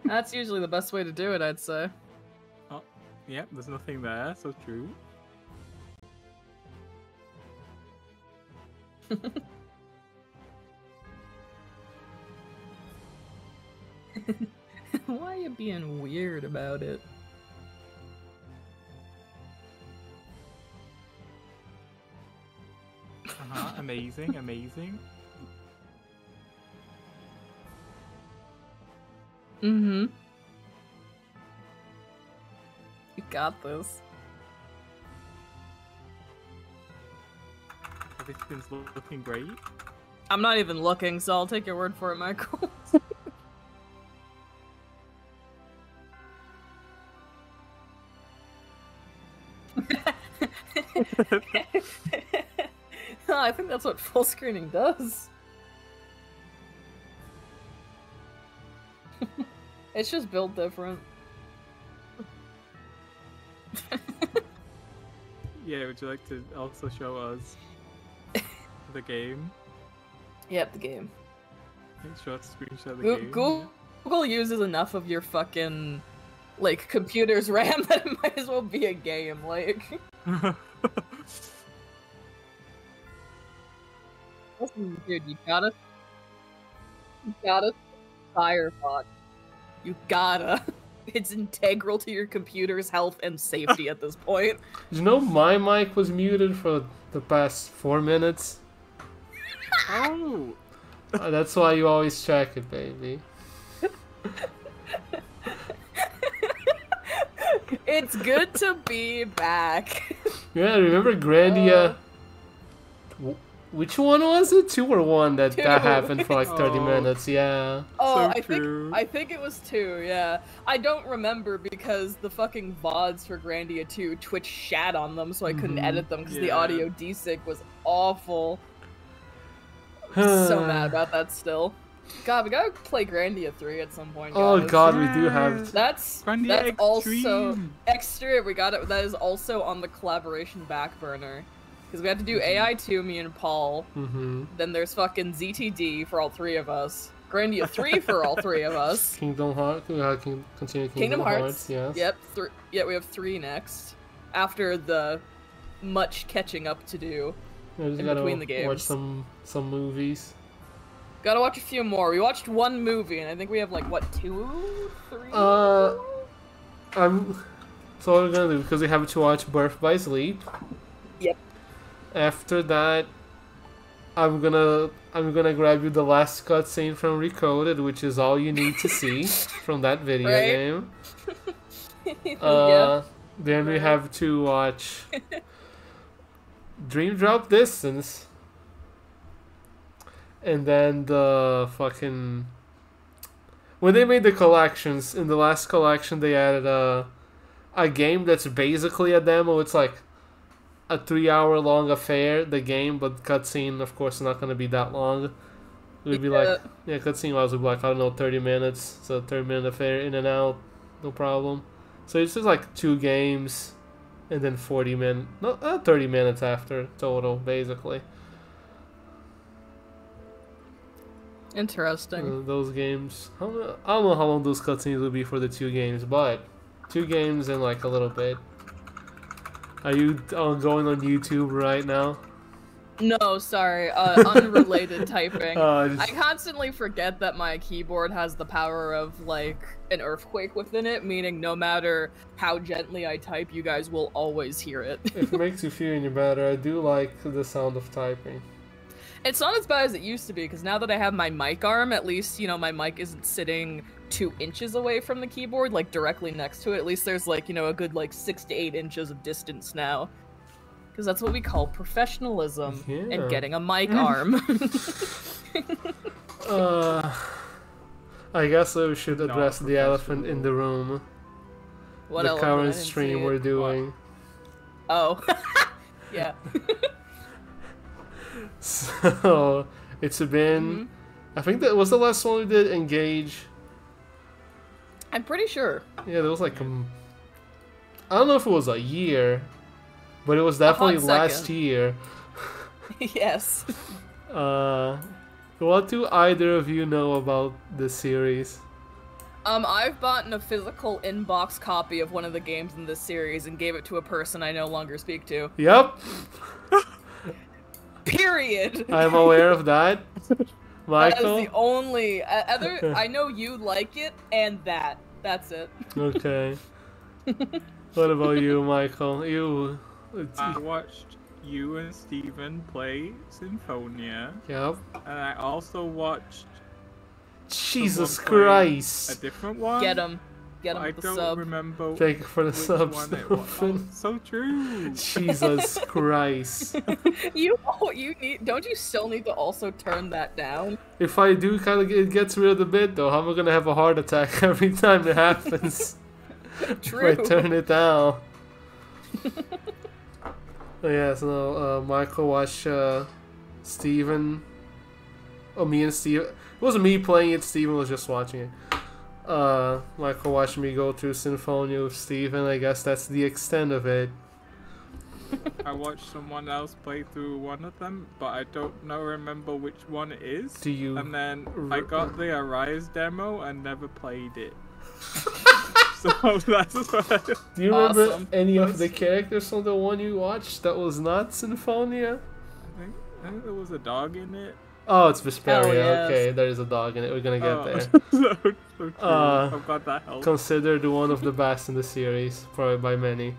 That's usually the best way to do it, I'd say. Oh, yeah, there's nothing there, so true. Why are you being weird about it? Amazing, amazing. Mm-hmm. You got this. Everything's looking great. I'm not even looking, so I'll take your word for it, Michael. I think that's what full screening does. It's just built different. Yeah, would you like to also show us the game? Yep, the game. Show us a screenshot of the game. Google uses enough of your fucking, like, computer's RAM that it might as well be a game, like. Listen, dude, you gotta Firefox. You gotta. It's integral to your computer's health and safety at this point. You know, my mic was muted for the past 4 minutes. Oh! That's why you always check it, baby. It's good to be back. Yeah, remember Grandia? Which one was it? 2 or 1 that happened for like 30 minutes, yeah. Oh, So I think it was 2, yeah. I don't remember because the fucking VODs for Grandia 2, Twitch shat on them, so I couldn't edit them because the audio desync was awful. I'm so mad about that still. God, we gotta play Grandia 3 at some point, guys. Oh god, we do have to. That's also extra. We got it. That is also on the collaboration back burner. Because we have to do AI2, me and Paul. Then there's fucking ZTD for all 3 of us. Grandia 3 for all 3 of us. Kingdom Hearts. Continue Kingdom Hearts. Yes. Yep. Yeah, we have 3 next. After the much catching up to do in between the games. Watch some movies. Gotta watch a few more. We watched 1 movie, and I think we have like what 2, 3. So what we're gonna do, because we have to watch Birth by Sleep. Yep. After that, I'm gonna grab you the last cutscene from Recoded, which is all you need to see from that video game. Then we have to watch Dream Drop Distance, and then the fucking when they made the collections in the last collection, they added a game that's basically a demo. It's like a 3-hour-long affair, the game, but cutscene, of course, is not going to be that long. It would be like, cutscene-wise would be like, I don't know, 30 minutes. So 30-minute affair, in and out, no problem. So it's just like 2 games, and then 30 minutes after total, basically. Interesting. Those games, I don't know how long those cutscenes will be for the 2 games, but 2 games in like a little bit. Are you going on YouTube right now? No, sorry. Unrelated typing. I constantly forget that my keyboard has the power of, like, an earthquake within it, meaning no matter how gently I type, you guys will always hear it. If it makes you feel any better, I do like the sound of typing. It's not as bad as it used to be, because now that I have my mic arm, at least, you know, my mic isn't sitting 2 inches away from the keyboard, like, directly next to it. At least there's, like, you know, a good, like, 6 to 8 inches of distance now. Because that's what we call professionalism and getting a mic arm. I guess we should address the elephant in the room. What the current stream we're doing. Oh. Yeah. So, it's been... I think that was the last one we did, Engage. I'm pretty sure. Yeah, there was like I don't know if it was a year, but it was definitely last year. Yes. What do either of you know about this series? I've bought a physical in-box copy of one of the games in this series and gave it to a person I no longer speak to. Yep. Period. I'm aware of that. Michael? That is the only other. I know you like it, and that's it. Okay. What about you, Michael? I watched you and Steven play Symphonia, Yep. and I also watched Jesus someone play Christ. a different one. Get him I with the don't sub. remember Thank you for the which subs, one it was. Stefan. Oh, so true. Jesus Christ. Don't you still need to also turn that down? If I do kind of, it gets rid of the bit though. How am I gonna have a heart attack every time it happens? True. If I turn it down. Yeah, so Michael watched Steven. Oh, me and Steven. It wasn't me playing it, Steven was just watching it. Michael watched me go through Symphonia with Steven. I guess that's the extent of it. I watched someone else play through one of them, but I don't remember which one it is. Do you? And then I got the Arise demo and never played it. So that's what. Do you remember Awesome. any of the characters from the one you watched that was not Symphonia? I think there was a dog in it. Oh, it's Vesperia. yes. Okay, there is a dog in it. We're gonna get there. so true. I'm glad that helped. Considered one of the best in the series, probably by many.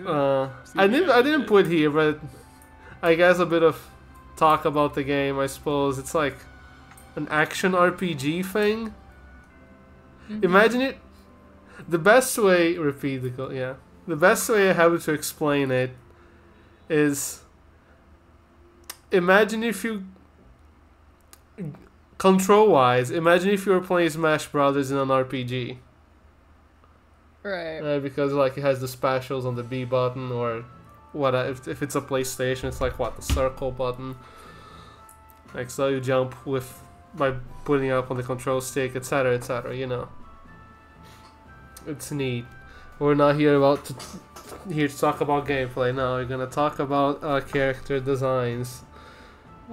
Oh, I didn't. I didn't put here, but I guess a bit of talk about the game. I suppose it's like an action RPG thing. Mhm. Imagine it. The best way, the best way I have to explain it is, imagine if you, control-wise, imagine if you were playing Smash Brothers in an RPG. Right. Because like it has the specials on the B button, or what if it's a PlayStation, it's like what, the circle button. Like so you jump by putting up on the control stick, etc., etc. You know, it's neat. We're not here to talk about gameplay. No, we're gonna talk about character designs.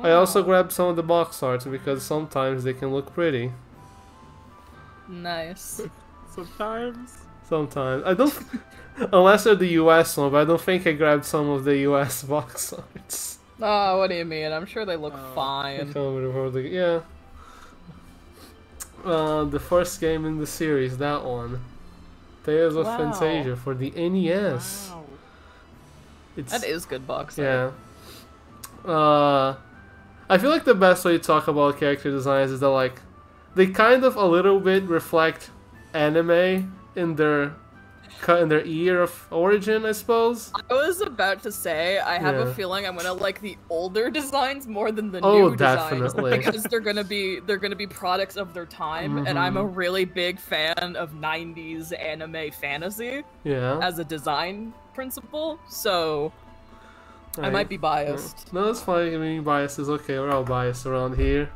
I also Wow. grabbed some of the box arts because sometimes they can look pretty. Nice. Sometimes I don't, unless they're the US one, but I don't think I grabbed some of the US box arts. Oh, what do you mean? I'm sure they look I fine. can't remember yeah. The first game in the series, that one, Tales of Wow. Fantasia for the NES. Wow. It's That is good box art. yeah. I feel like the best way to talk about character designs is that like they kind of a little bit reflect anime in their year of origin, I suppose. I was about to say, I have Yeah. a feeling I'm gonna like the older designs more than the Oh, new designs definitely. because they're gonna be products of their time, and I'm a Mhm. really big fan of 90s anime fantasy Yeah. as a design principle. So I might be biased. No, that's fine. I mean, bias is okay. We're all biased around here.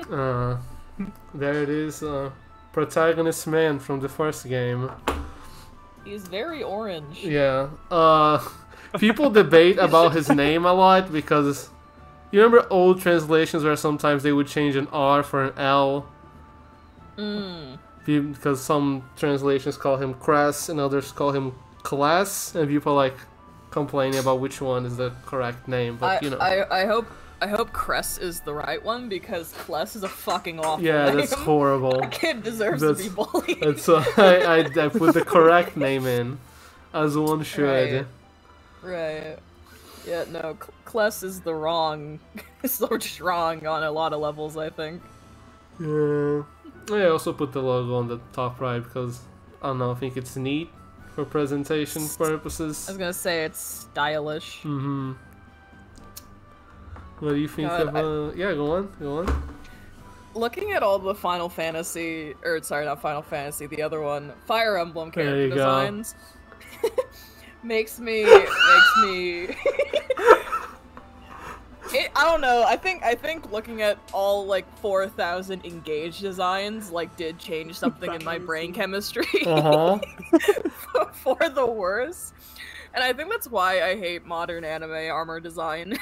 There it is. Protagonist man from the first game. He's very orange. Yeah. People debate about his name a lot because you remember old translations where sometimes they would change an R for an L. Because some translations call him Cress and others call him Class, and people like complaining about which one is the correct name. But you know. I hope Cress is the right one because Kless is a fucking awful Yeah, name. that's horrible. That kid deserves to be bullied. That's why I put the correct name in, as one should. Right. Yeah, no, Kless is the wrong, so just wrong on a lot of levels, I think. Yeah. I also put the logo on the top right because, I don't know, I think it's neat for presentation purposes. I was gonna say it's stylish. Mm-hmm. What do you think God, of, yeah, go on. Looking at all the Final Fantasy, or sorry, not Final Fantasy, the other one, Fire Emblem There character you go. designs, makes me I don't know. I think looking at all like 4,000 engaged designs like did change something in my brain chemistry Uh-huh. for the worse. And I think that's why I hate modern anime armor design,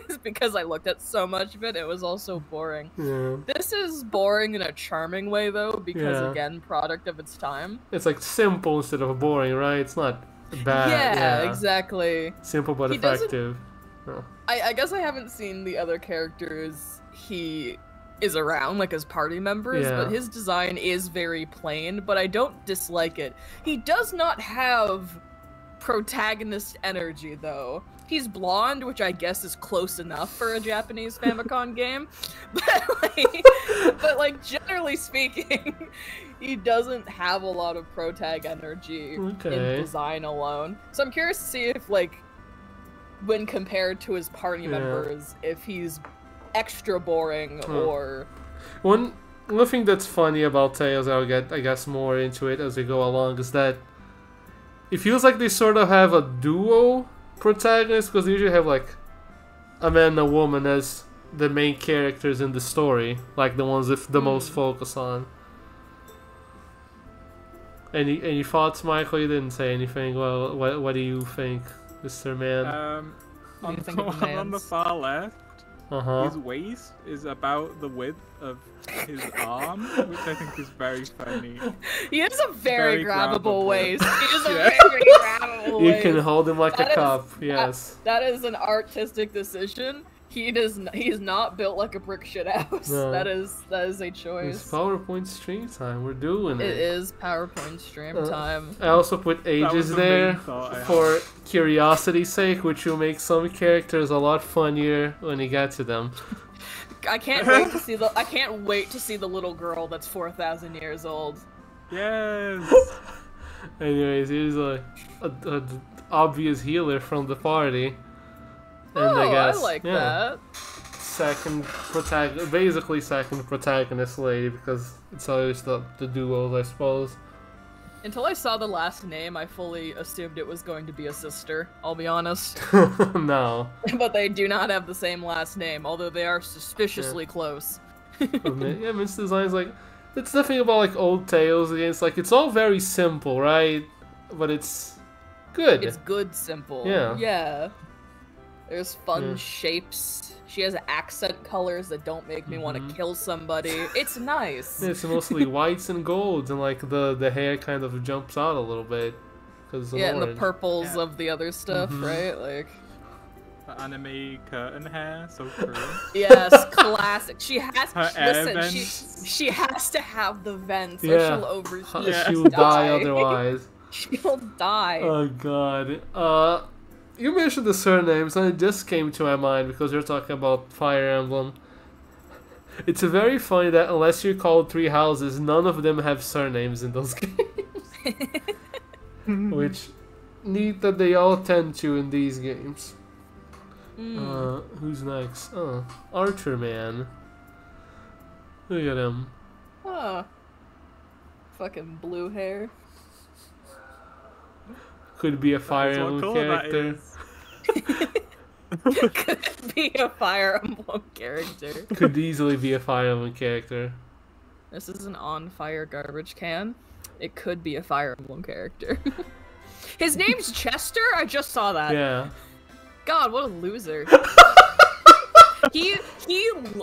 is because I looked at so much of it, it was all so boring. Yeah. This is boring in a charming way, though, because, Yeah. again, product of its time. It's like simple instead of boring, right? It's not bad. Yeah, exactly. Simple but He doesn't- effective. Oh. I guess I haven't seen the other characters he is around, like his party members, Yeah. but his design is very plain, but I don't dislike it. He does not have protagonist energy, though. He's blonde, which I guess is close enough for a Japanese Famicom game, but like generally speaking, he doesn't have a lot of protag energy Okay. in design alone. So I'm curious to see if, like, when compared to his party Yeah. members, if he's extra boring or... One thing that's funny about Tales, I'll get, I guess, more into it as we go along, is that it feels like they sort of have a duo protagonist, because they usually have like a man and a woman as the main characters in the story, like the ones with the most focus on. Any thoughts, Michael? You didn't say anything. Well, what do you think, Mr. Man? do On you the think of the one on the mans? far left, Uh-huh. his waist is about the width of his arm, which I think is very funny. He has a very, Very grabbable grabbable. waist. He has a Yeah. very grabbable You waist. can hold him like That a is- cup, yes. That is an artistic decision. He's not built like a brick shit house. No. That is a It's choice. PowerPoint stream time, we're doing It it. is PowerPoint stream time. I also put ages was the there main thought I had. for curiosity's sake, which will make some characters a lot funnier when you get to them. I can't wait to see the little girl that's 4,000 years old. Yes! Anyways, here's a obvious healer from the party. And Oh, I guess, like yeah, that. basically second protagonist lady, because it's always the duos, I suppose. Until I saw the last name, I fully assumed it was going to be a sister, I'll be honest. No. But they do not have the same last name, although they are suspiciously close. Yeah, Miss Design's like, it's the thing about like old Tales games, like it's all very simple, right? But it's good. It's good simple. Yeah. Yeah. There's fun Yeah. shapes. She has accent colors that don't make me want to kill somebody. It's nice. It's mostly whites and golds, and like the hair kind of jumps out a little bit. Cause of Yeah, and the orange. purples Yeah. of the other stuff, right? Like, The anime curtain hair, so true. yes, classic. She has Her air listen. vents. She has to have the vents, or Yeah. she'll overheat. Yeah. She will die otherwise. She'll die. Oh god. You mentioned the surnames, and it just came to my mind because you're talking about Fire Emblem. It's very funny that unless you're called Three Houses, none of them have surnames in those games. Which, neat that they all tend to in these games. Who's next? Oh, Archer Man. Look at him. Oh. Fucking blue hair. Could be a Fire That's what Emblem colour that character. is. Could be a Fire Emblem character. Could easily be a Fire Emblem character. This is an on-fire garbage can. It could be a Fire Emblem character. His name's Chester? I just saw that. Yeah. God, what a loser. he,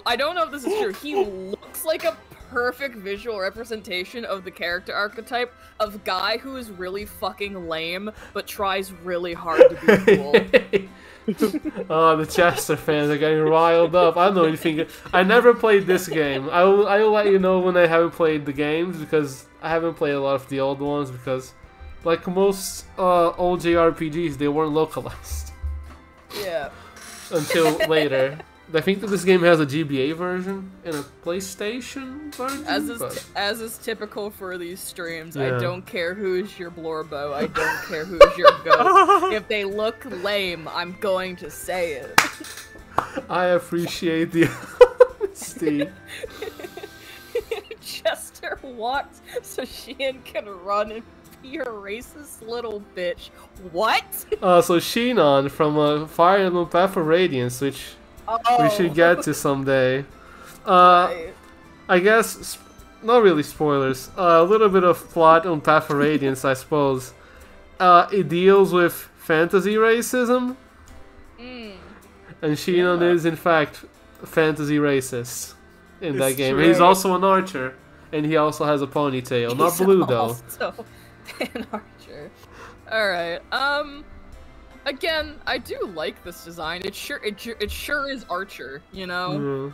I don't know if this is true, he looks like a perfect visual representation of the character archetype of guy who is really fucking lame, but tries really hard to be cool. Oh, the Chester fans are getting riled up. I don't know anything. I never played this game. I will let you know when I haven't played the games, because I haven't played a lot of the old ones, because like most old JRPGs, they weren't localized Yeah. until later. I think that this game has a GBA version and a PlayStation version. As is typical for these streams, Yeah. I don't care who's your Blorbo, I don't care who's your goat. If they look lame, I'm going to say it. I appreciate the honesty. Chester walked so Sheehan can run and be a racist little bitch. What? So Shinon from Fire Emblem Path of Radiance, which Oh. we should get to someday. Right. I guess, not really spoilers, a little bit of plot on Path of Radiance, I suppose. It deals with fantasy racism, and Shinon is in fact fantasy racist in that game. true. He's also an archer, and he also has a ponytail. Not He's blue though. also an archer. Alright, again, I do like this design. It sure is Archer, you know?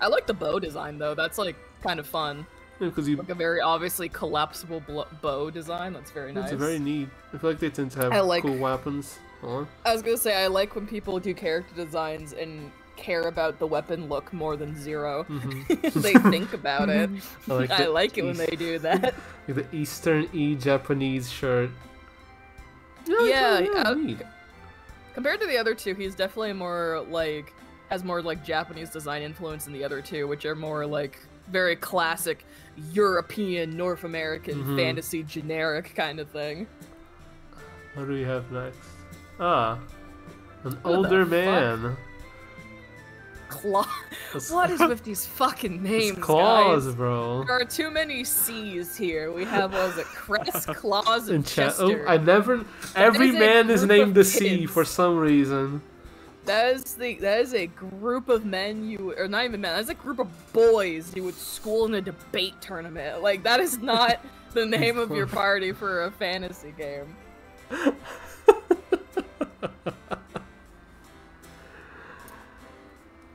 I like the bow design though, that's like kind of fun. Because you. Like a very obviously collapsible bow design, that's very nice. It's very neat. I feel like they tend to have cool weapons. Huh? I was gonna say, I like when people do character designs and care about the weapon look more than Zero. They think about it. I like it when they do that. The Eastern Japanese shirt. Yeah, compared to the other two, he's definitely has more like Japanese design influence than the other two, which are more like very classic European, North American fantasy generic kind of thing. What do we have next? An older man. What is with these fucking names, Claws, guys? bro. There are too many C's here. We have, what was it, Crest, Claws, and Chester. Every man is named the C kids. for some reason. That is a group of men or not even men, that's a group of boys you would school in a debate tournament. Like, that is not the name of your party for a fantasy game.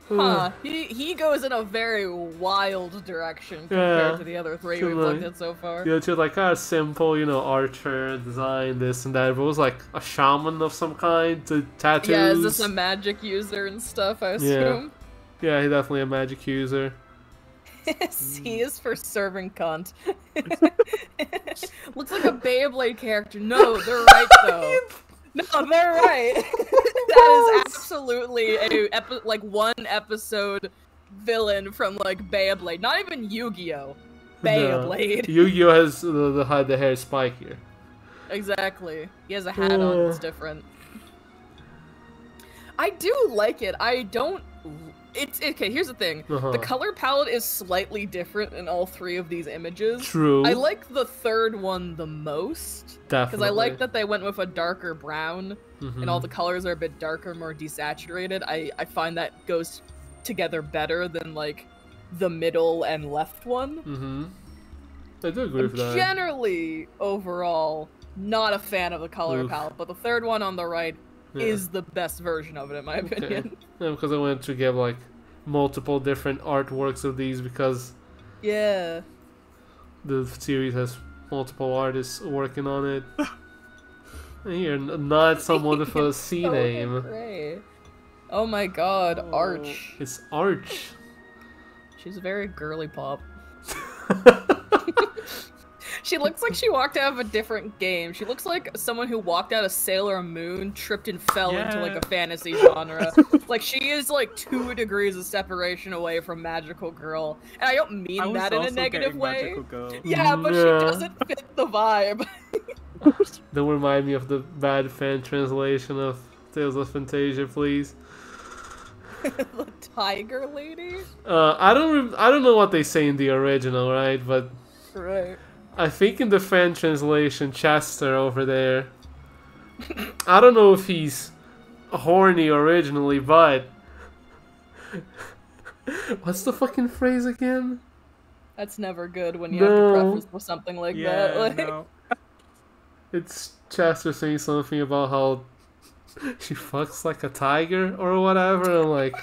Huh, he goes in a very wild direction compared to the other three we've looked at so far. Yeah, to like a simple, archer design, this and that. But it was like a shaman of some kind to tattoos. Yeah, is this a magic user and stuff, I assume? Yeah, he's definitely a magic user. C is for serving cunt. Looks like a Beyblade character. No, they're right though. No, they're right. That is absolutely a one episode villain from like Beyblade. Not even Yu-Gi-Oh! Beyblade. No. Yu-Gi-Oh has the hair spikier. Exactly. He has a hat on. It's different. I do like it. I don't. It's okay. Here's the thing: the color palette is slightly different in all three of these images. True. I like the third one the most. Definitely. Because I like that they went with a darker brown, and all the colors are a bit darker, more desaturated. I find that goes together better than like the middle and left one. I do agree with that. Generally, overall, not a fan of the color palette, but the third one on the right is the best version of it, in my opinion. Yeah, because I wanted to get like multiple different artworks of these because the series has multiple artists working on it. And here, not someone with a C name. Great. Oh my god, Arch. It's Arch. She's very girly pop. She looks like she walked out of a different game. She looks like someone who walked out of Sailor Moon, tripped and fell into like a fantasy genre. Like she is like 2 degrees of separation away from Magical Girl. And I don't mean that in a negative way. Yeah, but she doesn't fit the vibe. Don't remind me of the bad fan translation of Tales of Fantasia, please. The Tiger Lady? I don't know what they say in the original, right? But right. I think in the fan translation, Chester over there, I don't know if he's horny originally, but what's the fucking phrase again? That's never good when you have to preface with something like that. Like... No. It's Chester saying something about how she fucks like a tiger or whatever. And I'm like,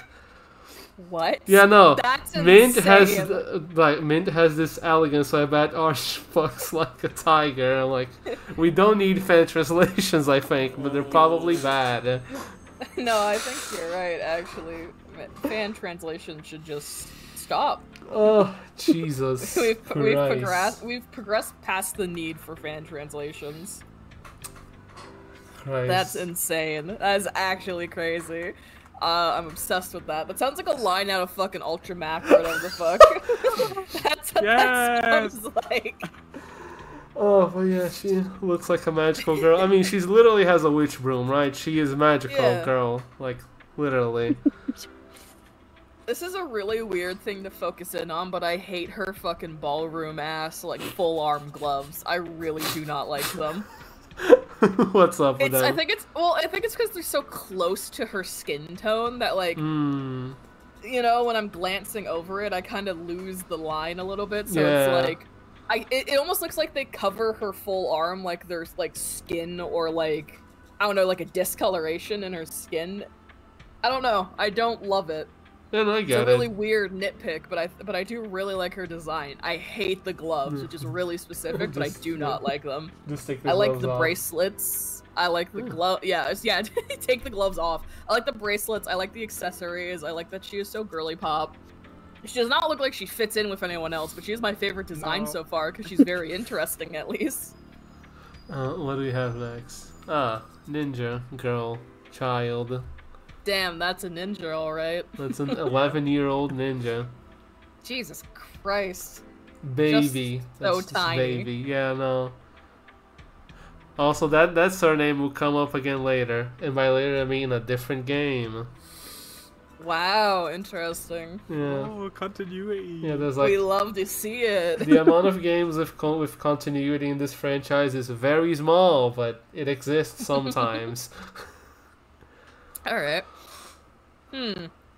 what? Yeah, no. That's Mint insane. Mint has this elegance. So I bet Arch fucks like a tiger. I'm like, we don't need fan translations, I think, but they're probably bad. No, I think you're right. Actually, fan translation should just stop. Oh, Jesus! We've progressed past the need for fan translations. Christ. That's insane. That is actually crazy. I'm obsessed with that. That sounds like a line out of fucking Ultramac or whatever the fuck. That's what that sounds like. Oh, but yeah, she looks like a magical girl. I mean, she's literally has a witch broom, right? She is a magical girl, like literally. This is a really weird thing to focus in on, but I hate her fucking ballroom ass, like full arm gloves. I really do not like them. What's up with them? I think it's because they're so close to her skin tone that like you know, when I'm glancing over it, I kind of lose the line a little bit. So it's like it almost looks like they cover her full arm, like there's like skin or like I don't know, like a discoloration in her skin. I don't know. I don't love it. And I get it's a really weird nitpick, but I do really like her design. I hate the gloves, which is really specific, but I do not like them. Just take the I like gloves the off. bracelets. I like the glove. Yeah, take the gloves off. I like the bracelets. I like the accessories. I like that she is so girly pop. She does not look like she fits in with anyone else, but she is my favorite design so far because she's very interesting, at least. What do we have next? Ah, ninja girl, child. Damn, that's a ninja, alright. That's an 11-year-old ninja. Jesus Christ. Baby. So tiny. Baby. Yeah, no. Also, that surname will come up again later. And by later, I mean a different game. Wow, interesting. Yeah. Oh, continuity. Yeah, there's like... We love to see it. The amount of games with continuity in this franchise is very small, but it exists sometimes. Alright.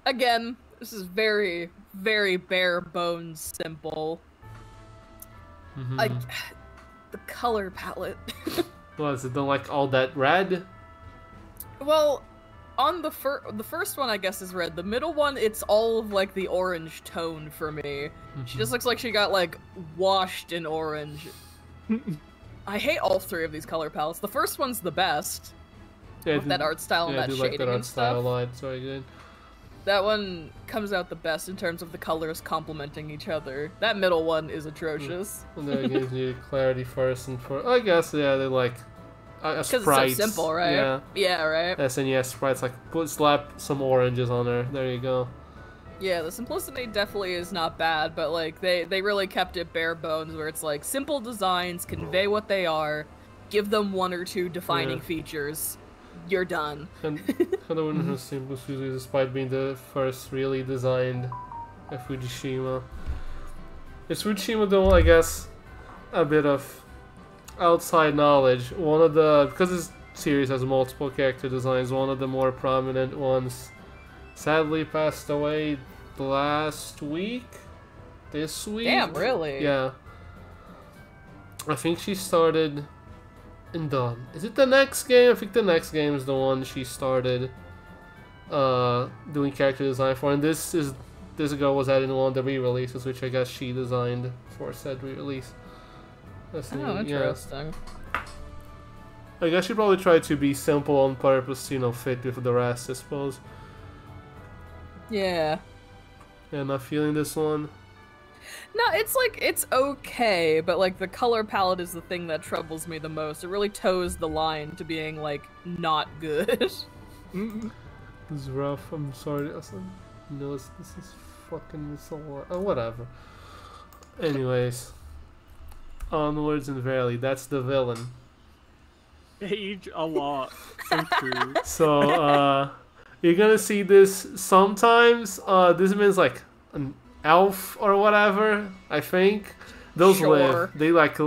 Again, this is very, very bare bones simple. Like, the color palette. What, is it don't like all that red? Well, on the first one, I guess, is red. The middle one, it's all of, like, the orange tone for me. She just looks like she got, like, washed in orange. I hate all three of these color palettes. The first one's the best. Yeah, With that art style and that shading like that art and style stuff. a lot. It's very good. That one comes out the best in terms of the colors complementing each other. That middle one is atrocious. And that gives you clarity first and for I guess they're like Because sprites. it's so simple, right? Yeah. Yeah, right? SNES sprites like slap some oranges on her. There you go. Yeah, the simplicity definitely is not bad, but like they really kept it bare bones where it's like simple designs, convey what they are, give them one or two defining features. You're done. And kind of wouldn't have simple Suzuki despite being the first really designed Fujishima. Is Fujishima though, I guess, a bit of outside knowledge. One of the, because this series has multiple character designs, one of the more prominent ones sadly passed away last week? This week? Damn, really? Yeah. I think she started in is it the next game? I think the next game is the one she started doing character design for, and this girl was added in one of the re-releases, which I guess she designed for said re-release. Oh, interesting. Yeah. I guess she probably tried to be simple on purpose, you know, fit with the rest, I suppose. Yeah. Yeah, not feeling this one. No, it's okay, but like the color palette is the thing that troubles me the most. It really toes the line to being like not good. This is rough. I'm sorry. No, this is fucking so. Whatever. Anyways, onwards and verily, that's the villain. Age a lot. So true. So you're gonna see this sometimes. This means like an elf or whatever. I think those live. They like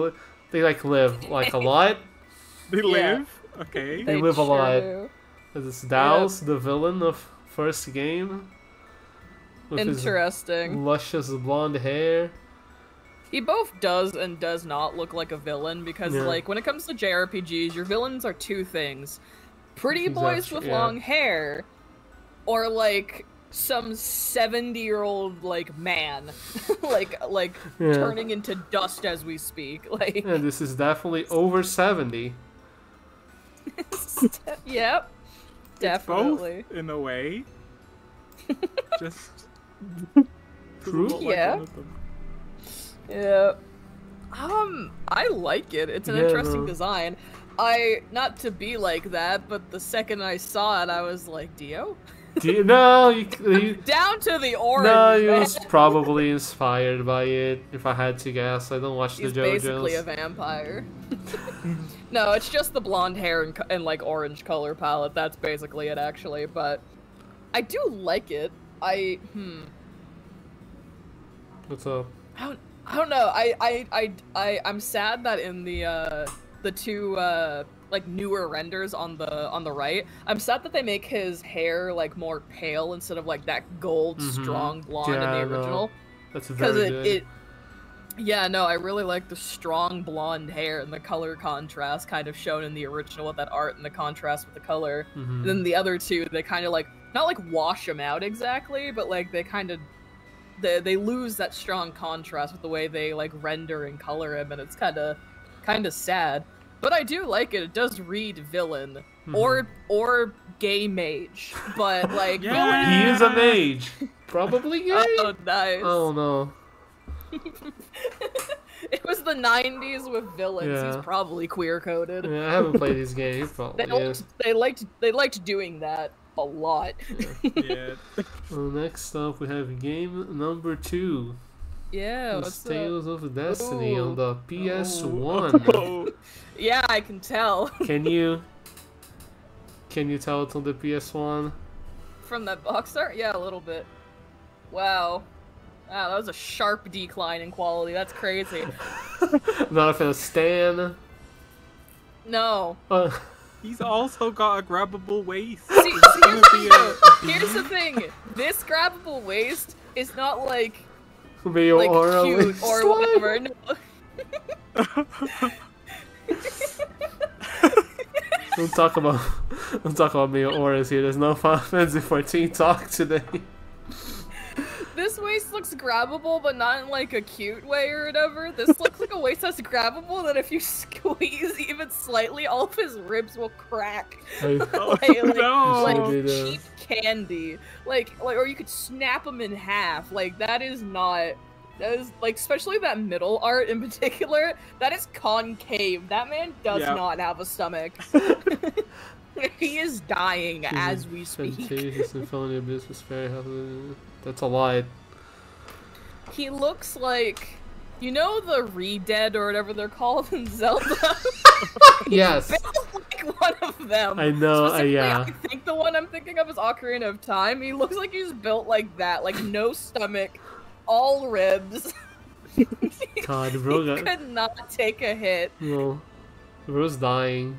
live like a lot. They live. Okay. They live a lot. do. This is Daos, the villain of first game. With Interesting. his luscious blonde hair. He both does and does not look like a villain because, like, when it comes to JRPGs, your villains are two things. Pretty boys with long hair, or, like, some 70-year-old, like, man. like turning into dust as we speak. Like, Yeah, this is definitely over 70. Yep. Definitely. It's both, in a way. Just... True. Yeah. Yeah. I like it. It's an interesting design. Not to be like that, but the second I saw it, I was like, Dio? No, you Down to the orange, no, he man. was probably inspired by it, if I had to guess. I don't watch He's the JoJo's. basically a vampire. No, it's just the blonde hair and like orange color palette. That's basically it, actually. But I do like it. What's up? I don't know. I'm sad that in the two like newer renders on the right. I'm sad that they make his hair like more pale instead of like that gold strong blonde in the original. No. That's very good. Yeah, no, I really like the strong blonde hair and the color contrast kind of shown in the original with that art and the contrast with the color. And then the other two, they kind of like, not like wash him out exactly, but like they kind of, they lose that strong contrast with the way they like render and color him, and it's kind of sad. But I do like it. It does read villain or gay mage, but like villain. He is a mage. Probably gay. Oh, nice. Oh no. It was the 90s with villains. Yeah. He's probably queer coded. Yeah, I haven't played these games. He probably is. They liked doing that a lot. Yeah. Well, next up we have game number 2. Yeah. It's What's Tales of Destiny Ooh. on the PS1. Oh. Yeah, I can tell. Can you tell it's on the PS1? From that box art? Yeah, a little bit. Wow. Wow, that was a sharp decline in quality. That's crazy. Not a fan of Stan. No. He's also got a grabbable waist. See, here's the thing. This grabbable waist is not like Meoora cute with or slime. whatever. No. Don't talk about Meoras here. There's no Final Fantasy 14 talk today. This waist looks grabbable, but not in like a cute way or whatever. This looks like a waist that's grabbable that if you squeeze even slightly, all of his ribs will crack. No. Like So did, cheap candy. Like, or you could snap them in half. Like that is like, especially that middle art in particular, that is concave. That man does not have a stomach. He is dying as we speak. Fantasia Symphony Abyss was very heavily. That's a lie. He looks like, you know, the Re-Dead or whatever they're called in Zelda? Yes. Like one of them. I know, yeah. I think the one I'm thinking of is Ocarina of Time. He looks like he's built like that. Like, no stomach, all ribs. God, bro He could not take a hit. No. Bro's dying.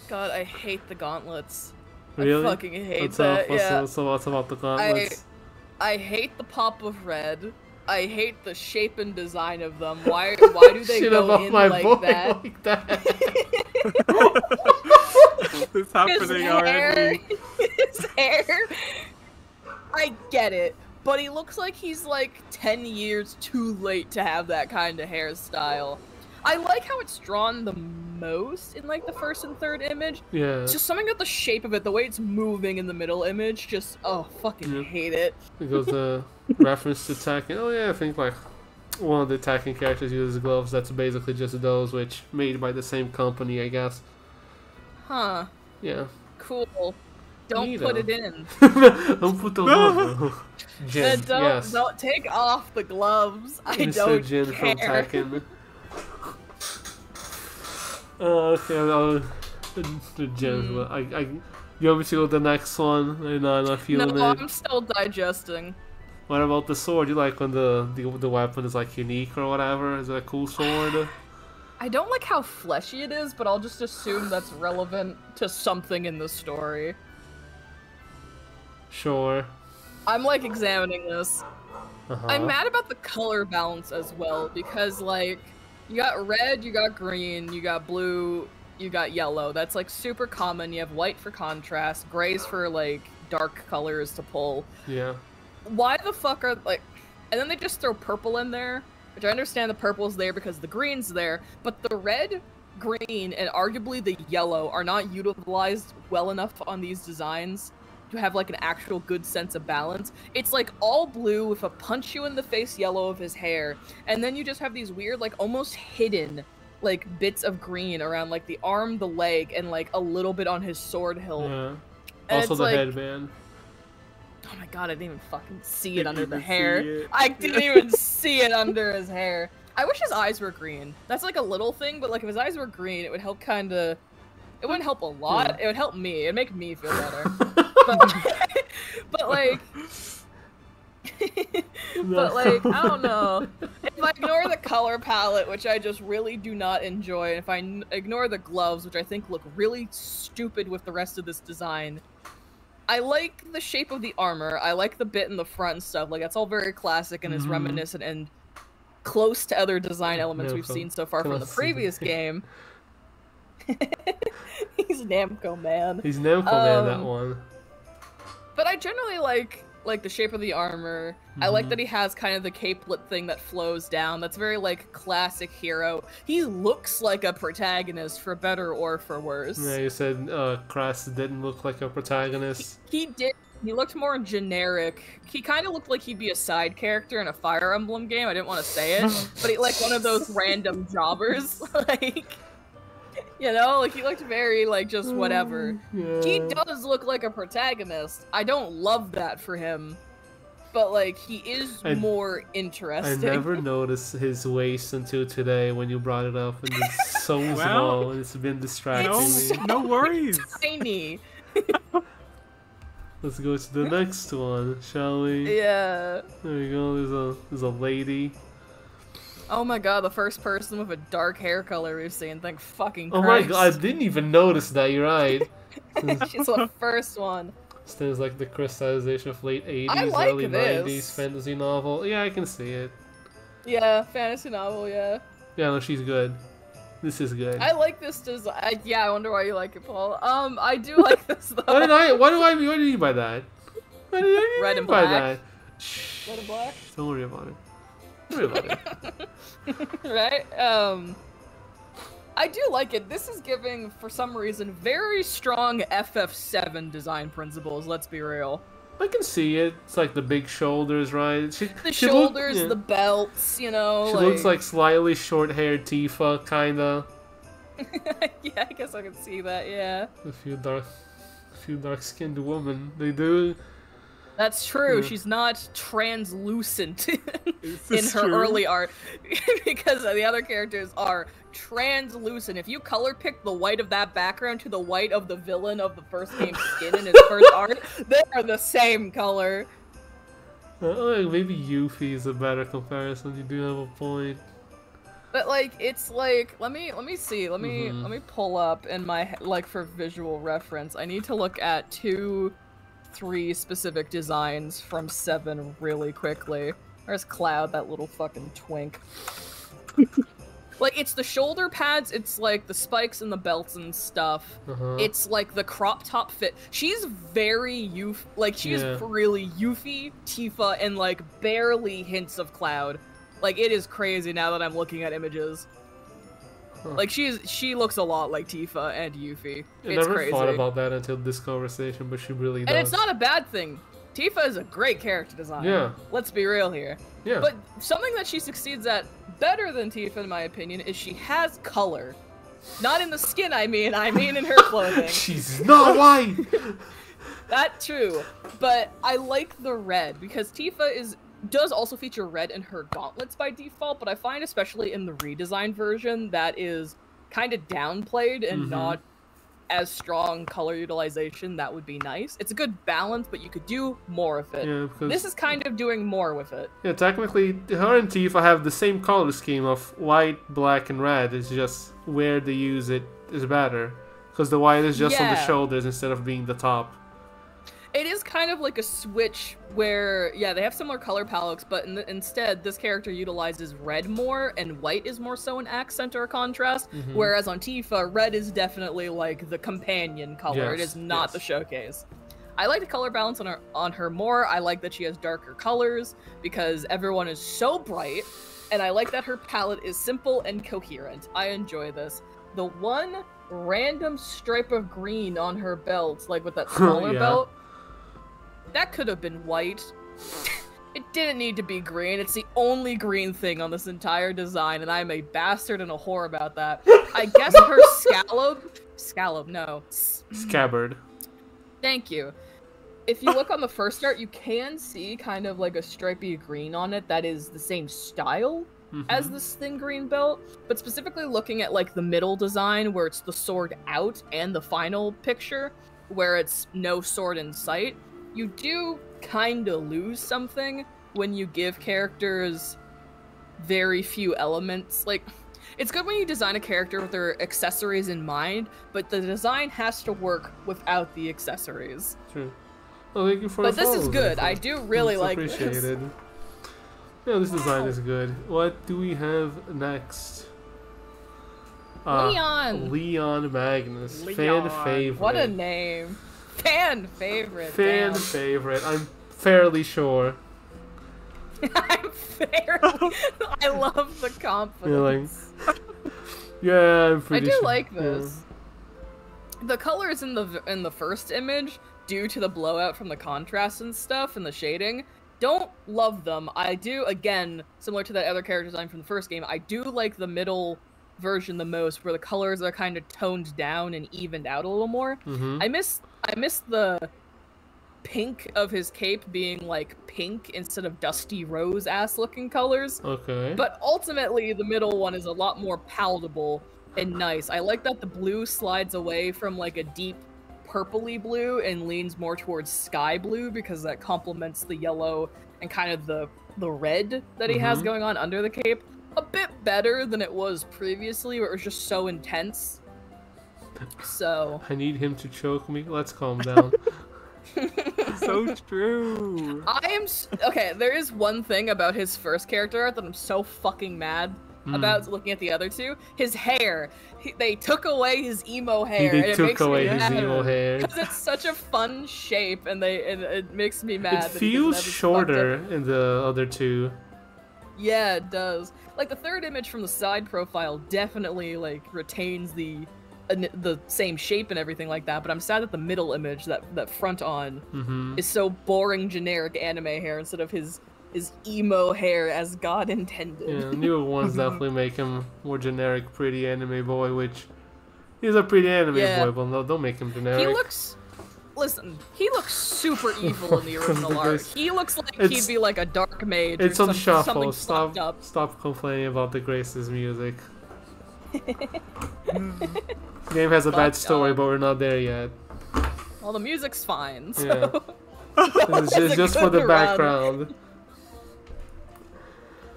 God, I hate the gauntlets. Really? I fucking hate What's that. up? Yeah. What's about the gauntlets? I hate the pop of red. I hate the shape and design of them. Why do they Shit go about in my like boy that? like that. It's happening already. His hair. I get it, but he looks like he's like 10 years too late to have that kind of hairstyle. I like how it's drawn the most in like the first and third image. Yeah. It's just something about the shape of it, the way it's moving in the middle image, just fucking hate it. It goes the reference to attacking. Oh yeah, I think like one of the attacking characters uses gloves. That's basically just those, which made by the same company, I guess. Huh. Yeah. Cool. Don't put it in. Don't put the logo. Jin, yes. Don't take off the gloves. I Mr. don't Jin care. from Tekken. Okay, I'll the Jin. But you want me to go to the next one? I'm not feeling No, it. I'm still digesting. What about the sword? You like when the weapon is like unique or whatever? Is it a cool sword? I don't like how fleshy it is, but I'll just assume that's relevant to something in the story. Sure. I'm like examining this. Uh-huh. I'm mad about the color balance as well, because like, you got red, you got green, you got blue, you got yellow. That's like super common. You have white for contrast, grays for like dark colors to pull. Yeah. Why the fuck are like, and then they just throw purple in there, which I understand the purple's there because the green's there, but the red, green, and arguably the yellow are not utilized well enough on these designs to have like an actual good sense of balance. It's like all blue with a punch you in the face yellow of his hair, and then you just have these weird like almost hidden like bits of green around like the arm, the leg, and like a little bit on his sword hilt. Yeah. And Also it's the like, headband. oh my god, I didn't even fucking see it Didn't under the even hair. see it. I didn't even see it under his hair. I wish his eyes were green. That's like a little thing, but like if his eyes were green, it would help kinda... It wouldn't help a lot. Yeah. It would help me. It'd make me feel better. but like... But like, I don't know. If I ignore the color palette, which I just really do not enjoy, and if I ignore the gloves, which I think look really stupid with the rest of this design, I like the shape of the armor. I like the bit in the front and stuff. Like, that's all very classic and is reminiscent and close to other design elements we've seen so far from the previous game. He's Namco Man. He's Namco Man, that one. But I generally like the shape of the armor. I like that he has kind of the capelet thing that flows down. That's very like classic hero. He looks like a protagonist for better or for worse. Yeah, you said Crass didn't look like a protagonist. He did. He looked more generic. He kind of looked like he'd be a side character in a Fire Emblem game. I didn't want to say it, but he like one of those random jobbers. Like, you know, like he looked very like just whatever. Yeah. He does look like a protagonist. I don't love that for him, but like he is more I interesting. never noticed his waist until today when you brought it up, and it's so small and it's been distracting me. No worries. Tiny. Let's go to the next one, shall we? Yeah. There you go. There's a lady. Oh my god, the first person with a dark hair color we've seen. Thank fucking Oh Christ. my god, I didn't even notice that. You're right. She's the first one. Stands like the crystallization of late 80s, I like early this. 90s fantasy novel. Yeah, I can see it. Yeah, fantasy novel, yeah. Yeah, no, she's good. This is good. I like this design. Yeah, I wonder why you like it, Paul. I do like this though. What do you mean by that? What do you Red mean and by black. that? Shh. Red and black? Don't worry about it. Don't worry about it. Right? I do like it. This is giving, for some reason, very strong FF7 design principles, let's be real. I can see it. It's like the big shoulders, right? The shoulders, the belts, you know. She looks like slightly short-haired Tifa, kinda. Yeah, I guess I can see that, yeah. A few dark-skinned women. They do. That's true. Yeah. She's not translucent in this her true? early art because the other characters are translucent. If you color pick the white of that background to the white of the villain of the first game's skin in his first art, they are the same color. Maybe Yuffie is a better comparison. You do have a point. But like, it's like, let me see. Let me pull up in my like for visual reference. I need to look at 3 specific designs from 7 really quickly. There's Cloud, that little fucking twink. Like, it's the shoulder pads, it's like the spikes and the belts and stuff. It's like the crop top fit. She's very she's really Yuffie, Tifa, and like barely hints of Cloud. Like, it is crazy now that I'm looking at images. Like, she looks a lot like Tifa and Yuffie. I It's never crazy. thought about that until this conversation, but she really does. And it's not a bad thing. Tifa is a great character design. Yeah. Let's be real here. Yeah. But something that she succeeds at better than Tifa, in my opinion, is she has color. Not in the skin, I mean in her clothing. She's not white! That too. But I like the red, because Tifa does also feature red in her gauntlets by default, but I find especially in the redesigned version that is kind of downplayed and not as strong color utilization. That would be nice. It's a good balance, but you could do more of it. Yeah, because This is kind of doing more with it. yeah, technically, her and Tifa have the same color scheme of white, black, and red. It's just where they use it is better. Because the white is just on the Yeah. shoulders instead of being the top. It is kind of like a switch where, yeah, they have similar color palettes, but instead, this character utilizes red more, and white is more so an accent or a contrast, whereas on Tifa, red is definitely like the companion color. It Yes, is not yes. the showcase. I like the color balance on her more. I like that she has darker colors, because everyone is so bright, and I like that her palette is simple and coherent. I enjoy this. The one random stripe of green on her belt, like with that smaller Yeah. belt, that could have been white. It didn't need to be green. It's the only green thing on this entire design, and I'm a bastard and a whore about that. I guess her Scabbard. Thank you. If you look on the first art, you can see kind of like a stripy green on it that is the same style as this thin green belt, but specifically looking at like the middle design where it's the sword out and the final picture where it's no sword in sight, you do kind of lose something. when you give characters very few elements. Like, it's good when you design a character with their accessories in mind, but the design has to work without the accessories. True. Well, thank you for But the this is follows, good. therefore. I do really It's like appreciated. this. Yeah, this design is good. What do we have next? Leon Magnus. Fan Leon. favorite. What a name. Fan favorite. Fan damn. favorite. I'm fairly sure. I'm fairly. I love the confidence. Yeah, I'm I pretty do sure. like this. The colors in the first image, due to the blowout from the contrast and stuff and the shading, don't love them. I do, again, similar to that other character design from the first game, I do like the middle version the most, where the colors are kind of toned down and evened out a little more. Mm-hmm. I miss the pink of his cape being like pink instead of dusty rose ass looking colors. Okay. But ultimately, the middle one is a lot more palatable and nice. I like that the blue slides away from like a deep purpley blue and leans more towards sky blue, because that complements the yellow and kind of the red that he has going on under the cape a bit better than it was previously, where it was just so intense. So I need him to choke me. Let's calm down. So true. okay, there is one thing about his first character art that I'm so fucking mad about looking at the other two. His hair. They took away his emo hair. They and took it makes away me his mad. emo hair. Because it's such a fun shape, and it makes me mad. It that he doesn't feels have his shorter fucked up- in the other two. Yeah, it does. Like, the third image from the side profile definitely, like, retains the same shape and everything like that, but I'm sad that the middle image, that front on, is so boring generic anime hair instead of his emo hair as God intended. Yeah, newer ones definitely make him more generic, pretty anime boy, which he's a pretty anime Yeah. boy, but no, don't make him generic. He looks super evil in the original art. Grace. He looks like It's- he'd be like a dark mage It's or on something shuffle. fucked up. Stop complaining about the Grace's music. Game has a bad Fucked story, up. but we're not there yet. Well, the music's fine, so... Yeah. It's It's a just for good the run. background.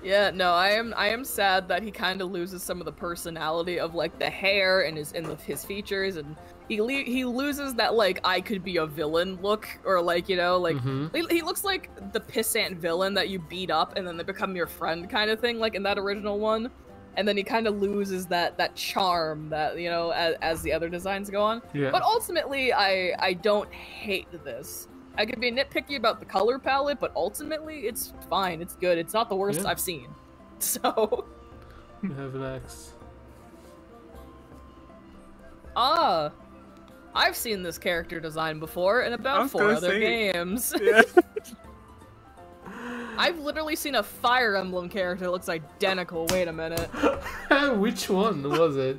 Yeah, no, I am sad that he kind of loses some of the personality of like the hair and his features, and he loses that like I could be a villain look, or like, you know, like he looks like the pissant villain that you beat up and then they become your friend kind of thing, like in that original one. And then he kind of loses that charm that, you know, as the other designs go on. Yeah. But ultimately, I don't hate this. I could be nitpicky about the color palette, but ultimately, it's fine. It's good. It's not the worst Yeah. I've seen. So, We have next. I've seen this character design before in I about was 4 gonna other say- games. Yeah. I've literally seen a Fire Emblem character that looks identical. Wait a minute. Which one was it?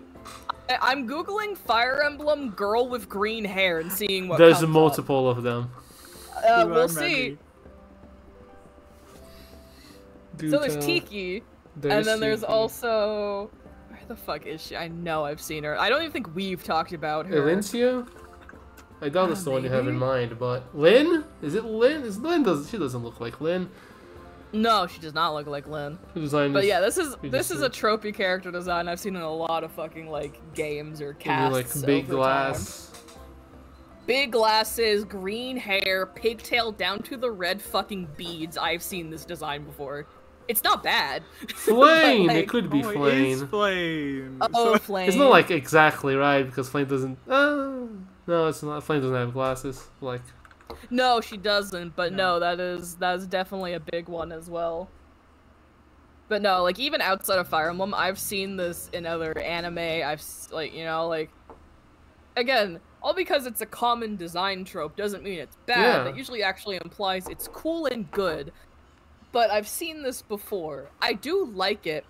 I'm googling Fire Emblem girl with green hair and seeing what There's comes multiple of them. up. You We'll are see. ready. Do So there's tell. Tiki, and then there's Tiki. also... Where the fuck is she? I know I've seen her. I don't even think we've talked about her. Elincia? I doubt it's the one you have in maybe? mind, but Lynn? Is it Lynn? She doesn't look like Lynn. No, she does not look like Lynn. Her design But is yeah, this is just- a tropey character design I've seen in a lot of fucking like games or gonna be casts. like big over time. glass. Big glasses, green hair, pigtail down to the red fucking beads. I've seen this design before. It's not bad. Flame! But, It like, could be Oh, it is Flame. Flame. Oh, So- Flame. It's not like exactly right because Flame doesn't. No, it's not. Flame doesn't have glasses. Like, No, she doesn't. But No. no, that is definitely a big one as well. But no, like even outside of Fire Emblem, I've seen this in other anime. Again, all because it's a common design trope doesn't mean it's bad. Yeah. It usually actually implies it's cool and good. But I've seen this before. I do like it.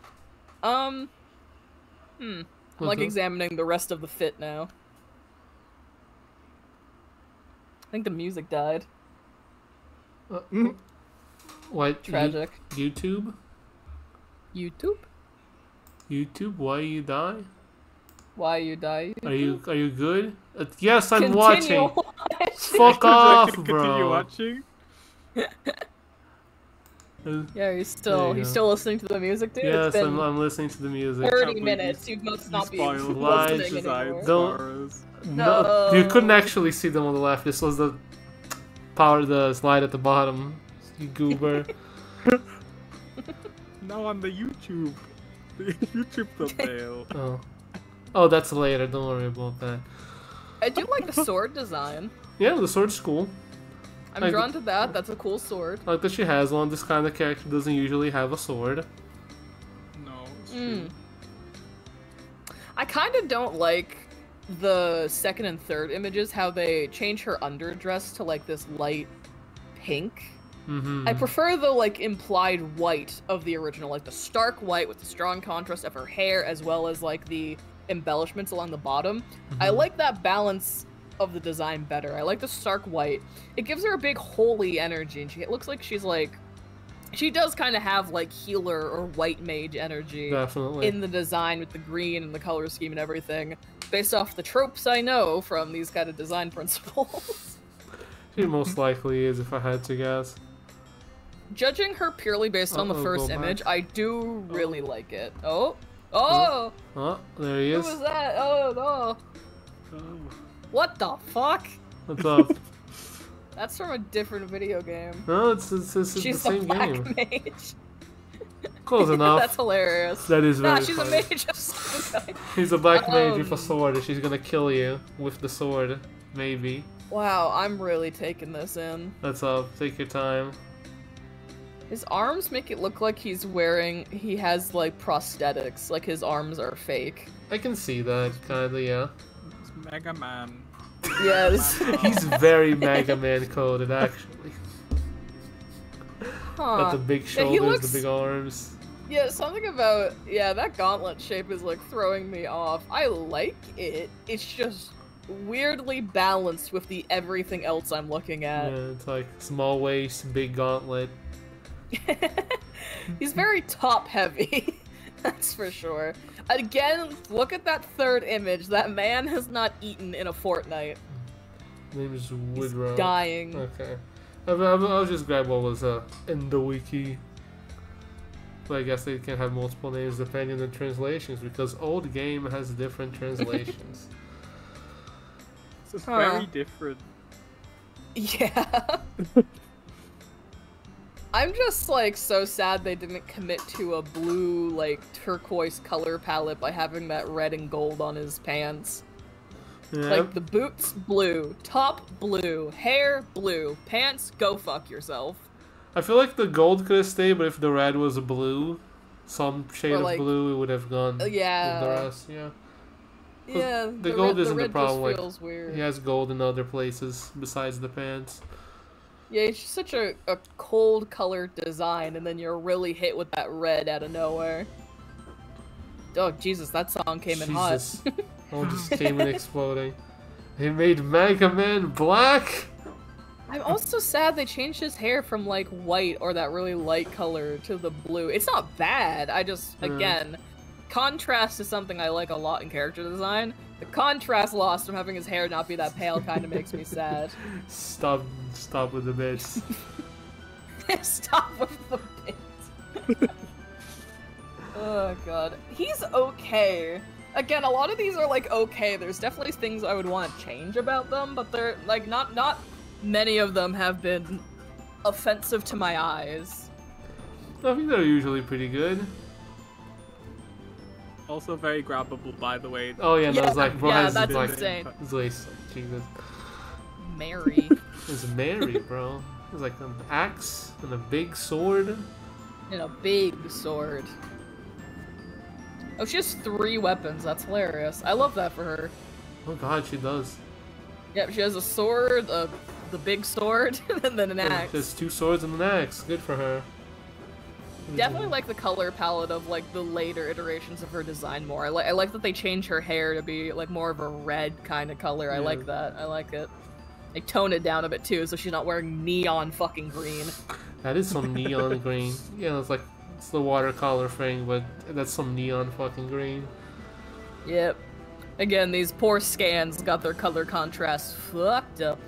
I'm like examining the rest of the fit now. I think the music died. what? Tragic. YouTube? YouTube? YouTube? Why you die? Why you die? Are you good? Yes, I'm Continue watching. Fuck I off, can continue bro. watching. Yeah, There you you still listening to the music, dude? Yes, It's been I'm listening to the music. 30 minutes. You must not be spoiled Lies, listening anymore. Don't- No, you couldn't actually see them on the left. This was the slide at the bottom. You goober. No, on the YouTube. The YouTube thumbnail. Oh, that's later. Don't worry about that. I do like the sword design. Yeah, the sword's cool. I'm drawn to that. That's a cool sword. I like that she has one. This kind of character doesn't usually have a sword. No, it's true. I kind of don't like the second and third images, how they change her underdress to like this light pink. Mm-hmm. I prefer the like implied white of the original, like the stark white with the strong contrast of her hair, as well as like the embellishments along the bottom. I like that balance of the design better. I like the stark white. It gives her a big holy energy, and it looks like she does kind of have like healer or white mage energy. Definitely. In the design with the green and the color scheme and everything, based off the tropes I know from these kind of design principles. She most likely is, if I had to guess. Judging her purely based on the first go image, back. I do really like it. Oh, There he who is. was that? Oh no! Oh. What the fuck? What's up? That's from a different video game. No, it's the She's same the black game. mage. Close enough. That's hilarious. That is Nah, very she's funny. a mage. He's a black mage with a sword, and she's gonna kill you with the sword. Maybe. Wow, I'm really taking this in. That's up. Take your time. His arms make it look like he has like prosthetics, like his arms are fake. I can see that, kinda, yeah. It's Mega Man. Yes. He's very Mega Man coded, actually. Got the big Yeah, shoulders, he looks- the big arms. Yeah, something about, that gauntlet shape is like throwing me off. I like it, it's just weirdly balanced with the everything else I'm looking Yeah, at. it's like small waist, big gauntlet. He's very top heavy, that's for sure. Again, look at that third image. That man has not eaten in a fortnight. Name is He's Woodrow. dying. Okay. I'll just grab what was in the wiki. But I guess they can have multiple names depending on the translations, because old game has different translations. It's very different. Yeah. I'm just like so sad they didn't commit to a blue, like turquoise color palette by having that red and gold on his pants. Yeah. Like the boots blue, top blue, hair blue, pants go fuck yourself. I feel like the gold could have stayed, but if the red was blue, some shade Or, of like- blue, it would have gone yeah. with the rest. Yeah. Yeah, the gold isn't the red problem, just like, feels weird. He has gold in other places besides the pants. Yeah, it's just such a cold colored design, and then you're really hit with that red out of nowhere. Oh, Jesus, that song came in hot. Jesus. All just came in exploding. They made Mega Man black? I'm also sad they changed his hair from, like, white or that really light color to the blue. It's not bad, I just, again, contrast is something I like a lot in character design. The contrast lost from having his hair not be that pale kind of makes me sad. Stop with the bits. Stop with the bit. Oh god. He's okay. Again, a lot of these are like okay. There's definitely things I would want to change about them, but they're like not many of them have been offensive to my eyes. I think they're usually pretty good. Also very grabbable, by the way. Oh yeah, Yeah, no, it's like bro yeah, has that's like insane. it's like Jesus. Mary. It's Mary, bro. It's like an axe and a big sword. And a big sword. Oh, she has 3 weapons. That's hilarious. I love that for her. Oh god, she does. Yep, she has a sword, the big sword, and then an axe. There's 2 swords and an axe. Good for her. Definitely like the color palette of like the later iterations of her design more. I like that they changed her hair to be like more of a red kind of color. I Yeah. like that. I like it. They tone it down a bit too, so she's not wearing neon fucking green. That is some neon green. Yeah, it's like it's the watercolor thing, but that's some neon fucking green. Yep. Again, these poor scans got their color contrast fucked up.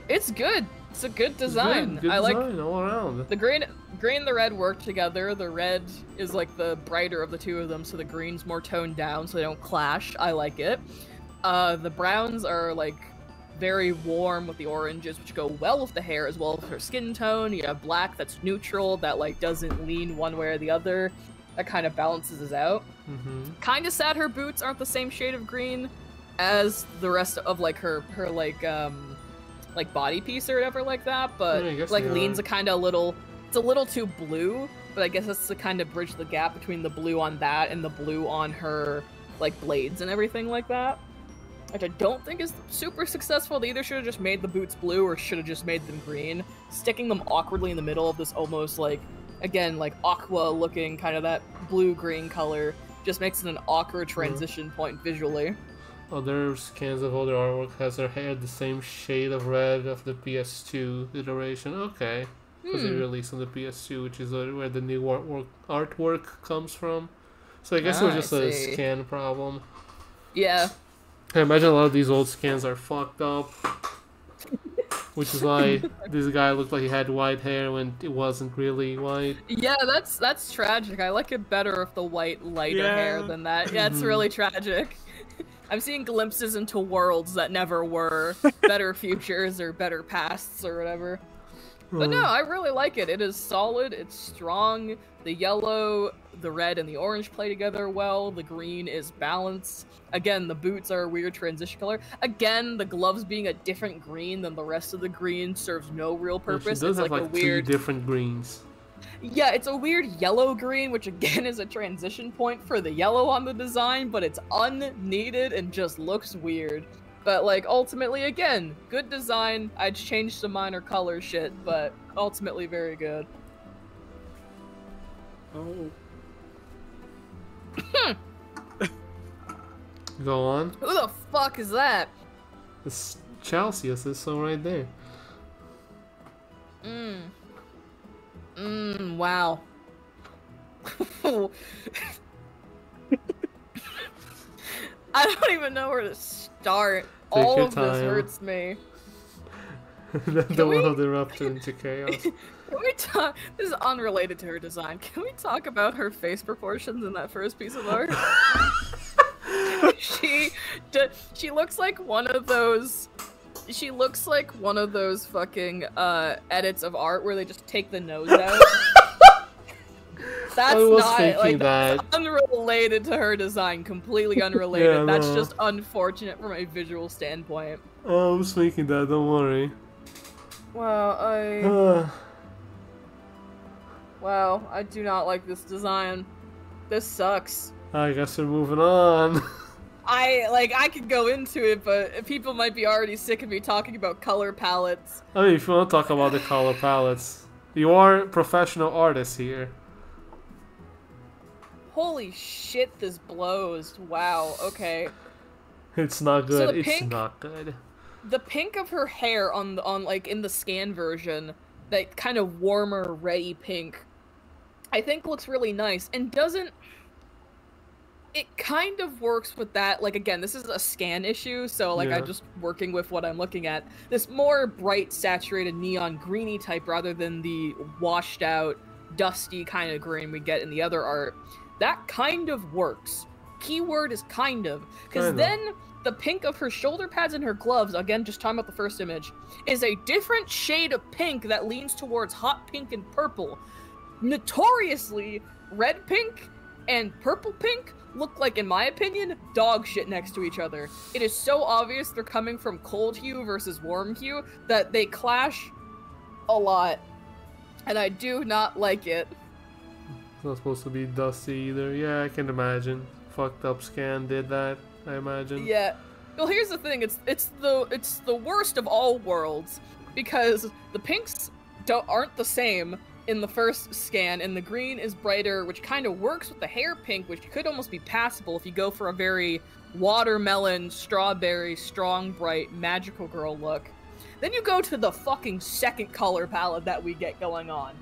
It's good. It's a good design. Good I like design all around. the green and the red work together. The red is like the brighter of the two of them, so the green's more toned down so they don't clash. I like it. The browns are like very warm with the oranges, which go well with the hair as well as her skin tone. You have black that's neutral, that like doesn't lean one way or the other. That kind of balances us out. Kind of sad her boots aren't the same shade of green as the rest of like her like body piece or whatever like that, but Yeah, I guess like they leans are. a kind of little, it's a little too blue, but I guess that's to kind of bridge the gap between the blue on that and the blue on her like blades and everything like that, which I don't think is super successful. They either should have just made the boots blue or should have just made them green. Sticking them awkwardly in the middle of this almost like, again, like aqua looking kind of that blue-green color just makes it an awkward transition point visually. Other scans of other artwork has her hair the same shade of red of the PS2 iteration. Okay. Because it released on the PS2, which is where the new artwork comes from. So I guess it was just a see. scan problem. Yeah. I imagine a lot of these old scans are fucked up. Which is why this guy looked like he had white hair when it wasn't really white. Yeah, that's tragic. I like it better if the white lighter Yeah. hair than that. Yeah, it's really tragic. I'm seeing glimpses into worlds that never were, better futures or better pasts or whatever. But no, I really like it. It is solid, it's strong. The yellow, the red, and the orange play together well. The green is balanced. Again, the boots are a weird transition color. Again, the gloves being a different green than the rest of the green serves no real purpose. She does It's have like a like weird... two different greens. Yeah, it's a weird yellow-green, which again is a transition point for the yellow on the design, but it's unneeded and just looks weird. But, like, ultimately, again, good design. I'd change some minor color shit, but ultimately very good. Oh. Go on. Who the fuck is that? It's Chelsea, it's this one right there. Wow. I don't even know where to start. All your of this time. hurts me. The world erupted into chaos. Can we talk? This is unrelated to her design. Can we talk about her face proportions in that first piece of art? She looks like one of those. She looks like one of those fucking edits of art where they just take the nose out. That's I was not thinking like that. that's unrelated to her design. Completely unrelated. Yeah, That's no. just unfortunate from a visual standpoint. Oh, I was thinking that, don't worry. Wow, Wow, I do not like this design. This sucks. I guess we're moving on. I could go into it, but people might be already sick of me talking about color palettes. I mean, if you want to talk about the color palettes, you are professional artists here. Holy shit, this blows. Wow, okay. It's not good. the It's pink- not good. The pink of her hair on like in the scan version, that kind of warmer reddy pink, I think looks really nice and doesn't. It kind of works with that. Like again, this is a scan issue, so like Yeah. I'm just working with what I'm looking at. This more bright, saturated neon greeny type rather than the washed out, dusty kind of green we get in the other art. That kind of works. Keyword is kind of, because Kinda. then the pink of her shoulder pads and her gloves, again, just talking about the first image, is a different shade of pink that leans towards hot pink and purple. Notoriously, red pink and purple pink look like, in my opinion, dog shit next to each other. It is so obvious they're coming from cold hue versus warm hue that they clash a lot. And I do not like it. It's not supposed to be dusty either. Yeah, I can imagine. Fucked up scan did that, I imagine. Yeah. Well, here's the thing. It's the worst of all worlds because the pinks aren't the same in the first scan, and the green is brighter, which kind of works with the hair pink, which could almost be passable if you go for a very watermelon, strawberry, strong, bright, magical girl look. Then you go to the fucking second color palette that we get going on.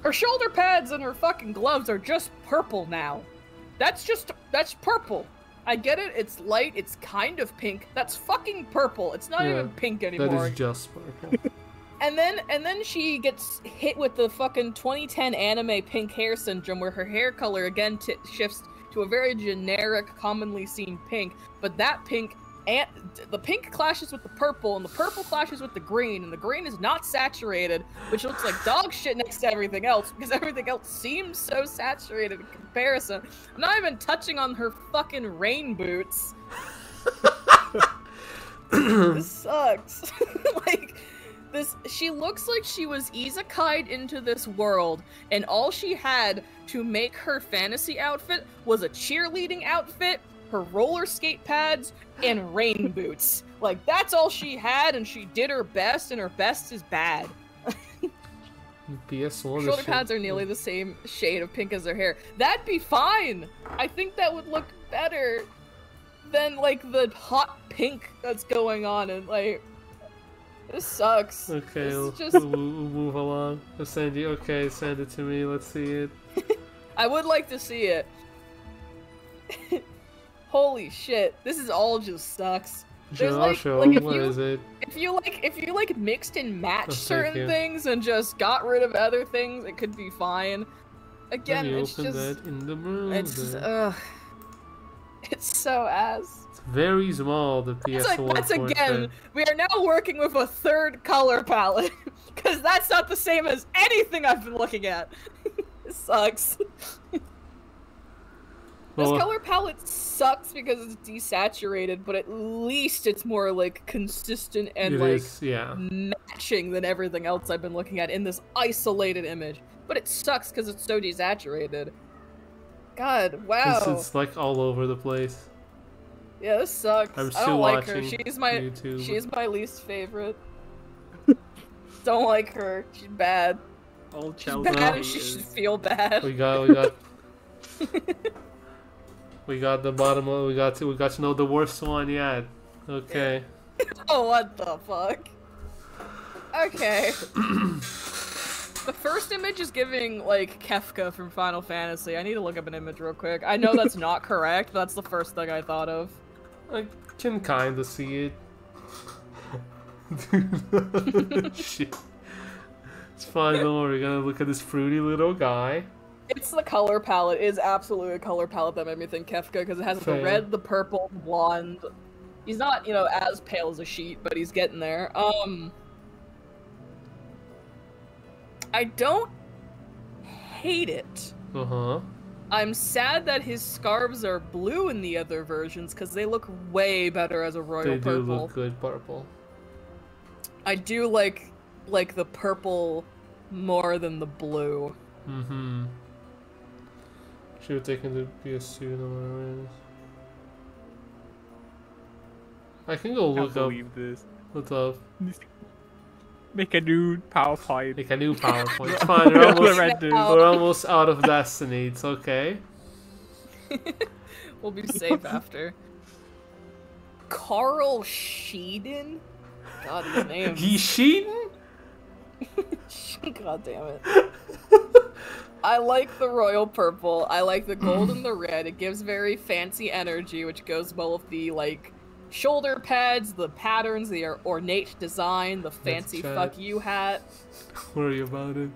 Her shoulder pads and her fucking gloves are just purple now. That's purple. I get it, it's light, it's kind of pink. That's fucking purple. It's not even pink anymore. That is just purple. And then she gets hit with the fucking 2010 anime pink hair syndrome, where her hair color again shifts to a very generic, commonly seen pink. But that pink, and the pink clashes with the purple, and the purple clashes with the green, and the green is not saturated, which looks like dog shit next to everything else, because everything else seems so saturated in comparison. I'm not even touching on her fucking rain boots. This sucks. Like, she looks like she was isekai'd into this world, and all she had to make her fantasy outfit was a cheerleading outfit, her roller skate pads, and rain boots. Like, that's all she had, and she did her best, and her best is bad. PS1 Shoulder pads are nearly the same shade of pink as her hair. That'd be fine! I think that would look better than, like, the hot pink that's going on, and, like... This sucks. Okay, this we'll move along. I'll send you. Okay, send it to me. Let's see it. I would like to see it. Holy shit! This is all just sucks. There's I'll show. like What is it? If you like mixed and matched thank certain you. things and just got rid of other things, it could be fine. Again, Let me it's open just that in the browser. it's just it's so ass. It's very small. The PS1. That's again, we are now working with a third color palette because that's not the same as anything I've been looking at. It sucks. This color palette sucks because it's desaturated, but at least it's more like consistent and matching than everything else I've been looking at in this isolated image. But it sucks because it's so desaturated. God, wow. It's like all over the place. Yeah, this sucks. I'm I still don't like her. watching YouTube. She's my least favorite. Don't like her. She's bad. Old She's Chelsea bad and she should feel bad. We got the bottom one. We got to know the worst one yet. Okay. Oh, what the fuck? Okay. The first image is giving, like, Kefka from Final Fantasy. I need to look up an image real quick. I know that's not correct, but that's the first thing I thought of. I can kinda see it. Shit. It's fine, don't worry. We're gonna look at this fruity little guy. It's the color palette. It is absolutely a color palette that made me think Kefka, because it has the red, the purple, the blonde. He's not, as pale as a sheet, but he's getting there. I don't hate it. Uh-huh. I'm sad that his scarves are blue in the other versions, because they look way better as a royal purple. They do look good purple. I do like the purple more than the blue. Mm-hmm. Should have taken the PS2 no matter what it is. I can go look up. This. What's up? Make a new PowerPoint. Make a new PowerPoint. It's fine. We're almost out of Destiny. It's okay. We'll be safe after. Carl Sheeden? God, his name. He's Sheeden? God damn it. I like the royal purple. I like the gold and the red. It gives very fancy energy, which goes well with the, like, shoulder pads, the patterns, the ornate design, the fancy fuck you hat. Worry about it.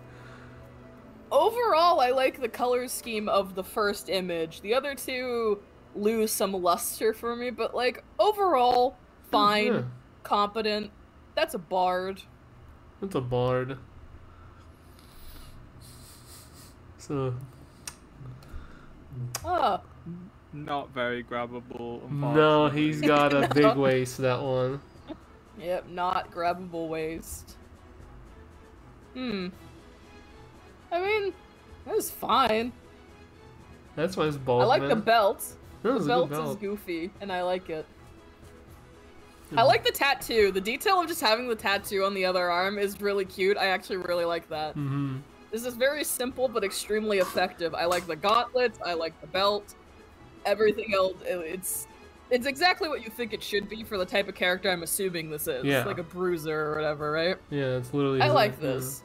Overall, I like the color scheme of the first image. The other two lose some luster for me, but, like, overall, fine, competent. That's a bard. That's a bard. So. Oh. Not very grabbable. No, he's got a big waist, that one. Yep, not grabbable waist. I mean, that was fine. That's why it's bald. I like the belt. The belt is goofy, and I like it. I like the tattoo. The detail of just having the tattoo on the other arm is really cute. I actually really like that. Mm-hmm. This is very simple but extremely effective. I like the gauntlets. I like the belt. Everything else, it's exactly what you think it should be for the type of character I'm assuming this is. Yeah. Like a bruiser or whatever, right? Yeah, it's literally. I like this.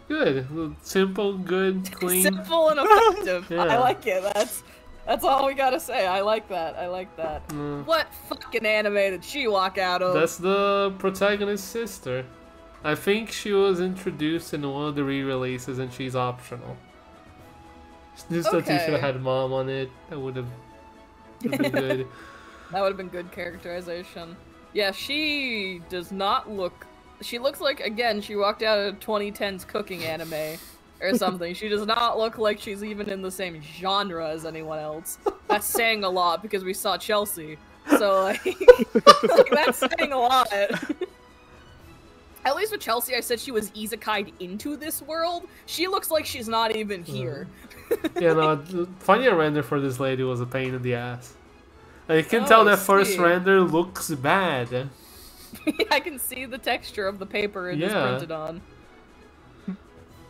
Good. Simple, good, clean. Simple and effective. Yeah. I like it. That's all we gotta say. I like that. I like that. What fucking anime did she walk out of? That's the protagonist's sister. I think she was introduced in one of the re-releases and she's optional. Just that you should have had mom on it. That would have been good. That would have been good characterization. Yeah, she does not look... She looks like, again, she walked out of 2010's cooking anime or something. She does not look like she's even in the same genre as anyone else. That's saying a lot because we saw Chelsea. So, like that's saying a lot. At least with Chelsea, I said she was isekai'd into this world. She looks like she's not even here. Yeah, no, finding a render for this lady was a pain in the ass. And you can tell that first render looks bad. I can see the texture of the paper it is printed on.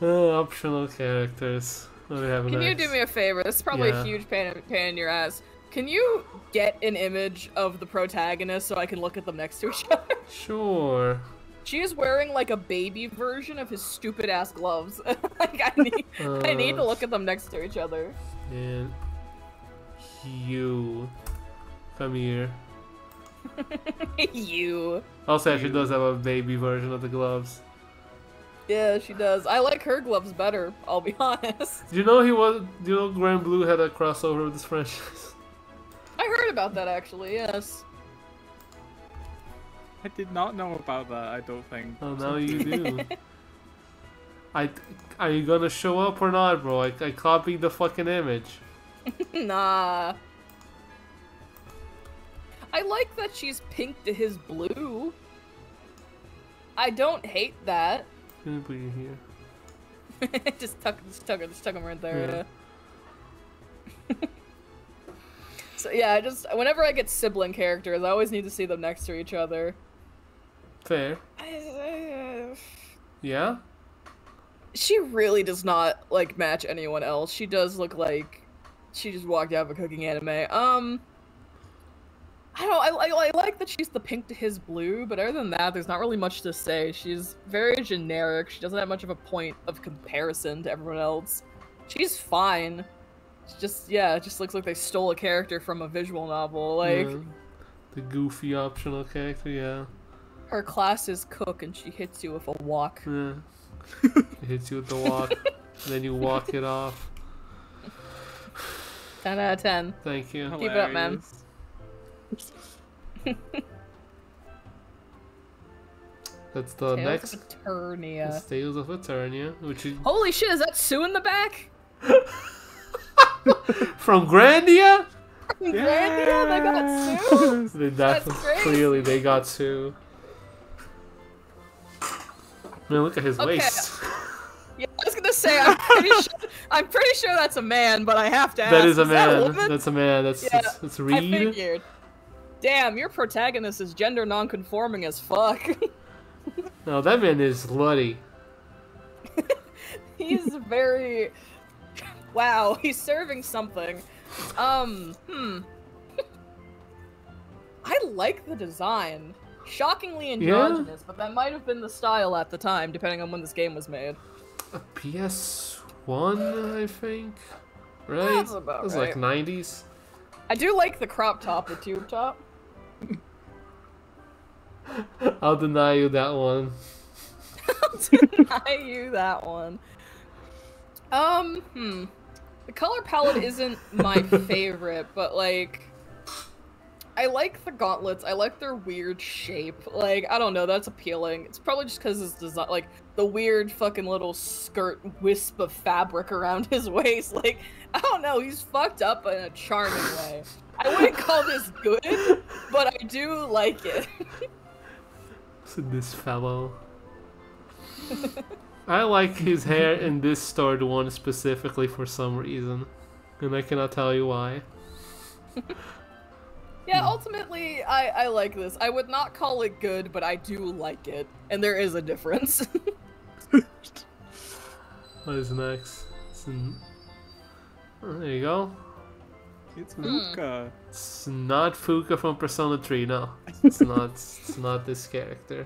Optional characters. What do we have Can next? you do me a favor? This is probably a huge pain in your ass. Can you get an image of the protagonist so I can look at them next to each other? Sure. She is wearing like a baby version of his stupid ass gloves. Like I need to look at them next to each other. And you come here. You. Also, she does have a baby version of the gloves. Yeah, she does. I like her gloves better, I'll be honest. Do you know Grand Blue had a crossover with this franchise? I heard about that actually, yes. I did not know about that, I don't think. Oh, now you do. Are you gonna show up or not, bro? I copied the fucking image. Nah. I like that she's pink to his blue. I don't hate that. Let me put you here. just tuck him right there. Yeah. So yeah, whenever I get sibling characters, I always need to see them next to each other. Fair. Yeah? She really does not like match anyone else. She does look like she just walked out of a cooking anime. I like that she's the pink to his blue, but other than that, there's not really much to say. She's very generic. She doesn't have much of a point of comparison to everyone else. She's fine. It's just, yeah, it just looks like they stole a character from a visual novel. Like, the goofy optional character, yeah. Her class is cook and she hits you with a walk. Yeah. She hits you with the walk, then you walk it off. 10 out of 10. Thank you. Keep it up, man. That's the Tales next. of Eternia. It's Tales of Eternia, which is Holy shit! Is that Sue in the back? from Grandia. Grandia, they got Sue. They definitely, clearly, they got Sue. Man, look at his waist. Yeah, I was gonna say I'm pretty sure that's a man, but I have to ask. That is a that man. woman? That's a man. That's Reed. I figured. Damn, your protagonist is gender non-conforming as fuck. No, that man is slutty. He's very... Wow, he's serving something. I like the design. Shockingly androgynous, but that might have been the style at the time, depending on when this game was made. A PS1, I think? Right? That's about it was right. like 90s. I do like the crop top, the tube top. I'll deny you that one. I'll deny you that one. The color palette isn't my favorite, but like, I like the gauntlets. I like their weird shape. Like, I don't know, that's appealing. It's probably just because it's design, like the weird fucking little skirt wisp of fabric around his waist. Like, I don't know, he's fucked up in a charming way. I wouldn't call this good, but I do like it. This fellow. I like his hair in this stored one specifically for some reason, and I cannot tell you why. Yeah, ultimately, I like this. I would not call it good, but I do like it, and there is a difference. What is next? Oh, there you go. It's Fuka. It's not Fuka from Persona 3, no. It's not. It's not this character.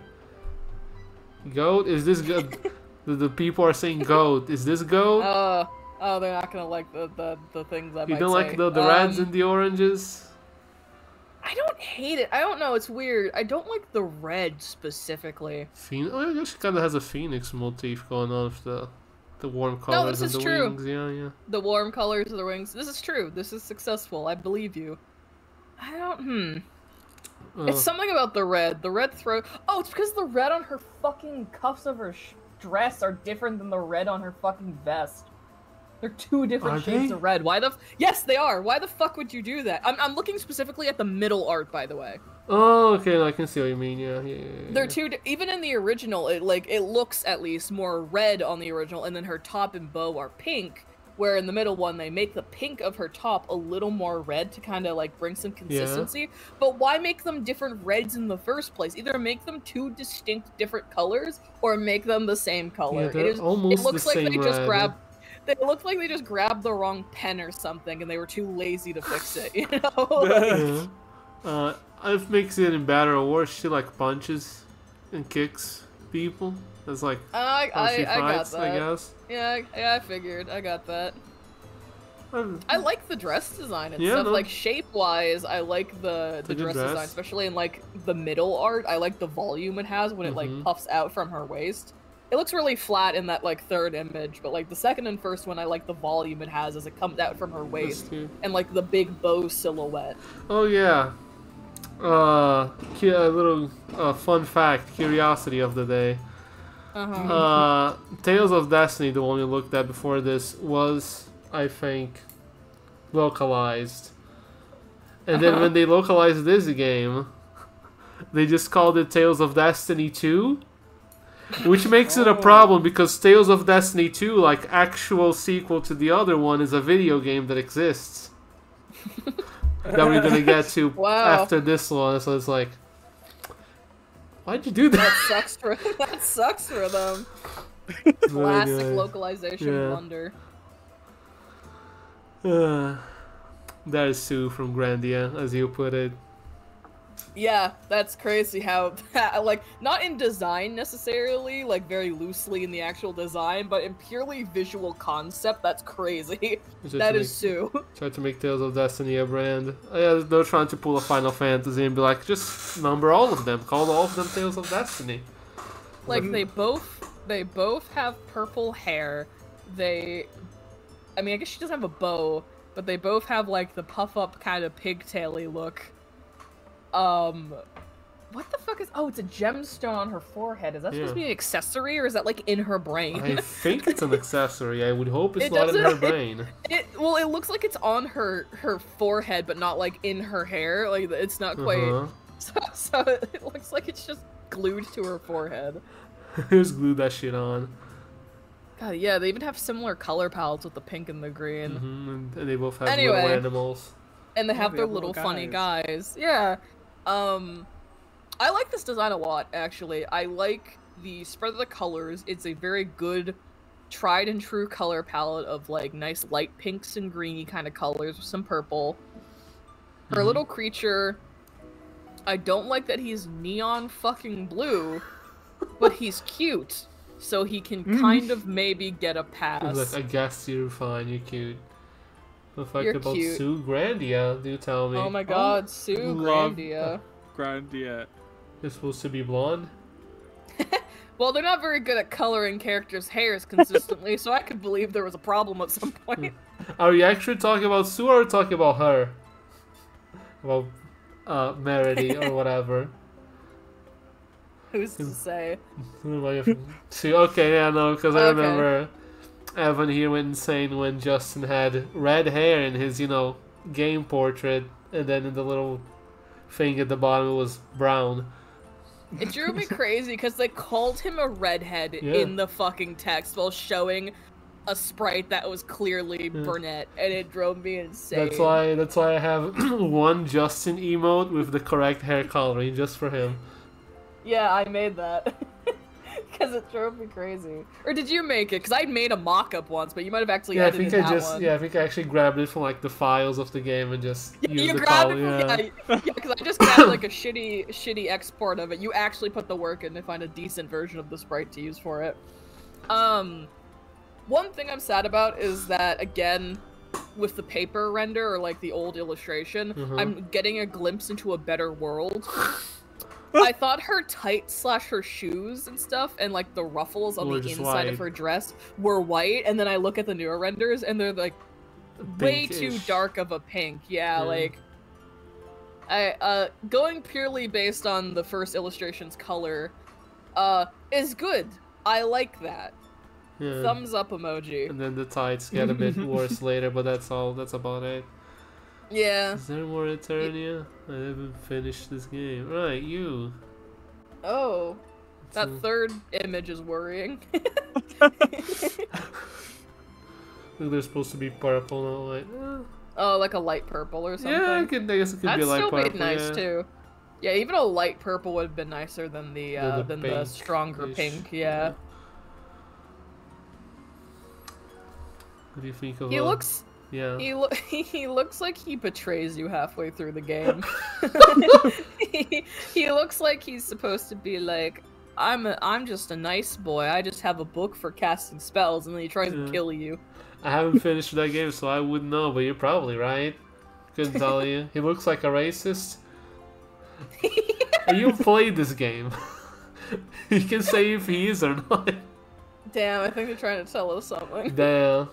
Goat? Is this good? The people are saying goat. Is this goat? Oh, they're not gonna like the things I You might don't say. like the reds and the oranges? I don't hate it. I don't know. It's weird. I don't like the red specifically. Oh, I guess it kind of has a phoenix motif going on with the warm colors this and is the true. wings. Yeah, yeah. The warm colors of the wings. This is true. This is successful. I believe you. I don't. It's something about the red. The red throat. Oh, it's because the red on her fucking cuffs of her dress are different than the red on her fucking vest. They're two different shades of red. Why the? Yes, they are. Why the fuck would you do that? I'm looking specifically at the middle art, by the way. Oh, okay. I can see what you mean. Yeah, yeah. They're two. Even in the original, it looks at least more red on the original, and then her top and bow are pink. Where in the middle one, they make the pink of her top a little more red to kind of like bring some consistency. Yeah. But why make them different reds in the first place? Either make them two distinct different colors, or make them the same color. Yeah, they're almost it looks the like same they just red. grab. They look like they just grabbed the wrong pen or something, and they were too lazy to fix it. You know. Yeah. It makes it in better or worse. She like punches and kicks people. That's like I fights, got that. I guess. Yeah, I figured. I got that. I like the dress design and stuff. No. Like shape-wise, I like the dress design, especially in like the middle art. I like the volume it has when it like puffs out from her waist. It looks really flat in that like third image, but like the second and first one, I like the volume it has as it comes out from her waist and like the big bow silhouette. Oh yeah. A little fun fact, curiosity of the day. Tales of Destiny, the one we looked at before this, was, I think, localized. And then when they localized this game, they just called it Tales of Destiny 2. Which makes it a problem because Tales of Destiny 2, like actual sequel to the other one, is a video game that exists. That we're gonna get to after this one, so it's like, why'd you do that? That sucks for them. Classic localization blunder. That is Sue from Grandia, as you put it. Yeah, that's crazy how, like, not in design necessarily, like, very loosely in the actual design, but in purely visual concept, that's crazy. That is Sue. Try to make Tales of Destiny a brand. Yeah, they're trying to pull a Final Fantasy and be like, just number all of them. Call all of them Tales of Destiny. Like, they both have purple hair. I mean, I guess she doesn't have a bow, but they both have, like, the puff-up kind of pigtaily look. What the fuck is... Oh, it's a gemstone on her forehead. Is that supposed to be an accessory, or is that, like, in her brain? I think it's an accessory. I would hope it's not in her brain. Well, it looks like it's on her forehead, but not, like, in her hair. Like, it's not quite... So it looks like it's just glued to her forehead. Just glue that shit on. God, yeah, they even have similar color palettes with the pink and the green. And they both have little animals. And they have their little funny guys. Yeah. I like this design a lot, actually. I like the spread of the colors. It's a very good, tried and true color palette of, like, nice light pinks and greeny kind of colors with some purple. Her little creature, I don't like that he's neon fucking blue, but he's cute, so he can kind of maybe get a pass. Like, I guess you're fine, you're cute. The fact about cute. Sue Grandia, do tell me. Oh my god, Sue Grandia. Grandia. You're supposed to be blonde? Well, they're not very good at coloring characters' hairs consistently, so I could believe there was a problem at some point. Are you actually talking about Sue or talking about her? About Meredy or whatever. Who's to say? Sue, okay, yeah, no, because I remember Evan here went insane when Justin had red hair in his, game portrait, and then in the little thing at the bottom it was brown. It drove me crazy because they called him a redhead in the fucking text while showing a sprite that was clearly brunette, and it drove me insane. That's why I have one Justin emote with the correct hair coloring just for him. Yeah, I made that. Because it drove me crazy. Or did you make it? Because I made a mock-up once, but you might have actually edited that one. Yeah, I think I actually grabbed it from, like, the files of the game and just used the color. Yeah, because I just grabbed, like, a shitty export of it. You actually put the work in to find a decent version of the sprite to use for it. One thing I'm sad about is that, again, with the paper render or like the old illustration, I'm getting a glimpse into a better world. I thought her tights / her shoes and stuff and like the ruffles on the inside of her dress were white, and then I look at the newer renders and they're like way too dark of a pink. Yeah, like I going purely based on the first illustration's color is good. I like that. Yeah. Thumbs up emoji. And then the tights get a bit worse later, but that's all. That's about it. Yeah. Is there more Eternia? I haven't finished this game. Right, you. Oh. That third image is worrying. They're supposed to be purple, not white. Oh, like a light purple or something? Yeah, I guess it could be light purple. That'd still be nice, too. Yeah, even a light purple would have been nicer than the stronger pink, yeah. What do you think of He looks... Yeah. He looks like he betrays you halfway through the game. he looks like he's supposed to be like, I'm just a nice boy. I just have a book for casting spells, and then he tries to kill you. I haven't finished that game, so I wouldn't know, but you're probably right. Couldn't tell you. He looks like a racist. You played this game. You can say if he is or not. Damn, I think they're trying to tell us something. Damn.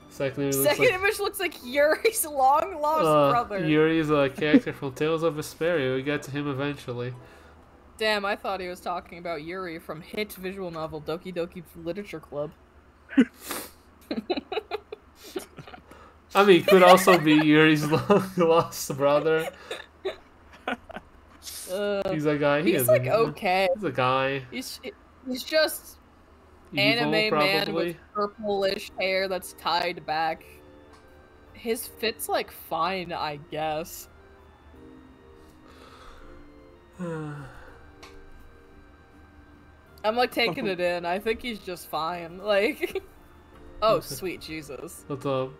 Second image looks like Yuri's long lost brother. Yuri's a character from Tales of Vesperia. We get to him eventually. Damn, I thought he was talking about Yuri from hit visual novel Doki Doki Literature Club. I mean, could also be Yuri's long lost brother. He's a guy. He's like okay. He's a guy. He's just evil, anime probably. man with purplish hair that's tied back. His fit's like fine, I guess. I'm like taking it in. I think he's just fine. Like, oh sweet Jesus. What's up?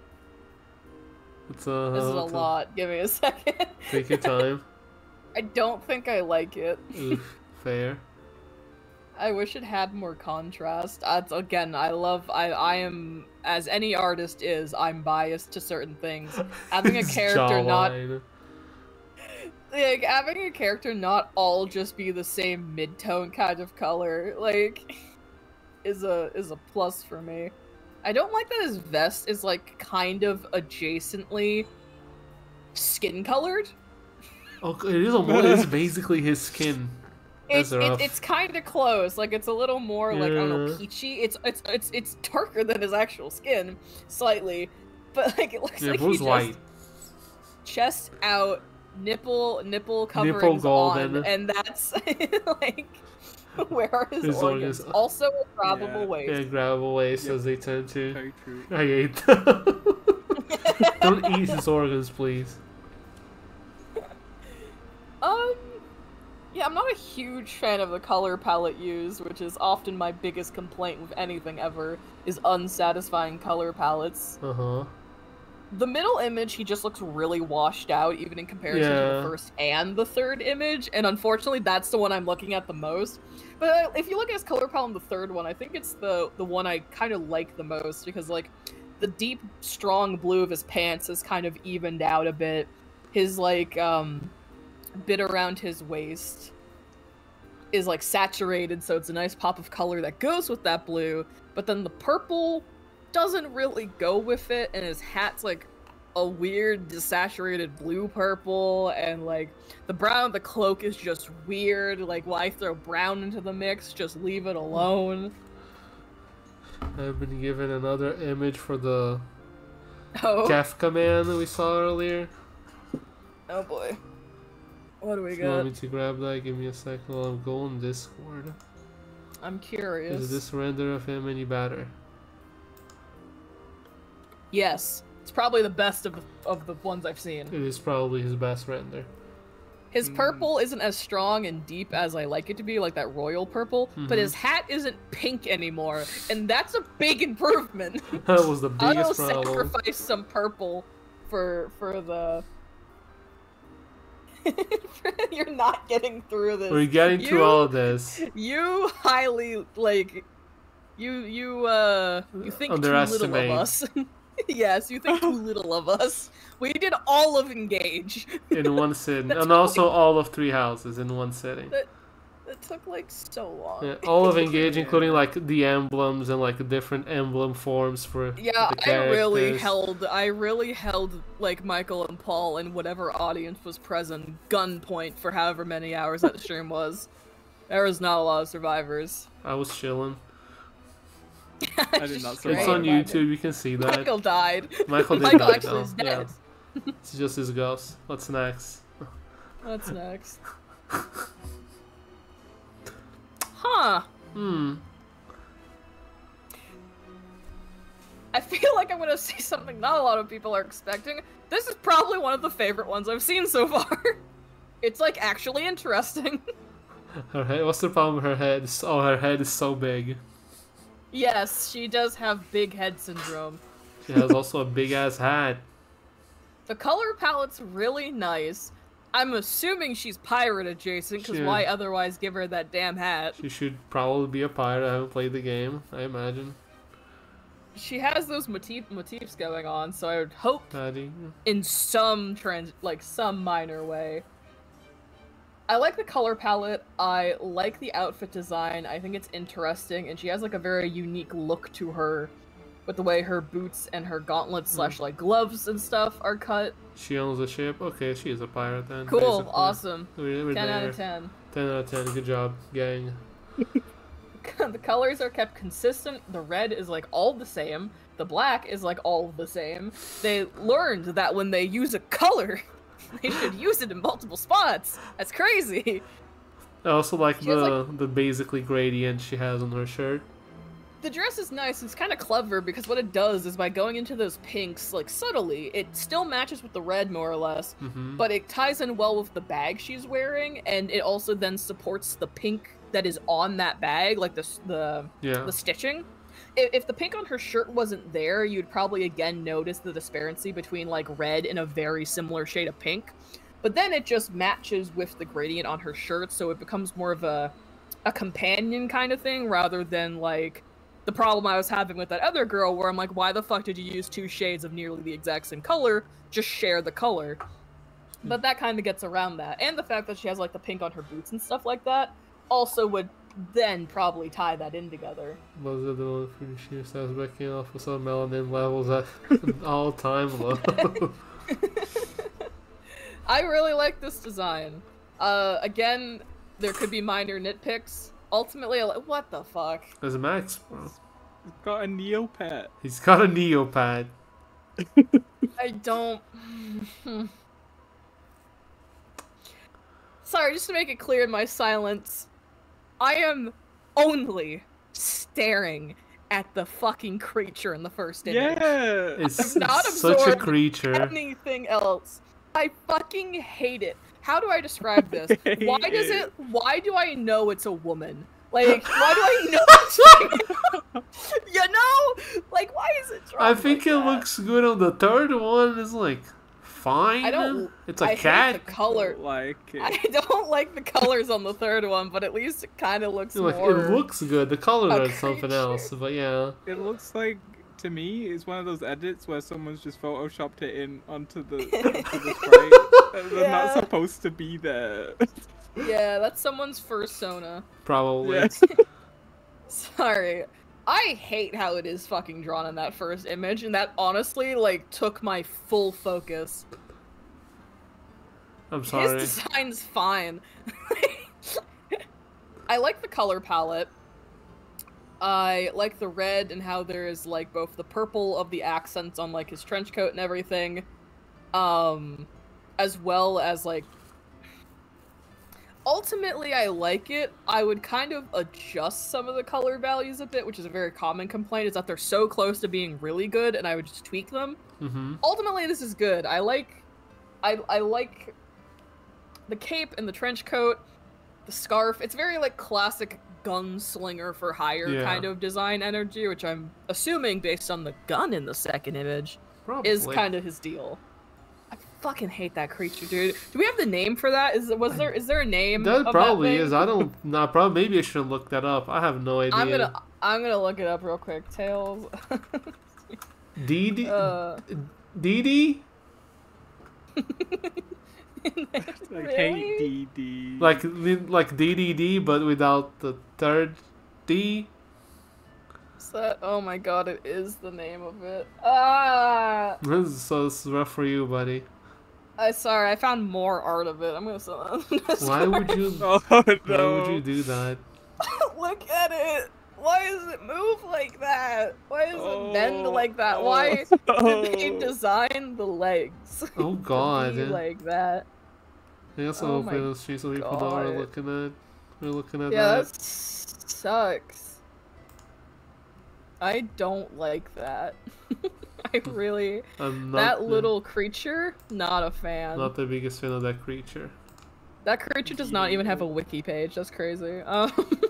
This is a lot. Give me a second. Take your time. I don't think I like it. Oof, fair. I wish it had more contrast. Again, I am, as any artist is, I'm biased to certain things. Having a character having a character not all just be the same mid-tone kind of color, like, is a plus for me. I don't like that his vest is like kind of adjacently skin colored. Oh, it is basically his skin. It's kind of close. Like it's a little more like I don't know, peachy. It's darker than his actual skin, slightly, but like it looks like he's white. Chest out, nipple coverings on, and that's like where are his organs? Also a grabbable waist. Yeah, grabbable waist as they tend to. Very true. I hate them. Don't eat his organs, please. Yeah, I'm not a huge fan of the color palette used, which is often my biggest complaint with anything ever, is unsatisfying color palettes. The middle image, he just looks really washed out, even in comparison to the first and the third image, and unfortunately that's the one I'm looking at the most. But if you look at his color palette in the third one, I think it's the one I kind of like the most, because like, the deep, strong blue of his pants is kind of evened out a bit. His like, bit around his waist is like saturated, so it's a nice pop of color that goes with that blue, but then the purple doesn't really go with it, and his hat's like a weird desaturated blue purple, and like the brown of the cloak is just weird. Like, why throw brown into the mix? Just leave it alone. I've been given another image for the Kefka man that we saw earlier. Oh boy. What do we got? You want me to grab that? Give me a second while I'm going Discord. I'm curious. Is this render of him any better? Yes. It's probably the best of the ones I've seen. It is probably his best render. His purple isn't as strong and deep as I like it to be, like that royal purple, but his hat isn't pink anymore, and that's a big improvement. That was the biggest problem. I'll sacrifice some purple for the... You're not getting through this. We're getting through all of this. You highly, like, You think too little Underestimate. of us. Yes, you think too little of us. We did all of Engage. In one sitting, That's and also all of Three Houses in one sitting. That took like so long. Yeah, all of Engage, including like the emblems and like the different emblem forms for Yeah, the characters. I really held like Michael and Paul and whatever audience was present gunpoint for however many hours that stream was. There was not a lot of survivors. I was chilling. I did not survive. It's on YouTube. You can see that. Michael died. Michael did Michael die, actually though. is dead. Yeah. It's just his ghost. What's next? What's next? Huh. I feel like I'm gonna say something not a lot of people are expecting. This is probably one of the favorite ones I've seen so far. It's like actually interesting. Her head. What's the problem with her head? Oh, her head is so big. Yes, she does have big head syndrome. She has also a big ass hat. The color palette's really nice. I'm assuming she's pirate adjacent, because Sure. why otherwise give her that damn hat? She should probably be a pirate. I haven't played the game, I imagine. She has those motifs going on, so I would hope Patty. in some some minor way. I like the color palette, I like the outfit design, I think it's interesting, and she has like a very unique look to her with the way her boots and her gauntlets slash like gloves and stuff are cut. She owns a ship. Okay, she is a pirate then. Cool, basically. awesome. We're 10 out there. of 10. 10 out of 10. Good job, gang. The colors are kept consistent, the red is like all the same, the black is like all the same. They learned that when they use a color, they should use it in multiple spots. That's crazy. I also like She has, the basically gradient she has on her shirt. The dress is nice, it's kind of clever because what it does is by going into those pinks, like subtly, it still matches with the red more or less, but it ties in well with the bag she's wearing, and it also then supports the pink that is on that bag, like the stitching. If the pink on her shirt wasn't there, you'd probably again notice the disparity between like red and a very similar shade of pink. But then it just matches with the gradient on her shirt, so it becomes more of a companion kind of thing rather than like the problem I was having with that other girl where I'm like, why the fuck did you use two shades of nearly the exact same color? Just share the color. But that kind of gets around that. And the fact that she has like the pink on her boots and stuff like that also would then probably tie that in together. Those are the ones for the sheer starts backing off with some melanin levels at an all-time low. I really like this design. Again, there could be minor nitpicks. Ultimately, what the fuck? There's Max, bro. He's got a Neopet. He's got a Neopad. I don't... Sorry, just to make it clear in my silence, I am only staring at the fucking creature in the first image. Yeah! It's I'm not such a absorbed creature. anything else. I fucking hate it. How do I describe this? Why do I know it's a woman? Like, why do I know it's you know? Like, why is it drawn I think like it that? looks good on the third one. It's like fine. I don't. It's a I cat. hate the color. Like it. I don't like the colors on the third one, but at least it kind of looks Like more. it looks good. The color a is something creature. else, but yeah. It looks like, to me, it's one of those edits where someone's just photoshopped it in onto the sprite. They're Yeah. not supposed to be there. Yeah, that's someone's fursona. Probably. Yeah. Sorry. I hate how it is fucking drawn in that first image, and that honestly, like, took my full focus. I'm sorry. His design's fine. I like the color palette. I like the red and how there's, like, both the purple of the accents on, like, his trench coat and everything, as well as, like, ultimately, I like it. I would kind of adjust some of the color values a bit, which is a very common complaint, is that they're so close to being really good, and I would just tweak them. Ultimately, this is good. I like the cape and the trench coat, the scarf. It's very, like, classic gunslinger for hire kind of design energy, which I'm assuming, based on the gun in the second image, Probably. is kind of his deal. I fucking hate that creature, dude. Do we have the name for that? Is there a name? That of probably that is. I don't. Nah, probably. Maybe I should look that up. I have no idea. I'm gonna look it up real quick. Tails. Dee Dee? Like hey DD. Like DDD, but without the third D. Oh my god, it is the name of it. Ah! This is rough for you, buddy. Sorry, I found more art of it. I'm gonna send that. Why would you? Oh Why no. would you do that? Look at it. Why does it move like that? Why does it bend like that? Why did they design the legs? Oh god. to be like that? I also Oh hope my those streets of people are God. looking at. We're looking at Yeah, that. that sucks. I don't like that. I really. I'm not That little creature, not a fan. not the biggest fan of that creature. That creature does not even have a wiki page. That's crazy.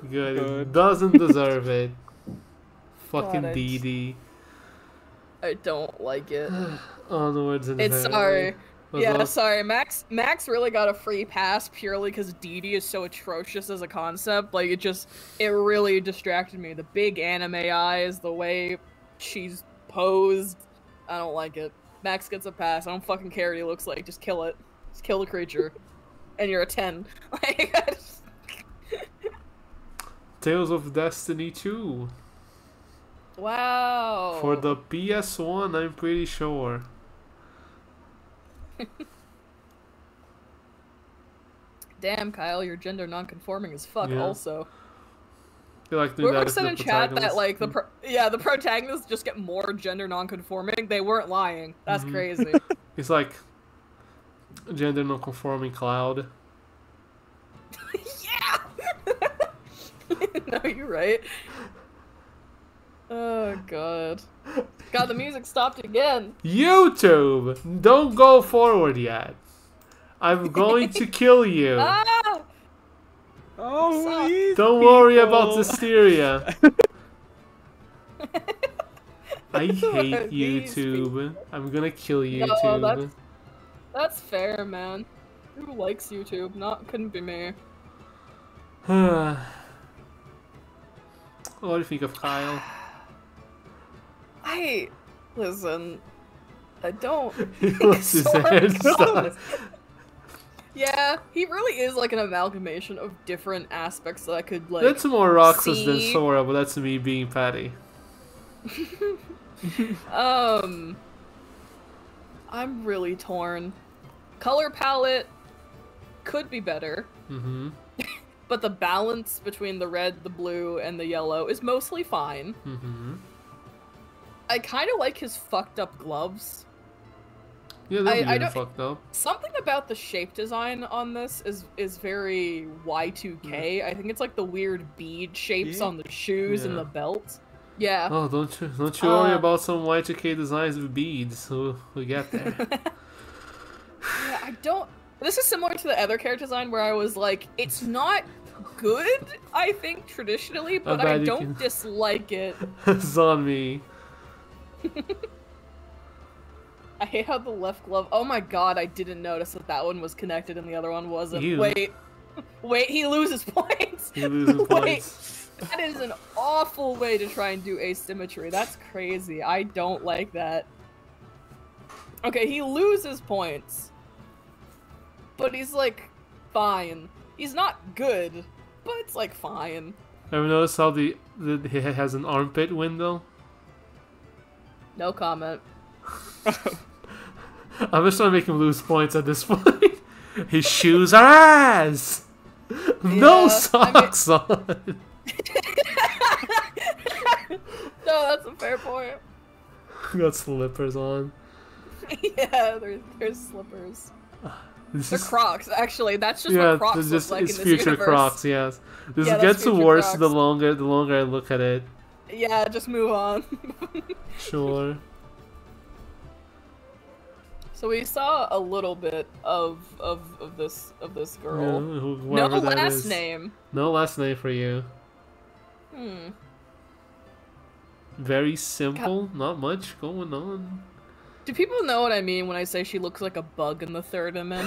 Good. It Good. doesn't deserve it. Fucking God, DD. I don't like it. Onwards and It's sorry. What's Yeah, up? sorry. Max really got a free pass purely because DD is so atrocious as a concept. Like, it really distracted me. The big anime eyes, the way she's posed. I don't like it. Max gets a pass. I don't fucking care what he looks like. Just kill it. Just kill the creature. And you're a 10. Like, I just... Tales of Destiny 2. Wow. For the PS1, I'm pretty sure. Damn, Kyle, you're gender non-conforming as fuck. Yeah. Also, I like doing that whoever with said the in chat that protagonist. like the protagonists just get more gender non-conforming, they weren't lying. That's Mhm. crazy. It's like gender non-conforming Cloud. Yeah. No, you're right. Oh god. God, the music stopped again. YouTube, don't go forward yet. I'm going to kill you. Ah! Oh, Suck. these Don't worry people. about Hysteria. I Who are hate these YouTube. I'm gonna kill No, YouTube. That's fair, man. Who likes YouTube? Couldn't be me. What do you think of Kyle? Listen. I don't. He lost his Sora hairstyle. Yeah, he really is like an amalgamation of different aspects that I could like. That's more Roxas than see- Sora, but that's me being petty. I'm really torn. Color palette could be better, Mm-hmm. but the balance between the red, the blue, and the yellow is mostly fine. Mm-hmm. I kind of like his fucked up gloves. Yeah, that's I really don't- fucked up. Something about the shape design on this is very Y2K. I think it's like the weird bead shapes Yeah. on the shoes and Yeah. the belt. Yeah. Oh, don't you worry Uh, about some Y2K designs with beads. We'll get there. Yeah, I don't. This is similar to the other character design where I was like, it's not good, I think, traditionally, but I bet you don't can- dislike it. It's on me. I hate how the left glove. Oh my god, I didn't notice that one was connected and the other one wasn't. Ew. Wait, he loses points. You losing Wait. points. That is an awful way to try and do asymmetry. That's crazy. I don't like that. Okay, he loses points. But he's like, fine. He's not good, but it's like fine. Ever notice how the he has an armpit window? No comment. I'm just trying to make him lose points at this point. His shoes are ass. No Yeah, socks on. No, that's a fair point. Got slippers on. Yeah, there's slippers. This They're is Crocs, actually. That's just yeah. what Crocs This look is like it's in this future universe. Crocs. Yes. This Yeah, that's gets future worse Crocs. the longer I look at it. Yeah, just move on. Sure. So we saw a little bit of this Yeah, girl. No whoever that last is. name. No last name for you. Hmm. Very simple. Not much going on. Do people know what I mean when I say she looks like a bug in the third image?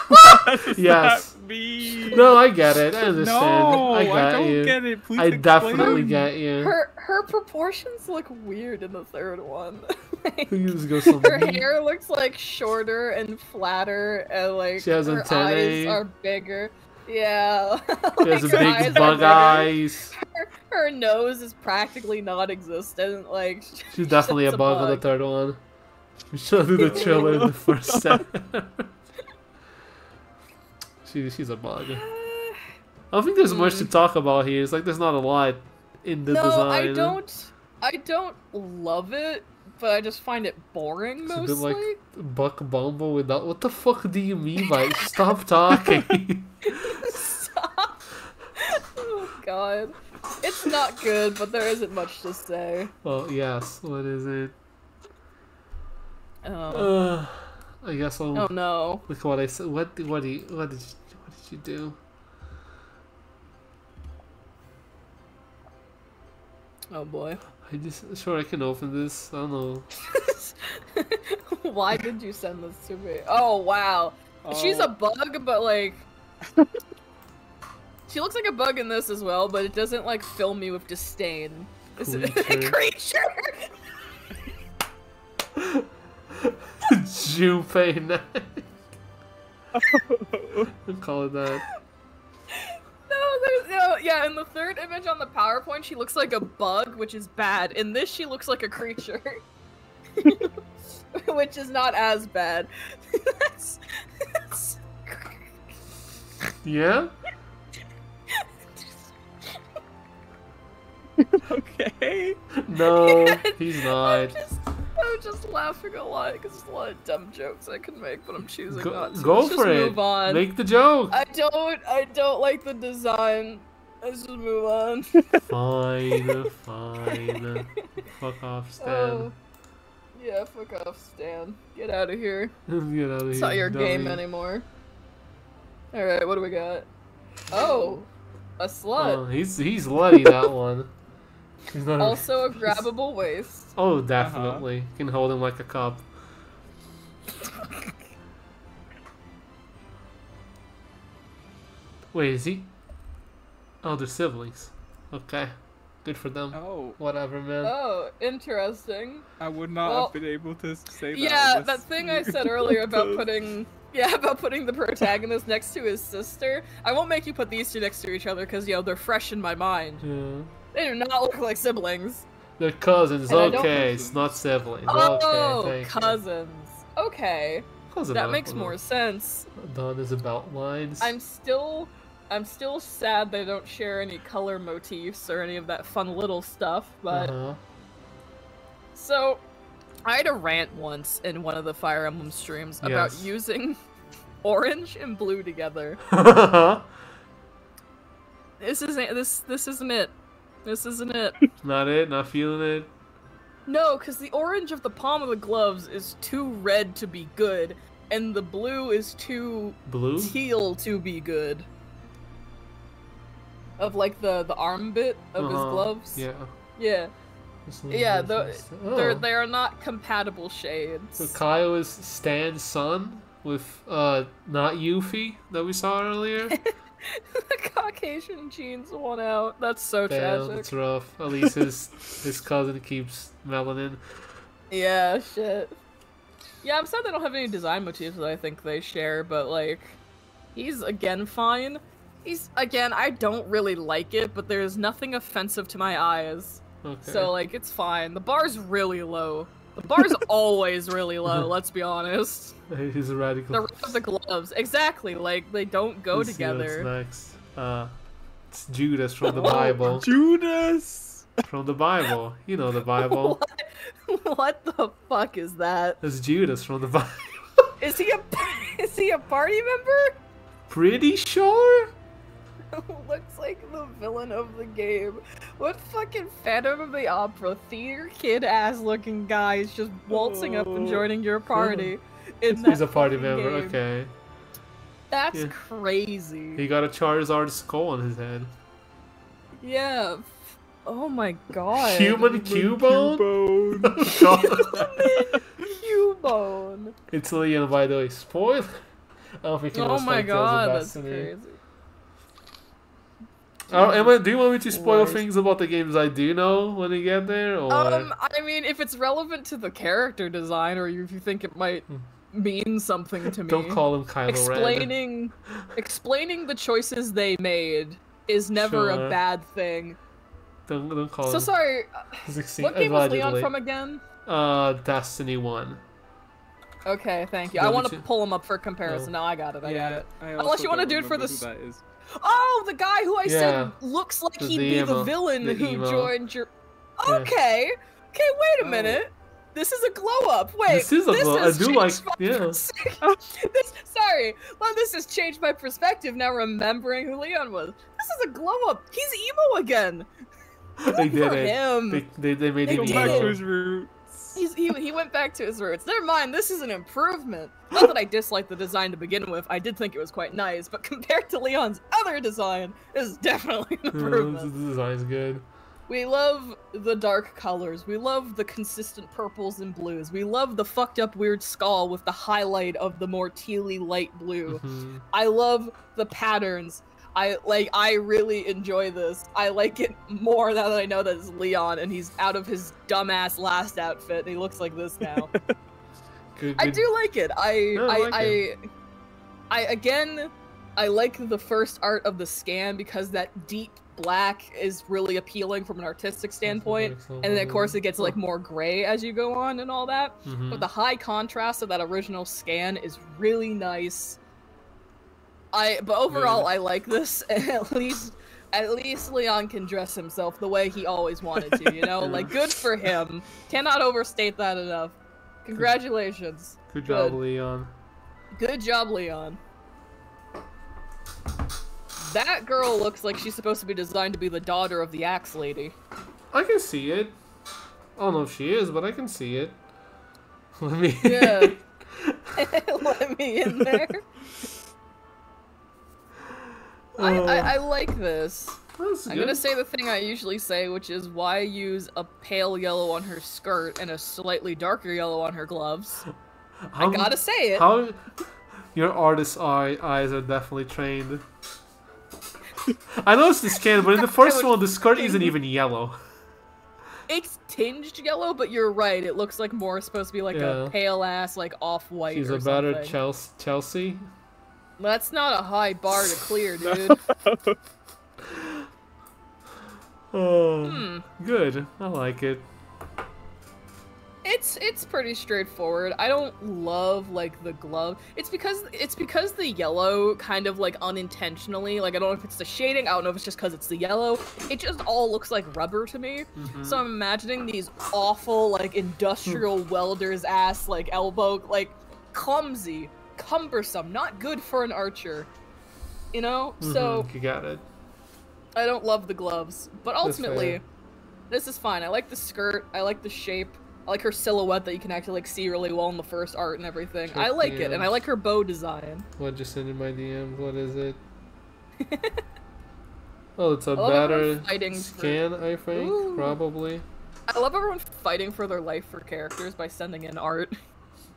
What does Yes. that mean? No, I get it. I understand. No, I got don't you. get it. Please I explain. definitely get you. Her proportions look weird in the third one. Like, You just go some her hair looks like shorter and flatter, and like She has her antennae. eyes are bigger. Yeah. She has Like, a her eyes big are bug bigger. eyes. Her nose is practically non-existent. Like She's definitely a just bug on the third one. We should do the trailer in the first set. She's a bug. I don't think there's much to talk about here. It's like there's not a lot in the No, design. I don't love it, but I just find it boring It's a mostly. bit like Buck Bumble without. What the fuck do you mean by stop talking? Stop. Oh god. It's not good, but there isn't much to say. Oh yes, what is it? Oh, I guess I'll oh no. look what I said. What did you do? Oh boy. I can open this. I don't know. Why did you send this to me? Oh wow. She's a bug, but like she looks like a bug in this as well, but it doesn't like fill me with disdain. It's a creature. Junpei neck. I'll call it that. No, yeah, in the third image on the PowerPoint, she looks like a bug, which is bad. In this, she looks like a creature. Which is not as bad. that's... Yeah? Okay. No, he's not. I'm just laughing a lot because there's a lot of dumb jokes I can make, but I'm choosing not to. Go Let's for just it. Move on. Make the joke. I don't like the design. Let's just move on. Fine. Fuck off, Stan. Oh. Yeah, fuck off, Stan. Get out of here. Get out of here. It's not your dummy. game anymore. Alright, what do we got? Oh! A slut. Oh, he's slutty, that one. He's not Also a grabbable waist. Oh, definitely. Can hold him like a cup. Wait, is he? Oh, they're siblings. Okay. Good for them. Oh, Whatever, man. Oh, interesting. I would not Well, have been able to say that. Yeah, unless that thing I you said earlier about told- putting the protagonist next to his sister. I won't make you put these two next to each other because, they're fresh in my mind. Yeah. They do not look like siblings. They're cousins. And I don't- Okay, it's not siblings. Oh, Okay, thank you. cousins. Okay, Cousin that of- makes more sense. Dawn is about lines. I'm still sad they don't share any color motifs or any of that fun little stuff, but so I had a rant once in one of the Fire Emblem streams about Yes. using orange and blue together. This isn't it. This isn't it. Not it. Not feeling it. No, because the orange of the palm of the gloves is too red to be good, and the blue is too Blue. teal to be good. Of like the arm bit of his gloves. Yeah. Yeah. Yeah, Oh. they are not compatible shades. So Kaio is Stan's son with not Yuffie that we saw earlier. The Caucasian genes won out. That's so Damn, tragic. that's rough. At least his cousin keeps melanin. Yeah, shit. Yeah, I'm sad they don't have any design motifs that I think they share, but like, he's again fine. I don't really like it, but there's nothing offensive to my eyes. Okay. So like, it's fine. The bar's really low. The bar's always really low, let's be honest. He's a radical. The rest of the gloves. Exactly, like, they don't go Let's see together. what's next. It's Judas from the Bible. Judas. From the Bible. You know the Bible. What the fuck is that? It's Judas from the Bible. Is he a party member? Pretty sure? Looks like the villain of the game. What fucking Phantom of the Opera theater kid ass looking guy is just waltzing up and joining your party? He's a party member, game. okay. That's Yeah. crazy. He got a Charizard skull on his head. Yeah. Oh my god. Human Cubone? Cubone. Oh, God. bone. It's Leon, by the way. Spoiler. I don't think he Oh knows my Tales of god, that's Destiny. crazy. Emma, do you want me to spoil Christ. things about the games I do know when we get there, or I mean, if it's relevant to the character design, or if you think it might mean something to me, don't call him Kylo explaining the choices they made is never Sure. a bad thing. Ren? Don't call So him. sorry, what game was Leon allegedly. from again? Destiny 1. Okay, thank you. Go I want to- to pull him up for comparison. Oh. No, I got it. I got it. I Unless also you wanna don't do it for remember this- who that is. Oh, the guy who I Yeah. said looks like he'd be the emo. villain The who emo. joined your. Yeah. Okay. Okay, wait a Oh. minute. This is a glow up. Wait, This is a glow- I has do like- changed my yeah. Sorry, well, this has changed my perspective now. Remembering who Leon was, this is a glow up. He's emo again. They did for it. him. They made They him did Back to emo. his roots. He went back to his roots. Never mind, this is an improvement. Not that I disliked the design to begin with. I did think it was quite nice, but compared to Leon's other design, this is definitely an Yeah, improvement. the design's good. We love the dark colors. We love the consistent purples and blues. We love the fucked up weird skull with the highlight of the more tealy light blue. Mhm. I love the patterns. I really enjoy this. I like it more now that I know that it's Leon and he's out of his dumbass last outfit and he looks like this now. Good, I good. do like it. I like I like the first art of the scan because that deep black is really appealing from an artistic standpoint. And then of course it gets like more gray as you go on and all that. Mhm. But the high contrast of that original scan is really nice. But overall I like this. At least Leon can dress himself the way he always wanted to, you know? Like good for him. Cannot overstate that enough. Congratulations. Good job, Leon. Good job, Leon. That girl looks like she's supposed to be designed to be the daughter of the Axe Lady. I can see it. I don't know if she is, but I can see it. Let me. Yeah. Let me in there. I like this. That's I'm good. gonna say the thing I usually say, which is why use a pale yellow on her skirt and a slightly darker yellow on her gloves. I gotta say it. How your artist's eyes are definitely trained. I know it's the scan, but in the first one, the skirt isn't even yellow. It's tinged yellow, but you're right. It looks like more supposed to be like Yeah. a pale ass, like off-white She's or a better something. Chelsea. That's not a high bar to clear, dude. Oh, good. I like it. It's pretty straightforward. I don't love like the glove. It's because the yellow kind of like unintentionally, like I don't know if it's the shading, I don't know if it's just because it's the yellow. It just all looks like rubber to me. So I'm imagining these awful like industrial welders ass like elbow, like clumsy, cumbersome, not good for an archer. You know? So You got it. I don't love the gloves, but ultimately, fair. this is fine. I like the skirt. I like the shape. I like her silhouette that you can actually like see really well in the first art and everything. I like it, and I like her bow design. What just sent in my DMs? What is it? Oh, it's a love better everyone fighting for- scan, I think, Ooh. probably. I love everyone fighting for their life for characters by sending in art.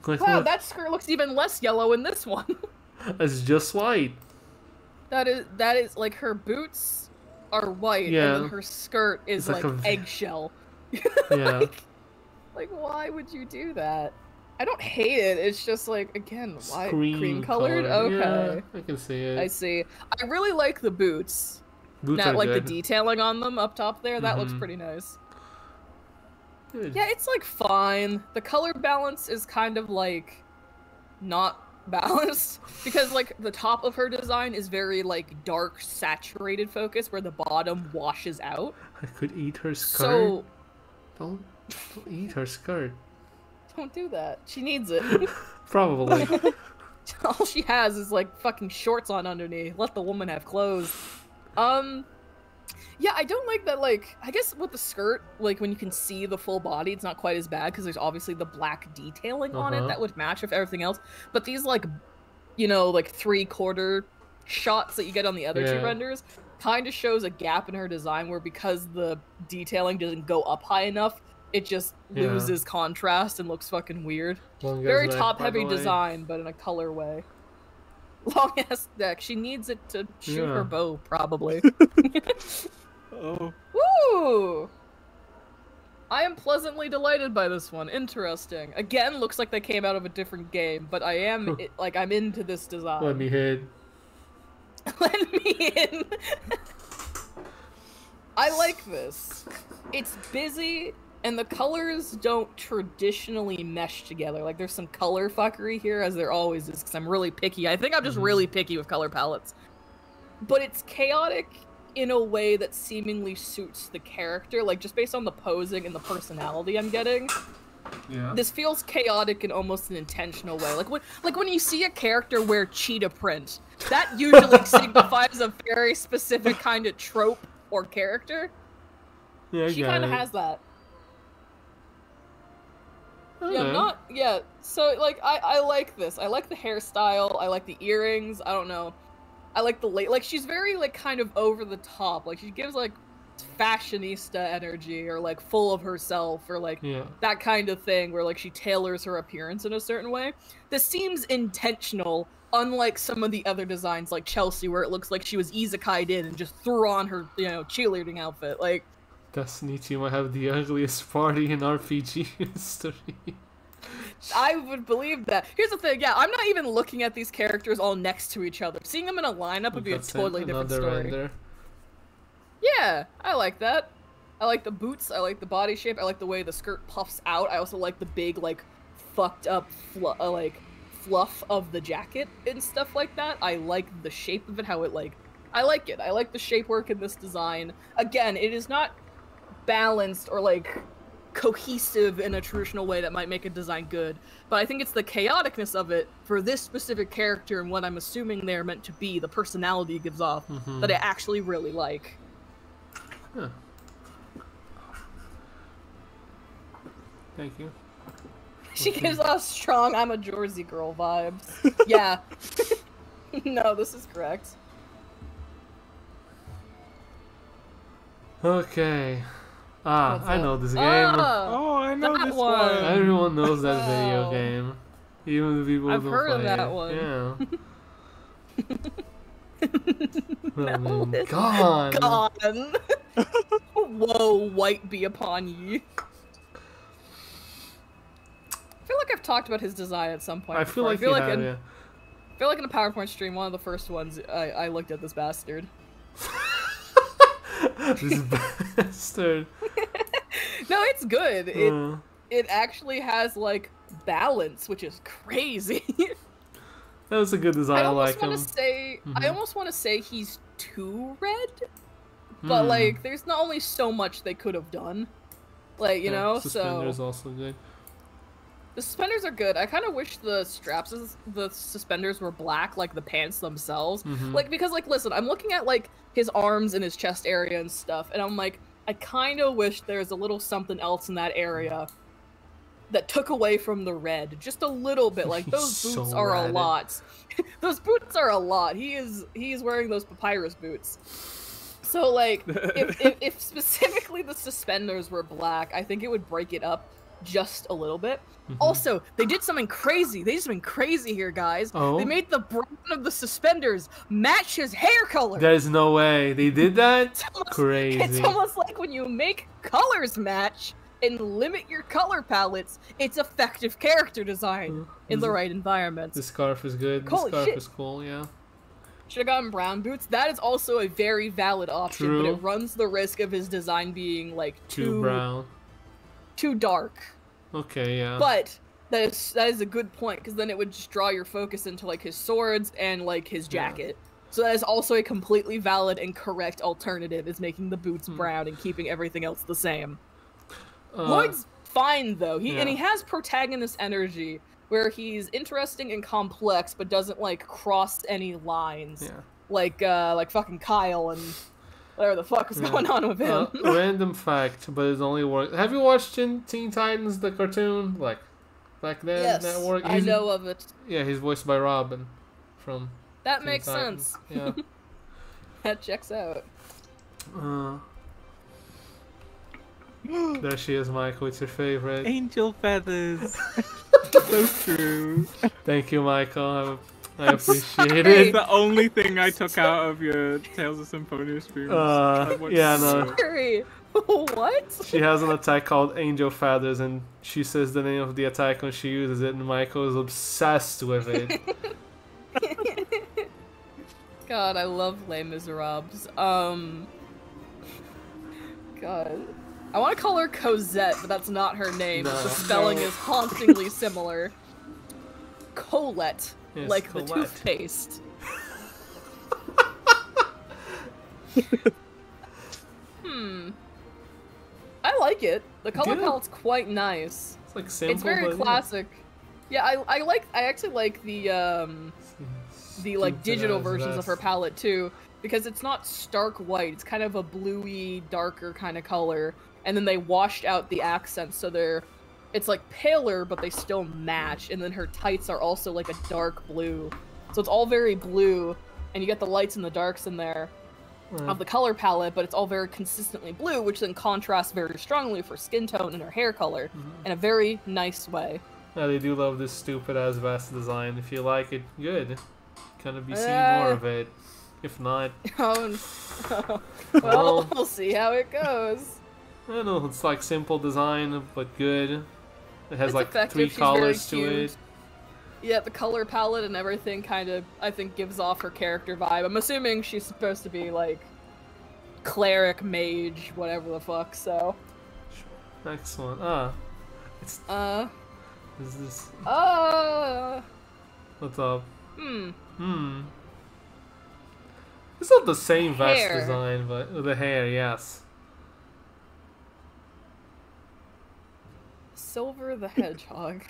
Like, Wow, what? that skirt looks even less yellow in this one. It's just white. that is like her boots are white, Yeah. and then her skirt is It's like like a- eggshell. Yeah. Like, why would you do that? I don't hate it. It's just like, again, why cream colored? color. Okay, Yeah, I can see it. I see. I really like the boots. Boots Not are like good. the detailing on them up top there. That looks Mhm. pretty nice. Good. Yeah, it's like fine. The color balance is kind of like not balanced because like the top of her design is very like dark saturated focus where the bottom washes out. I could eat her skirt. So Don't eat her skirt. don't do that. She needs it. Probably. All she has is like fucking shorts on underneath. Let the woman have clothes. Yeah, I don't like that, like, I guess with the skirt, like, when you can see the full body, it's not quite as bad, because there's obviously the black detailing on it Uh-huh. that would match with everything else. But these, like, you know, like, 3/4 shots that you get on the other two Yeah. renders kind of shows a gap in her design where because the detailing doesn't go up high enough, it just Yeah. loses contrast and looks fucking weird. Long Very ass neck, top by heavy the way. design, but in a color way. Long ass neck. She needs it to shoot Yeah. her bow, probably. Oh, Woo! I am pleasantly delighted by this one. Interesting. Again, looks like they came out of a different game, but I am like I'm into this design. Let me hit. Let me in. I like this. It's busy, and the colors don't traditionally mesh together. Like, there's some color fuckery here, as there always is, because I'm really picky. I think I'm just really picky with color palettes. But it's chaotic in a way that seemingly suits the character, like, just based on the posing and the personality I'm getting. Yeah. This feels chaotic in almost an intentional way. Like when you see a character wear cheetah print, that usually signifies a very specific kind of trope or character. Yeah, I She got kind of it. has that. Okay. So, like, I like this. I like the hairstyle. I like the earrings. I don't know. I like the like, she's very, like, kind of over the top. Like, she gives, like, fashionista energy, or, like, full of herself, or, like, Yeah. that kind of thing, where, like, she tailors her appearance in a certain way. This seems intentional, unlike some of the other designs, like Chelsea, where it looks like she was isekai'd in and just threw on her, cheerleading outfit. Like, Destiny 2 might have the ugliest party in RPG history. I would believe that. Here's the thing, yeah, I'm not even looking at these characters all next to each other. Seeing them in a lineup would be a That's totally different another story. render. Yeah, I like that. I like the boots, I like the body shape, I like the way the skirt puffs out. I also like the big, like, fucked up, fluff of the jacket and stuff like that. I like the shape of it, how it, like, I like it. I like the shape work in this design. Again, it is not balanced or, like, cohesive in a traditional way that might make a design good, but I think it's the chaoticness of it for this specific character and what I'm assuming they're meant to be, the personality it gives off, that I actually really like. Huh. Thank you. She gives off strong I'm a Jersey girl vibes. Yeah. No, this is correct. Okay. What's I up? know this game. oh, I know That this one. one. Everyone knows that video Wow. game. Even the people who I've don't heard of play that it. one. Yeah. Oh my No. god. Gone. Whoa, white be upon ye. I feel like I've talked about his design at some point. I feel before. like you have, in, yeah. I feel like in a PowerPoint stream, one of the first ones, I looked at this bastard. This bastard. No, it's good. Uh, It actually has, like, balance, which is crazy. that was a good design. I, like I him. almost want to say he's too red, but like, there's not only so much they could have done, like, you know. Suspender's So also good. the suspenders are good. I kind of wish the straps of the suspenders were black, like the pants themselves. Like, because, like, listen, I'm looking at, like, his arms and his chest area and stuff, and I'm like, I kind of wish there's a little something else in that area that took away from the red just a little bit. Like, those He's boots so are ratted. a lot. Those boots are a lot. He is wearing those papyrus boots. So, like, if specifically the suspenders were black, I think it would break it up just a little bit. Also, they did something crazy. They did something crazy here, guys. Oh? They made the brown of the suspenders match his hair color. There's no way they did that. Crazy. It's almost like when you make colors match and limit your color palettes, it's effective character design in the right environment. The scarf is good. The Holy scarf shit. is cool. Yeah. Should have gotten brown boots. That is also a very valid option, but True. it runs the risk of his design being like Too brown. too dark. Okay. Yeah. But that is a good point, because then it would just draw your focus into like his swords and like his jacket. So that is also a completely valid and correct alternative, is making the boots brown and keeping everything else the same. Lloyd's fine though. yeah. And he has protagonist energy where he's interesting and complex, but doesn't like cross any lines. Yeah. Like fucking Kyle and whatever the fuck is going on with him. Random fact, but it only works. Have you watched Teen Titans, the cartoon? Like, back then? Yes, That worked? I know of it. Yeah, he's voiced by Robin from That Teen makes Titans. sense. Yeah. That checks out. There she is, Michael. It's your favorite. Angel feathers. So true. Thank you, Michael. I appreciate It's it. the only thing I took out of your Tales of Symphonia streams. Yeah, no. Sorry. What? She has an attack called Angel Feathers, and she says the name of the attack when she uses it, and Michael is obsessed with it. God, I love Les Miserables. God. I want to call her Cosette, but that's not her name. No. The spelling is hauntingly similar. Colette, Yes, like the Colette. toothpaste. I like it. The color Good. palette's quite nice. It's like simple, It's very but yeah. classic. Yeah, I actually like the like Stupid digital ass versions of her vest. palette too, because it's not stark white. It's kind of a bluey, darker kind of color, and then they washed out the accents, so it's like paler, but they still match. And then her tights are also like a dark blue, so it's all very blue, and you get the lights and the darks in there of the color palette, but it's all very consistently blue, which then contrasts very strongly for skin tone and her hair color in a very nice way. Yeah, they do love this stupid ass vest design. If you like it, good. Gonna be seeing more of it. If not, Oh, no. Well- Well, we'll see how it goes. I don't know. It's like simple design, but good. It has It's like effective, 3 she's very colors to cute. it. Yeah, the color palette and everything kind of, I think, gives off her character vibe. I'm assuming she's supposed to be, like, cleric, mage, whatever the fuck, so. Next one. Ah, it's is this? What's up? It's not the same vest Hair. design, but the hair, yes. Silver the Hedgehog.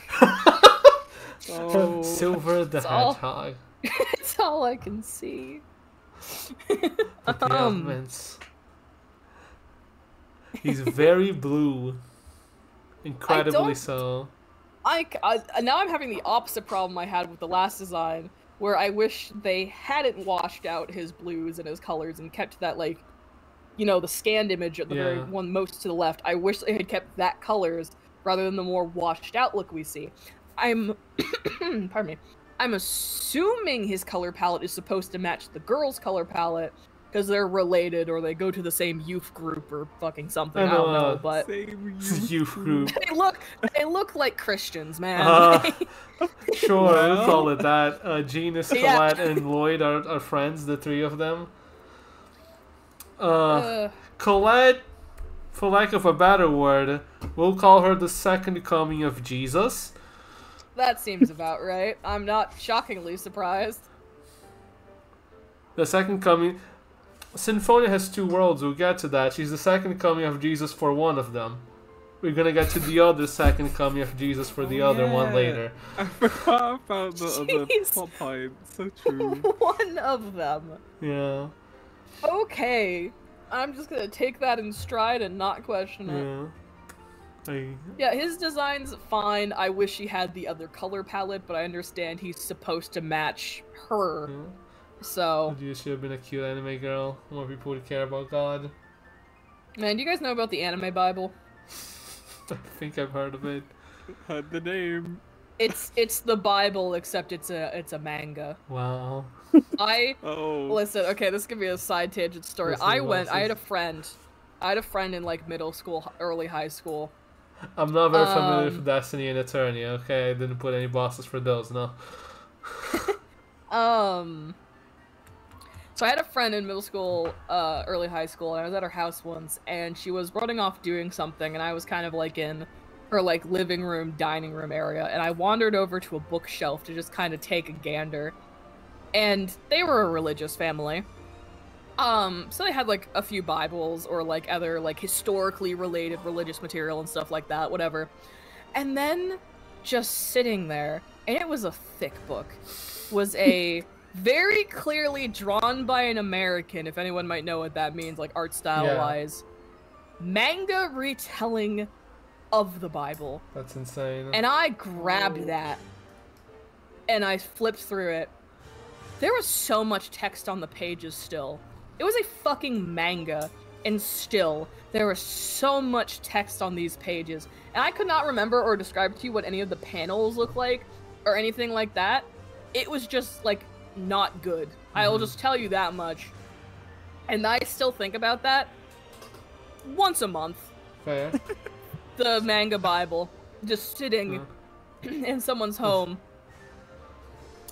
Oh, Silver the It's all- Hedgehog. It's all I can see. With the elements. He's very blue. Incredibly don't- so. Now I'm having the opposite problem I had with the last design, where I wish they hadn't washed out his blues and his colors and kept that, like, you know, the scanned image at the very Yeah. one most to the left. I wish they had kept that colors rather than the more washed out look we see. I'm, pardon me, I'm assuming his color palette is supposed to match the girl's color palette because they're related or they go to the same youth group or fucking something. I don't know, but same Youth group. they look like Christians, man. Sure, Well. let's call it that. Genius, Yeah. Colette, and Lloyd are friends, the 3 of them. Colette, for lack of a better word, we'll call her the second coming of Jesus. That seems about right. I'm not shockingly surprised. The second coming... Symphonia has 2 worlds, we'll get to that. She's the second coming of Jesus for one of them. We're gonna get to the other second coming of Jesus for the other one yeah. later. I forgot about the other Jeez. plot point. So true. One of them. Yeah, Okay. I'm just gonna take that in stride and not question it. yeah. Yeah, his design's fine. I wish he had the other color palette, but I understand he's supposed to match her. Yeah. So, You should have been a cute anime girl. More people would care about God. man, do you guys know about the anime Bible? I think I've heard of it. Heard the name. It's the Bible, except it's a manga. Wow. Oh. Listen, okay, this could be a side tangent story. Listen, I Alexis. had a friend in like middle school, early high school. I'm not very familiar with Destiny and Eternia, okay? I didn't put any bosses for those, no. So I had a friend in middle school, early high school, and I was at her house once, and she was running off doing something, and I was kind of like in her like living room, dining room area, and I wandered over to a bookshelf to just kind of take a gander. And they were a religious family. So they had like a few Bibles or like other like historically related religious material and stuff like that, whatever. And then just sitting there, and it was a thick book, was a very clearly drawn by an American, if anyone might know what that means, like art style wise, manga retelling of the Bible. That's insane. And I grabbed that and I flipped through it. There was so much text on the pages still. It was a fucking manga. and still, there was so much text on these pages, and I could not remember or describe to you what any of the panels look like, or anything like that. It was just, like, not good. I will just tell you that much. And I still think about that once a month. Fair. The manga Bible. Just sitting in someone's home.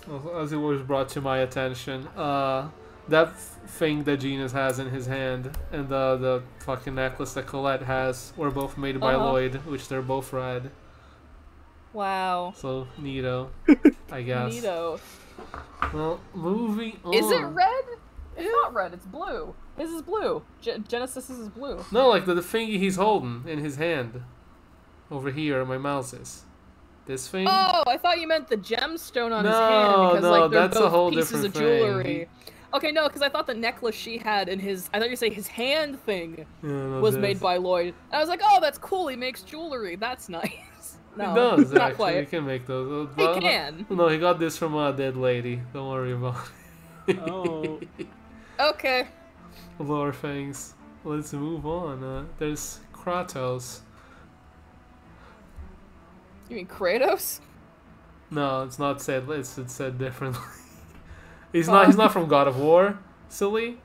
Well, as it was brought to my attention, that thing that Genus has in his hand and the fucking necklace that Colette has were both made by Lloyd, which they're both red. Wow. So, neato, I guess. Neato. Well, moving on. Is it red? It's not red, it's blue. His is blue. Genesis is blue. No, like the thingy he's holding in his hand. Over here, my mouse is. This thing? Oh, I thought you meant the gemstone on his hand because like they're that's both a whole pieces different of jewelry. thing. Okay, no, because I thought the necklace she had in his, I thought you say his hand thing Yeah, was made by Lloyd. And I was like, oh, that's cool. He makes jewelry. That's nice. No, he does not actually. quite. He can make those. He can. No, he got this from a dead lady. Don't worry about it. Oh. Okay. Lore things. Let's move on. There's Kratos. You mean Kratos? No, it's not said. It's said differently. He's not from God of War. Silly.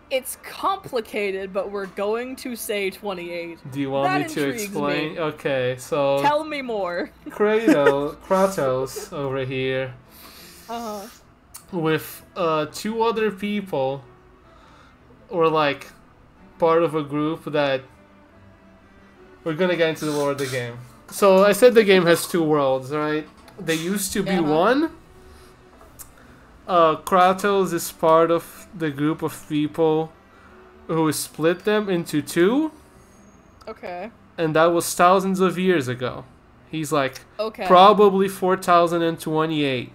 It's complicated, but we're going to say 28. Do you want That me to intrigues explain? me. Okay, so Tell me more. Kratos over here Uh-huh. with two other people were like part of a group that we're gonna get into the lore of the game. So I said the game has two worlds, right? They used to be one. Kratos is part of the group of people who split them into two, Okay. and that was thousands of years ago. He's like Okay. probably 4028.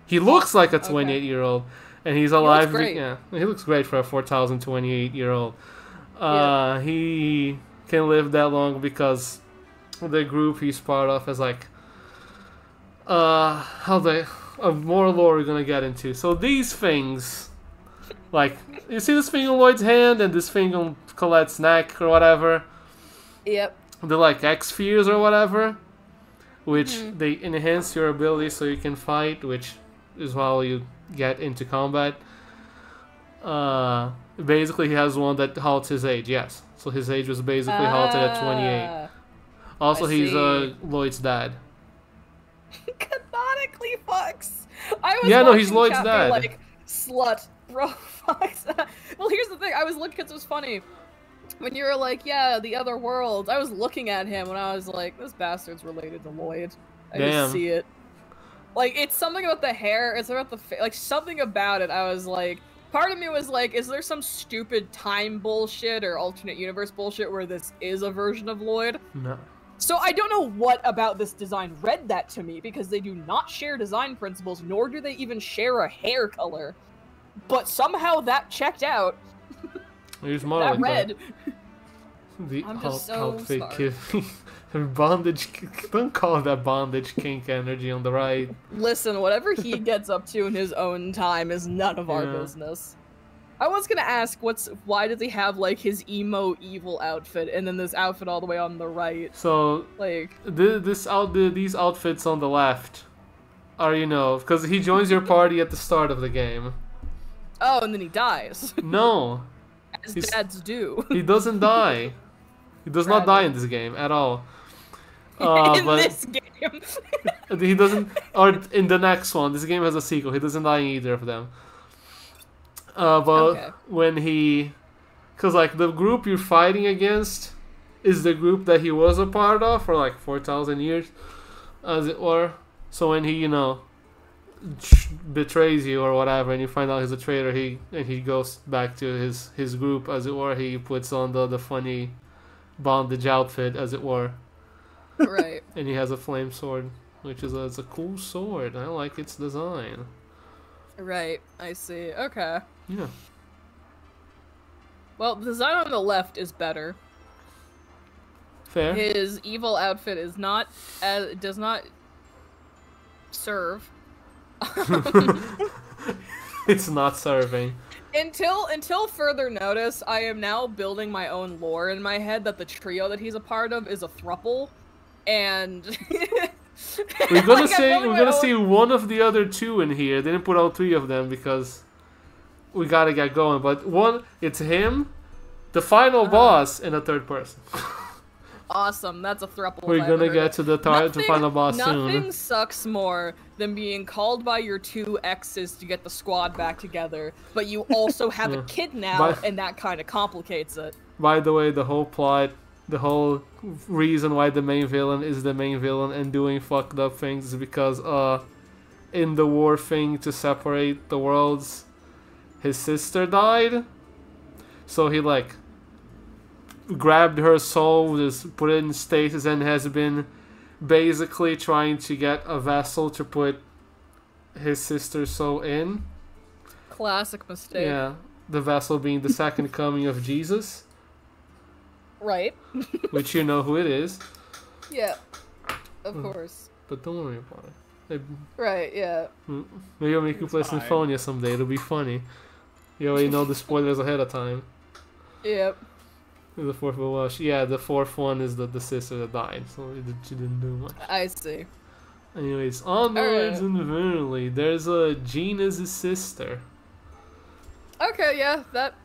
He looks like a 28-year-old, and he's alive. great. Yeah, he looks great for a 4028-year-old. Yeah. He can live that long because the group he's part of is like more lore we're gonna get into. So these things, like you see this thing on Lloyd's hand and this thing on Colette's neck or whatever. Yep. They're like X-spheres or whatever, which they enhance your ability so you can fight, which is how you get into combat. Basically, he has one that halts his age. Yes, so his age was basically halted at 28. Also, I he's see. Lloyd's dad. Canonically fucks. I was Yeah, no, he's watching Lloyd's chat be dad. like, slut, bro, fucks. Well, here's the thing. I was looking because it was funny. When you were like, yeah, the other world, I was looking at him and I was like, this bastard's related to Lloyd. I Damn. just see it. Like, it's something about the hair, it's about the like, something about it, I was like, part of me was like, is there some stupid time bullshit or alternate universe bullshit where this is a version of Lloyd? No. So I don't know what about this design read that to me, because they do not share design principles, nor do they even share a hair color. But somehow that checked out. He's more That like read. the I'm just so outfit sorry. giving bondage. Don't call that bondage kink energy on the right. Listen, whatever he gets up to in his own time is none of our Yeah. business. I was gonna ask, why does he have like his emo evil outfit and then this outfit all the way on the right? So Like, these outfits on the left are, because he joins your party at the start of the game. oh, and then he dies, No, as He's- dads do. he doesn't die. He does not die in this game at all. in But this game. he doesn't, or in the next one. This game has a sequel. He doesn't die in either of them. But Okay. when because like the group you're fighting against is the group that he was a part of for like 4,000 years, as it were. So when he, betrays you or whatever, and you find out he's a traitor, he goes back to his group, as it were. He puts on the funny bondage outfit, as it were, Right. and he has a flame sword, which is it's a cool sword. I like its design. Right. I see. Okay. Yeah. Well, the design on the left is better. Fair. His evil outfit is not, does not serve. It's not serving. Until further notice, I am now building my own lore in my head that the trio that he's a part of is a thruple, and We're gonna like, say I'm building we're my gonna own- see one of the other two in here. They didn't put all three of them because we gotta get going. But one, it's him, the final boss, and a third person. Awesome, that's a thruple. We're if I gonna ever get heard to the final boss Nothing soon. sucks more than being called by your two exes to get the squad back together, but you also have Yeah. a kid now, But- and that kind of complicates it. By the way, the whole plot, the whole reason why the main villain is the main villain and doing fucked up things is because in the war thing to separate the worlds, his sister died. So he like grabbed her soul, just put it in stasis, and has been basically trying to get a vessel to put his sister's soul in. Classic mistake. Yeah, the vessel being the second coming of Jesus, Right? which you know who it is. Yeah. Of Hmm. course. But don't worry about it. Right, yeah. Maybe I'll make you play It's fine. Symphonia someday. It'll be funny. You already know the spoilers ahead of time. Yep. The fourth one was the fourth one is the sister that died, so she didn't do much. I see. Anyways, onwards Alright. and verily, there's Gina's sister. Okay, yeah, that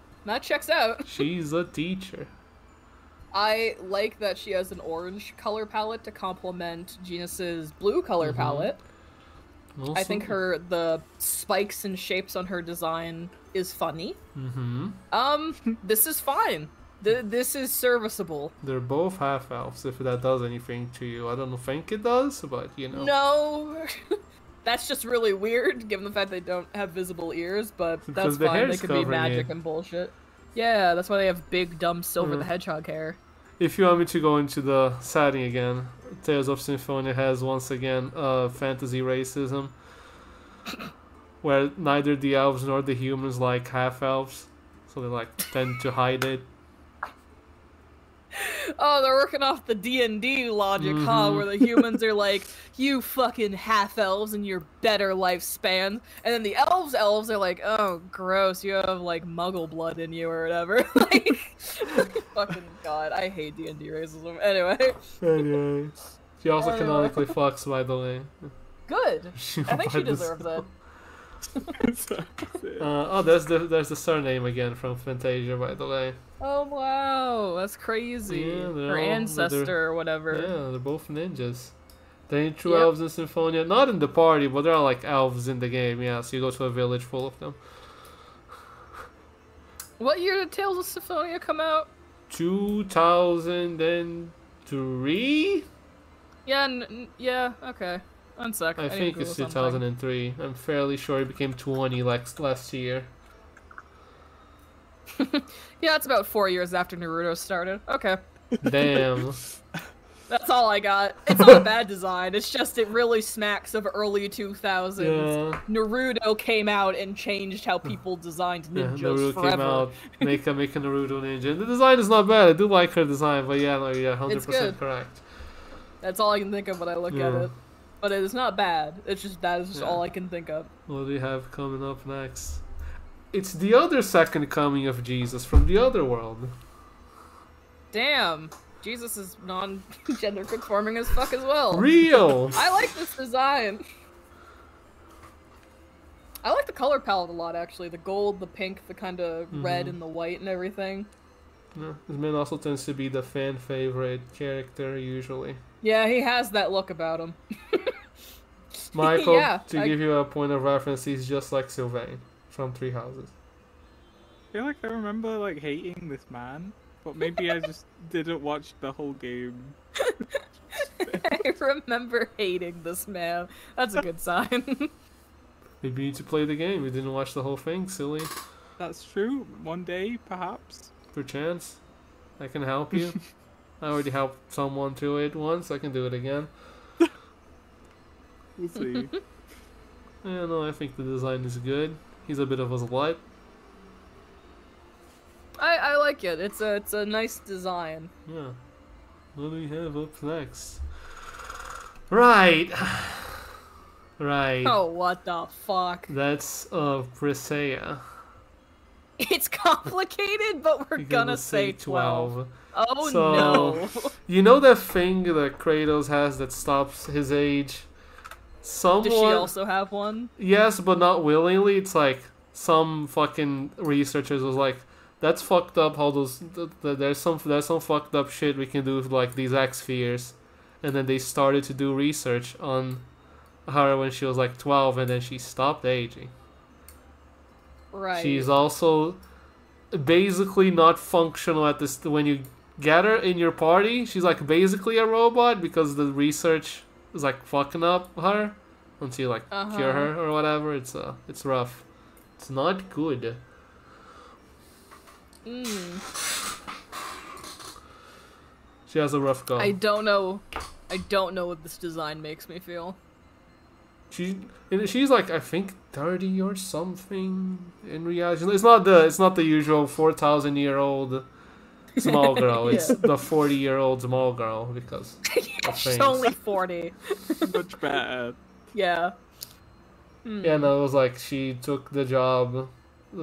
checks out. She's a teacher. I like that she has an orange color palette to complement Genus's blue color Mhm. palette. Also, I think the spikes and shapes on her design is funny. Mm-hmm. This is fine. This is serviceable. They're both half elves. If that does anything to you, I don't think it does, but you know. No. That's just really weird, given the fact they don't have visible ears, but that's Because the fine. They hair's could be covering magic it. and bullshit. Yeah, that's why they have big, dumb Silver the Mhm. Hedgehog hair. If you want me to go into the setting again, Tales of Symphonia has once again fantasy racism, where neither the elves nor the humans like half elves, so they like tend to hide it. Oh, they're working off the D&D logic, huh? Mhm. Where the humans are like, you fucking half-elves and your better lifespan. And then the elves are like, oh, gross, you have, like, muggle blood in you or whatever. Like, fucking god, I hate D&D racism. Anyway, Anyway, she also Anyway. canonically fucks, by the way. good. I think she provides- deserves it. there's the surname again from Fantasia, by the way. Oh, wow, that's crazy. Yeah, they're Her all- ancestor they're- or whatever. Yeah, they're both ninjas. They ain't true Yep. elves in Symphonia. Not in the party, but there are like elves in the game. Yeah, so you go to a village full of them. What year did Tales of Symphonia come out? 2003? Yeah, yeah, okay. One sec. I need to think Google it's something. 2003. I'm fairly sure it became 20 last year. Yeah, it's about 4 years after Naruto started. Okay. Damn. That's all I got. It's not a bad design. It's just it really smacks of early 2000s. Yeah. Naruto came out and changed how people designed Yeah, ninjas Naruto forever. came out, make a Naruto ninja. And the design is not bad. I do like her design, but yeah, no, yeah, 100% good. correct. That's all I can think of when I look at Yeah. it. But it is not bad. It's just that is just Yeah. all I can think of. What do we have coming up next? It's the other second coming of Jesus from the other world. Damn. Jesus is non-gender conforming as fuck as well. Real! I like this design. I like the color palette a lot, actually. The gold, the pink, the kind of red, Mhm. and the white, and everything. Yeah, this man also tends to be the fan favorite character usually. Yeah, he has that look about him. Michael, Yeah, to give you a point of reference, he's just like Sylvain from Three Houses. I feel like I remember like hating this man, but maybe I just didn't watch the whole game. I remember hating this man. That's a good sign. Maybe you need to play the game. You didn't watch the whole thing, silly. That's true. One day, perhaps. Perchance. I can help you. I already helped someone to it once. I can do it again. We'll see. Yeah, no, I think the design is good. He's a bit of a slut. I like it. It's a nice design. Yeah. What do we have up next? Right. Right. Oh, what the fuck? That's Briseia. It's complicated, but we're gonna say 12. Oh So, no. you know that thing that Kratos has that stops his age? Someone... Does she also have one? Yes, but not willingly. It's like some fucking researchers was like, "That's fucked up. How those there's some fucked up shit we can do with like these X spheres," and then they started to do research on her when she was like 12, and then she stopped aging. Right. She's also basically not functional at this when you get her in your party. She's like basically a robot because the research is like fucking up her until you like cure her or whatever. It's rough. It's not good. She has a rough go. I don't know what this design makes me feel. She's like I think 30 or something in reality. It's not the usual 4,000-year-old small girl. It's the 40-year-old small girl because She's only 40. Much better. Yeah. Yeah, no, it was like she took the job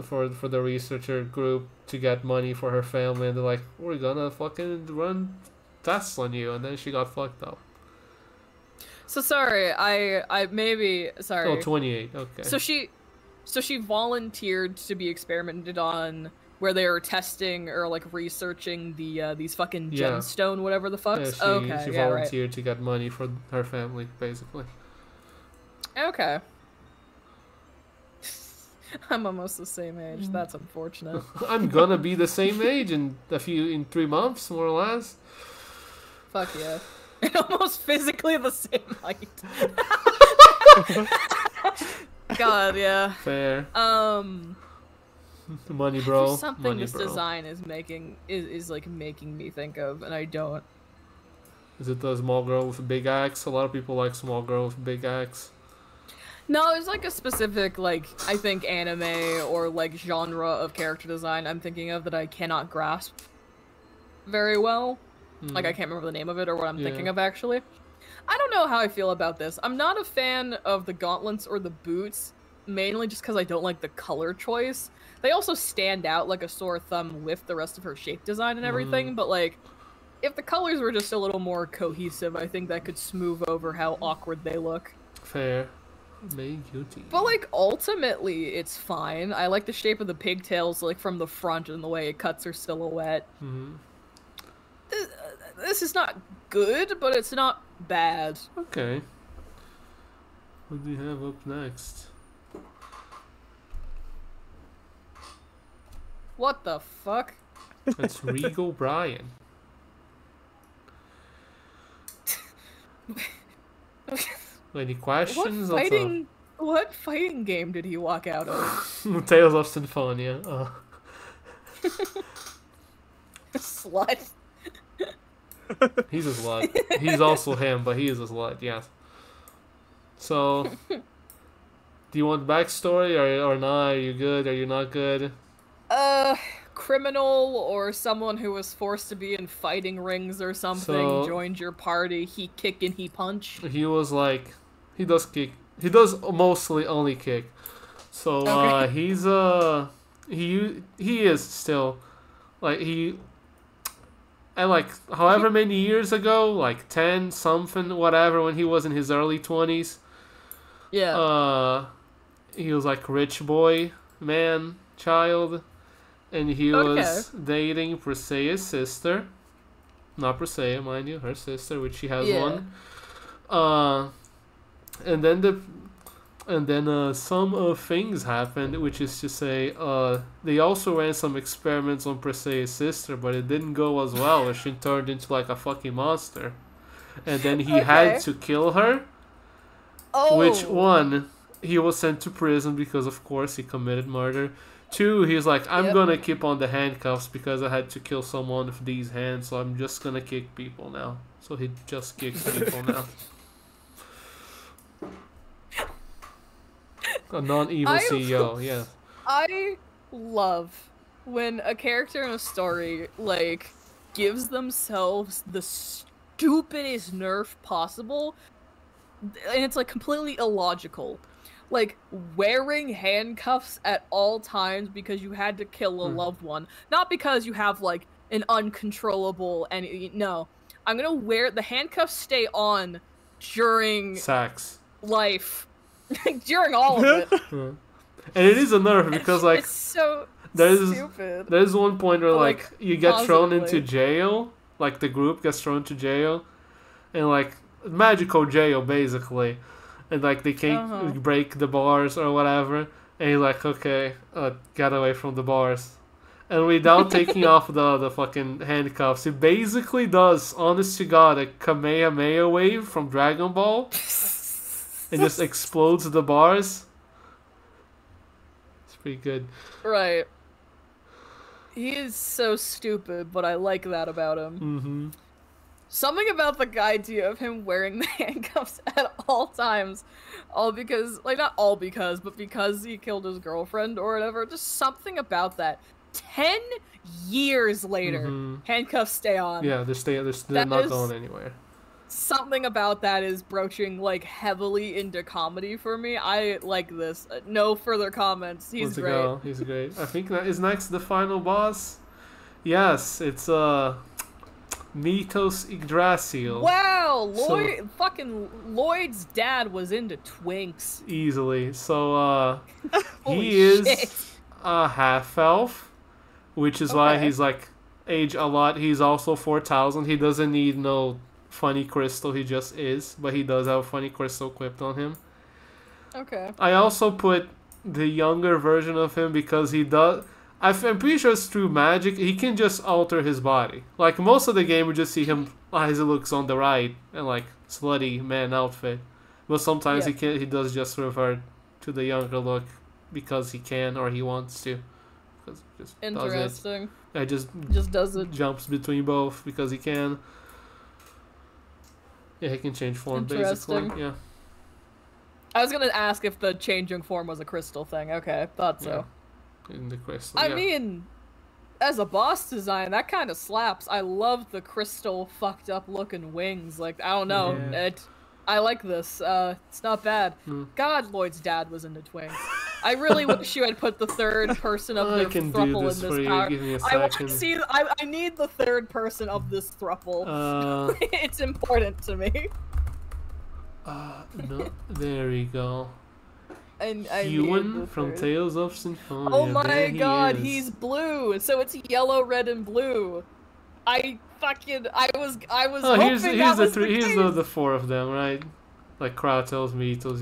for the researcher group to get money for her family, and they're like, we're gonna fucking run tests on you, and then she got fucked up. So sorry, I maybe sorry. Oh, 28. Okay. So she volunteered to be experimented on, where they were testing or like researching these fucking gemstone whatever the fuck. Yeah, she volunteered to get money for her family, basically. Okay. I'm almost the same age. That's unfortunate. I'm gonna be the same age in 3 months, more or less. Fuck yeah. And almost physically the same height. God, yeah. Fair. Money, bro. There's something Money, this bro. design is making me think of, and I don't. Is it the small girl with a big axe? A lot of people like small girl with a big axe. No, it's like a specific, like, I think anime or like genre of character design I'm thinking of that I cannot grasp very well. Like, I can't remember the name of it or what I'm thinking of, actually. I don't know how I feel about this. I'm not a fan of the gauntlets or the boots, mainly just because I don't like the color choice. They also stand out like a sore thumb with the rest of her shape design and everything, but, like, if the colors were just a little more cohesive, I think that could smooth over how awkward they look. Fair. Guilty. But, like, ultimately, it's fine. I like the shape of the pigtails, like, from the front and the way it cuts her silhouette. This is not good, but it's not bad. Okay. What do we have up next? What the fuck? That's Regal Brian. Any questions? What fighting game did he walk out of? Tales of Symphonia. Oh. Slut. He's a slut. He's also him, but he is a slut, yes. So, do you want backstory or not? Are you good? Are you not good? Criminal or someone who was forced to be in fighting rings or something joined your party. He kick and he punch. He was like, he does kick. He does mostly only kick. So he's he is still like and like however many years ago, like 10 something whatever, when he was in his early 20s. Yeah. He was like rich boy man child, and he was dating Preseia's sister. Not Preseia, mind you, her sister, which she has one. And then some things happened, which is to say, they also ran some experiments on Preseia's sister, but it didn't go as well, and she turned into like a fucking monster. And then he had to kill her. Which, one, he was sent to prison because, of course, he committed murder. 2, he's like, I'm gonna keep on the handcuffs because I had to kill someone with these hands, so I'm just gonna kick people now. So he just kicks people now. A non-evil CEO, yeah. I love when a character in a story, like, gives themselves the stupidest nerf possible, and it's, like, completely illogical. like wearing handcuffs at all times because you had to kill a loved one, not because you have like an uncontrollable no. I'm gonna wear the handcuffs stay on during sex life, during all of it. and it is a nerf because like it's so stupid. There's one point where like you get thrown into positively. jail, like the group gets thrown to jail, and like magical jail basically, and like they can't break the bars or whatever, and you're like, okay, get away from the bars. And without taking off the fucking handcuffs, it basically does, honest to God, a Kamehameha wave from Dragon Ball. It just explodes the bars. It's pretty good. Right. He is so stupid, but I like that about him. Mm-hmm. Something about the idea of him wearing the handcuffs at all times. All because, like, not all because, but because he killed his girlfriend or whatever. Just something about that. 10 years later, handcuffs stay on. Yeah, they're not going anywhere. Something about that is broaching, like, heavily into comedy for me. I like this. No further comments. He's great. Go. He's great. I think that is next the final boss. Yes, it's Mythos Yggdrasil. Wow, Lloyd's dad was into twinks. Easily. So Holy he is shit. a half elf, which is why he's like age a lot. He's also 4,000. He doesn't need no funny crystal, he just is, but he does have a funny crystal equipped on him. Okay. I also put the younger version of him because he does. I'm pretty sure it's through magic. He can just alter his body. Like most of the game, we just see him as he looks on the right and like slutty man outfit. But sometimes he can. He does just revert to the younger look because he can or he wants to. Because just interesting. Does it. Just does it. Jumps between both because he can. Yeah, he can change form basically. Yeah. I was gonna ask if the changing form was a crystal thing. Okay, thought so. In the crystal. I mean, as a boss design, that kind of slaps. I love the crystal fucked up looking wings. Like, I don't know. I like this. It's not bad. God, Lloyd's dad was into twins. I really wish you had put the third person of the thruple in this power. Give me a I want to second. see. I need the third person of this thruple. It's important to me. No, there we go. And Ewan from Tales of Symphonia. Oh my god, is. he's blue. So it's yellow, red, and blue. I was hoping that was the case. Here's the four of them, right? Like Kratos, Mythos,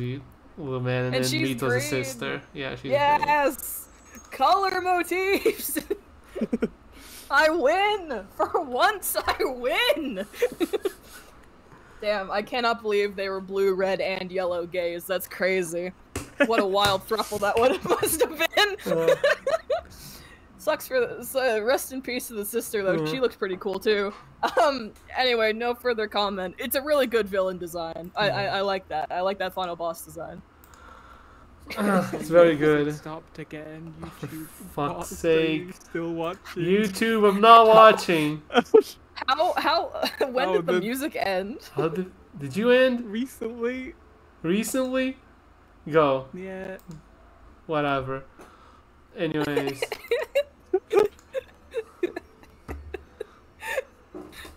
little man, and then she's Mythos' green. sister. Yeah, she's yes, color motifs. I win for once. I win. Damn, I cannot believe they were blue, red, and yellow gays. That's crazy. What a wild throuple that must have been. Sucks for rest in peace to the sister though. She looks pretty cool too. Anyway, no further comment. It's a really good villain design. I like that. I like that final boss design. It's very good. Stopped again. YouTube. Fuck's sake. Still watching. YouTube, I'm not watching. When did the music end? How did you end? Recently. Recently? Go. Yeah. Whatever. Anyways.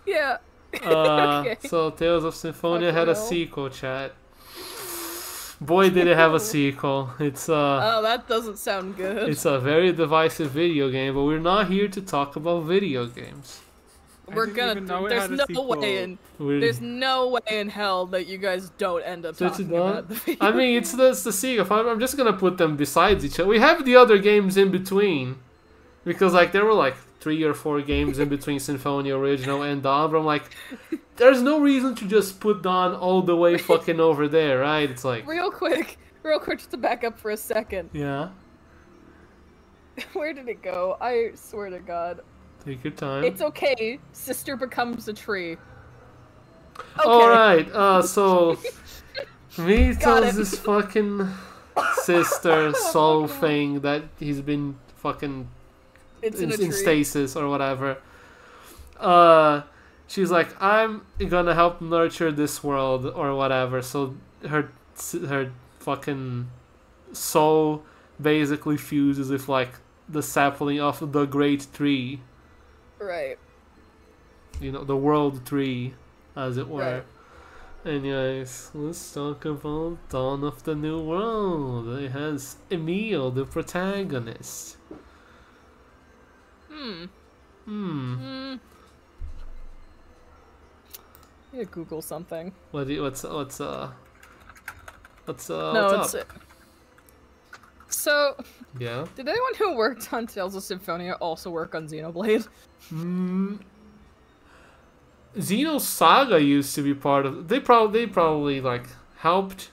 Yeah. Okay. So Tales of Symphonia had a sequel, chat. Boy, did it have a sequel. It's oh, that doesn't sound good. It's a very divisive video game, but we're not here to talk about video games. We're gonna. There's no way in hell that you guys don't end up talking about the video. I mean, it's the sequel. I'm just gonna put them beside each other. We have the other games in between, because like there were like 3 or 4 games in between Symphonia Original and Dawn. But I'm like, there's no reason to just put Dawn all the way fucking over there, right? It's like real quick, just to back up for a second. Yeah. Where did it go? I swear to God. Take your time. It's okay. Sister becomes a tree. Okay. Alright, so Mythos' this fucking sister soul thing that he's been fucking in stasis or whatever. She's like, I'm gonna help nurture this world or whatever. So her fucking so basically fuses with like the sapling of the great tree. Right. You know, the world tree, as it were. Right. Anyways, let's talk about Dawn of the New World. It has Emil, the protagonist. Hmm. Hmm. I need to Google something. What's No, what's it's up? So, Yeah. did anyone who worked on Tales of Symphonia also work on Xenoblade? Hmm. Xenosaga used to be part of. They probably like helped.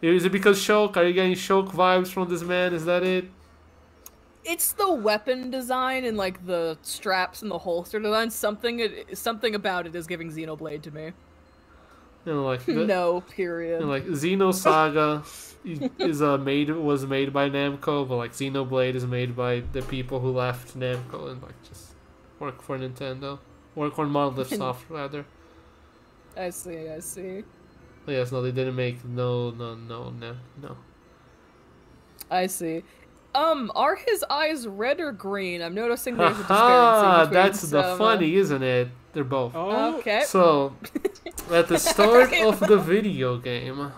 Is it because Shulk? Are you getting Shulk vibes from this man? Is that it? It's the weapon design and like the straps and the holster design. Something about it is giving Xenoblade to me. You know, like No, period. You know, like Xenosaga was made by Namco, but like Xenoblade is made by the people who left Namco and like just work for Nintendo, work on Monolith Soft rather. I see. But yes, no, they didn't make no. I see. Are his eyes red or green? I'm noticing there's a disparity Haha, between that's the some, funny, isn't it? They're both. Oh, Okay. So, at the start of the video game,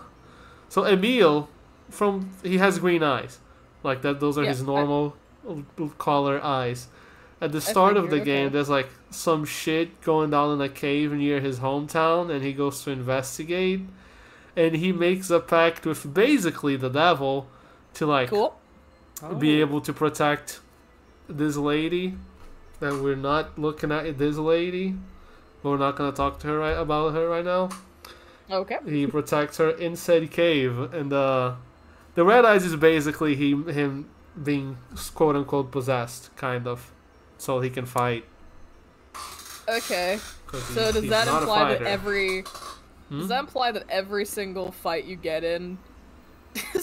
so Emil, he has green eyes, like that. Those are Yeah, his normal color eyes. At the start of the figured, game, okay. there's like some shit going down in a cave near his hometown, and he goes to investigate, and he makes a pact with basically the devil to like Cool. be able to protect this lady. That we're not looking at this lady. We're not gonna talk to her about her right now. Okay. He protects her in said cave, and the red eyes is basically him being quote unquote possessed, kind of, so he can fight. Okay. 'Cause So does he's that not a imply that fighter. does that imply that every single fight you get in?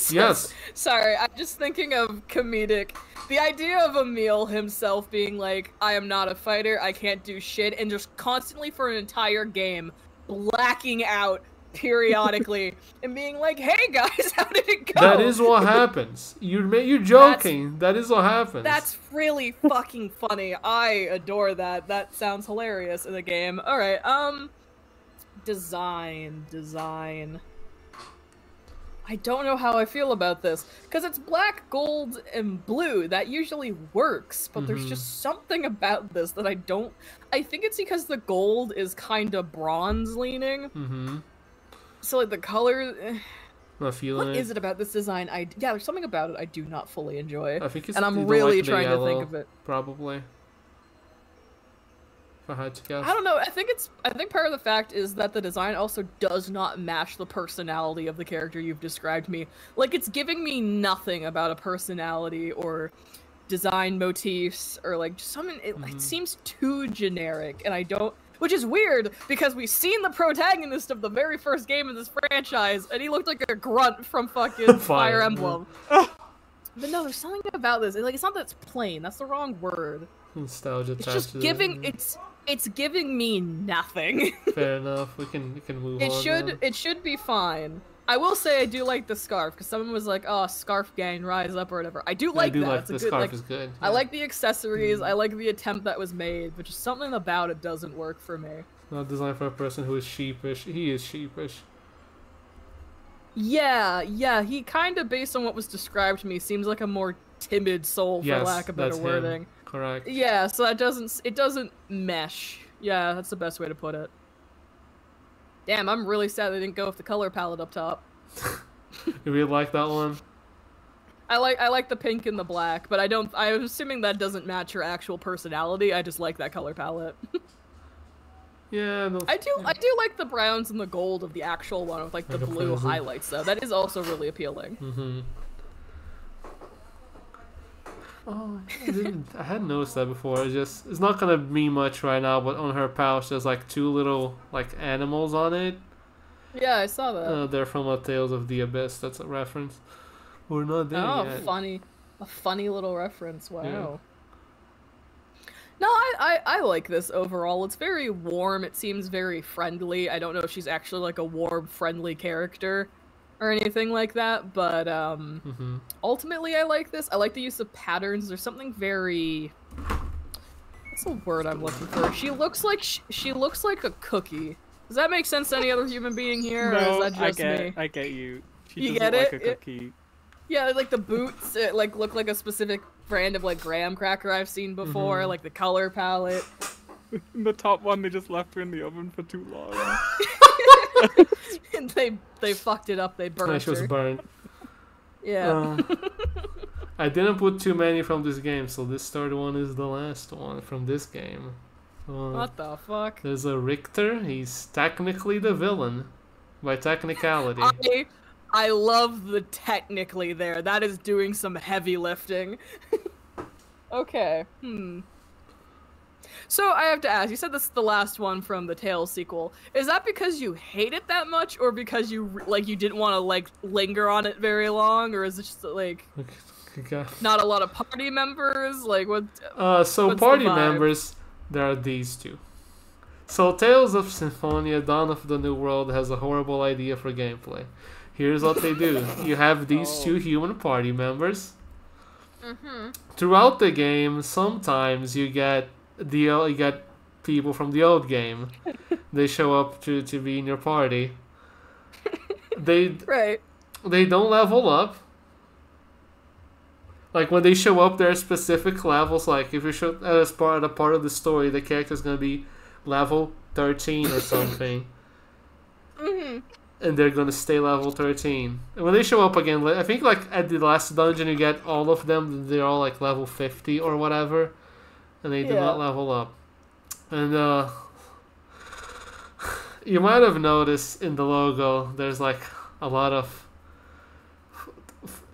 Yes. Sorry, I'm just thinking of comedic. The idea of Emil himself being like, I am not a fighter, I can't do shit, and just constantly for an entire game blacking out periodically and being like, hey guys, how did it go? That is what happens. You're joking. That is what happens. That's really fucking funny. I adore that. That sounds hilarious in the game. Alright, Design. I don't know how I feel about this, because it's black, gold, and blue. That usually works, but there's just something about this that I don't... I think it's because the gold is kind of bronze-leaning. Mm-hmm. So, like, the color... Not feeling What it. is it about this design? Yeah, there's something about it I do not fully enjoy. I think it's and you I'm don't really like the trying yellow, to think of it. Probably. If I had to guess. I don't know. I think part of the fact is that the design also does not match the personality of the character you've described me. Like, it's giving me nothing about a personality or design motifs or like just something. It seems too generic, and I don't. Which is weird because we've seen the protagonist of the very first game in this franchise, and he looked like a grunt from fucking Fire Emblem. But no, there's something about this. Like, it's not that it's plain. That's the wrong word. Nostalgia. It's just giving. It's giving me nothing. Fair enough. We can move on. It should be fine. I will say I do like the scarf because someone was like, "Oh, scarf gang, rise up" or whatever. I do like that. Like it's the a good, scarf like, is good. I like the accessories. I like the attempt that was made, but just something about it doesn't work for me. Not designed for a person who is sheepish. He is sheepish. Yeah. He kind of, based on what was described to me, seems like a more timid soul, for lack of better that's wording. him. Correct. Yeah, so it doesn't mesh. Yeah, that's the best way to put it. Damn, I'm really sad they didn't go with the color palette up top. You really like that one? I like the pink and the black, but I'm assuming that doesn't match your actual personality. I just like that color palette. Yeah. No, I do like the browns and the gold of the actual one with like the blue highlights though. That is also really appealing. Mm-hmm. Oh, I hadn't noticed that before. It's not gonna mean much right now, but on her pouch there's like two little like animals on it. Yeah, I saw that. They're from Tales of the Abyss. That's a reference. We're not there yet. Funny. A funny little reference. Wow. Yeah. No, I like this overall. It's very warm. It seems very friendly. I don't know if she's actually like a warm, friendly character or anything like that, but Mm-hmm. ultimately I like this. I like the use of patterns. There's something very... What's the word I'm looking for? She looks like she looks like a cookie. Does that make sense to any other human being here, or is that just me? I get you. She You does get look like it? a cookie. Yeah, like the boots, it, like look like a specific brand of like graham cracker I've seen before. Mhm. Like the color palette. The top one, they just left her in the oven for too long. And they fucked it up. They Yeah, burned she was her. burned. Yeah. I didn't put too many from this game, so this third one is the last one from this game. What the fuck? There's a Richter. He's technically the villain, by technicality. I love the technically there. That is doing some heavy lifting. Okay. So I have to ask, you said this is the last one from the Tales sequel. Is that because you hate it that much, or because you you didn't want to like linger on it very long, or is it just like Okay. not a lot of party members? Like what? So what's the party vibe? members, there are these two. So Tales of Symphonia, Dawn of the New World has a horrible idea for gameplay. Here's what they do. You have these two human party members. Throughout the game, sometimes you get people from the old game. They show up to be in your party. Right. They don't level up. Like when they show up, there are specific levels. Like if you show as part of the story, the character's gonna be level 13 or something, and they're gonna stay level 13. And when they show up again, I think like at the last dungeon, you get all of them. They're all like level 50 or whatever, and they do not level up. And you might have noticed in the logo, there's like a lot of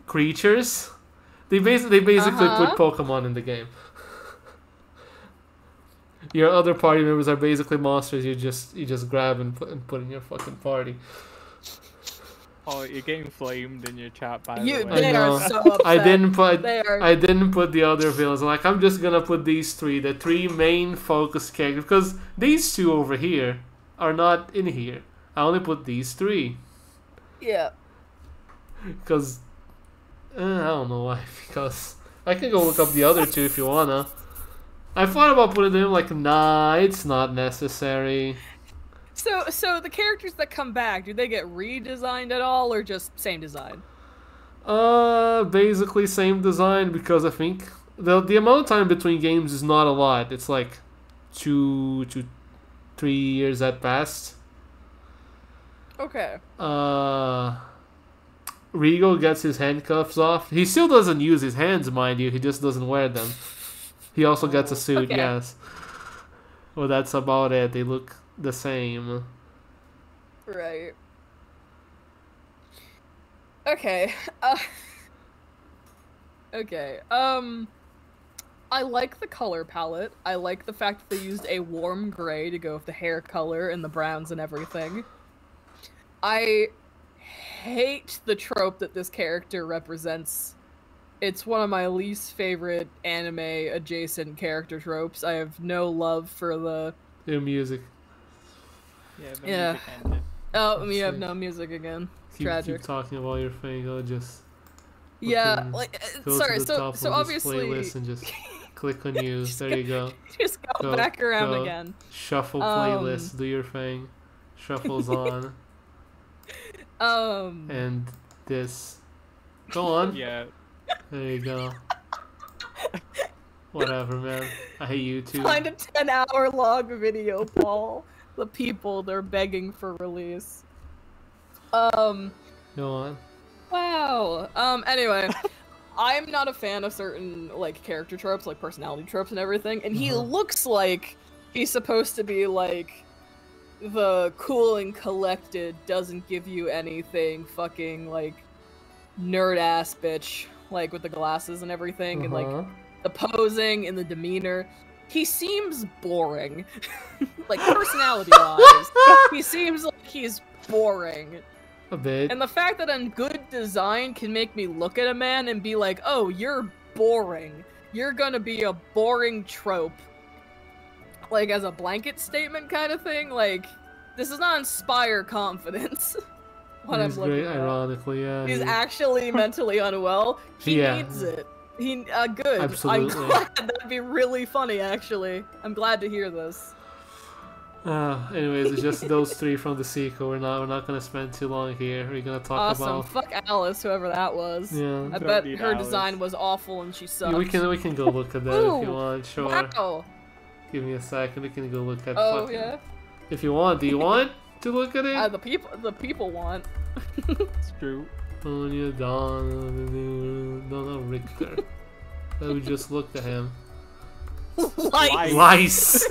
creatures. They basically put Pokemon in the game. Your other party members are basically monsters. You just grab and put in your fucking party. Oh, you're getting flamed in your chat, by the way. They are so upset. I didn't put They are- I didn't put the other villains. Like I'm just gonna put these three, the three main focus characters, because these two over here are not in here. I only put these three Yeah. because I don't know why. Because I can go look up the other two if you wanna. I thought about putting them like, nah, it's not necessary. So the characters that come back, do they get redesigned at all, or just same design? Basically same design, because I think the amount of time between games is not a lot. It's like 2 to 3 years at best. Okay. Rigo gets his handcuffs off. He still doesn't use his hands, mind you. He just doesn't wear them. He also gets a suit, Okay. yes. Well, that's about it. They look the same. Right. Okay. Okay. I like the color palette. I like the fact that they used a warm gray to go with the hair color and the browns and everything. I hate the trope that this character represents. It's one of my least favorite anime adjacent character tropes. I have no love for the... Their music. Yeah. The Yeah. music ended. Oh, we have Sick. no music again. Keep Tragic. talking about your thing. I'll just Yeah, fucking like, go sorry, to the top so of this obviously... playlist and just click on you. There you go. Just go back around again. Shuffle playlist. Do your thing. Shuffles on. And this. Go on. Yeah. There you go. Whatever, man. I hate you too. Find a 10-hour long video, Paul. The people, they're begging for release. Go on. Wow. Anyway, I'm not a fan of certain, like, character tropes, like personality tropes and everything, and he looks like he's supposed to be, like, the cool and collected, doesn't give you anything, fucking, like, nerd-ass bitch, like, with the glasses and everything, and, like, the posing and the demeanor. He seems boring. Like, personality-wise. He seems like he's boring. A bit. And the fact that a good design can make me look at a man and be like, oh, you're boring. You're gonna be a boring trope. Like, as a blanket statement kind of thing, like, this does not inspire confidence. What He's I'm looking great, at. ironically, yeah. He's actually mentally unwell. He Yeah. needs it. Good. Absolutely. I'm glad. That'd be really funny, actually. I'm glad to hear this. Anyways, it's just those three from the sequel. We're not gonna spend too long here. We're gonna talk Awesome. about. Fuck Alice, whoever that was. Yeah. I Don't bet need her Alice. design was awful and she sucks. We can go look at that if you Ooh, want. Sure. Wow. Give me a second. We can go look at. Oh fucking- yeah. If you want, do you want to look at it? The people want. It's true. Sonia, Donna Richter. So we just looked at him. Light. Lice.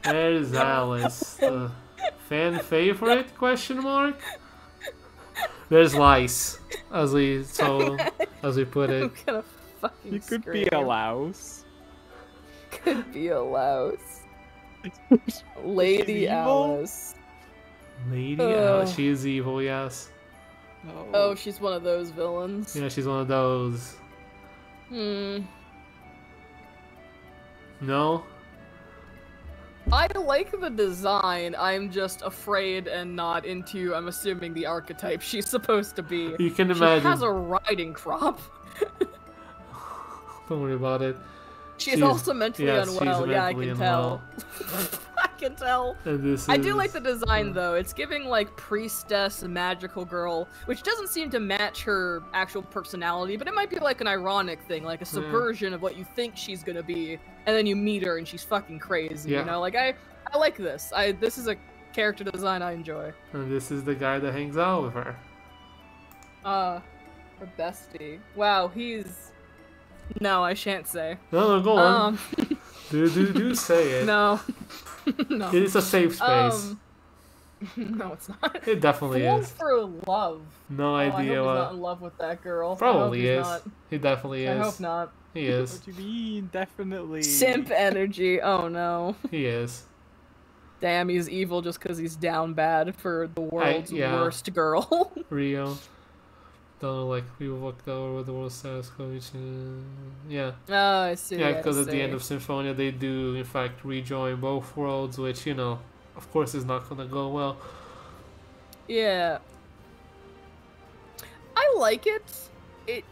There's Alice. The fan favorite? Question mark. There's lice, as we put I'm it. gonna fucking You could scream. be a louse. Could be a louse. Lady evil? Alice. Lady Ugh. Alice. She is evil, yes. No. Oh, she's one of those villains. Yeah, she's one of those. Hmm. No? I like the design. I'm just afraid and not into, I'm assuming, the archetype she's supposed to be. You can She imagine. has a riding crop. Don't worry about it. She's also mentally yes, she's unwell. Yeah, I mentally can unwell. tell. I can tell. And this I do is- like the design though. It's giving like priestess, magical girl, which doesn't seem to match her actual personality, but it might be like an ironic thing, like a subversion of what you think she's gonna be, and then you meet her and she's fucking crazy. Yeah. You know, like I like this. This is a character design I enjoy. And this is the guy that hangs out with her. Her bestie. Wow, he's. No, I shan't say. No, go on. Do say it. No. No. It is a safe space. No, it's not. It definitely Fool is. for love. No I hope idea he's what. not in love with that girl. Probably I is. hope he's not. He definitely I is. hope not. He is. What do you mean? Definitely. Simp energy. Oh no. He is. Damn, he's evil just because he's down bad for the world's yeah. worst girl. Rio. Don't know, like, we walked over with the world status code. Yeah. Oh, I see. Yeah, I because at see. the end of Symphonia, they do, in fact, rejoin both worlds, which, you know, of course is not gonna go well. Yeah. I like it. It.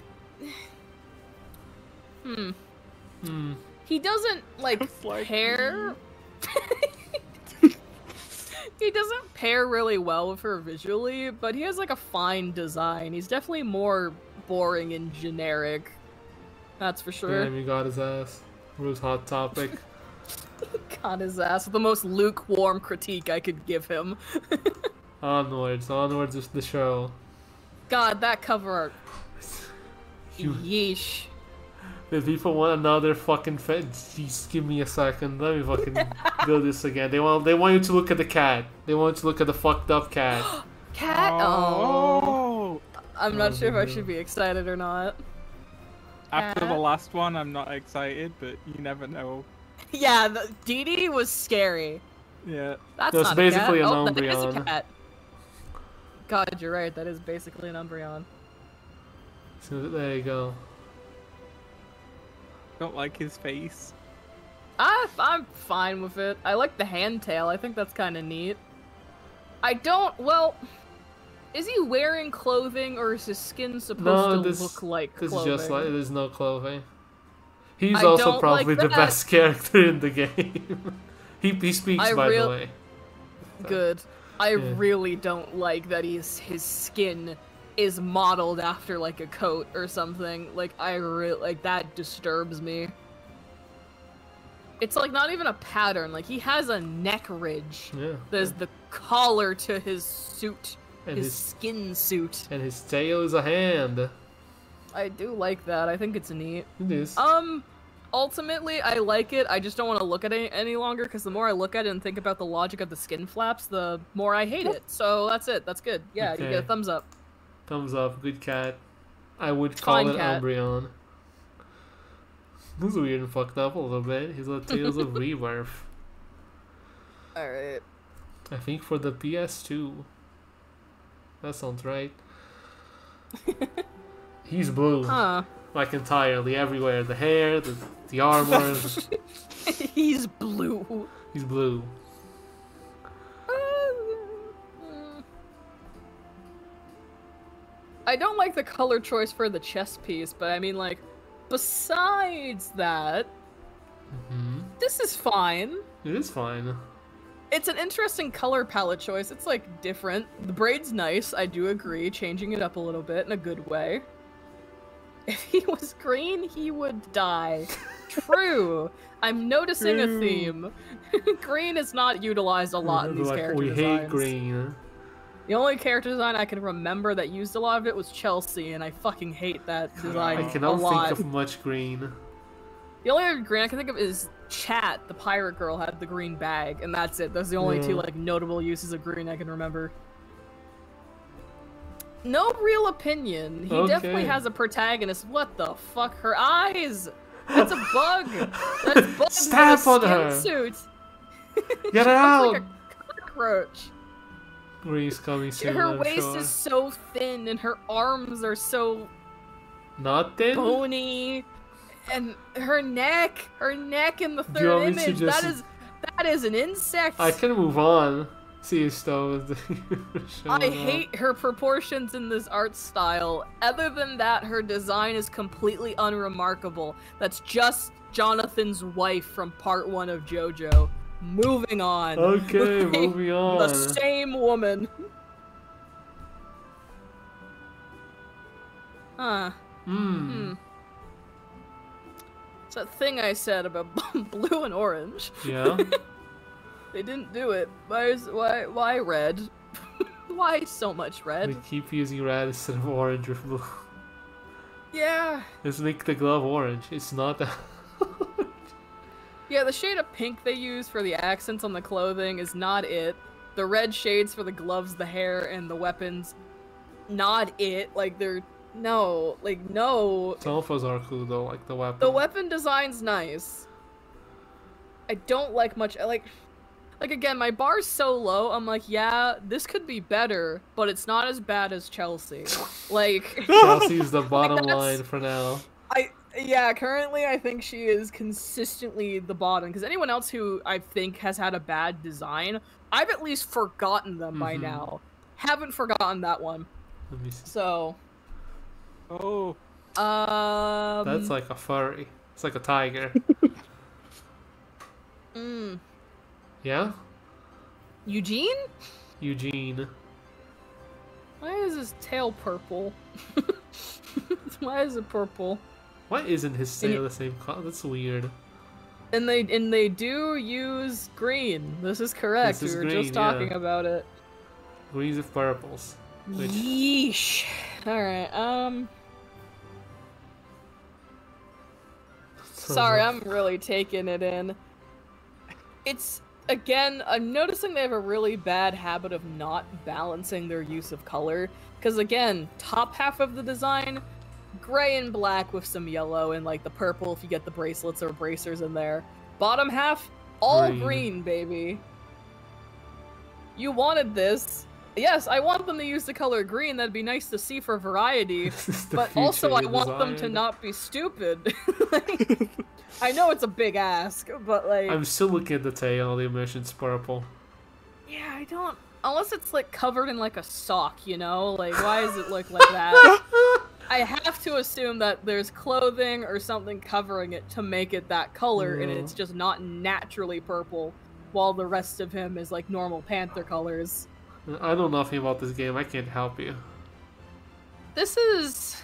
He doesn't like Just like pair. He doesn't pair really well with her visually, but he has like a fine design. He's definitely more boring and generic. That's for sure. Damn, you got his ass. Rue's hot topic. Got his ass. The most lukewarm critique I could give him. Onwards is the show. God, that cover art. You- Yeesh. If people want another fucking jeez, give me a second. Let me fucking do this again. They want you to look at the cat. They want you to look at the fucked up cat. Cat? Oh. Oh. I'm not sure if I should be excited or not. After the Cat? last one, I'm not excited, but you never know. Yeah, Dee Dee was scary. Yeah. That's No, it's not basically a cat. an Oh, that is a Umbreon. cat. God, you're right. That is basically an Umbreon. So there you go. Don't like his face. I'm fine with it. I like the hand tail. I think that's kind of neat. I don't. Well, is he wearing clothing or is his skin supposed to look like This clothing? is just like there's no clothing. He's I also don't probably like the that. best character in the game. he speaks I by real- the way. Good. I Yeah. really don't like that his skin is modeled after like a coat or something. Like like that disturbs me. It's like not even a pattern. Like he has a neck ridge. Yeah. There's the collar to his suit, And his his skin suit. and his tail is a hand. I do like that. I think it's neat. It is. Ultimately, I like it. I just don't want to look at it any longer because the more I look at it and think about the logic of the skin flaps, the more I hate it. So that's it. That's good. Yeah, you get a Okay. thumbs up. Thumbs up, good cat. I would call Fine it cat. Umbreon. This is weird and fucked up a little bit. He's got Tales of Rebirth. Alright. I think for the PS2. That sounds right. He's blue. Huh. Like entirely, everywhere. The hair, the armor. He's blue. He's blue. I don't like the color choice for the chest piece, but I mean, like, besides that, this is fine. It is fine. It's an interesting color palette choice. It's, like, different. The braid's nice, I do agree, changing it up a little bit in a good way. If he was green, he would die. True. I'm noticing a theme. Green is not utilized a lot in these character designs. We hate green. The only character design I can remember that used a lot of it was Chelsea, and I fucking hate that design I cannot a lot. think of much green. The only other green I can think of is Chat, the pirate girl, had the green bag, and that's it. That's the only two like notable uses of green I can remember. No real opinion. He definitely has a protagonist. What the fuck? Her eyes! That's a bug! That's a bug Stab on her! Suit. Get her out! Like a cockroach. Green's coming soon, Her I'm waist sure. is so thin, and her arms are so Not thin? bony, and her neck in the Do you want third me to image, just- that is an insect. I can move on. See you still. I hate her proportions in this art style. Other than that, her design is completely unremarkable. That's just Jonathan's wife from part 1 of JoJo. Moving on. Okay, Like, moving on. The same woman. Huh. It's that thing I said about blue and orange. Yeah? They didn't do it. Why red? Why so much We red? keep using red instead of orange or blue. Yeah. Let's make the glove orange. It's not that. Yeah, the shade of pink they use for the accents on the clothing is not it. The red shades for the gloves, the hair, and the weapons, not it. Like, they're... No. Like, no. Some of us are cool though, like the weapon. The weapon design's nice. I don't like much... Like, again, my bar's so low, I'm like, yeah, this could be better, but it's not as bad as Chelsea. Like... Chelsea's the bottom that's- line for now. Yeah, currently I think she is consistently the bottom, because anyone else who I think has had a bad design, I've at least forgotten them by now. Haven't forgotten that one. Let me see. So... Oh, That's like a furry. It's like a tiger. Yeah? Eugene? Eugene. Why is his tail purple? Why is it purple? Why isn't his tail the same color? That's weird. And they do use green. This is correct. This is We were green, just talking yeah. about it. Greens with purples. Which... Yeesh. Alright, Sorry, I'm really taking it in. It's, again, I'm noticing they have a really bad habit of not balancing their use of color. Because, again, top half of the design, gray and black with some yellow and, like, the purple if you get the bracelets or bracers in there. Bottom half, all green, baby. You wanted this. Yes, I want them to use the color green. That'd be nice to see for variety. But also, I want them to not be stupid. Like, I know it's a big ask, but like... I'm still looking at the tail, the emission's purple. Yeah, I don't... Unless it's like covered in like a sock, you know? Like, why does it look like that? I have to assume that there's clothing or something covering it to make it that color, and it's just not naturally purple, while the rest of him is like normal Panther colors. I know nothing about this game, I can't help you. This is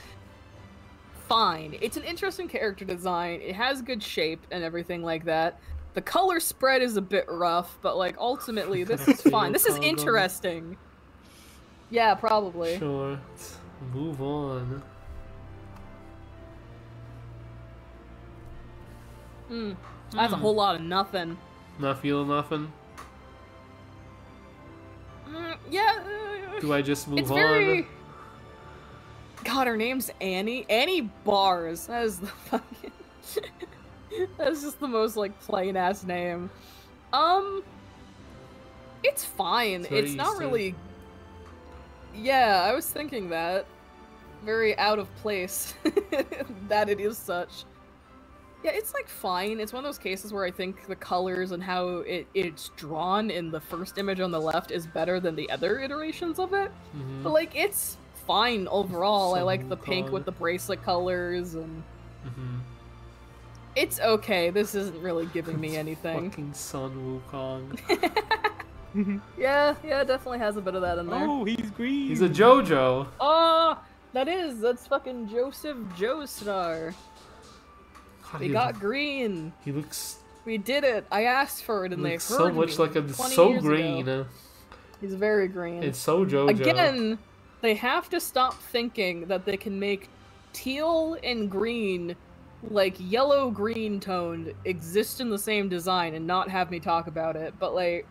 fine. It's an interesting character design. It has good shape and everything like that. The color spread is a bit rough, but like ultimately this is fine. This is interesting. Yeah, probably. Sure. Let's move on. That's a whole lot of nothing. Not feeling nothing? Yeah. Do I just move It's on? very... God, her name's Annie. Annie Bars. That is the fucking... That's just the most, like, plain-ass name. It's fine. It's not really... Yeah, I was thinking that. Very out of place. That it is such. Yeah, it's, like, fine. It's one of those cases where I think the colors and how it's drawn in the first image on the left is better than the other iterations of it. But, like, it's fine overall. I Sun like the pink Wukong. with the bracelet colors, and Mm-hmm. it's okay. This isn't really giving me anything. Fucking Sun Wukong. Yeah, definitely has a bit of that in there. Oh, he's green. He's a JoJo. Oh, that's fucking Joseph Joestar. God, They got green. He looks, We did it. I asked for it, and they heard so much me like a 20 so years green. ago. He's very green. It's so JoJo. Again, they have to stop thinking that they can make teal and green, like yellow-green toned, exist in the same design and not have me talk about it. But like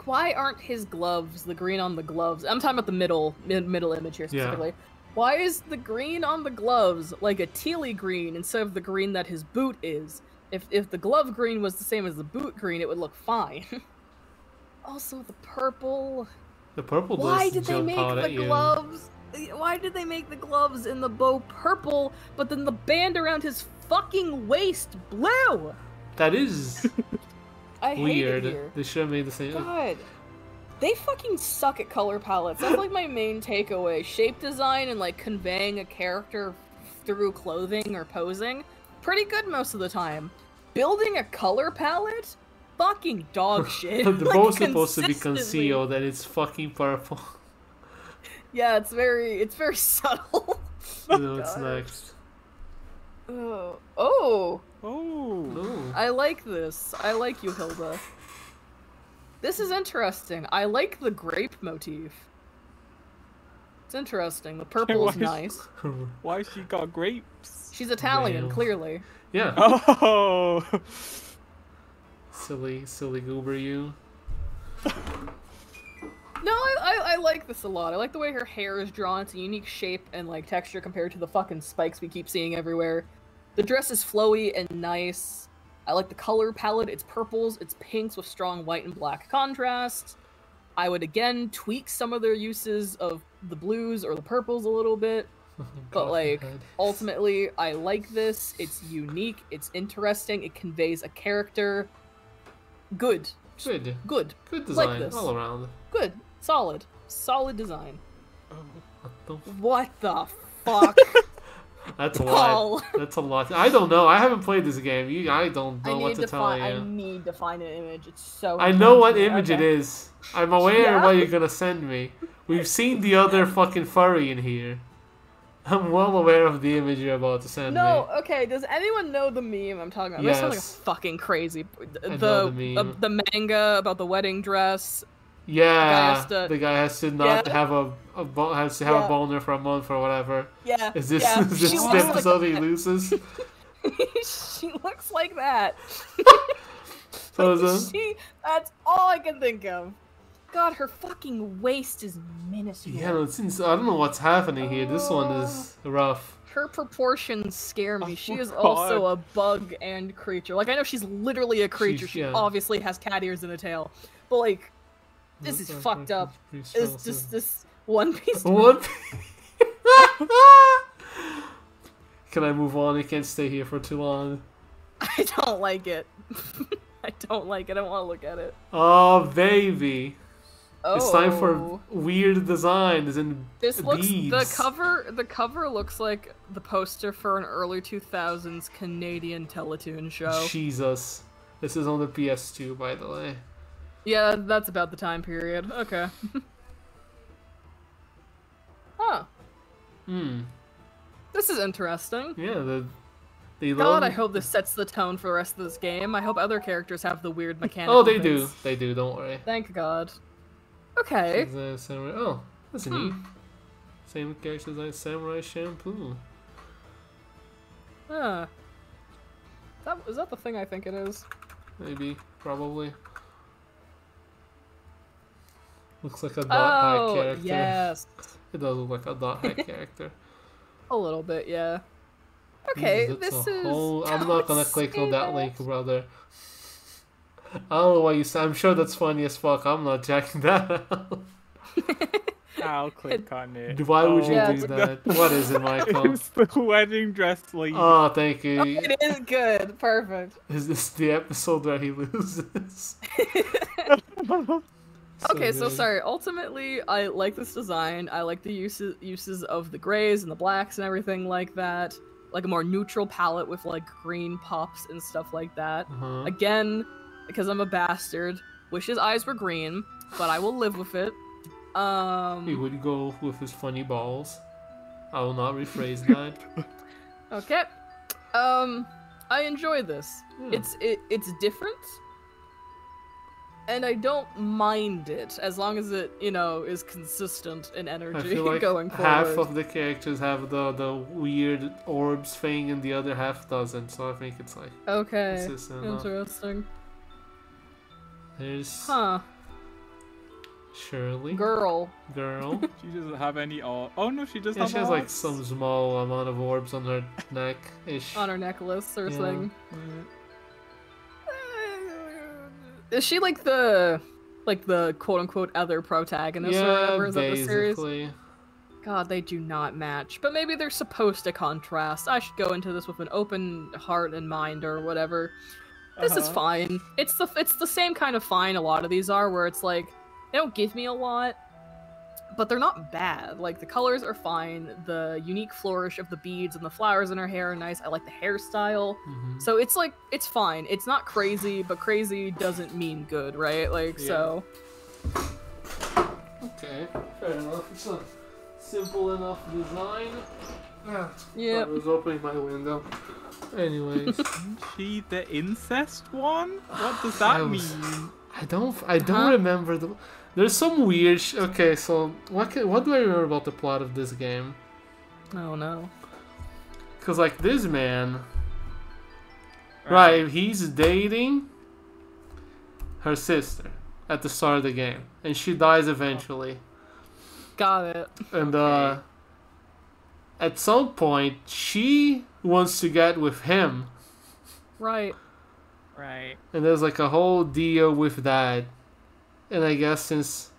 why aren't his gloves the green on the gloves? I'm talking about the middle image here specifically. Why is the green on the gloves like a tealy green instead of the green that his boot is? If the glove green was the same as the boot green, it would look fine. Also, the purple. The purple does Why did they jump make out the at you. gloves? Why did they make the gloves in the bow purple, but then the band around his fucking waist blue? That is I hate weird. it here. They should have made the same. God, they fucking suck at color palettes. That's like my main takeaway. Shape design and like conveying a character through clothing or posing, pretty good most of the time. Building a color palette, fucking dog shit. The Like, bow's supposed to be consistently. concealed, and it's fucking purple. Yeah, it's very subtle. You know what's God. next. Oh, Oh. Ooh. I like this. I like you, Hilda. This is interesting. I like the grape motif. It's interesting. The purple is Why- nice. Why she got grapes? She's Italian, Real. clearly. Yeah. Oh. Silly goober you. No, I like this a lot. I like the way her hair is drawn. It's a unique shape and like texture compared to the fucking spikes we keep seeing everywhere. The dress is flowy and nice. I like the color palette. It's purples, it's pinks with strong white and black contrast. I would again tweak some of their uses of the blues or the purples a little bit. But God, like, God. ultimately, I like this. It's unique. It's interesting. It conveys a character. Good. Good. Good. Good Like design this. all around. Good. Solid. Solid design. What the What the fuck? That's a Paul. lot. That's a lot. I don't know. I haven't played this game. I don't know what to tell I you. need to find an image. It's so. I know what confusing. image it Okay. is. I'm aware Yeah? of what you're gonna send me. We've seen the other fucking furry in here. I'm well aware of the image you're about to send No, me. okay. Does anyone know the meme I'm talking about? This sounds like a Yes. fucking crazy. I know the meme. The manga about the wedding dress. Yeah, has to- the guy has to not Yeah. have has to have Yeah. a boner for a month or whatever. Yeah. Is this yeah. is this She the looks like episode he loses? she looks like that. So is it? That's all I can think of. God, her fucking waist is minuscule. Yeah, no, I don't know what's happening here. This one is rough. Her proportions scare me. Oh She is my also God. a bug and creature. Like, I know she's literally a creature. She's- She yeah. obviously has cat ears and a tail. But, like, this is fucked up. It's just this One Piece. What? Can I move on? I can't stay here for too long. I don't like it. I don't like it. I don't want to look at it. Oh, baby. Oh. It's time for weird designs and This looks beads. the cover looks like the poster for an early 2000s Canadian Teletoon show. Jesus. This is on the PS2, by the way. Yeah, that's about the time period. Okay. Huh. Hmm. This is interesting. Yeah, they God, love... I hope this sets the tone for the rest of this game. I hope other characters have the weird mechanics. Oh, they do. They do, don't worry. Thank God. Okay. Samurai... Oh, that's neat. Same character design, Samurai Shampoo. Huh. Is that the thing I think it is? Maybe, probably. Looks like a dot high Oh, character. yes. It does look like a dot high character. A little bit, yeah. Okay, Jesus, this that's a is... whole... I'm Don't not gonna click on say that link, brother. I don't know why you say. I'm sure that's funny as fuck. I'm not checking that out. I'll click on it. Why would you Yeah, do that? What is it, Michael? It's the wedding dress sleeve. Oh, thank you. It is good. Perfect. Is this the episode where he loses? Okay, so good. sorry. Ultimately, I like this design. I like the uses of the grays and the blacks and everything like that. Like a more neutral palette with like green pops and stuff like that. Uh-huh. Again, because I'm a bastard, wish his eyes were green, but I will live with it. He would go with his funny balls. I will not rephrase that. Okay. I enjoy this. Yeah. It's different. And I don't mind it as long as it, you know, is consistent in I energy feel like going forward. half of the characters have the weird orbs thing and the other half doesn't, so I think it's like Okay. consistent enough. Interesting. There's Huh. Shirley. Girl. Girl. She doesn't have any orb. Oh no, she does Yeah, have she has like orbs. some small amount of orbs on her neck-ish. On her necklace or Yeah. thing. Is she like the quote-unquote other protagonist or Yeah, whatever is of the series? basically. God, they do not match. But maybe they're supposed to contrast. I should go into this with an open heart and mind or whatever. This is fine. It's the same kind of fine a lot of these are, where it's like they don't give me a lot, but they're not bad. Like the colors are fine. The unique flourish of the beads and the flowers in her hair are nice. I like the hairstyle. Mhm. So it's like it's fine. It's not crazy, but crazy doesn't mean good, right? Like so. Okay, fair enough. It's a simple enough design. Yeah. I was opening my window. Anyways, Isn't she the incest one? What does I that was- mean? I don't remember the. There's some weird. Okay, so what do I remember about the plot of this game? Oh no. Cause like this man, right? He's dating her sister at the start of the game, and she dies eventually. Got it. And at some point, she wants to get with him, Right. Right. and there's like a whole deal with that. And I guess since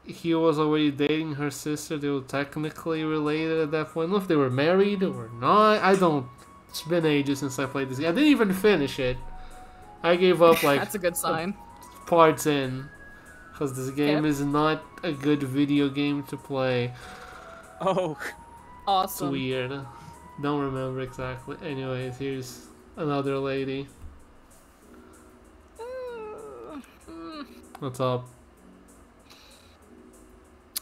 he was already dating her sister, they were technically related at that point. I don't know if they were married or not. I don't. It's been ages since I played this game. I didn't even finish it. I gave up like That's a good sign. parts in, because this game Yep. is not a good video game to play. Oh. It's Awesome. weird. Don't remember exactly. Anyways, here's another lady. What's up?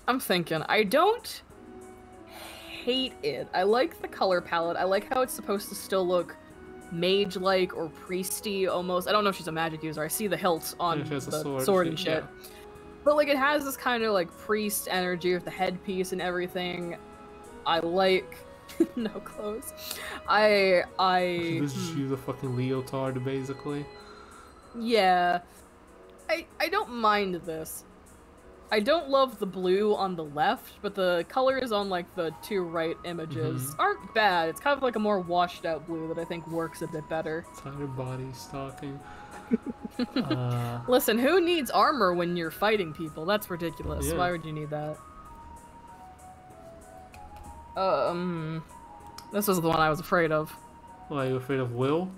I'm thinking. I don't hate it. I like the color palette. I like how it's supposed to still look mage-like or priesty almost. I don't know if she's a magic user. I see the hilt on Yeah, she has a the sword, and she- shit. But like it has this kind of like priest energy with the headpiece and everything. I like no clothes. This she's a fucking leotard, basically. Yeah. I don't mind this. I don't love the blue on the left, but the colors on like the two right images aren't bad. It's kind of like a more washed out blue that I think works a bit better. Entire body's talking. Listen, who needs armor when you're fighting people? That's ridiculous. Yeah. Why would you need that? This was the one I was afraid of. Why, are you afraid of Will?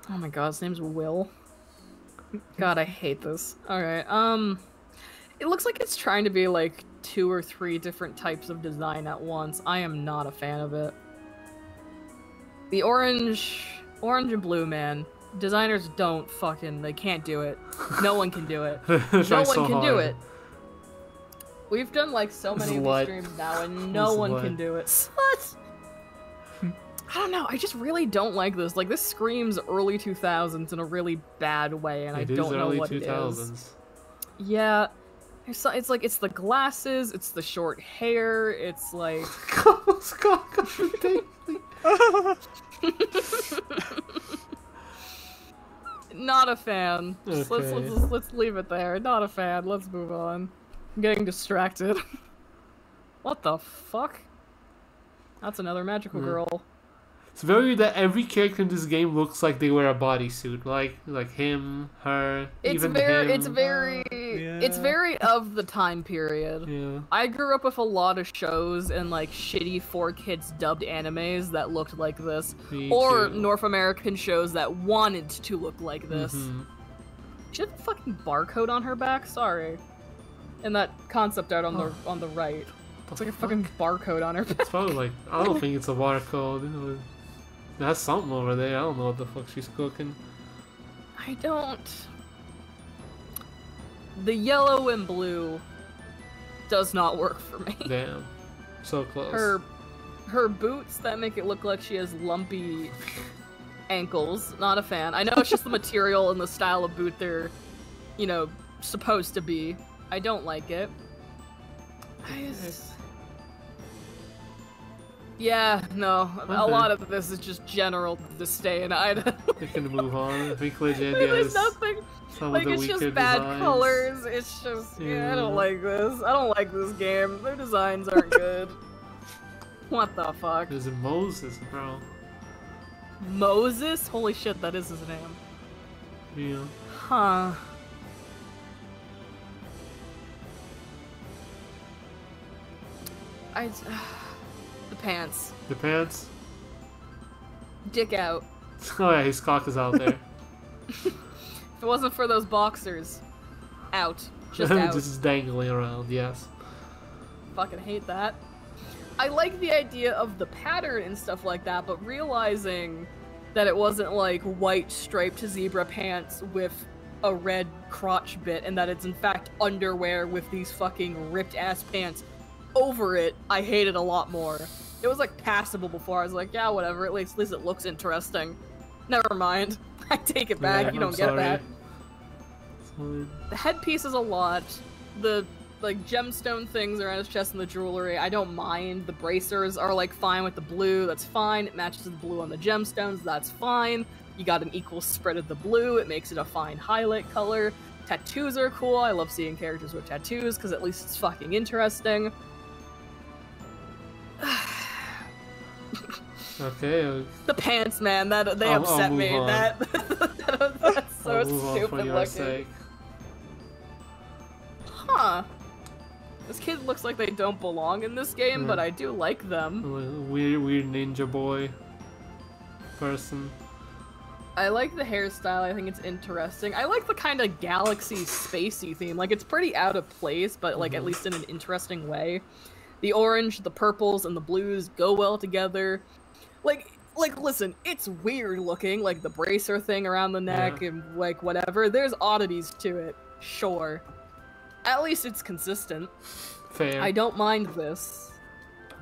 Oh my god, his name's Will. God, I hate this. Alright, it looks like it's trying to be like 2 or 3 different types of design at once. I am not a fan of it. The orange and blue, man. Designers they can't do it. No one can do it. No one can do it. We've done like so many of these Slut. streams now and no one Slut. can do it. Slut! I don't know, I just really don't like this. Like, this screams early 2000s in a really bad way, and I It is don't know early what 2000s. it is. Yeah. It's like, it's the glasses, it's the short hair, it's like... Not a fan. Just Okay. let's leave it there. Not a fan. Let's move on. I'm getting distracted. What the fuck? That's another magical girl. It's very weird that every character in this game looks like they wear a bodysuit. Like him, her, even him. It's very of the time period. Yeah. I grew up with a lot of shows and like shitty 4Kids dubbed animes that looked like this, Me or too. North American shows that wanted to look like this. Mhm. She has a fucking barcode on her back. Sorry. And that concept art on the right. It's like a fucking barcode on her back. It's probably like, I don't think it's a barcode. You know, that's something over there. I don't know what the fuck she's cooking. I don't. The yellow and blue does not work for me. Damn. So close. Her boots that make it look like she has lumpy ankles. Not a fan. I know it's just the material and the style of boot they're, you know, supposed to be. I don't like it. Yeah, no. Okay. A lot of this is just general disdain. We can move on. I think Legend There's has nothing. some Like, of the it's weaker just bad designs. colors. It's just, yeah, I don't Yeah. like this. I don't like this game. Their designs aren't good. What the fuck? There's Moses, bro. Moses? Holy shit, that is his name. Yeah. Huh. The pants. The pants? Dick out. Oh yeah, his cock is out there. If it wasn't for those boxers, out. Just out. Just dangling around, yes. Fucking hate that. I like the idea of the pattern and stuff like that, but realizing that it wasn't like white striped zebra pants with a red crotch bit and that it's in fact underwear with these fucking ripped ass pants over it, I hate it a lot more. It was like passable before. I was like, yeah, whatever, at least it looks interesting. Never mind. I take it back. Yeah, You don't I'm get sorry. that. It's fine. The headpiece is a lot. The like gemstone things around his chest and the jewelry, I don't mind. The bracers are like fine with the blue, that's fine. It matches the blue on the gemstones, that's fine. You got an equal spread of the blue, it makes it a fine highlight color. Tattoos are cool, I love seeing characters with tattoos because at least it's fucking interesting. Okay, The pants, man, that they I'll upset move me. on. That's so I'll move on for stupid your looking. sake. Huh. This kid looks like they don't belong in this game, but I do like them. Weird ninja boy person. I like the hairstyle, I think it's interesting. I like the kind of galaxy spacey theme. Like, it's pretty out of place, but like at least in an interesting way. The orange, the purples, and the blues go well together. Like listen, it's weird looking, like the bracer thing around the neck and like whatever. There's oddities to it, sure. At least it's consistent. Fair. I don't mind this.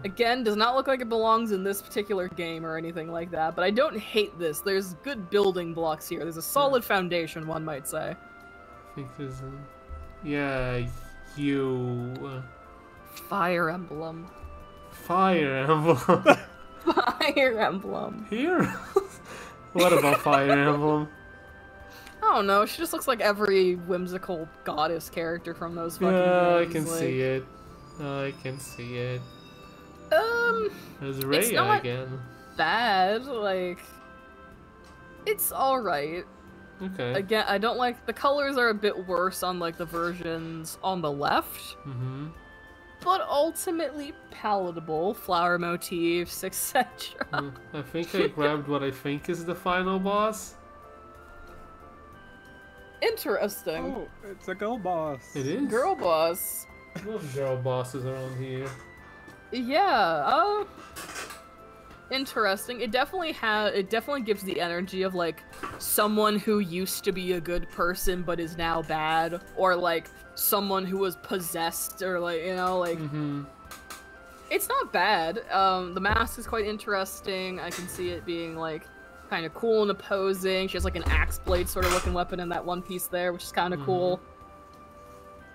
Again, does not look like it belongs in this particular game or anything like that, but I don't hate this. There's good building blocks here. There's a solid foundation, one might say. I think there's a... Yeah, you... Fire Emblem. Fire Emblem. Fire Emblem. Here? What about Fire Emblem? I don't know, she just looks like every whimsical goddess character from those fucking Yeah, I games. can like, see it. I can see it. There's It's Raya not- again. bad, like... It's alright. Okay. Again, I don't like... The colors are a bit worse on, like, the versions on the left. Mm-hmm. But ultimately palatable, flower motifs, etc. I think I grabbed what I think is the final boss. Interesting. Oh, it's a girl boss. It is. Girl boss. I love girl bosses around here. Yeah, interesting. It definitely gives the energy of like someone who used to be a good person but is now bad, or like someone who was possessed, or like, you know, like Mm-hmm. it's not bad. The mask is quite interesting. I can see it being like kind of cool and opposing. She has like an axe blade sort of looking weapon in that one piece there, which is kind of cool.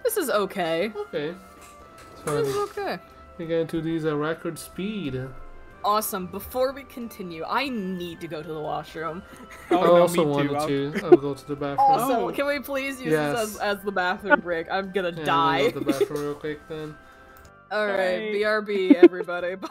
This is okay. Okay. This is So okay. we get into these at record speed. Awesome. Before we continue, I need to go to the washroom. Oh, I no, also me too. wanted to. I'll go to the bathroom. Also, Oh. can we please use Yes. this as the bathroom break? I'm gonna Yeah, die. I'll go to the bathroom real quick then. Alright, Bye. BRB, everybody. Bye.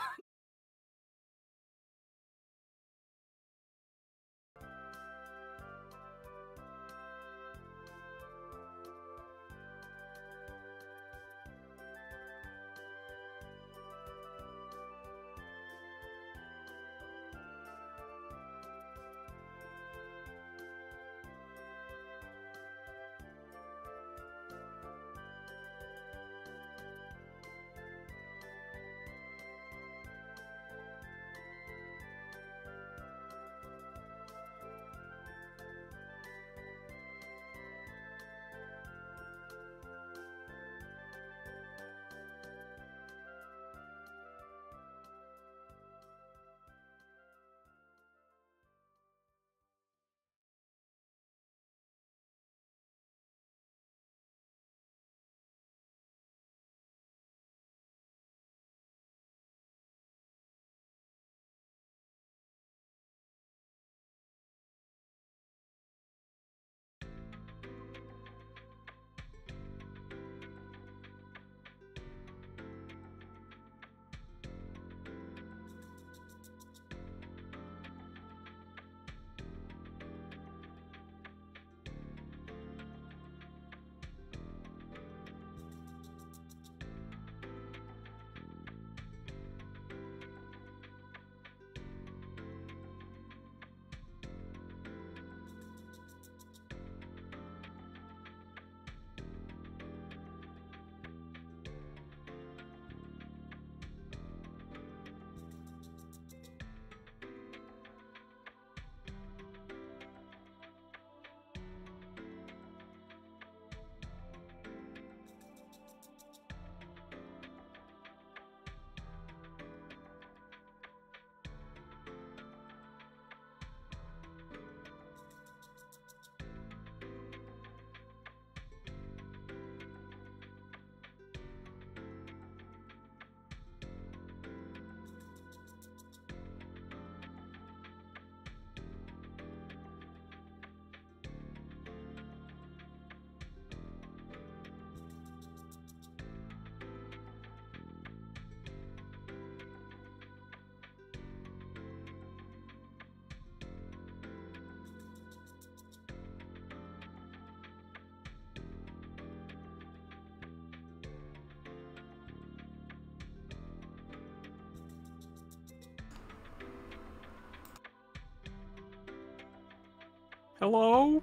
Hello?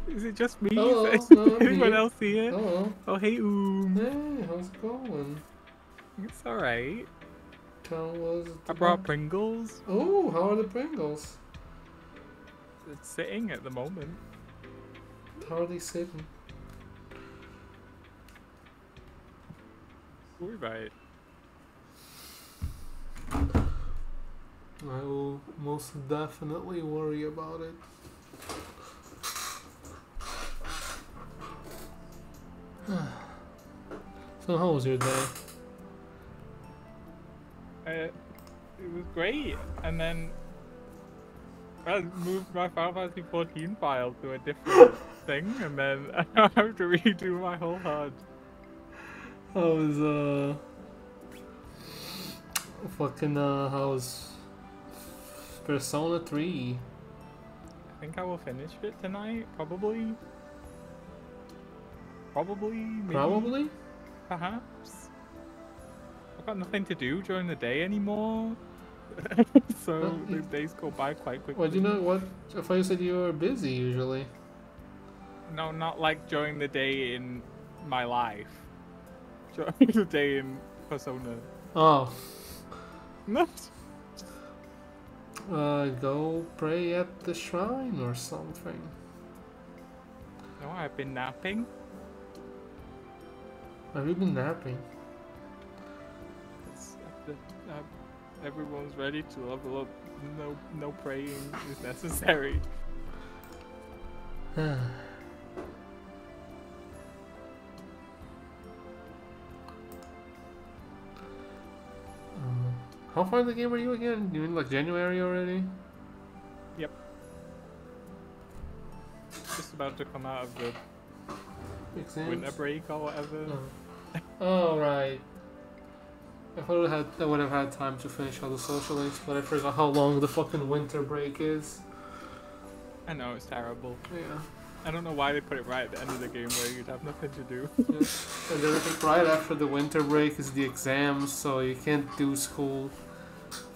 Is it just me? Hello, Is no, I'm anyone here. else here? Hello. Oh, hey, Hey, how's it going? It's alright. How was I the brought Pringles. Oh, how are the Pringles? It's sitting at the moment. How are they sitting? Worry about it. I will most definitely worry about it. So how was your day? It was great, and then I moved my Final Fantasy 14 file to a different thing, and then I have to redo my whole HUD. How's how's Persona 3? I think I will finish it tonight, probably. Maybe, Probably? perhaps. I've got nothing to do during the day anymore, so the days go by quite quickly. Well, you know what? I thought you said you were busy usually. No, not like during the day in my life. During the day in Persona. Oh. No. Go pray at the shrine or something. No, I've been napping. Have you been napping? Everyone's ready to level up. No praying is necessary. How far in the game are you again? You in like January already? Yep. Just about to come out of the Exams? winter break or whatever. Oh, right. I would have had time to finish all the social links, but I forgot how long the fucking winter break is. I know, it's terrible. Yeah. I don't know why they put it right at the end of the game where you'd have nothing to do. Yeah. And then I think right after the winter break is the exams, so you can't do school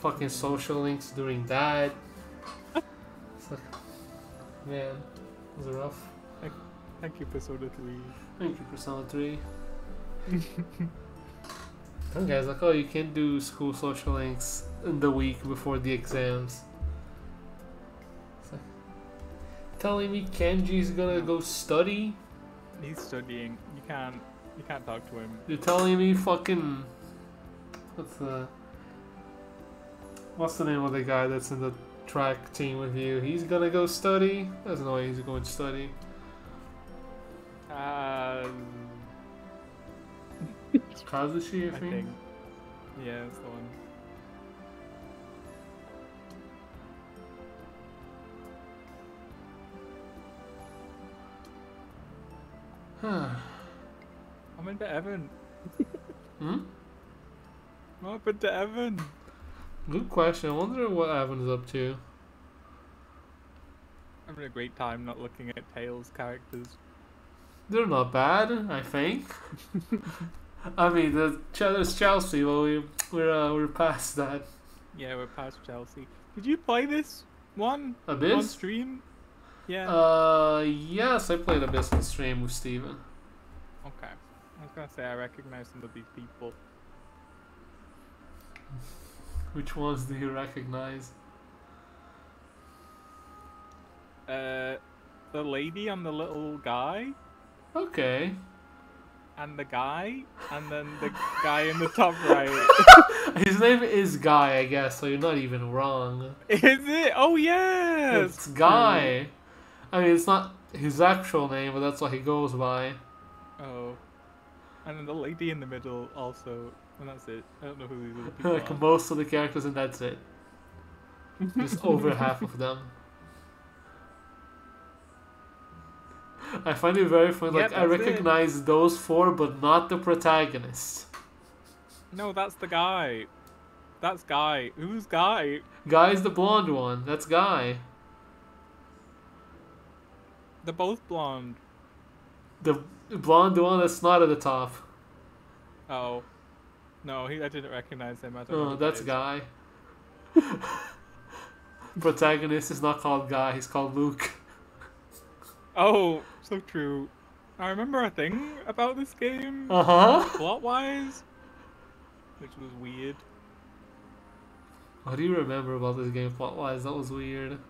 fucking social links during that. It's like, man, it was rough. Thank you, Persona 3. Thank you, Persona 3. Some guys like, oh, you can't do school social links in the week before the exams. It's like, telling me Kenji's gonna go study? He's studying. You can't talk to him. You're telling me fucking what's the name of the guy that's in the track team with you? He's gonna go study? There's no way he's going to study. Kazushi, I think. Yeah, that's the one. I'm into Evan. Hmm? What happened to Evan? Good question. I wonder what Evan's up to. Having a great time not looking at Tails characters. They're not bad, I think. I mean, there's Chelsea, but we're past that. Yeah, we're past Chelsea. Did you play this one Abyss? on stream? Yeah. Yes, I played Abyss on stream with Steven. Okay. I was gonna say I recognize some of these people. Which ones do you recognize? The lady and the little guy, Okay. and the guy, and then the guy in the top right. His name is Guy, I guess, so you're not even wrong. Is it? Oh yeah. It's Guy. I mean, it's not his actual name, but that's what he goes by. Oh. And then the lady in the middle also. And that's it. I don't know who these other people Like are. most of the characters, and that's it. Just over half of them. I find it very funny. Like, Yeah, I that's it. recognize those four, but not the protagonist. No, that's the guy. That's Guy. Who's Guy? Guy's the blonde one. That's Guy. They're both blonde. The blonde one that's not at the top. Oh. No, I didn't recognize him. I don't know Oh, who that's that is. Guy. Protagonist is not called Guy. He's called Luke. Oh, so true. I remember a thing about this game, Uh-huh. plot-wise, which was weird. What do you remember about this game plot-wise? That was weird.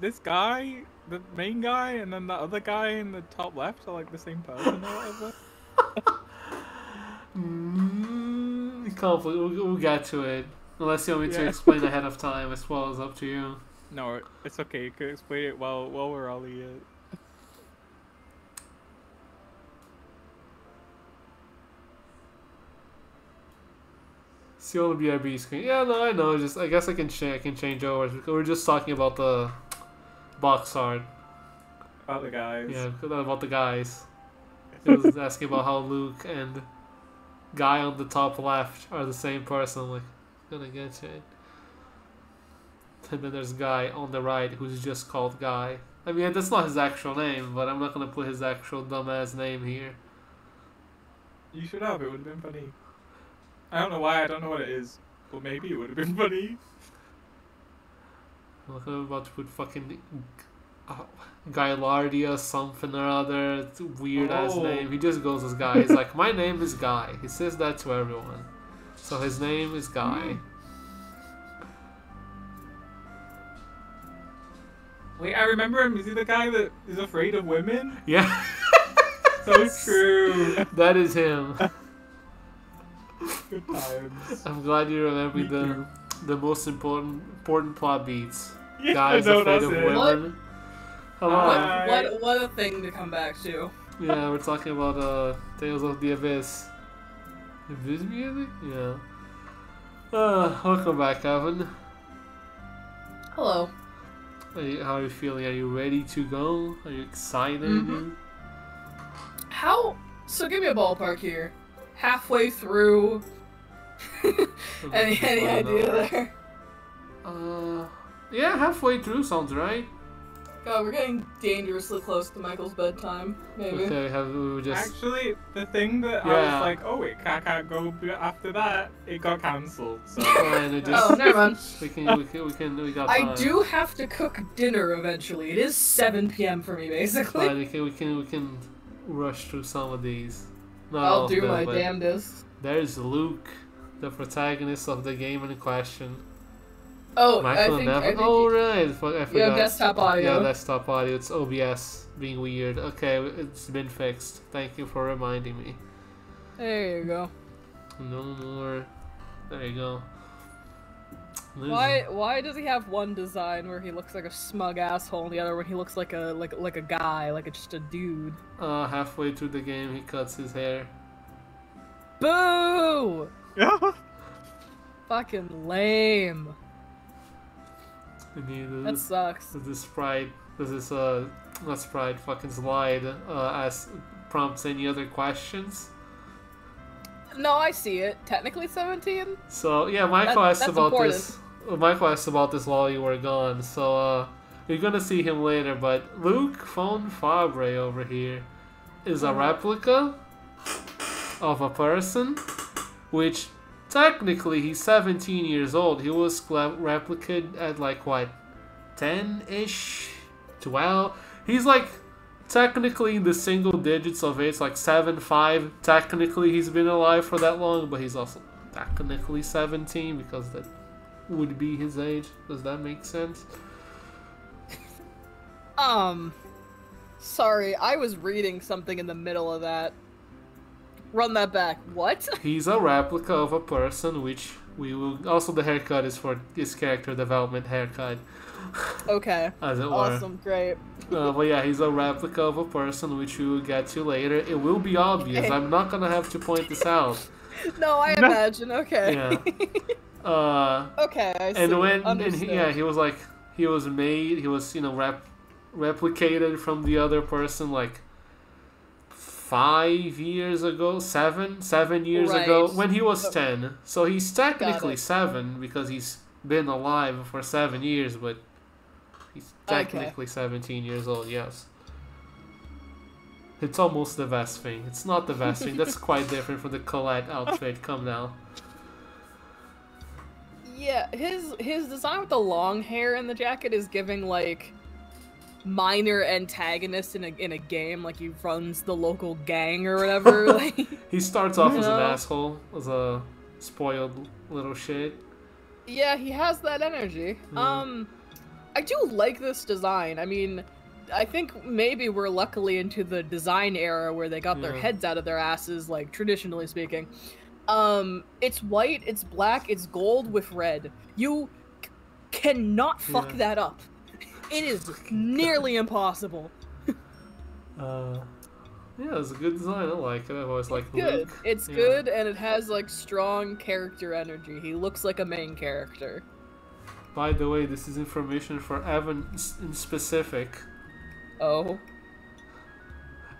This guy, the main guy, and then the other guy in the top left are like the same person or whatever. We'll get to it. Unless you want me to explain ahead of time, I suppose, up to you. No, it's okay. You can explain it while we're all here. See on the BRB screen. Yeah, no, I know. Just I guess I can change over. We're just talking about the box art. About the guys. Yeah, about the guys. It was asking about how Luke and guy on the top left are the same person. I'm like, gonna get to it. And then there's guy on the right who's just called Guy. I mean, that's not his actual name, but I'm not gonna put his actual dumbass name here. You should have. It would have been funny. I don't know why. I don't know what it is, but maybe it would have been funny. I'm about to put fucking Guylardia something or other. It's a weird ass name. He just goes as Guy. He's like, my name is Guy. He says that to everyone. So his name is Guy. Wait, I remember him. Is he the guy that is afraid of women? Yeah. So true. That is him. Good times. I'm glad you remembered the most important plot beats. Yeah, Guys no, afraid that's of it. women. Come on. What a thing to come back to. Yeah, we're talking about Tales of the Abyss. Abyss music? Yeah. Welcome back, Evan. Hello. How are you feeling? Are you ready to go? Are you excited? Mm-hmm. So give me a ballpark here. Halfway through. any idea there? Yeah, halfway through sounds right. God, we're getting dangerously close to Michael's bedtime. Maybe. Okay, we just... Actually, the thing that I was like, oh, it can't go after that, it got cancelled. So. Fine, Oh, never mind. We got time. I do have to cook dinner eventually. It is 7 p.m. for me, basically. Fine, we can rush through some of these. Not all I'll of do them, my but damnedest. There's Luke, the protagonist of the game in question. Oh, Michael I think right. I forgot. you have desktop audio. Yeah, desktop audio. It's OBS being weird. Okay, it's been fixed. Thank you for reminding me. There you go. No more. There you go. Why does he have one design where he looks like a smug asshole and the other when he looks like a guy, like just a dude? Halfway through the game, he cuts his hair. Boo! Yeah. Fucking lame. That sucks. This sprite, not sprite, fucking slide, prompts any other questions. No, I see it. Technically 17? So, yeah, Michael asked about important. this. Michael asked about this while you were gone, so, you're gonna see him later, but Luke Von Fabre over here is a replica of a person, which technically he's 17 years old. He was replicated at like what, 10-ish, 12. He's like technically in the single digits of age, like 7'5". Technically he's been alive for that long, but he's also technically 17 because that would be his age. Does that make sense? Sorry, I was reading something in the middle of that. Run that back. What? He's a replica of a person, which we will... Also, the haircut is for his character development haircut. Okay. As it were. Awesome, great. But yeah, he's a replica of a person, which we will get to later. It will be obvious. Okay. I'm not gonna have to point this out. No, I imagine. Okay. Yeah. Okay, I see. And he was like... He was made... He was, replicated from the other person, like... 5 years ago, 7 years ago, when he was 10. So he's technically 7 because he's been alive for 7 years, but he's technically 17 years old, yes. It's almost the vest thing. It's not the vest thing. That's quite different from the Colette outfit. Come now. Yeah, his design with the long hair and the jacket is giving like minor antagonist in a game, like he runs the local gang or whatever. Like, He starts off you as an know? asshole, as a spoiled little shit. Yeah, he has that energy. I do like this design. I mean, I think maybe we're luckily into the design era where they got their Yeah. heads out of their asses, like traditionally speaking. It's white, it's black, it's gold with red. You cannot fuck Yeah. that up. It is nearly impossible. Yeah, it's a good design. I like it. I've always liked Good. Luke. It's Yeah. good, and it has like strong character energy. He looks like a main character. By the way, this is information for Evan in specific. Oh.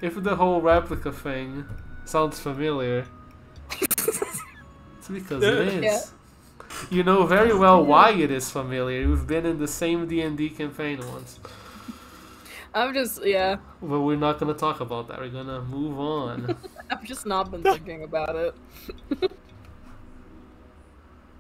If the whole replica thing sounds familiar, it's because it is. Yeah. You know very well why it is familiar. We've been in the same D&D campaign once. I'm just, yeah. But we're not gonna talk about that. We're gonna move on. I've just not been thinking about it.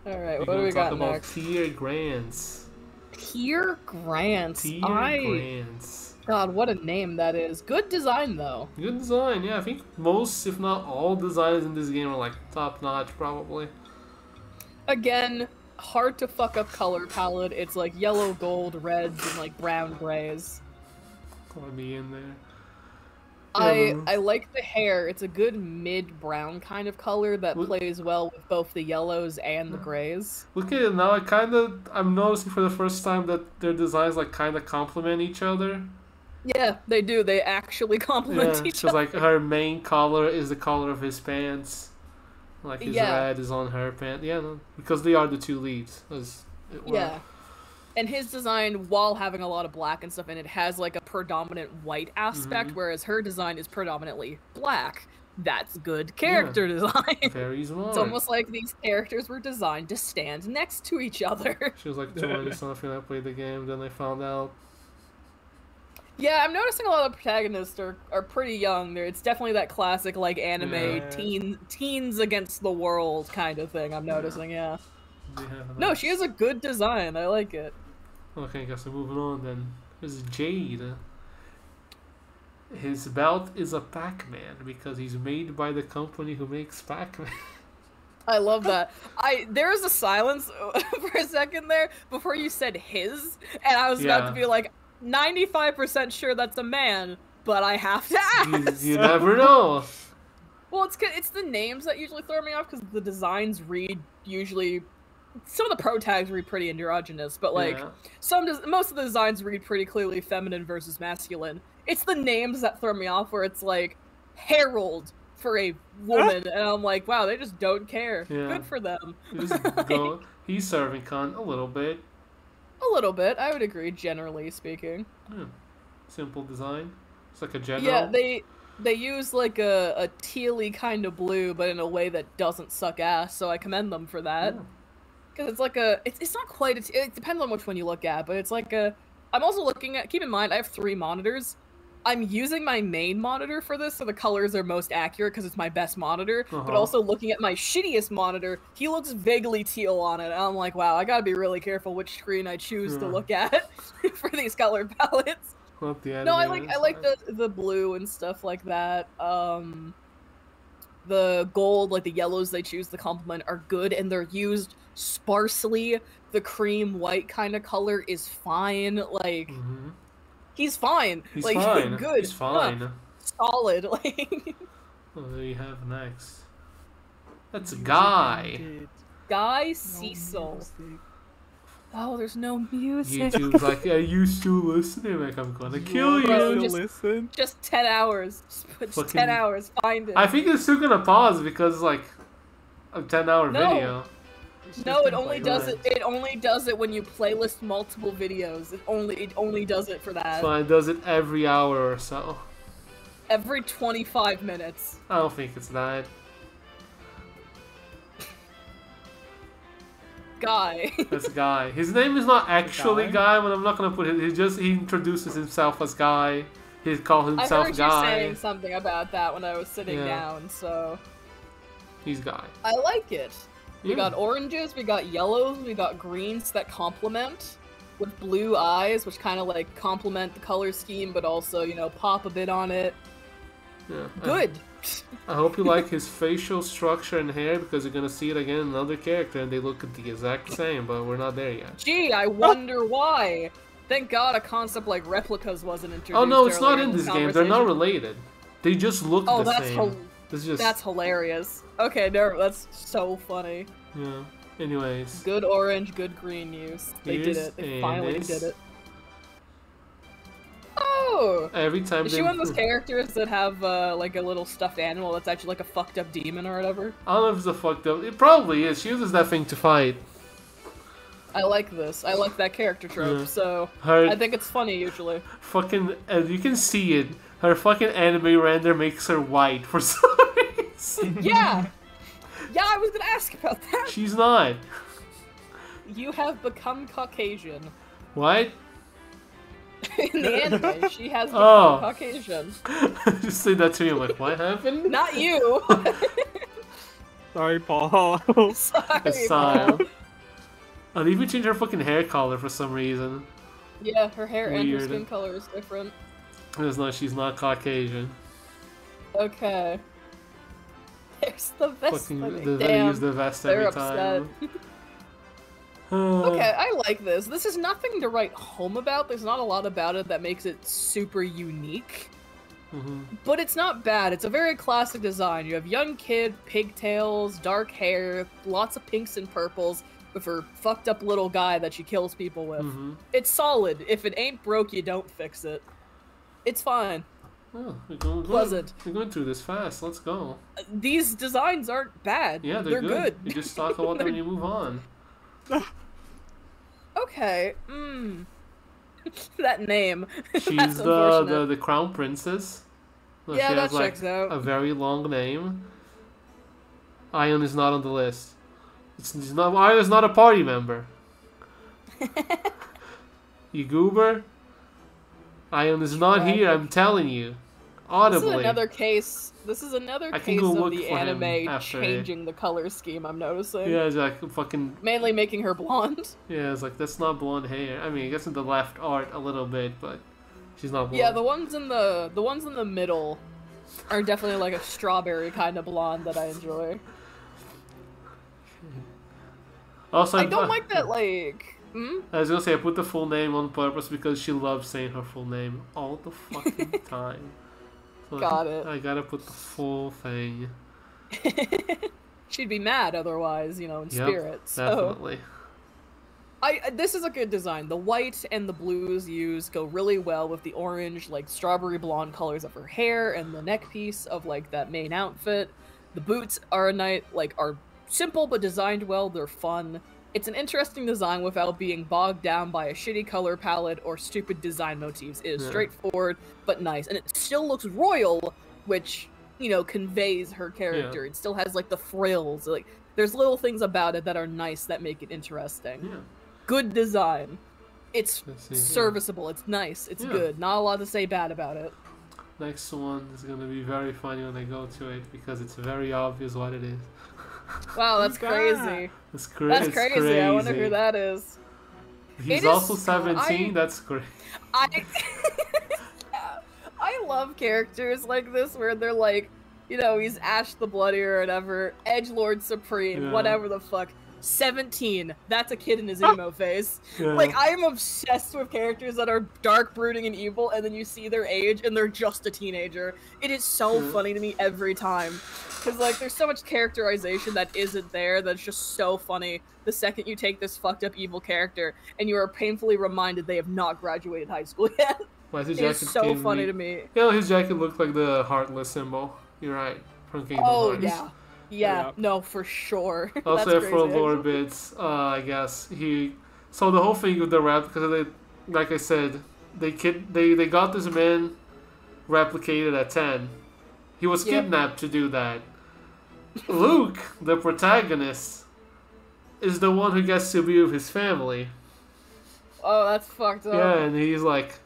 Alright, We're what do gonna we talk got about next? tier grants. Tier Grants. Tier grants. God, what a name that is. Good design, though. Good design, yeah. I think most, if not all, designs in this game are like top notch, probably. Again, hard to fuck up color palette. It's like yellow, gold, reds, and like brown grays. Let me in there. I like the hair. It's a good mid-brown kind of color that Look- plays well with both the yellows and the grays. Look at it now. I'm noticing for the first time that their designs like kind of complement each other. Yeah, they do. They actually complement Yeah, each because other. like her main color is the color of his pants. Like his Yeah. red is on her pants. Yeah, no, because they are the two leads. As it were. Yeah. And his design, while having a lot of black and stuff in it, has like a predominant white aspect, whereas her design is predominantly black. That's good character design. Very smart. It's almost like these characters were designed to stand next to each other. She was like 20 something. I played the game, then I found out. Yeah, I'm noticing a lot of protagonists are pretty young. It's definitely that classic like anime Yeah. teens against the world kind of thing. I'm noticing, yeah. They have No, that. she has a good design. I like it. Okay, I guess we're moving on then. There's Jade. His belt is a Pac-Man because he's made by the company who makes Pac-Man. I love that. There was a silence for a second there before you said his, and I was about Yeah. to be like 95% sure that's a man, but I have to ask. You never know. Well, it's the names that usually throw me off because the designs read usually. Some of the pro tags read pretty androgynous, but like Yeah. most of the designs read pretty clearly feminine versus masculine. It's the names that throw me off, where it's like Harold for a woman, and I'm like, wow, they just don't care. Yeah. Good for them. Just go. He's serving cunt a little bit. A little bit, I would agree, generally speaking. Yeah. Simple design. It's like a general. Yeah, they use like a tealy kind of blue, but in a way that doesn't suck ass. So I commend them for that. Yeah. Because it's like it's not quite it depends on which one you look at, but it's like I'm also looking at, keep in mind I have 3 monitors. I'm using my main monitor for this, so the colors are most accurate because it's my best monitor. But also looking at my shittiest monitor, he looks vaguely teal on it. And I'm like, wow, I gotta be really careful which screen I choose to look at for these color palettes. Not the No, I anime like side. the blue and stuff like that. The gold, like the yellows they choose to complement are good, and they're used sparsely. The cream white kind of color is fine. Like Mhm. he's fine. He's like fine. good. He's fine. Ugh, solid. Like What do you have next? That's a guy. Guy Cecil. Oh, there's no music. YouTube's like, are you still listening? Like, I'm gonna kill Bro, you. just- listen. Just 10 hours. Just put Fucking- 10 hours. Find it. I think it's still gonna pause because it's like a 10-hour No. video. No, it only does Right. it. It only does it when you playlist multiple videos. It only does it for that. So it does it every hour or so. Every 25 minutes. I don't think it's that. Guy. That's Guy. His name is not actually Guy? Guy, but I'm not gonna put it. He introduces himself as Guy. He calls I himself heard you Guy. saying something about that when I was sitting Yeah. down, so He's Guy. I like it. We Yeah. got oranges, we got yellows, we got greens that complement. with blue eyes, which kind of like complement the color scheme, but also, you know, pop a bit on it. Yeah. Good. I hope you like his facial structure and hair, because you're gonna see it again in another character and they look the exact same, but we're not there yet. Gee, I wonder why. Thank God a concept like replicas wasn't introduced. Oh no, it's not earlier in this this game. They're not conversation. related. They just look Oh, the that's same. This is just that's hilarious. Okay, no, that's so funny. yeah. Anyways, Good orange, good green use. They did Here's it. They finally Anis. did it. Oh! every time Is she one of those characters that have like a little stuffed animal that's actually like a fucked up demon or whatever? I don't know if it's a fucked up. It probably is. She uses that thing to fight. I like this. I like that character trope, Yeah. so Her I think it's funny usually. fucking, you can see it. Her fucking anime render makes her white for some reason. Yeah! Yeah, I was gonna ask about that. She's not. You have become Caucasian. What? In the anime, she has become Oh. Caucasian. Just say that to me. I'm like, what happened? Not you! Sorry, Paul. Sorry. It's time. Oh, they even changed her fucking hair color for some reason. Yeah, her hair and her Weird. skin color is different. It's not. She's not Caucasian. Okay. There's the vest. Fucking, they Damn. use the vest they're every time. Okay, I like this. This is nothing to write home about. There's not a lot about it that makes it super unique. Mhm. But it's not bad. It's a very classic design. You have young kid, pigtails, dark hair, lots of pinks and purples, with her fucked up little guy that she kills people with. Mhm. It's solid. If it ain't broke, you don't fix it. It's fine. Oh, we're Pleasant. We're going through this fast. Let's go. These designs aren't bad. Yeah, they're good. You just talk about them and you move on. Okay. That name. She's That's the unfortunate. crown princess. So Yeah, she that has like checks out. a very long name. Ion is not on the list. It's not. Ion is not a party member. You goober. Ion is not Tragic. here. I'm telling you, This is audibly. another case. This is another I can case go of look the for him anime after changing the color scheme. I'm noticing. Yeah, it's like fucking. Mainly making her blonde. Yeah, it's like that's not blonde hair. I mean, I guess in the left art a little bit, but she's not blonde. Yeah, the ones in the middle are definitely like a strawberry kind of blonde that I enjoy. Also, I don't like that like. I was gonna say I put the full name on purpose because she loves saying her full name all the fucking time. So Got it. I gotta put the full thing. She'd be mad otherwise, you know, in spirit. So Definitely. this is a good design. The white and the blues used go really well with the orange, like strawberry blonde colors of her hair and the neck piece of like that main outfit. The boots are are simple but designed well. They're fun. It's an interesting design without being bogged down by a shitty color palette or stupid design motifs. It is Yeah. straightforward but nice, and it still looks royal, which, you know, conveys her character. Yeah. It still has like the frills. Like there's little things about it that are nice that make it interesting. Yeah. Good design. It's Let's see, serviceable. It's nice. It's Yeah. good. Not a lot to say bad about it. Next one is gonna be very funny when I go to it because it's very obvious what it is. Wow, that's Who's crazy. It's That's crazy. I wonder who that is. He's It is also Sky- 17. That's great. I I love characters like this where they're like, you know, he's Ash the Bloody or whatever, Edgelord Supreme, Yeah. whatever the fuck. 17. That's a kid in his emo phase. Yeah. Like, I am obsessed with characters that are dark, brooding, and evil, and then you see their age, and they're just a teenager. It is so Yeah. funny to me every time. Because, like, there's so much characterization that isn't there that's just so funny the second you take this fucked up evil character, and you are painfully reminded they have not graduated high school yet. Why is his It is jacket so giving funny me- to me. You know, his jacket looked like the Heartless symbol. You're right. From Kingdom Oh, Hearts. yeah. Yeah, Yeah. no, for sure. Also, That's for crazy, lore actually. bits, I guess So the whole thing with the rap, because they, like I said, they got this man replicated at 10. He was Yep. kidnapped to do that. Luke, the protagonist, is the one who gets to be with his family. Oh, that's fucked up. Yeah, and he's like,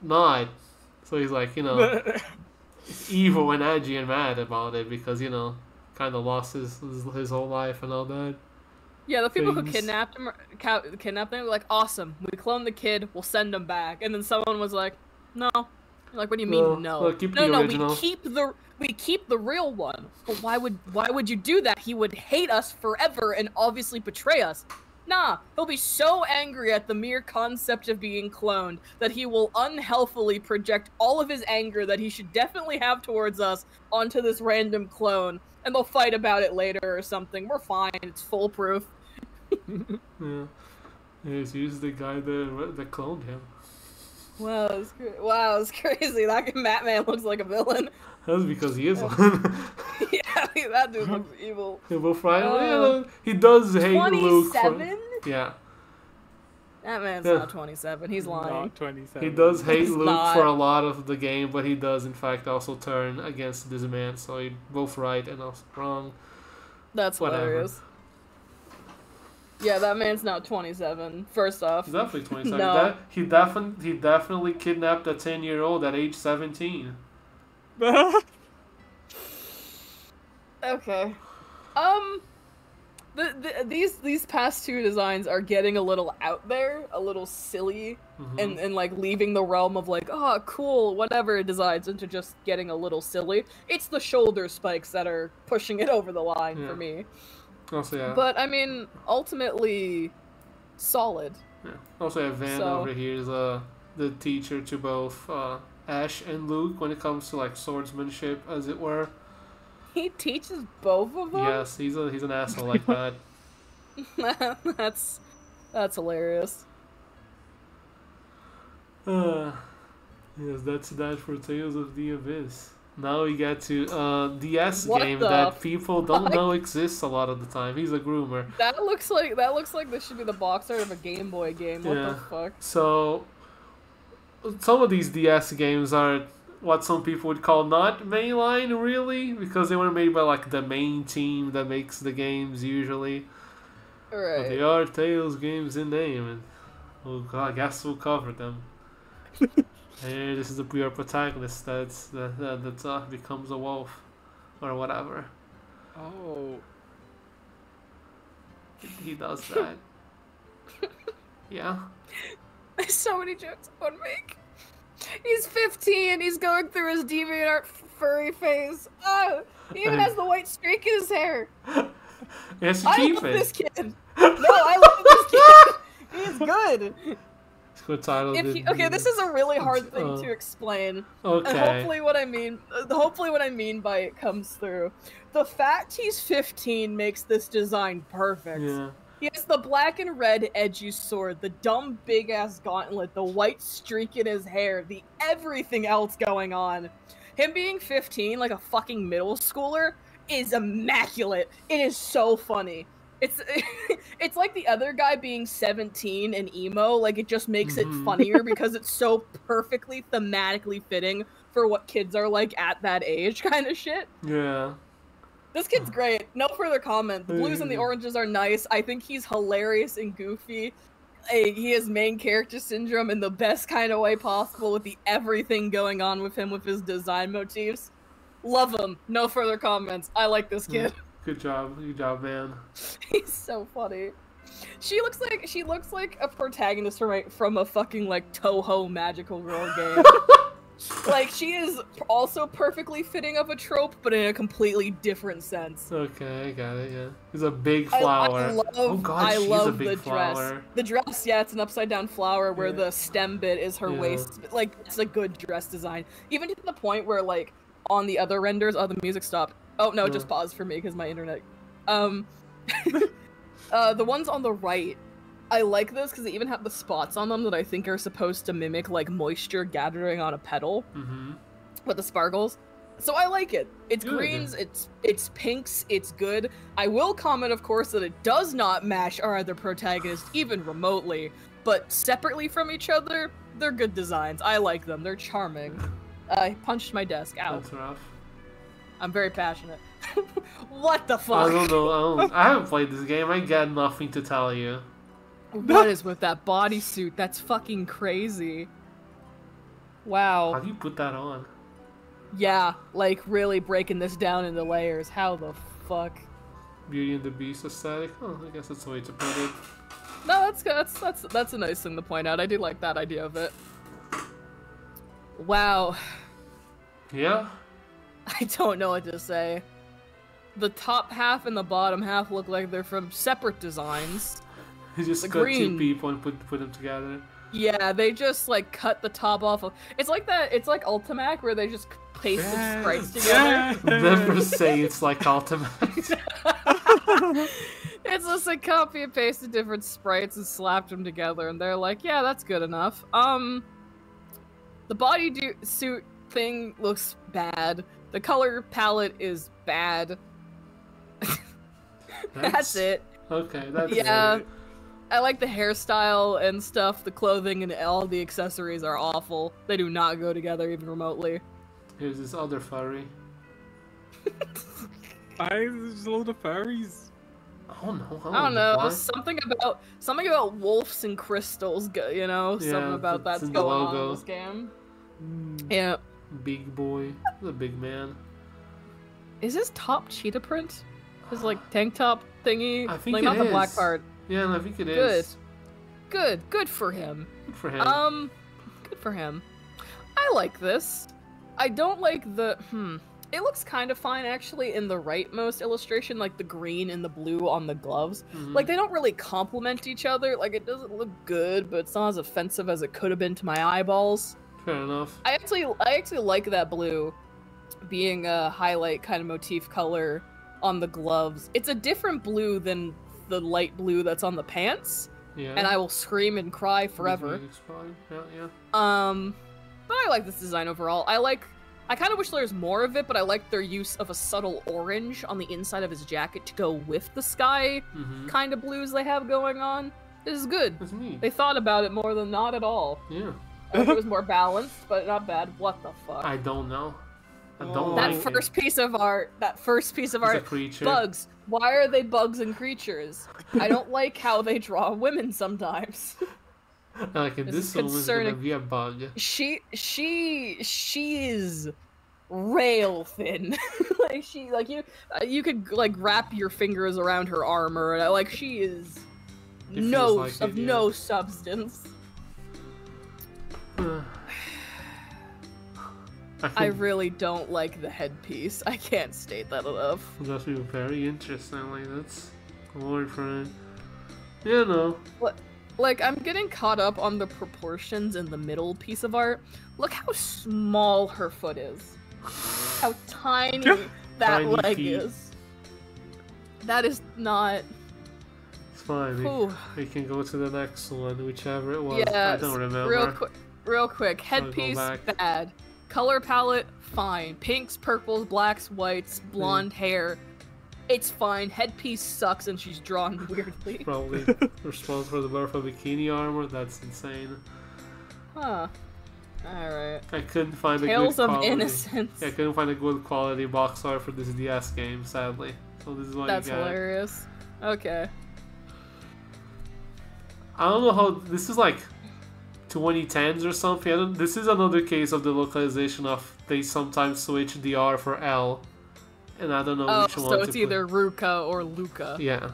not. So he's like, you know, evil and edgy and mad about it because, you know, kind of lost his whole life and all that. Yeah, the people who things. kidnapped him, kidnapped him, were like, awesome. We cloned the kid. We'll send him back. And then someone was like, no. Like, what do you mean, no? Well, keep No, the no, original. we keep the real one. But why would you do that? He would hate us forever and obviously betray us. Nah, he'll be so angry at the mere concept of being cloned that he will unhealthily project all of his anger that he should definitely have towards us onto this random clone, and they'll fight about it later or something. We're fine. It's foolproof. Yeah. He's the guy that cloned him. Wow, it's crazy. That Batman looks like a villain. That's because he is one. Yeah, that dude looks evil. Yeah, Will Friday, he does hate Luke. 27? Yeah. That man's Yeah. not 27. He's lying. Not 27. He does hate He's Luke not. for a lot of the game, but he does in fact also turn against this man. So he both right and also wrong. That's Whatever. hilarious. Yeah, that man's not 27. First off. He's definitely 27. No. He definitely kidnapped a 10-year-old at age 17. Okay. These past two designs are getting a little out there, a little silly, Mhm. and like leaving the realm of like, oh, cool, whatever designs, into just getting a little silly. It's the shoulder spikes that are pushing it over the line Yeah. for me. Also, yeah. But I mean, ultimately, solid. Yeah. Also, yeah, Van So- over here is the teacher to both Ash and Luke when it comes to like swordsmanship, as it were. He teaches both of them. Yes, he's an asshole like that. that's hilarious. Yes, that's that for Tales of the Abyss. Now we get to DS What game the that people don't fuck? know exists a lot of the time. He's a groomer. That looks like this should be the box art of a Game Boy game. What Yeah. the fuck? So some of these DS games are what some people would call not mainline, really, because they weren't made by like the main team that makes the games usually. But Right. they are Tales games in name, and I guess we'll cover them. Hey, this is the pure protagonist that becomes a wolf, or whatever. Oh. He does that. Yeah. There's so many jokes I want to make. He's 15. He's going through his DeviantArt furry phase. Oh, he even has the white streak in his hair. He has to I keep love it. this kid. No, I love this kid. He's good. It's good title. Okay, this is a really hard thing to explain. Okay. And hopefully what I mean by it comes through. The fact he's 15 makes this design perfect. Yeah. He has the black and red edgy sword, the dumb big ass gauntlet, the white streak in his hair, the everything else going on. Him being 15, like a fucking middle schooler, is immaculate. It is so funny. It's like the other guy being 17 and emo, like it just makes it funnier because it's so perfectly thematically fitting for what kids are like at that age kind of shit. Yeah. This kid's great. No further comment. The blues and the oranges are nice. I think he's hilarious and goofy. He has main character syndrome in the best kind of way possible with the everything going on with him with his design motifs. Love him. No further comments. I like this kid. Good job, man. He's so funny. She looks like a protagonist from a fucking like Toho magical girl game. Like she is also perfectly fitting of a trope, but in a completely different sense. Okay, I got it. Yeah, he's a big flower. I love a big the flower. dress. The dress, yeah, it's an upside down flower where Yeah. the stem bit is her Yeah. waist. Like it's a good dress design, even to the point where like on the other renders, the music stopped. Oh no, it just paused for me because my internet. The ones on the right, I like those because they even have the spots on them that I think are supposed to mimic like moisture gathering on a petal with the sparkles. So I like it. It's Good. greens, it's pinks, it's good. I will comment, of course, that it does not match our other protagonists even remotely, but separately from each other, they're good designs. I like them. They're charming. I punched my desk. Ow. That's rough. I'm very passionate. What the I fuck? don't know. I haven't played this game. I got nothing to tell you. What is with that bodysuit? That's fucking crazy. How Wow. do you put that on? Yeah, like really breaking this down into layers. How the fuck? Beauty and the Beast aesthetic. Oh, I guess that's the way to put it. No, that's good. That's a nice thing to point out. I do like that idea of it. Wow. Yeah. I don't know what to say. The top half and the bottom half look like they're from separate designs. You just The cut green. two people and put them together. Yeah, they just like cut the top off of. It's like that. It's like Ultimac where they just pasted sprites together. Never say it's like Ultimate. It's just a copy and paste of different sprites and slapped them together, and they're like, yeah, that's good enough. The body suit thing looks bad. The color palette is bad. That's it. Okay, that's Yeah. it. I like the hairstyle and stuff. The clothing and all the accessories are awful. They do not go together even remotely. Here's this other furry. Why is there a load of furries? Oh no! I don't know. Why? Something about wolves and crystals. You know, Yeah, something about that's that's in the going on logo. in this game. Mm. Yeah. Big boy, the big man. Is this top cheetah print? His like tank top thingy? I think like it not the black is. part. Yeah, I think it Good. is. Good for him. Good for him. Good for him. I like this. I don't like the It looks kind of fine actually in the rightmost illustration, like the green and the blue on the gloves. Mhm. Like they don't really complement each other. Like it doesn't look good, but it's not as offensive as it could have been to my eyeballs. Fair enough. I actually like that blue being a highlight kind of motif color on the gloves. It's a different blue than the light blue that's on the pants, Yeah. and I will scream and cry forever. Yeah. But I like this design overall. I kind of wish there was more of it, but I like their use of a subtle orange on the inside of his jacket to go with the sky Mm-hmm. kind of blues they have going on. This is good. That's neat. They thought about it more than not at all. Yeah. I wish it was more balanced, but not bad. What the fuck? I don't know. I Oh. don't That like first piece of art, It's a art, creature. bugs. Why are they bugs and creatures? I don't like how they draw women sometimes. Like in This this is one is gonna concerning. be a bug. She is rail thin. You could like wrap your fingers around her armor. Like she is It feels like it, yeah. no substance. I think really don't like the headpiece. I can't state that enough. that's be very interesting. Like that's a word for it. Yeah, no. Like, I'm getting caught up on the proportions in the middle piece of art. Look how small her foot is. How tiny that Tiny leg feet. is. That is not... It's fine. Ooh. We can go to the next one, whichever it was. Yeah, I don't remember. real quick. go Headpiece, back. bad. Color palette, fine. Pinks, purples, blacks, whites, blonde hair. It's fine. Headpiece sucks and she's drawn weirdly. Probably responsible for the birth of bikini armor. That's insane. Huh. Alright. I couldn't find a Tales good of quality. Innocence. Yeah, I couldn't find a good quality box art for this DS game, sadly. So this is what That's you got. hilarious. Okay. I don't know how this is like 2010s or something. This is another case of the localization of they sometimes switch the R for L, and I don't know Oh, which one. so to it's put. either Ruka or Luca. Yeah,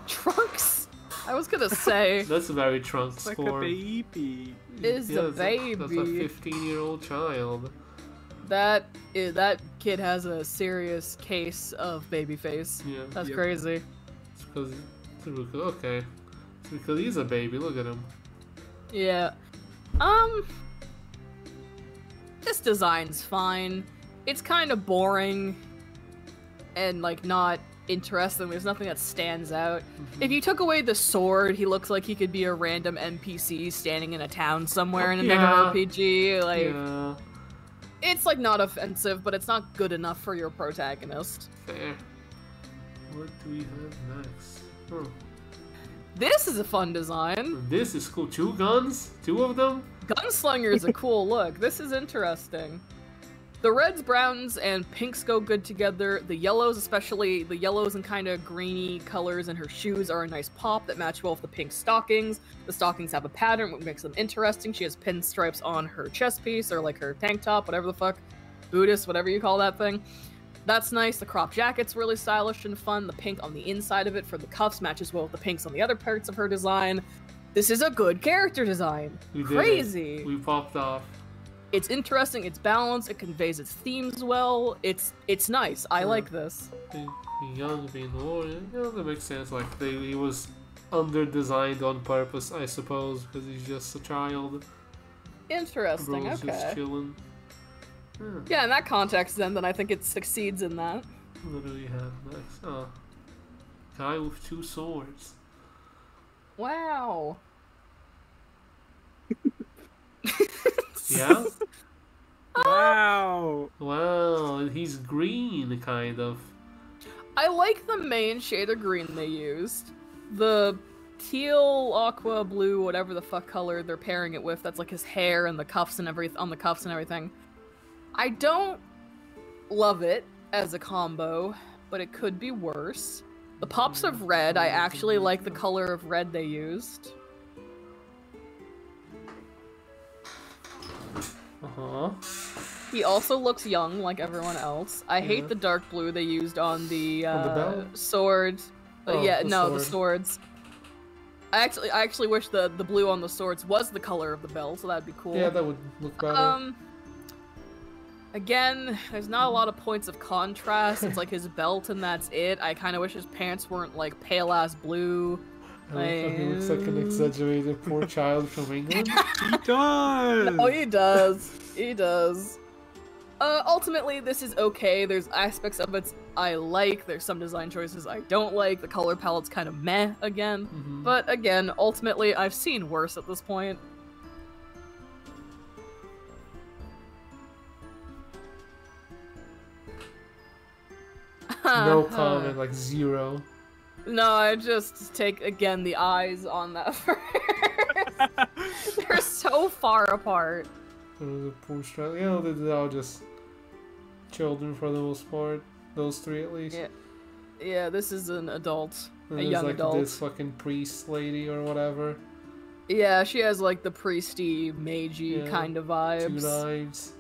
Trunks? I was gonna say, that's a very Trunks It's like score. a baby. is Yeah, the that's baby. That's a 15-year-old child. That kid has a serious case of baby face. Yeah, That's Yep. crazy. it's because it's Ruka. Okay, it's because he's a baby. Look at him. Yeah. This design's fine. It's kind of boring and like not interesting. There's nothing that stands out. If you took away the sword, he looks like he could be a random NPC standing in a town somewhere in a Yeah. Mega RPG. Like, Yeah, it's like not offensive, but it's not good enough for your protagonist. fair. What do we have next? Oh, This is a fun design. this is cool. 2 guns, 2 of them. Gunslinger is a cool look. This is interesting. The reds, browns, and pinks go good together. The yellows, especially the yellows and kind of greeny colors in her shoes, are a nice pop that match well with the pink stockings. The stockings have a pattern, which makes them interesting. She has pinstripes on her chest piece, or like her tank top, whatever the fuck. Buddhist, whatever you call that thing. That's nice. The crop jacket's really stylish and fun. The pink on the inside of it for the cuffs matches well with the pinks on the other parts of her design. This is a good character design. We did Crazy. it. We popped off. It's interesting, it's balanced, it conveys its themes well. It's nice. I like this. Being young, being old, that makes sense. Like he was under-designed on purpose, I suppose, because he's just a child. Interesting, Bro's okay. just chilling. Yeah, in that context then I think it succeeds in that. What do we have next? Oh. Guy with 2 swords. Wow. Yeah? Wow. Wow, and he's green, kind of. I like the main shade of green they used. The teal, aqua, blue, whatever the fuck color they're pairing it with, that's like his hair and the cuffs and everything on the cuffs and everything. I don't love it as a combo, but it could be worse. The pops of red, I actually like the color of red they used. Uh-huh. He also looks young, like everyone else. I hate the dark blue they used on the belt? sword. Oh, The sword. swords. I actually wish the blue on the swords was the color of the belt, so that'd be cool. Yeah, that would look better. Again, there's not a lot of points of contrast. It's like his belt and that's it. I kind of wish his pants weren't like pale ass blue. He looks like an exaggerated poor child from England. He does. Oh, he does. He does. Ultimately, this is okay. There's aspects of it I like. There's some design choices I don't like. The color palette's kind of meh again. Mm-hmm. But again, ultimately, I've seen worse at this point. No comment, like 0. No, I just take, again, the eyes on that first. They're so far apart. The poor child. You know, they're all just children for the most part. Those 3 at least. Yeah, this is an adult. And A there's young like adult. this fucking priest lady or whatever. Yeah, she has like the priesty, magey Yeah, kind of 2 vibes. knives.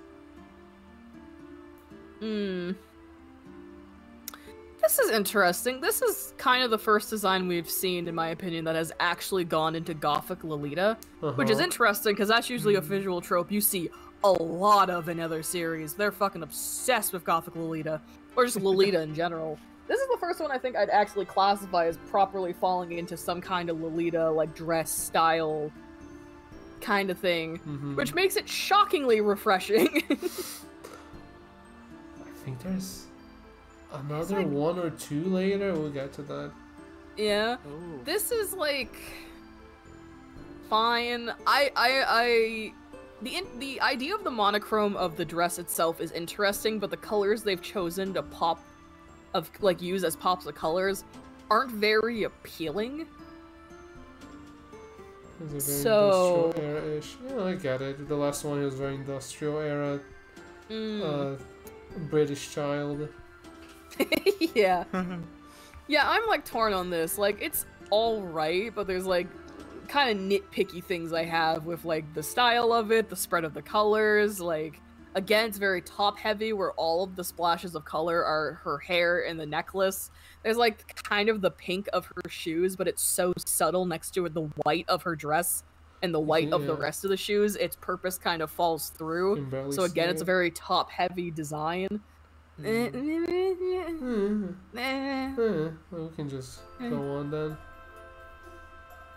This is interesting. This is kind of the first design we've seen, in my opinion, that has actually gone into Gothic Lolita. Which is interesting, because that's usually a visual trope you see a lot of in other series. They're fucking obsessed with Gothic Lolita. Or just Lolita in general. This is the first one I think I'd actually classify as properly falling into some kind of Lolita, like, dress style kind of thing. Which makes it shockingly refreshing. I think there's another 1 or 2 later. We'll get to that. Yeah. Oh. This is, like, fine. The idea of the monochrome of the dress itself is interesting, but the colors they've chosen to use as pops of colors aren't very appealing. It's a very So- industrial era-ish. Yeah, I get it. The last one was very industrial era. British child. Yeah. Yeah, I'm, like, torn on this. Like, it's alright, but there's, like, kind of nitpicky things I have with, like, the style of it, the spread of the colors, like, again, it's very top-heavy, where all of the splashes of color are her hair and the necklace. There's, like, kind of the pink of her shoes, but it's so subtle next to the white of her dress and the white of the Yeah. rest of the shoes. Its purpose kind of falls through. Can barely So again, see it's a it. very top-heavy design. We can just go on then.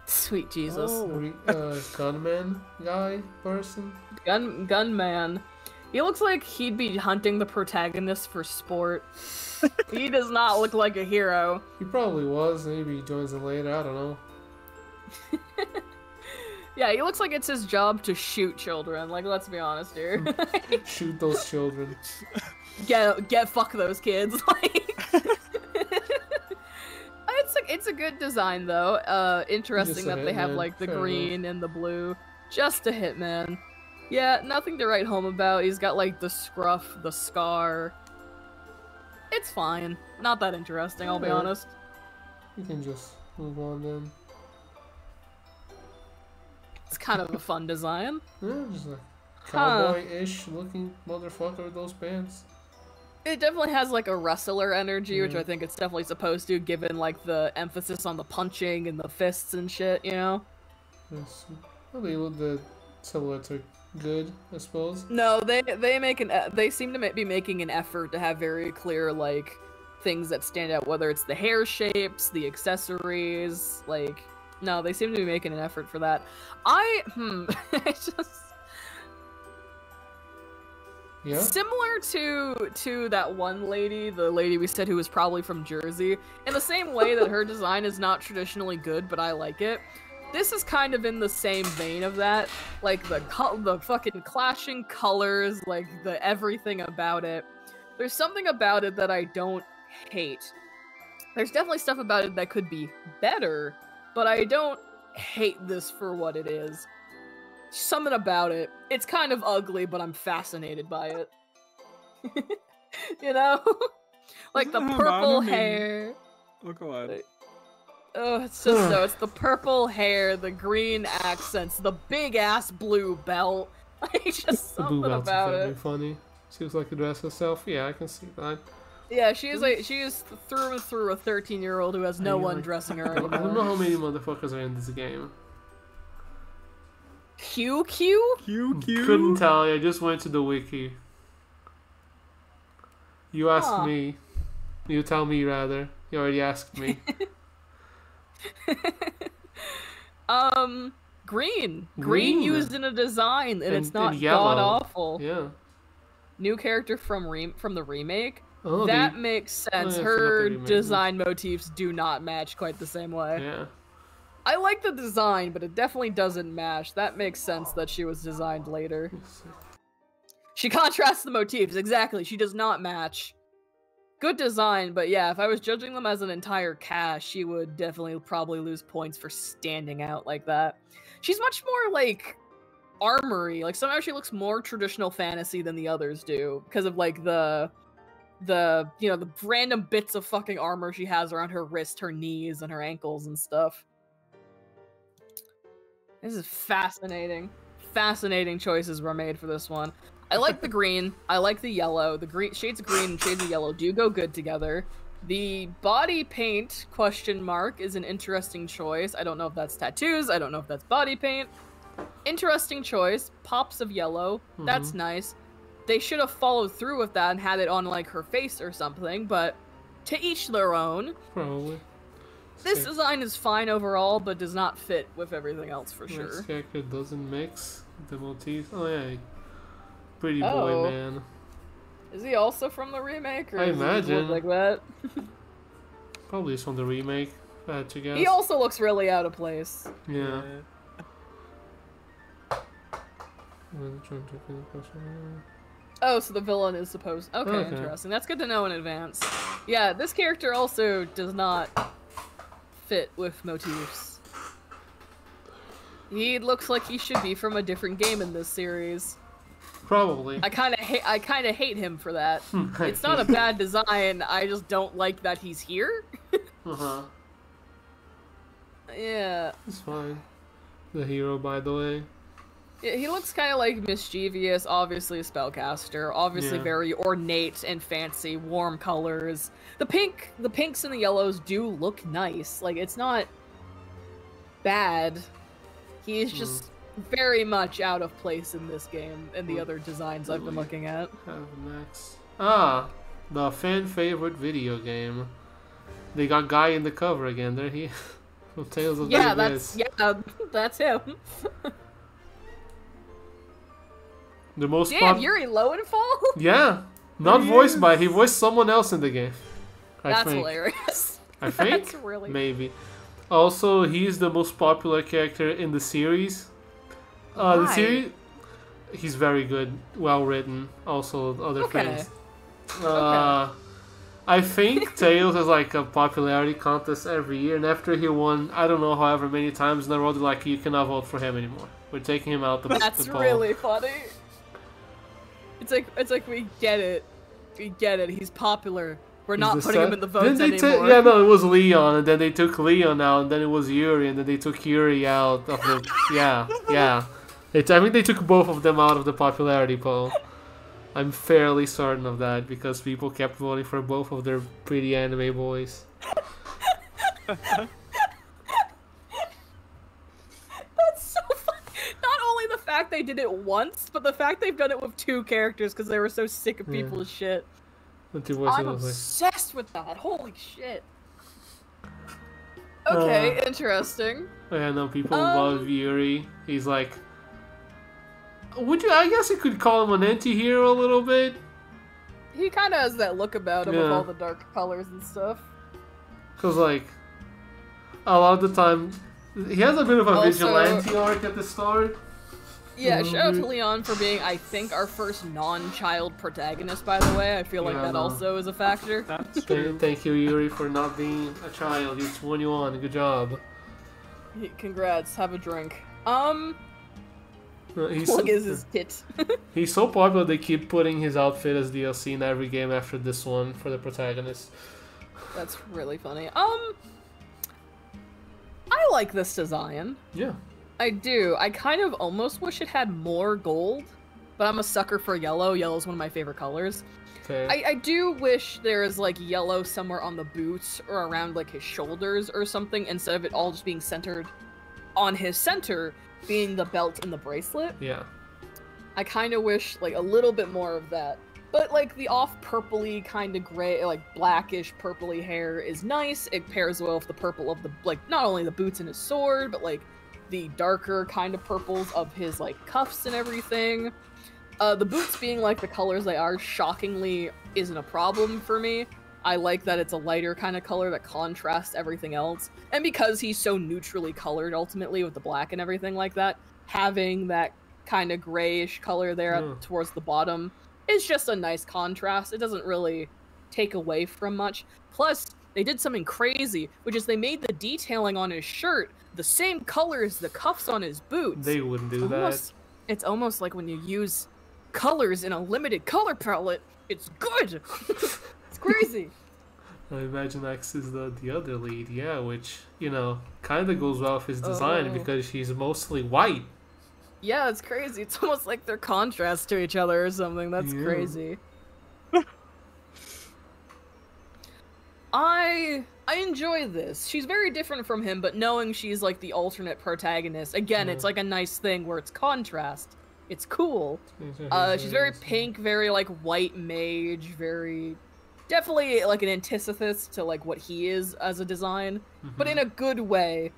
Sweet Jesus. Gunman guy person. Gunman. He looks like he'd be hunting the protagonist for sport. He does not look like a hero. He probably was. Maybe he joins in later. I don't know. Yeah, he looks like it's his job to shoot children. Like, let's be honest here. Shoot those children. Fuck those kids. Like, it's a good design though. Interesting Just a that they have hitman. like the Fair green and the blue. Just a hitman. Yeah, nothing to write home about. He's got like the scruff, the scar. It's fine. Not that interesting, I'll be Alright. honest. You can just move on then. It's kind of a fun design. Yeah, just like cowboy-ish looking motherfucker with those pants. It definitely has like a wrestler energy, which I think it's definitely supposed to, given like the emphasis on the punching and the fists and shit, you know? Yes. Well, the silhouettes are good, I suppose. No, they seem to be making an effort to have very clear like things that stand out, whether it's the hair shapes, the accessories, like no, they seem to be making an effort for that. It's just Yeah. similar to that one lady, the lady we said who was probably from Jersey, in the same way that her design is not traditionally good, but I like it. This is kind of in the same vein of that, like the fucking clashing colors, like the everything about it. There's something about it that I don't hate. There's definitely stuff about it that could be better, but I don't hate this for what it is. Something about it. It's kind of ugly, but I'm fascinated by it. You know? Like the purple hair. Look at Oh, it's just no, it's the purple hair, the green accents, the big ass blue belt. Like just The blue something belt's about very it. funny. She was like a dress herself. Yeah, I can see that. Yeah, she is through and through a 13-year-old who has no one dressing her I don't know anymore. how many motherfuckers are in this game. QQ? Couldn't tell you. I just went to the wiki. You asked Huh. me. You tell me rather. You already asked me. Green. Green Green. used in a design, and it's not and yellow. god awful. Yeah. New character from the remake. Oh, That they- makes sense. I forgot Her the remake. design motifs do not match quite the same way. Yeah. I like the design, but it definitely doesn't match. That makes sense that she was designed later. She contrasts the motifs, exactly. She does not match. Good design, but yeah, if I was judging them as an entire cast, she would definitely probably lose points for standing out like that. She's much more like armory. Like somehow she looks more traditional fantasy than the others do because of like the random bits of fucking armor she has around her wrist, her knees, and her ankles and stuff. This is fascinating. Fascinating choices were made for this one. I like the green. I like the yellow. The green shades of green and shades of yellow do go good together. The body paint question mark is an interesting choice. I don't know if that's tattoos. I don't know if that's body paint. Interesting choice. Pops of yellow. That's nice. They should have followed through with that and had it on like her face or something, but to each their own. Probably. This design is fine overall, but does not fit with everything else for sure. This character doesn't mix the motifs. Oh yeah. Pretty Oh. boy man. Is he also from the remake, or I does he just imagine. look like that? Probably is from the remake. If I had to guess. He also looks really out of place. Yeah. Oh, so the villain is supposed. Okay, Okay. interesting. That's good to know in advance. Yeah, this character also does not fit with motifs. He looks like he should be from a different game in this series. Probably. I kind of hate him for that. It's not a bad design. I just don't like that he's here. Uh-huh. Yeah. It's fine. The hero, by the way. Yeah, he looks kind of like mischievous, obviously a spellcaster, obviously Yeah. very ornate and fancy, warm colors. The pinks and the yellows do look nice. Like, it's not bad. He's just very much out of place in this game and the other designs I've been looking at. Have next. Ah, the fan favorite video game. They got Guy in the cover again. There he from Tales of the Yeah, Abyss. that's him. The most Damn, Yuri Lowenthal? Yeah, not voiced by. He voiced someone else in the game. I That's think. hilarious. I think. That's really Maybe. Also, he's the most popular character in the series. The Why? series. He's very good, well written. Also, other Okay. things. I think Tails has like a popularity contest every year, and after he won, I don't know, however many times in a row, they're like, you cannot vote for him anymore. We're taking him out the That's the poll. really funny. It's like we get it. We get it. He's popular. We're not He's the putting him set- in the votes Didn't they anymore. yeah, no, it was Leon, and then they took Leon out, and then it was Yuri, and then they took Yuri out of the. Yeah. I think they took both of them out of the popularity poll. I'm fairly certain of that because people kept voting for both of their pretty anime boys. That's so funny. Not only the fact they did it once, but the fact they've done it with 2 characters because they were so sick of people's shit. The 2 boys I'm are lovely. obsessed with that. Holy shit. Okay, interesting. I know people love Yuri. He's like, I guess you could call him an anti-hero a little bit. He kind of has that look about him with Yeah. all the dark colors and stuff. Cause like, a lot of the time, he has a bit of a Also- vigilante arc at the start. Yeah, Mhm. shout out to Leon for being, I think, our first non-child protagonist, by the way. I feel like Yeah, that no. also is a factor. That's true. Thank you, Yuri, for not being a child. He's 21. Good job. Congrats, have a drink. He's Plug is his tit. he's so popular they keep putting his outfit as DLC in every game after this one for the protagonist. That's really funny. I like this design. Yeah. I do. I kind of almost wish it had more gold, but I'm a sucker for yellow. Yellow's one of my favorite colors. Okay. I do wish there is like yellow somewhere on the boots or around like his shoulders or something instead of it all just being centered on his center being the belt and the bracelet. Yeah. I kind of wish like a little bit more of that. But like the off purpley kind of gray, like blackish purpley hair is nice. It pairs well with the purple of the like not only the boots and his sword, but like the darker kind of purples of his like cuffs and everything. The boots being like the colors they are shockingly isn't a problem for me. I like that it's a lighter kind of color that contrasts everything else. And because he's so neutrally colored ultimately with the black and everything like that, having that kind of grayish color there towards the bottom is just a nice contrast. It doesn't really take away from much. Plus, they did something crazy, which is they made the detailing on his shirt the same color as the cuffs on his boots. They wouldn't do It's almost like when you use colors in a limited color palette, it's good. It's crazy. that. I imagine X is the other lead, yeah, which, you know, kind of goes well with his design Oh. because she's mostly white. Yeah, it's crazy. It's almost like they're contrast to each other or something. That's Yeah. crazy. I enjoy this. She's very different from him, but knowing she's like the alternate protagonist, again, it's like a nice thing where it's contrast. It's cool. She's very pink, very like white mage, very definitely like an antithesis to like what he is as a design, but in a good way.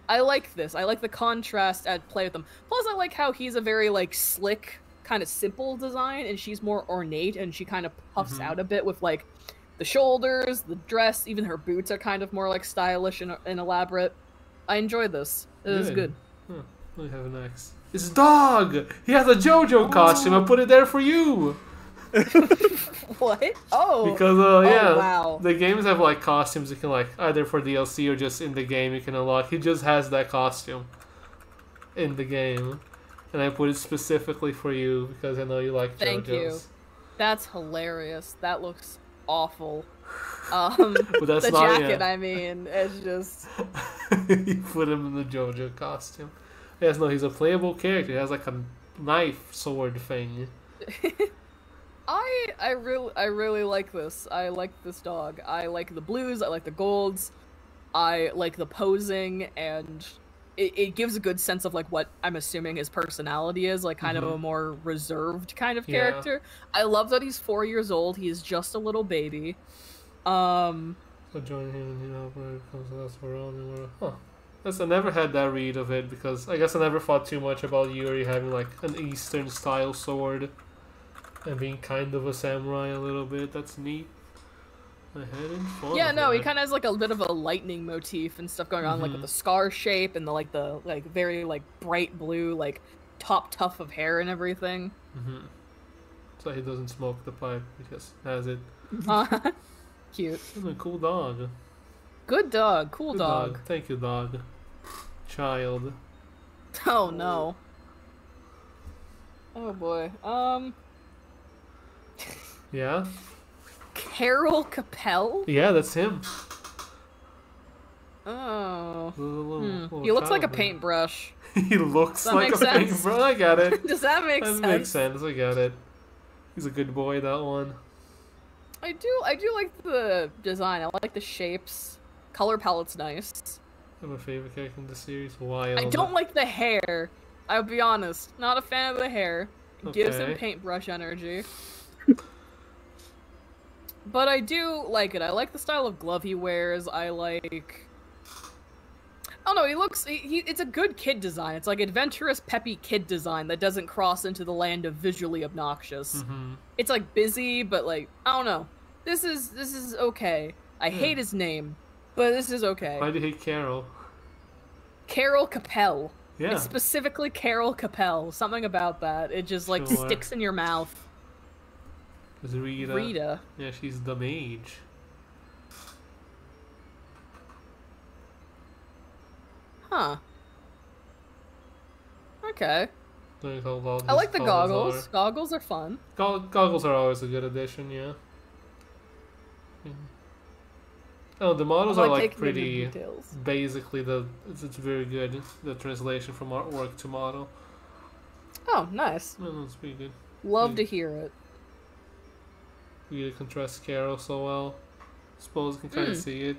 I like this. I like the contrast at play with them. Plus, I like how he's a very like slick, kind of simple design, and she's more ornate, and she kind of puffs out a bit with like the shoulders, the dress, even her boots are kind of more like stylish and elaborate. I enjoy this. It is good. Huh. I have an X. It's dog! He has a JoJo costume. I put it there for you. What? Oh. Because yeah, wow. the games have like costumes you can like either for DLC or just in the game you can unlock. He just has that costume in the game, and I put it specifically for you because I know you like Thank you. JoJo's. That's hilarious. That looks awful. But that's the not jacket, yeah. I mean, it's just. You put him in the JoJo costume. Yes, no, he's a playable character. He has like a knife sword thing. I really like this. I like this dog. I like the blues. I like the golds. I like the posing, and it gives a good sense of like what I'm assuming his personality is, like kind of a more reserved kind of Yeah. character. I love that he's 4 years old. He is just a little baby. So join him and where it comes to us for all and we're huh. I never had that read of it because I guess I never thought too much about Yuri having like an Eastern style sword and being kind of a samurai a little bit. That's neat. I hadn't thought Yeah, of no, he that. kind of has like a bit of a lightning motif and stuff going on, like with the scar shape and the very like bright blue like top tuft of hair and everything. So he doesn't smoke the pipe. He just has it. Cute. And a cool dog. Good dog. Cool Good dog. Thank you, dog. Child. Oh no. Oh boy. Yeah? Carol Capel? Yeah, that's him. Oh. The little He looks like a child, man. paintbrush. He looks That like a makes sense. paintbrush. I get it. Does that make That sense? makes sense. I get it. He's a good boy, that one. I do like the design. I like the shapes. Color palette's nice. I'm a favorite character in the series. Wild. I don't like the hair. I'll be honest. Not a fan of the hair. It gives him Okay. paintbrush energy. But I do like it. I like the style of glove he wears. I like... Oh no, he looks... it's a good kid design. It's like adventurous, peppy kid design that doesn't cross into the land of visually obnoxious. Mm-hmm. It's like busy, but like, I don't know. This is okay. I hate his name, but this is okay. Why do you hate Carol? Carol Capel. Yeah. It's specifically Carol Capel. Something about that. It just like Sure. sticks in your mouth. Is Rita? Rita. Yeah, she's the mage. Huh. Okay. Like how loud I his like the goggles. are. Goggles are fun. Goggles are always a good addition, yeah. Mhm. Oh, the models I are like taking in the pretty. details. Basically, it's very good. The translation from artwork to model. Oh, nice. No, it's pretty good. Love to hear it. Really contrast Carol so well. Suppose you can kind of see it.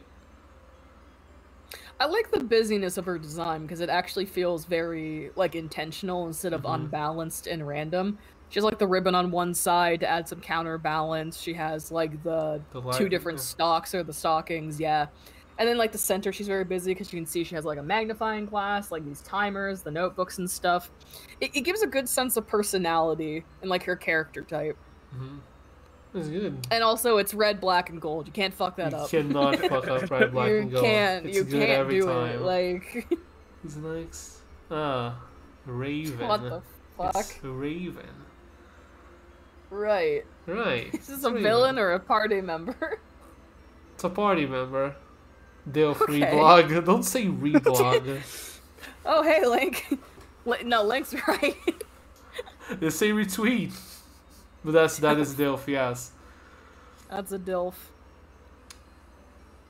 I like the busyness of her design because it actually feels very like intentional instead of unbalanced and random. She has like the ribbon on one side to add some counterbalance. She has like the light- two different stalks or the stockings, yeah. And then like the center, she's very busy because you can see she has like a magnifying glass, like these timers, the notebooks and stuff. It gives a good sense of personality and like her character type. Mm-hmm. It's good. And also, it's red, black, and gold. You can't fuck that You up. cannot fuck up red, black, You and gold. can't. It's You good can't every do time. it. Like, It's nice. Ah, Raven. what the fuck? It's Raven. Right. Right. Is this it's a Raven. villain or a party member? It's a party member. Dale Okay. reblog. Don't say reblog. Oh, hey, Link. No, Link's right. They say retweet. But that is Dilf, yes. That's a DILF.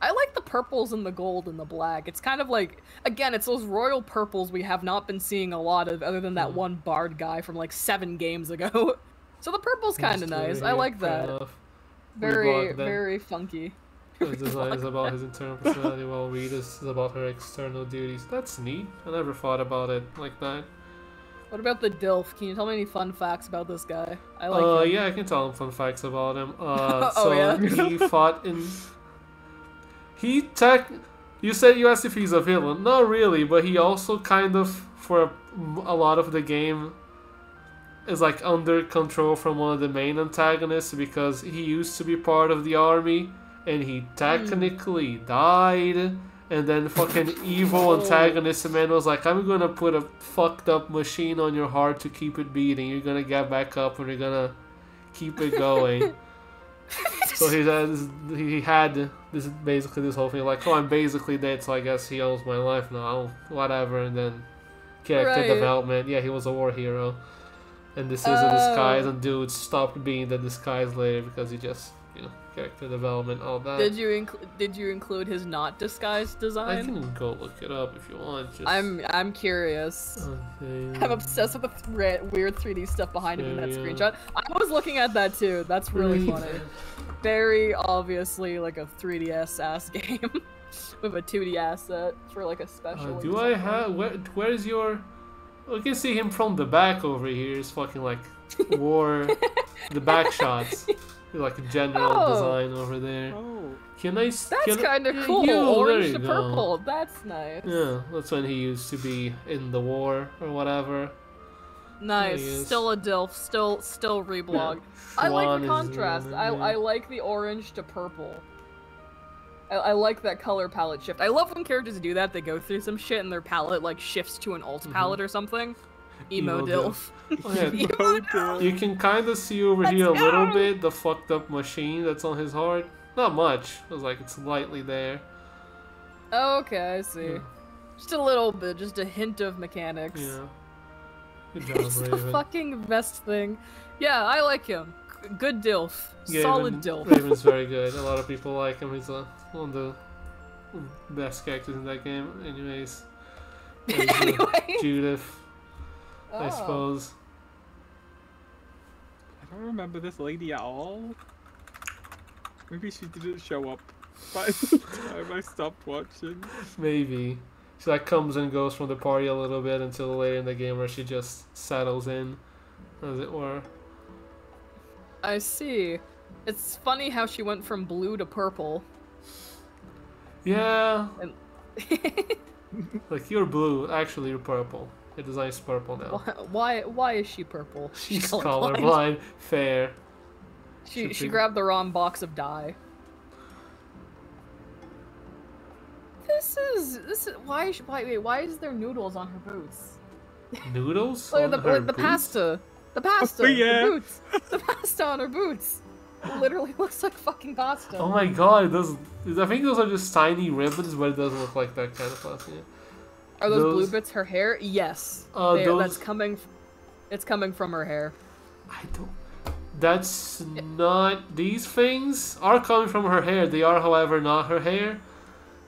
I like the purples and the gold and the black. It's kind of like, again, it's those royal purples we have not been seeing a lot of other than that one bard guy from like 7 games ago. So the purple's kind of nice. I like that. Very, Reblog then. very funky. His design is about his internal personality, while Rita's is about her external duties. That's neat. I never thought about it like that. What about the DILF? Can you tell me any fun facts about this guy? I like him. Yeah, I can tell him fun facts about him. Oh, yeah? He fought in... You said you asked if he's a villain. Not really, but he also kind of, for a lot of the game, is like under control from one of the main antagonists because he used to be part of the army and he technically died. And then fucking evil antagonist man was like, I'm gonna put a fucked up machine on your heart to keep it beating. You're gonna get back up and you're gonna keep it going. So he had this basically this whole thing like, oh, I'm basically dead, so I guess he owns my life now, whatever. And then character Right. development, yeah, he was a war hero, and this is a disguise, and dude stopped being the disguise later because he just, character development, all that. Did you include his not disguised I design? can go look it up if you want. Just... I'm curious. Okay. I'm obsessed with the weird 3D stuff behind him in that Yeah. screenshot. I was looking at that too. That's really funny. Very obviously like a 3DS ass game with a 2D asset for like a special. Do I have where's your? We can see him from the back over here. It's fucking like war, the back shots, like a general design over there. Oh, Can I? That's kind of cool. There Orange you to go. purple. That's nice. Yeah, that's when he used to be in the war or whatever. Nice. There he is. Still a DILF. Still reblog. I like Schwan the is contrast. the I one, yeah. like the orange to purple. I like that color palette shift. I love when characters do that. They go through some shit and their palette like shifts to an alt palette or something. Emo Emo DILF. Oh, yeah. Emo DILF. You can kind of see over here a little bit the fucked up machine that's on his heart. Not much. It was like it's lightly there. Oh, okay, I see. Yeah. Just a little bit, just a hint of mechanics. Yeah. Good job, It's the Raven. fucking best thing. Yeah, I like him. Good DILF. Yeah, Solid Raven- DILF. Raven's very good. A lot of people like him. He's one of the best characters in that game. Anyways. And Anyway. Judith, I Oh. suppose. I don't remember this lady at all. Maybe she didn't show up by the time I stopped watching. Maybe. She like comes and goes from the party a little bit until later in the game where she just settles in, as it were. I see. It's funny how she went from blue to purple. Yeah. And Like, you're blue, actually you're purple. Your design's purple now. why is she purple? She's colorblind. Fair. She grabbed the wrong box of dye. This is why is there noodles on her boots? Noodles? Like on the her the boots? pasta. The pasta. Oh, yeah. The boots. The pasta on her boots. Literally looks like fucking pasta. Oh my god, it does. I think those are just tiny ribbons, but it doesn't look like that kind of pasta. Yeah. Are those blue bits her hair? Yes. That's coming. It's coming from her hair. I don't. That's not. These things are coming from her hair. They are, however, not her hair.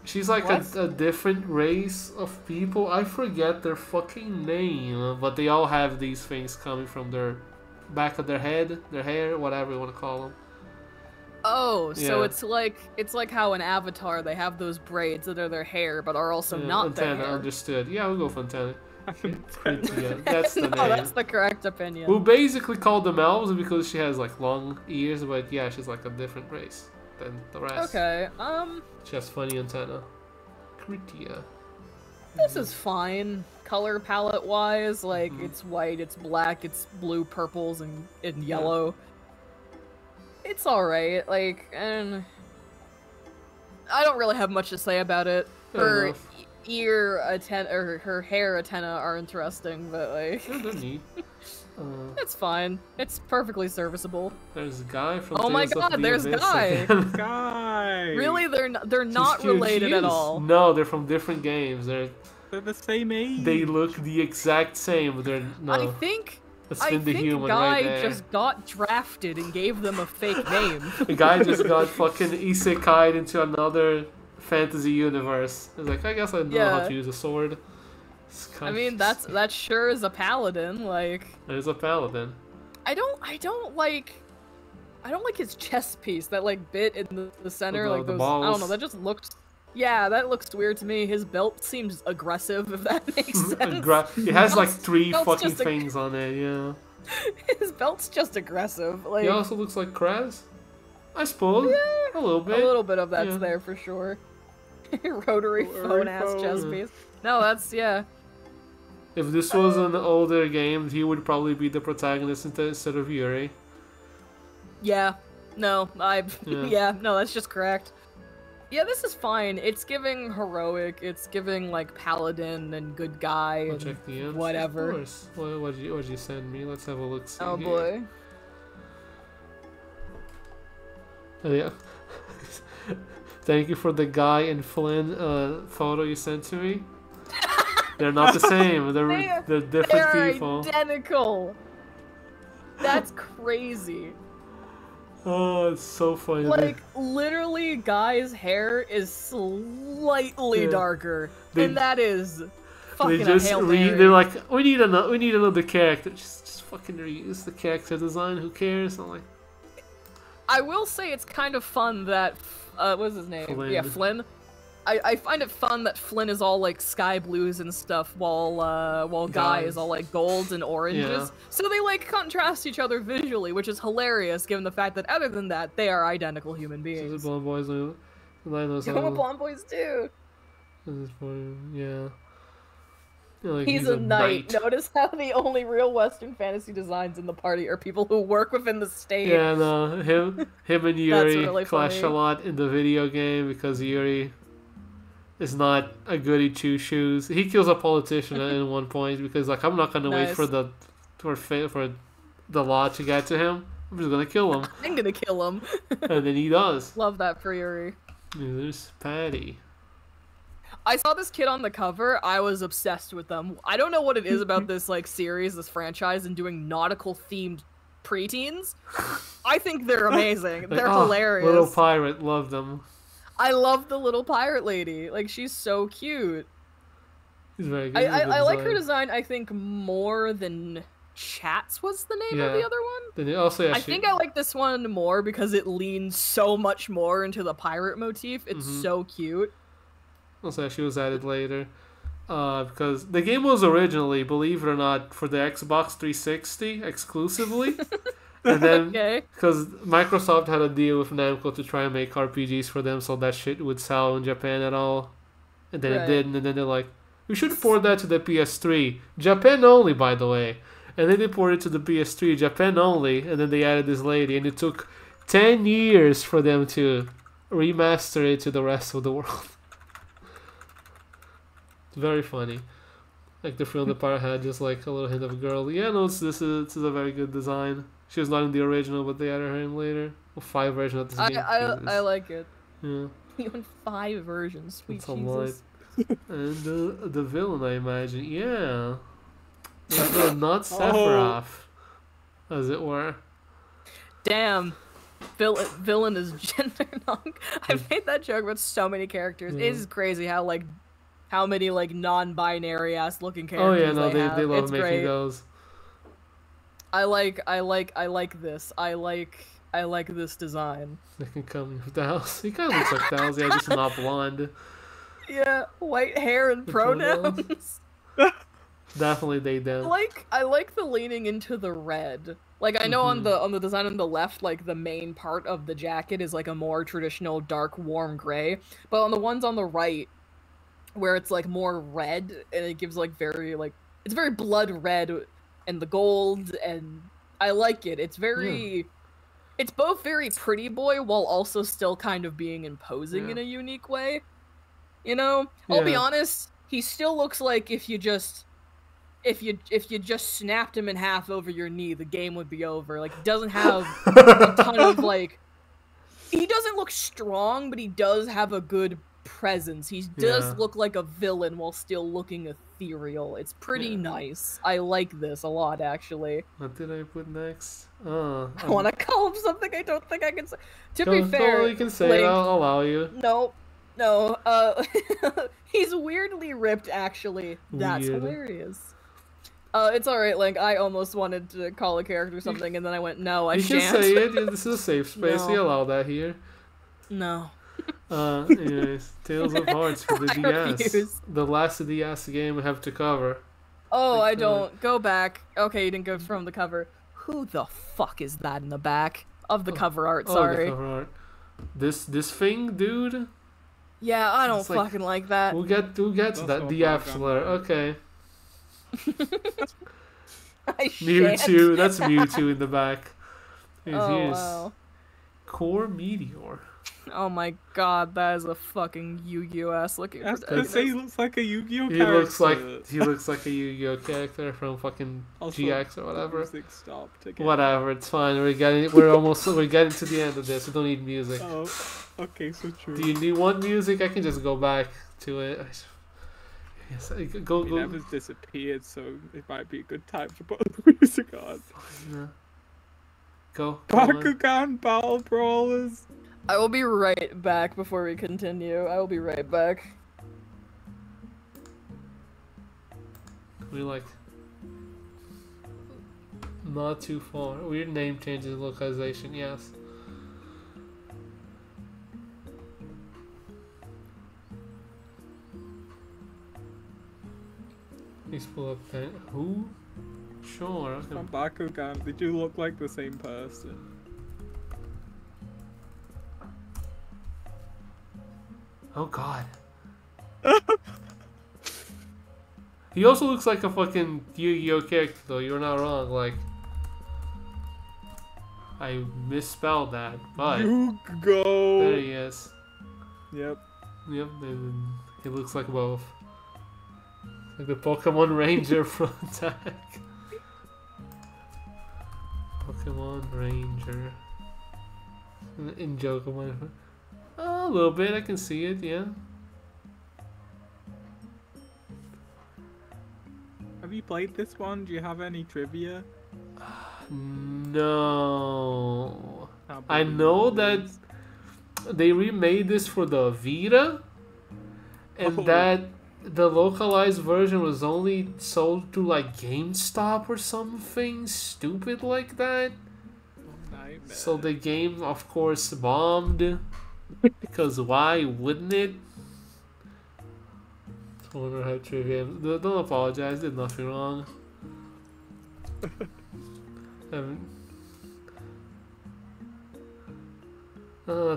She's like a different race of people. I forget their fucking name, but they all have these things coming from their back of their head, their hair, whatever you want to call them. Oh, so Yeah. it's like how in Avatar they have those braids that are their hair, but are also not their Antenna, hair. understood. Yeah, we'll go for antenna. Yeah, that's the No, name. that's the correct opinion. We basically call them elves because she has like long ears, but yeah, she's like a different race than the rest. Okay, She has funny antenna. Kritia. this is fine. Color palette wise, like it's white, it's black, it's blue, purples, and yellow. It's alright, like, and I don't really have much to say about it. Fair Her enough. ear antenna or her hair antenna are interesting, but like Yeah, they're neat. it's fine. It's perfectly serviceable. There's Guy from Oh my Tales of God, the there's Abyss Guy. again. Guy! Really, they're not She's cute. related She at is. all. No, they're from different games. They're They're the same age. they look the exact same, but they're no. I think That's I been the think human Guy right there. just got drafted and gave them a fake name. The guy just got fucking isekai'd into another fantasy universe. He's like, I guess I know how Yeah. to use a sword. I mean, that sure is a paladin. Like, There's a paladin. I don't like his chest piece. That like bit in the center, like the those. I don't know. balls. That just looks. Yeah, that looks weird to me. His belt seems aggressive, if that makes sense. It has like Belt's- 3 belt's fucking just a- things on it, yeah. His belt's just aggressive. Like, He also looks like Kraz, I suppose. Yeah, a little bit. a little bit of that's Yeah. there for sure. Rotary phone ass phone. chest piece. No, that's yeah. If this was an older game, he would probably be the protagonist instead of Yuri. Yeah. No, Yeah. yeah, no, that's just correct. Yeah, this is fine. It's giving heroic, it's giving like paladin and good guy I'll and check the ends. whatever. Of course. What'd you send me? Let's have a look. See Oh here. boy. Oh, yeah. Thank you for the Guy and Flynn photo you sent to me. They're not the same. They're different They're people. identical. That's crazy. Oh, it's so funny. Like, literally, Guy's hair is slightly Yeah. darker. They- and that is They fucking a just Hail Mary. they're like, we need another character. Just fucking reuse the character design. Who cares? I'm like, I will say it's kind of fun that, what's his name? Flynn. Yeah, Flynn. I find it fun that Flynn is all like sky blues and stuff, while Guy Guys. is all like golds and oranges. Yeah. So they like contrast each other visually, which is hilarious given the fact that other than that, they are identical human this is beings. blonde boys. And I know Yeah, some. blonde boys too. This is funny, yeah. Yeah, like, He's a knight. Notice how the only real Western fantasy designs in the party are people who work within the state. Yeah, no, him and Yuri really clash funny. a lot in the video game because Yuri is not a goody two shoes. He kills a politician at one point because like I'm not gonna wait Nice. for the law to get to him. I'm just gonna kill him, I'm gonna kill him. and then he does. Love that for Yuri. And there's Patty. I saw this kid on the cover. I was obsessed with them. I don't know what it is about this like series, this franchise, and doing nautical themed preteens. I think they're amazing. Like, They're oh, hilarious. Little pirate, love them. I love the little pirate lady. Like she's so cute. He's very good. I with the like her design. design. I think more than Chats was the name Yeah. of the other one. Then it also, I think I like this one more because it leans so much more into the pirate motif. It's so cute. Also, she was added later. Because the game was originally, believe it or not, for the Xbox 360 exclusively. And then, because Microsoft had a deal with Namco to try and make RPGs for them so that shit would sell in Japan at all. And then it didn't, and then they're like, we should port that to the PS3. Japan only, by the way. And then they ported it to the PS3, Japan only, and then they added this lady, and it took 10 years for them to remaster it to the rest of the world. It's very funny. Like the Frill the Pirate had just like a little hint of a girl. Yeah, no, this is a very good design. She was not in the original, but they added her in later. Well, 5 versions of this game. I like it. Yeah. Even 5 versions. Sweet That's a Jesus. lot. And the villain, I imagine. Yeah. Not Sephiroth, as it were. Damn. Villain is gender non. I've made that joke about so many characters. It is crazy how many like non-binary ass looking characters. Oh yeah, no, they love it's making great. those. I like this. I like this design. They can come with Dow's. He kind of looks like Dow's, yeah, just not blonde. Yeah, white hair and pronouns. Definitely they them. I like the leaning into the red. Like I know on the design on the left, like the main part of the jacket is like a more traditional dark warm gray, but on the ones on the right, where it's like more red and it gives like it's very blood red and the gold, and I like it. It's very it's both very pretty boy while also still kind of being imposing in a unique way. You know? I'll be honest, he still looks like if you just snapped him in half over your knee, the game would be over. Like, he doesn't have a ton of, like... He doesn't look strong, but he does have a good presence. He does look like a villain while still looking ethereal. It's pretty nice. I like this a lot, actually. What did I put next? I want to call him something I don't think I can say. To be fair... fair... you can say it, I'll allow you. No, he's weirdly ripped, actually. That's hilarious. It's alright, Link. I almost wanted to call a character something, and then I went, no, I shan't. You can say it. Yeah, this is a safe space. No. We allow that here. No. Anyways, Tales of Hearts for the DS. Refuse. The last DS game we have to cover. Oh, I don't. Go back. Okay, you didn't go from the cover. Who the fuck is that in the back of the cover art? Sorry. The cover art. This thing, dude? Yeah, I don't fucking like that. We'll get to that. The F slur. Okay. Mewtwo. That's Mewtwo in the back. Here's wow. Core Meteor. Oh my god, that is a fucking Yu-Gi-Oh ass looking. I was gonna say he looks like a Yu-Gi-Oh character. He looks like a Yu-Gi-Oh character from fucking also, GX or whatever. Music stopped again. Whatever, it's fine. We're getting to the end of this. We don't need music. Oh, okay, so true. Do you want music? I can just go back to it. Yes, go. Never's disappeared, so it might be a good time to put the music on. Go. Bakugan Battle Brawlers. I will be right back before we continue. I will be right back. We not too far. Weird name changes localization, yes. Please pull up that. Who? Sure. From Bakugan, they do look like the same person. Oh god. He also looks like a fucking Yu-Gi-Oh character though, you're not wrong, like... I misspelled that, but... Yu-Go! There he is. Yep. Yep, he looks like both. Like the Pokemon Ranger from Attack. Pokemon Ranger. In Jokomon. A little bit, I can see it, yeah. Have you played this one? Do you have any trivia? No. I know that they remade this for the Vita, and that the localized version was only sold through like GameStop or something stupid like that. Nightmare. So the game, of course, bombed. Because why wouldn't it? I wonder how trivia. Don't apologize. Did nothing wrong.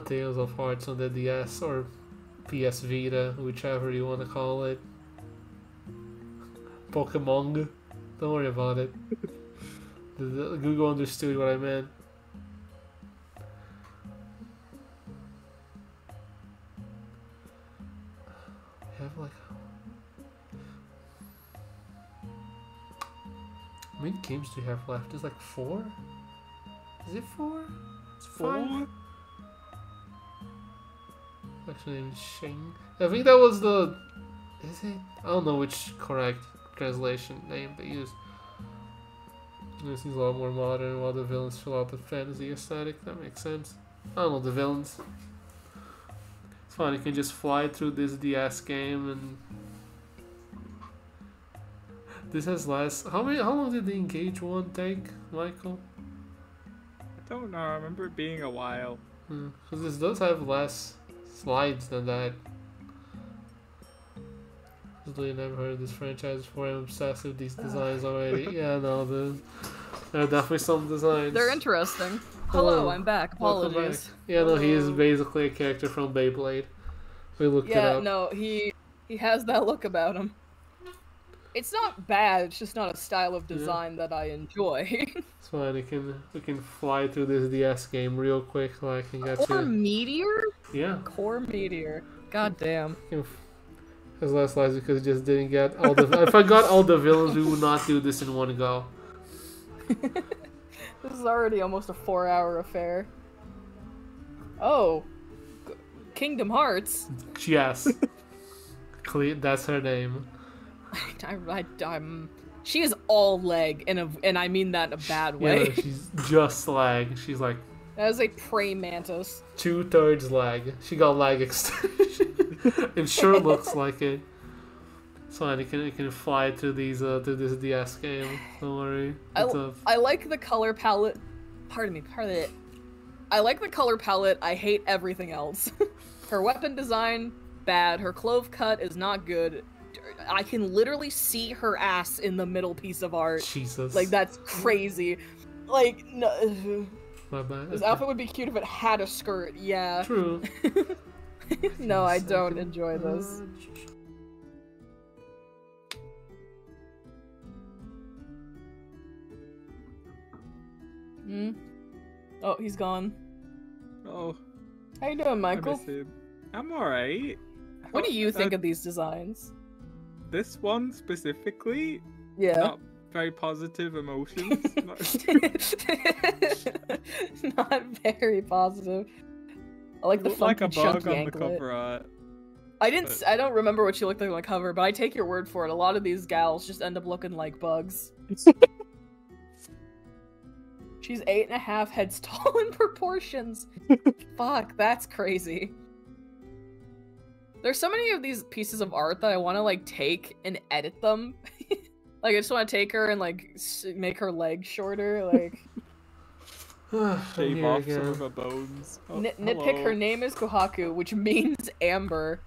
Tales of Hearts on the DS or PS Vita, whichever you want to call it. Pokemon. Don't worry about it. Google understood what I meant. We have like... How many games do you have left? There's like 4? Is it 4? It's 5? 4? Actually, Shing. I think that was the... Is it? I don't know which correct translation name they used. This is a lot more modern, while the villains fill out the fantasy aesthetic. That makes sense. I don't know the villains. It's fine, you can just fly through this DS game and... This has less... How long did the Engage one take, Michael? I don't know, I remember it being a while. Because this does have less slides than that. I've never heard of this franchise before. I'm obsessed with these designs already. Yeah, no, there are definitely some designs. They're interesting. Hello, I'm back. Apologies. Back. Yeah, no, he is basically a character from Beyblade. We looked it up. Yeah, no, he has that look about him. It's not bad. It's just not a style of design that I enjoy. It's fine. We can fly through this DS game real quick, like and get Core Meteor. Yeah. Core Meteor. God damn. Has less lives because it just didn't get all the. If I got all the villains, we would not do this in one go. This is already almost a 4-hour affair. Oh, Kingdom Hearts. Yes. That's her name. She is all leg, and I mean that in a bad way. Yeah, she's just leg. She's like. That is a praying mantis. 2/3 leg. She got leg extension. It sure looks like it. It's fine. You can fly to these to this DS game. Don't worry. I like the color palette. Pardon me. I like the color palette. I hate everything else. Her weapon design bad. Her clove cut is not good. I can literally see her ass in the middle piece of art. Jesus. Like that's crazy. Like no. My bad. This outfit would be cute if it had a skirt. Yeah. True. No, I don't enjoy this. Oh, he's gone. Oh. How you doing, Michael? I miss him. I'm alright. What do you think of these designs? This one specifically? Yeah. Not very positive emotions. Not very positive. I like the funky like a bug chunky on the anklet. cover art. I don't remember what she looked like on the cover, but I take your word for it. A lot of these gals just end up looking like bugs. She's 8.5 heads tall in proportions. Fuck, that's crazy. There's so many of these pieces of art that I want to like take and edit them. Like I just want to take her and like make her legs shorter, like shave off some of her bones. Oh, nitpick. Her name is Kohaku, which means amber.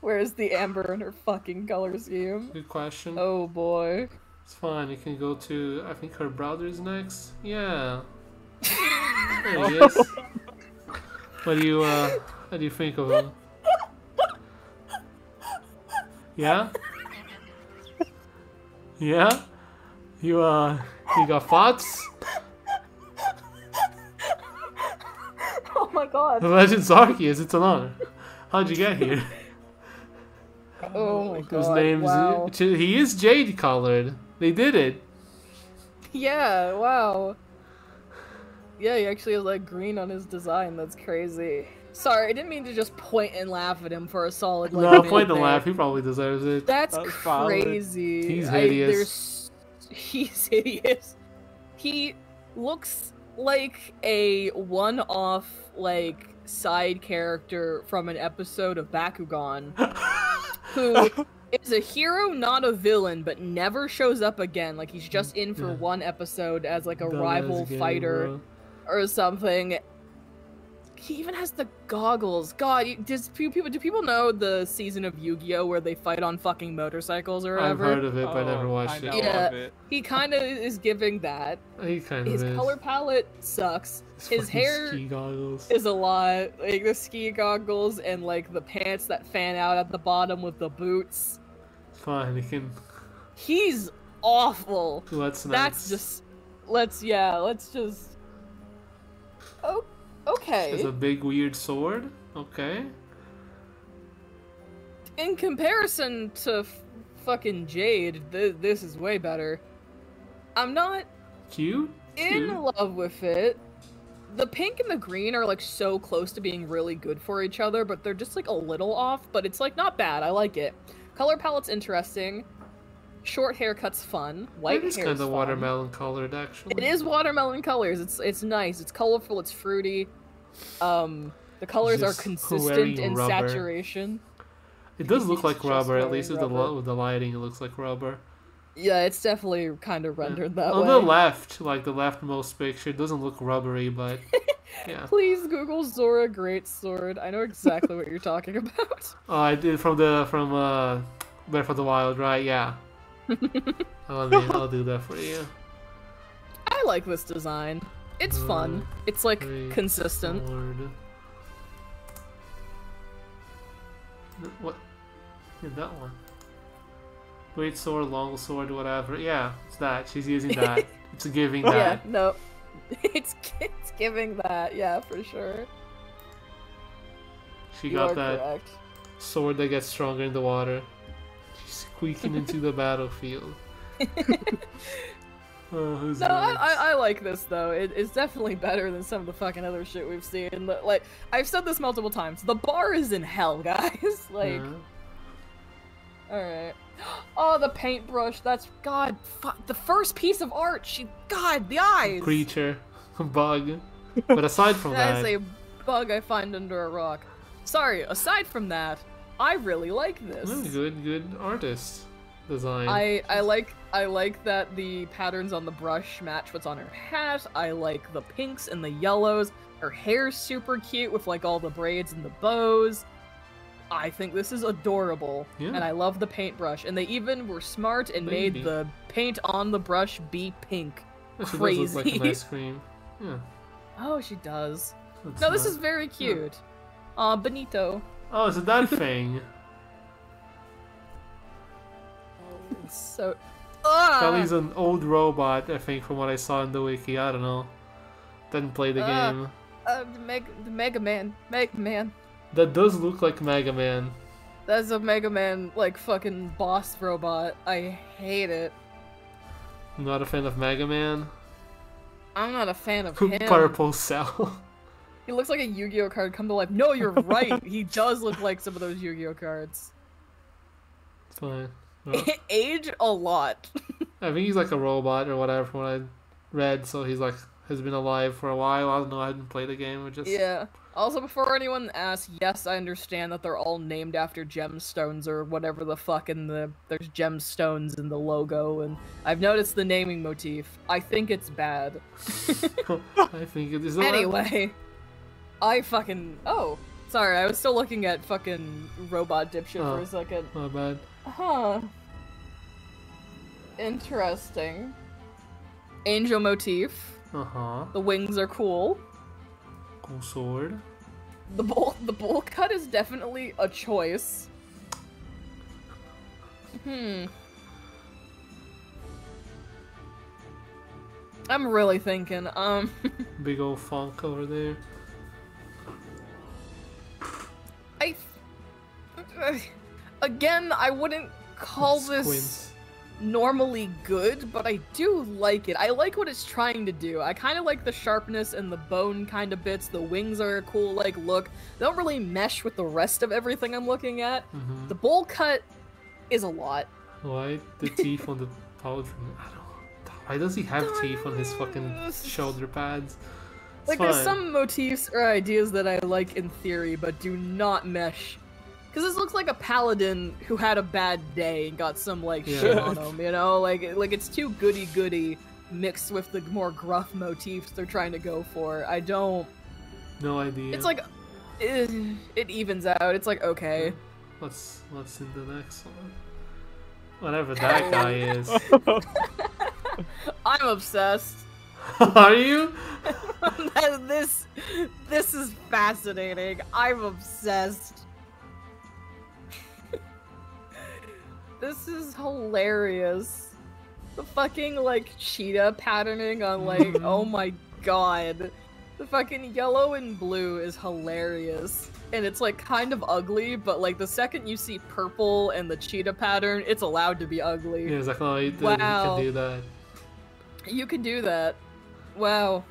Where's the amber in her fucking color scheme? Good question. Oh boy. It's fine. You can go to. I think her brother's next. Yeah. There he is. What do you think of him? Yeah? Yeah? You got thoughts? Oh my god. The Legend Arceus, it's an honor. How'd you get here? Oh my god. His name's wow. He is jade colored. They did it. Yeah, wow. Yeah, he actually has like green on his design. That's crazy. Sorry, I didn't mean to just point and laugh at him for a solid like No, point and minute laugh. there. He probably deserves it. That's valid. crazy. He's hideous. He's hideous. He looks like a one-off, like, side character from an episode of Bakugan who is a hero, not a villain, but never shows up again. Like, he's just in for one episode as, like, a rival fighter or something. He even has the goggles. God, do people know the season of Yu-Gi-Oh! Where they fight on fucking motorcycles or whatever? I've heard of it, but I never watched it. Yeah, he kind of is giving that. He kind of His is. color palette sucks. His hair ski goggles is a lot. Like, the ski goggles and, like, the pants that fan out at the bottom with the boots. Fine, he can... He's awful. That's nice. That's just... Let's just... Oh, okay. It's a big weird sword? Okay. In comparison to fucking Jade, this is way better. I'm not Cute? in love with it. The pink and the green are, like, so close to being really good for each other, but they're just, like, a little off, but it's, like, not bad. I like it. Color palette's interesting. Short haircut's fun. White hair's kind of fun. watermelon colored, actually. It is watermelon colors. It's nice. It's colorful. It's fruity. The colors are Just consistent in rubber. saturation. It does look He's like just rubber, at wearing least with rubber. the lighting, it looks like rubber. Yeah, it's definitely kind of rendered that On way. the left, like the leftmost picture, it doesn't look rubbery, but yeah. Please Google Zora Greatsword. I know exactly what you're talking about. Oh, I did from Breath of the Wild, right? Yeah. I'll do that for you. I like this design. It's fun. It's, like, consistent. Sword. What? Yeah, that one. Great sword, long sword, whatever. Yeah, it's that. She's using that. It's giving that. Yeah, no. It's giving that, yeah, for sure. She You got are that correct. sword that gets stronger in the water. She's squeaking into the battlefield. Oh, who's No, next? I like this, though. It's definitely better than some of the fucking other shit we've seen. Like, I've said this multiple times. The bar is in hell, guys. Like, Yeah. alright. Oh, the paintbrush. That's, God, the first piece of art. God, the eyes. Creature, bug. But aside from That that, is a bug I find under a rock. Sorry, aside from that, I really like this. good artist design. I like that the patterns on the brush match what's on her hat. I like the pinks and the yellows. Her hair's super cute with, like, all the braids and the bows. I think this is adorable, Yeah. and I love the paintbrush. And they even were smart and Maybe. made the paint on the brush be pink. Yeah, she Crazy. does look like an ice cream. Yeah. Oh, she does. That's No, this not- is very cute. Benito. Oh, is it that thing? It's so. Ah! Kelly's an old robot, I think, from what I saw in the wiki. I don't know. Didn't play the game. The Mega Man. Mega Man. That does look like Mega Man. That's a Mega Man, like, fucking boss robot. I hate it. I'm not a fan of Mega Man. I'm not a fan of him. Purple Cell. He looks like a Yu-Gi-Oh card come to life. No, you're right. He does look like some of those Yu-Gi-Oh cards. It's fine. Well, Age a lot. I think he's like a robot or whatever from what I read, so he's like has been alive for a while. I don't know, I didn't play the game, it just Yeah. Also, before anyone asks, yes, I understand that they're all named after gemstones or whatever the fuck there's gemstones in the logo, and I've noticed the naming motif. I think it's bad. I think it is. Anyway, oh, sorry, I was still looking at fucking robot dipshit for a second. My bad. Huh. Interesting. Angel motif. Uh-huh. The wings are cool. Cool sword. The bowl cut is definitely a choice. I'm really thinking, Big old funk over there. again, I wouldn't call this Squints. normally good, but I do like it. I like what it's trying to do. I kind of like the sharpness and the bone kind of bits. The wings are a cool, like, look. They don't really mesh with the rest of everything I'm looking at. Mm-hmm. The bowl cut is a lot. Why the teeth on the powder? I don't know. Why does he have teeth on his fucking shoulder pads? Like, there's fine. some motifs or ideas that I like in theory, but do not mesh. Because this looks like a paladin who had a bad day and got some, like, shit on him, you know? Like it's too goody-goody mixed with the more gruff motifs they're trying to go for. I don't... No idea. It's like... It evens out. It's like, okay. Let's see the next one. Whatever that guy is. I'm obsessed. Are you? this is fascinating. I'm obsessed. This is hilarious. The fucking, like, cheetah patterning on, like, oh my god. The fucking yellow and blue is hilarious. And it's, like, kind of ugly, but, like, the second you see purple and the cheetah pattern, it's allowed to be ugly. Yeah, exactly. Oh, you Wow. can do that. You can do that. Wow.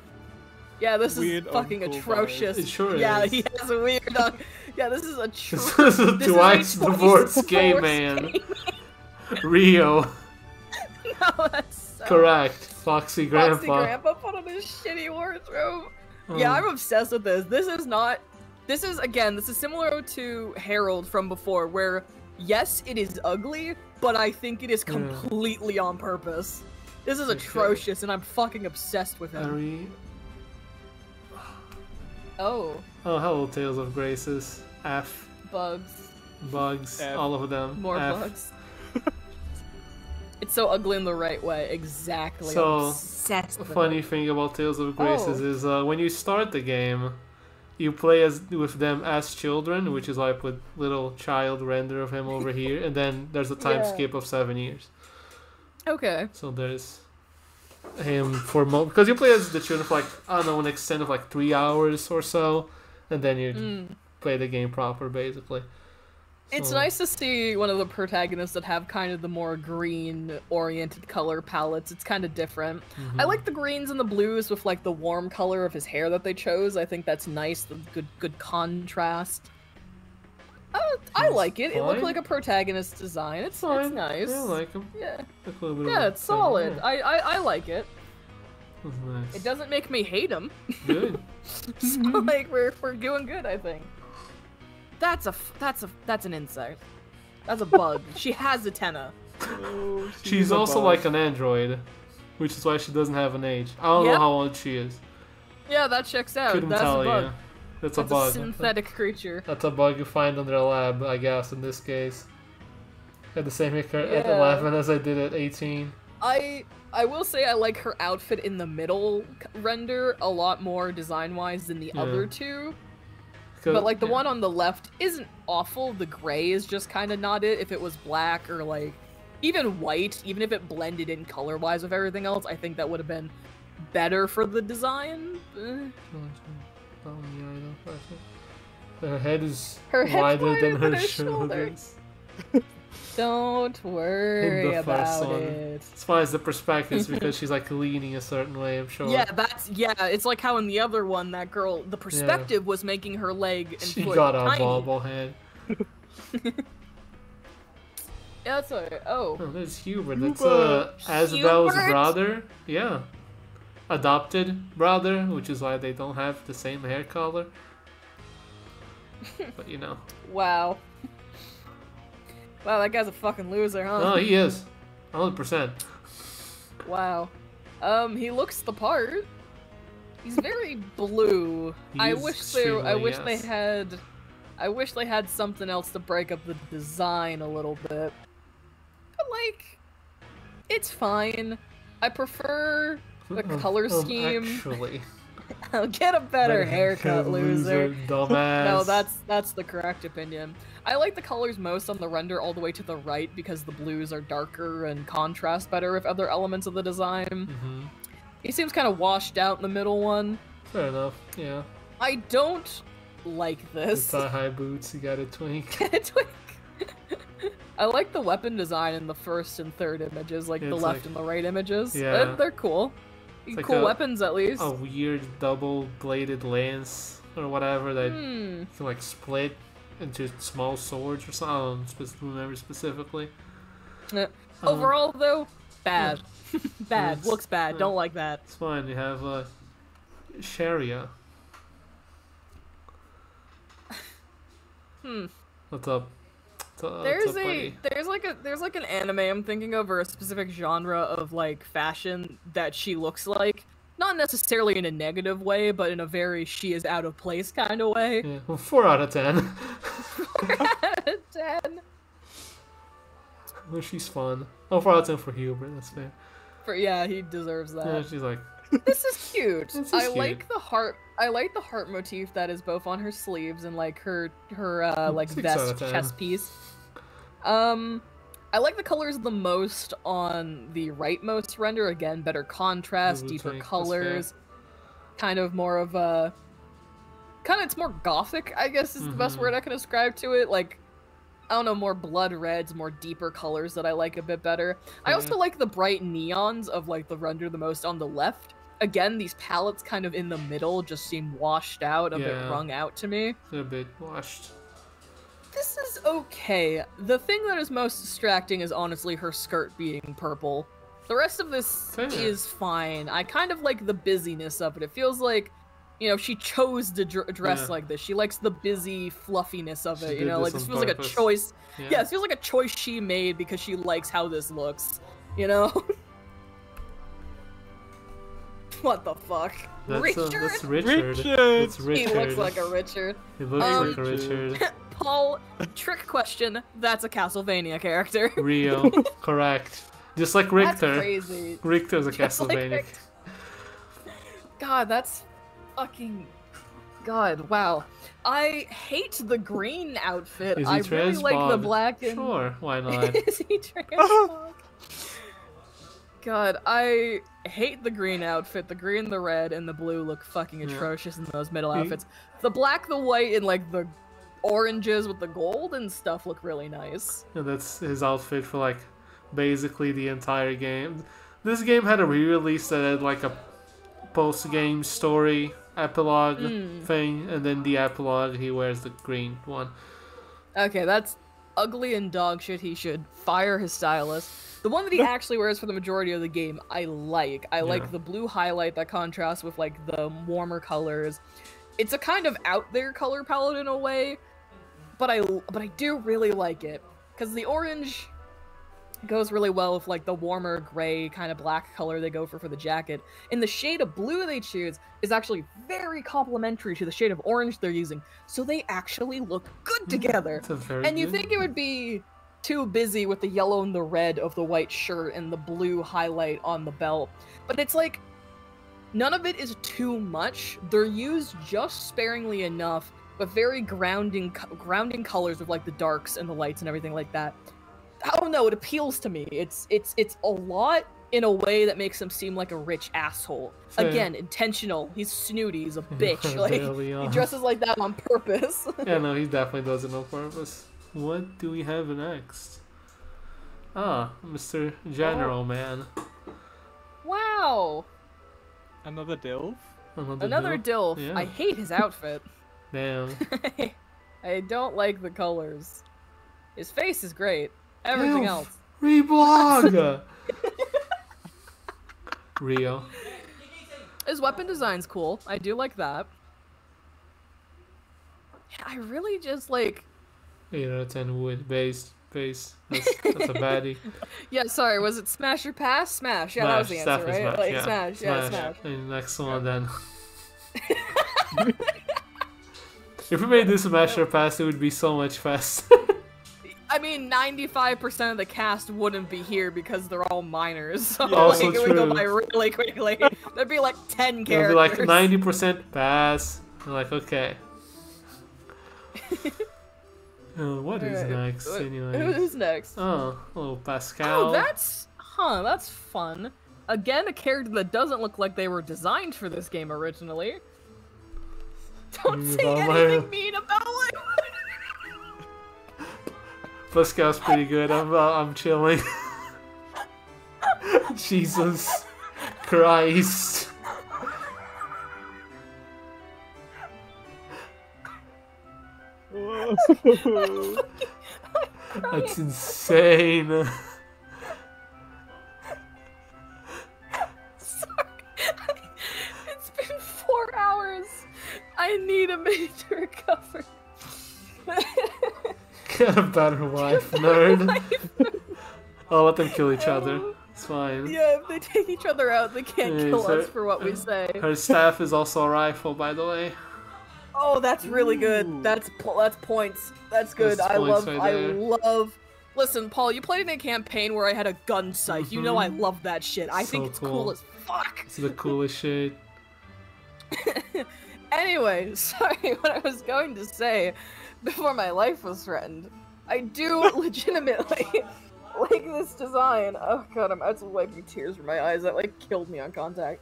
Yeah, this Weird is fucking uncool atrocious. It sure yeah, is. he has a weird. Yeah, this is atrocious. This is twice divorced gay man. Rio. No, that's so... Correct. Foxy Grandpa. Foxy Grandpa put on his shitty wardrobe. Yeah, I'm obsessed with this. This is not... This is, again, this is similar to Harold from before, where, yes, it is ugly, but I think it is completely on purpose. This is atrocious, and I'm fucking obsessed with him. Harry. Oh, Oh, hello, Tales of Graces. F. bugs. Bugs. F. All of them. More F. bugs. It's so ugly in the right way. Exactly. So, I'm obsessed A with funny it. thing about Tales of Graces Oh. is when you start the game, you play with them as children, which is why I put little child render of him over here, and then there's a time Yeah. skip of 7 years. Okay. So there's him for because you play as the children for like, I don't know, an extent of like 3 hours or so, and then you play the game proper basically. It's So- nice to see one of the protagonists that have kind of the more green-oriented color palettes. It's kind of different. Mm-hmm. I like the greens and the blues with like the warm color of his hair that they chose. I think that's nice. The good contrast. I It's like it. It looked fine. like a protagonist design. It's nice. Yeah, I like him. Yeah, Like a little bit yeah, of it's thing. solid. Yeah, I like it. that's nice. It doesn't make me hate him. Good. So like we're doing good, I think. That's an insect. That's a bug. She has antenna. Oh, She's a also bug. like an android, which is why she doesn't have an age. I don't know Yep. how old she is. Yeah, that checks out. Couldn't That's tell a bug. you. That's That's a bug. synthetic creature. That's a bug you find under a lab, I guess, in this case. I had the same haircut at Yeah. 11 as I did at 18. I will say I like her outfit in the middle render a lot more design-wise than the Yeah. other two. 'Cause- But like the yeah. one on the left isn't awful. The gray is just kind of not it. If it was black or like even white, even if it blended in color-wise with everything else, I think that would have been better for the design. Her head is Her head's wider than her shoulders. shoulders. Don't worry In the first about one. it. As far as the perspective is because she's like leaning a certain way, I'm sure. Yeah, it's like how in the other one that girl, the perspective was making her leg and She foot got a tiny. bobblehead. Yeah, that's alright. Oh. Oh, there's Hubert. That's Hubert. Asbel's Hubert? brother. Yeah. Adopted brother, which is why they don't have the same hair color. But you know. Wow. Wow, that guy's a fucking loser, huh? No, he is. 100%. Wow. He looks the part. He's very blue. He I is wish extremely, I wish they had something else to break up the design a little bit. But like it's fine. I prefer the color scheme. Actually. I'll get a better haircut, loser. Dumbass. No, that's the correct opinion. I like the colors most on the render all the way to the right because the blues are darker and contrast better with other elements of the design. Mm-hmm. He seems kind of washed out in the middle one. Fair enough, yeah. I don't like The this. thigh-high boots, you got a twink. Twink. I like the weapon design in the first and third images, like Yeah, the it's left like- and the right images. Yeah. They're cool. like Cool a- weapons at least. A weird double-bladed lance or whatever that Hmm. can like split into small swords or something. I don't remember specifically. Overall, though, bad. Bad. It's- Looks bad. yeah. Don't like that. It's fine. You have Sharia. What's up? There's like an anime I'm thinking of, or a specific genre of like fashion that she looks like. Not necessarily in a negative way, but in a very she is out of place kind of way. Yeah, well, 4 out of 10. 4 out of 10. Well, she's fun. Oh, 4 out of 10 for Hubert, that's fair. Yeah, he deserves that. Yeah, she's like... This is cute. This is I cute. like the heart. I like the heart motif that is both on her sleeves and like her like 6 out of vest 10. chest piece. I like the colors the most on the rightmost render. Again, better contrast, Blue deeper tank, that's colors. Kind of more of a... it's more gothic, I guess is the best word I can ascribe to it. Like, I don't know, more blood reds, more deeper colors that I like a bit better. I also like the bright neons of like the render the most on the left. Again, these palettes kind of in the middle just seem washed out, a bit wrung out to me. They're a bit washed. This is okay. The thing that is most distracting is honestly her skirt being purple. The rest of this is fine. I kind of like the busyness of it. It feels like, you know, she chose to dress like this. She likes the busy fluffiness of it, you know? Like, this feels like a choice. Yeah, it feels like a choice she made because she likes how this looks, you know? What the fuck? Richard? That's Richard. It's Richard. He looks like a Richard. He looks like a Richard. Paul, trick question. That's a Castlevania character. Rio, correct. Just like Richter. That's crazy. Richter's a Just like Castlevania. Richter. God, that's fucking... God, wow. I hate the green outfit. Is he I really like the black and... Sure, why not? Is he transmog? God, I hate the green outfit. The green, the red, and the blue look fucking atrocious in those middle outfits. The black, the white, and like the oranges with the gold and stuff look really nice. And that's his outfit for like basically the entire game. This game had a re-release that had like a post-game story epilogue thing, and then the epilogue he wears the green one. Okay, that's ugly and dog shit. He should fire his stylist. The one that he actually wears for the majority of the game, I like. I like the blue highlight that contrasts with like the warmer colors. It's a kind of out there color palette in a way, but I do really like it because the orange goes really well with like the warmer gray kind of black color they go for the jacket. And the shade of blue they choose is actually very complementary to the shade of orange they're using, so they actually look good together. And you think it would be too busy with the yellow and the red of the white shirt and the blue highlight on the belt, but it's like none of it is too much. They're used just sparingly enough, but very grounding colors with like the darks and the lights and everything like that. I don't know, it appeals to me. It's a lot in a way that makes him seem like a rich asshole. Fair. Again, intentional. He's snooty, he's a bitch. Like, he dresses like that on purpose. Yeah, no, he definitely does it on purpose. What do we have next? Ah, Mr. General Man. Wow. Another DILF? Another DILF. Yeah. I hate his outfit. Damn. I don't like the colors. His face is great. Everything else. Reblog! Rio. His weapon design's cool. I do like that. Yeah, I really just like... 8 out of 10 wood. Base. That's a baddie. Yeah, sorry, was it smash or pass? Smash. Yeah, that was the answer, right? Smash, Like, yeah. smash. Yeah, smash. And next one then. If we made this smash or pass, it would be so much faster. I mean, 95% of the cast wouldn't be here because they're all minors. So Also like, it would go true. by really quickly. There'd be like 10 It'll characters. be like 90% pass. I'm like, okay. What is Alright, next, anyway? Who's next? Oh, little Pascal. Oh, that's fun. Again, a character that doesn't look like they were designed for this game originally. Don't say anything mean about it. Pascal's pretty good. I'm chilling. Jesus Christ. That's insane. Sorry. It's been 4 yours. I need a minute to recover. Get a better wife, nerd. I'll let them kill each other. It's fine. Yeah, if they take each other out, they can't Yeah, kill so- us for what we say. Her staff is also a rifle, by the way. Oh, that's really good. Ooh. That's points. That's good. That's I points love. right I there. love. Listen, Paul, you played in a campaign where I had a gun sight. You know I love that shit. I think So it's cool cool. as fuck. It's the coolest shit. Anyway, sorry, what I was going to say before my life was threatened. I do legitimately like this design. Oh god, I'm actually wiping tears from my eyes. That like killed me on contact.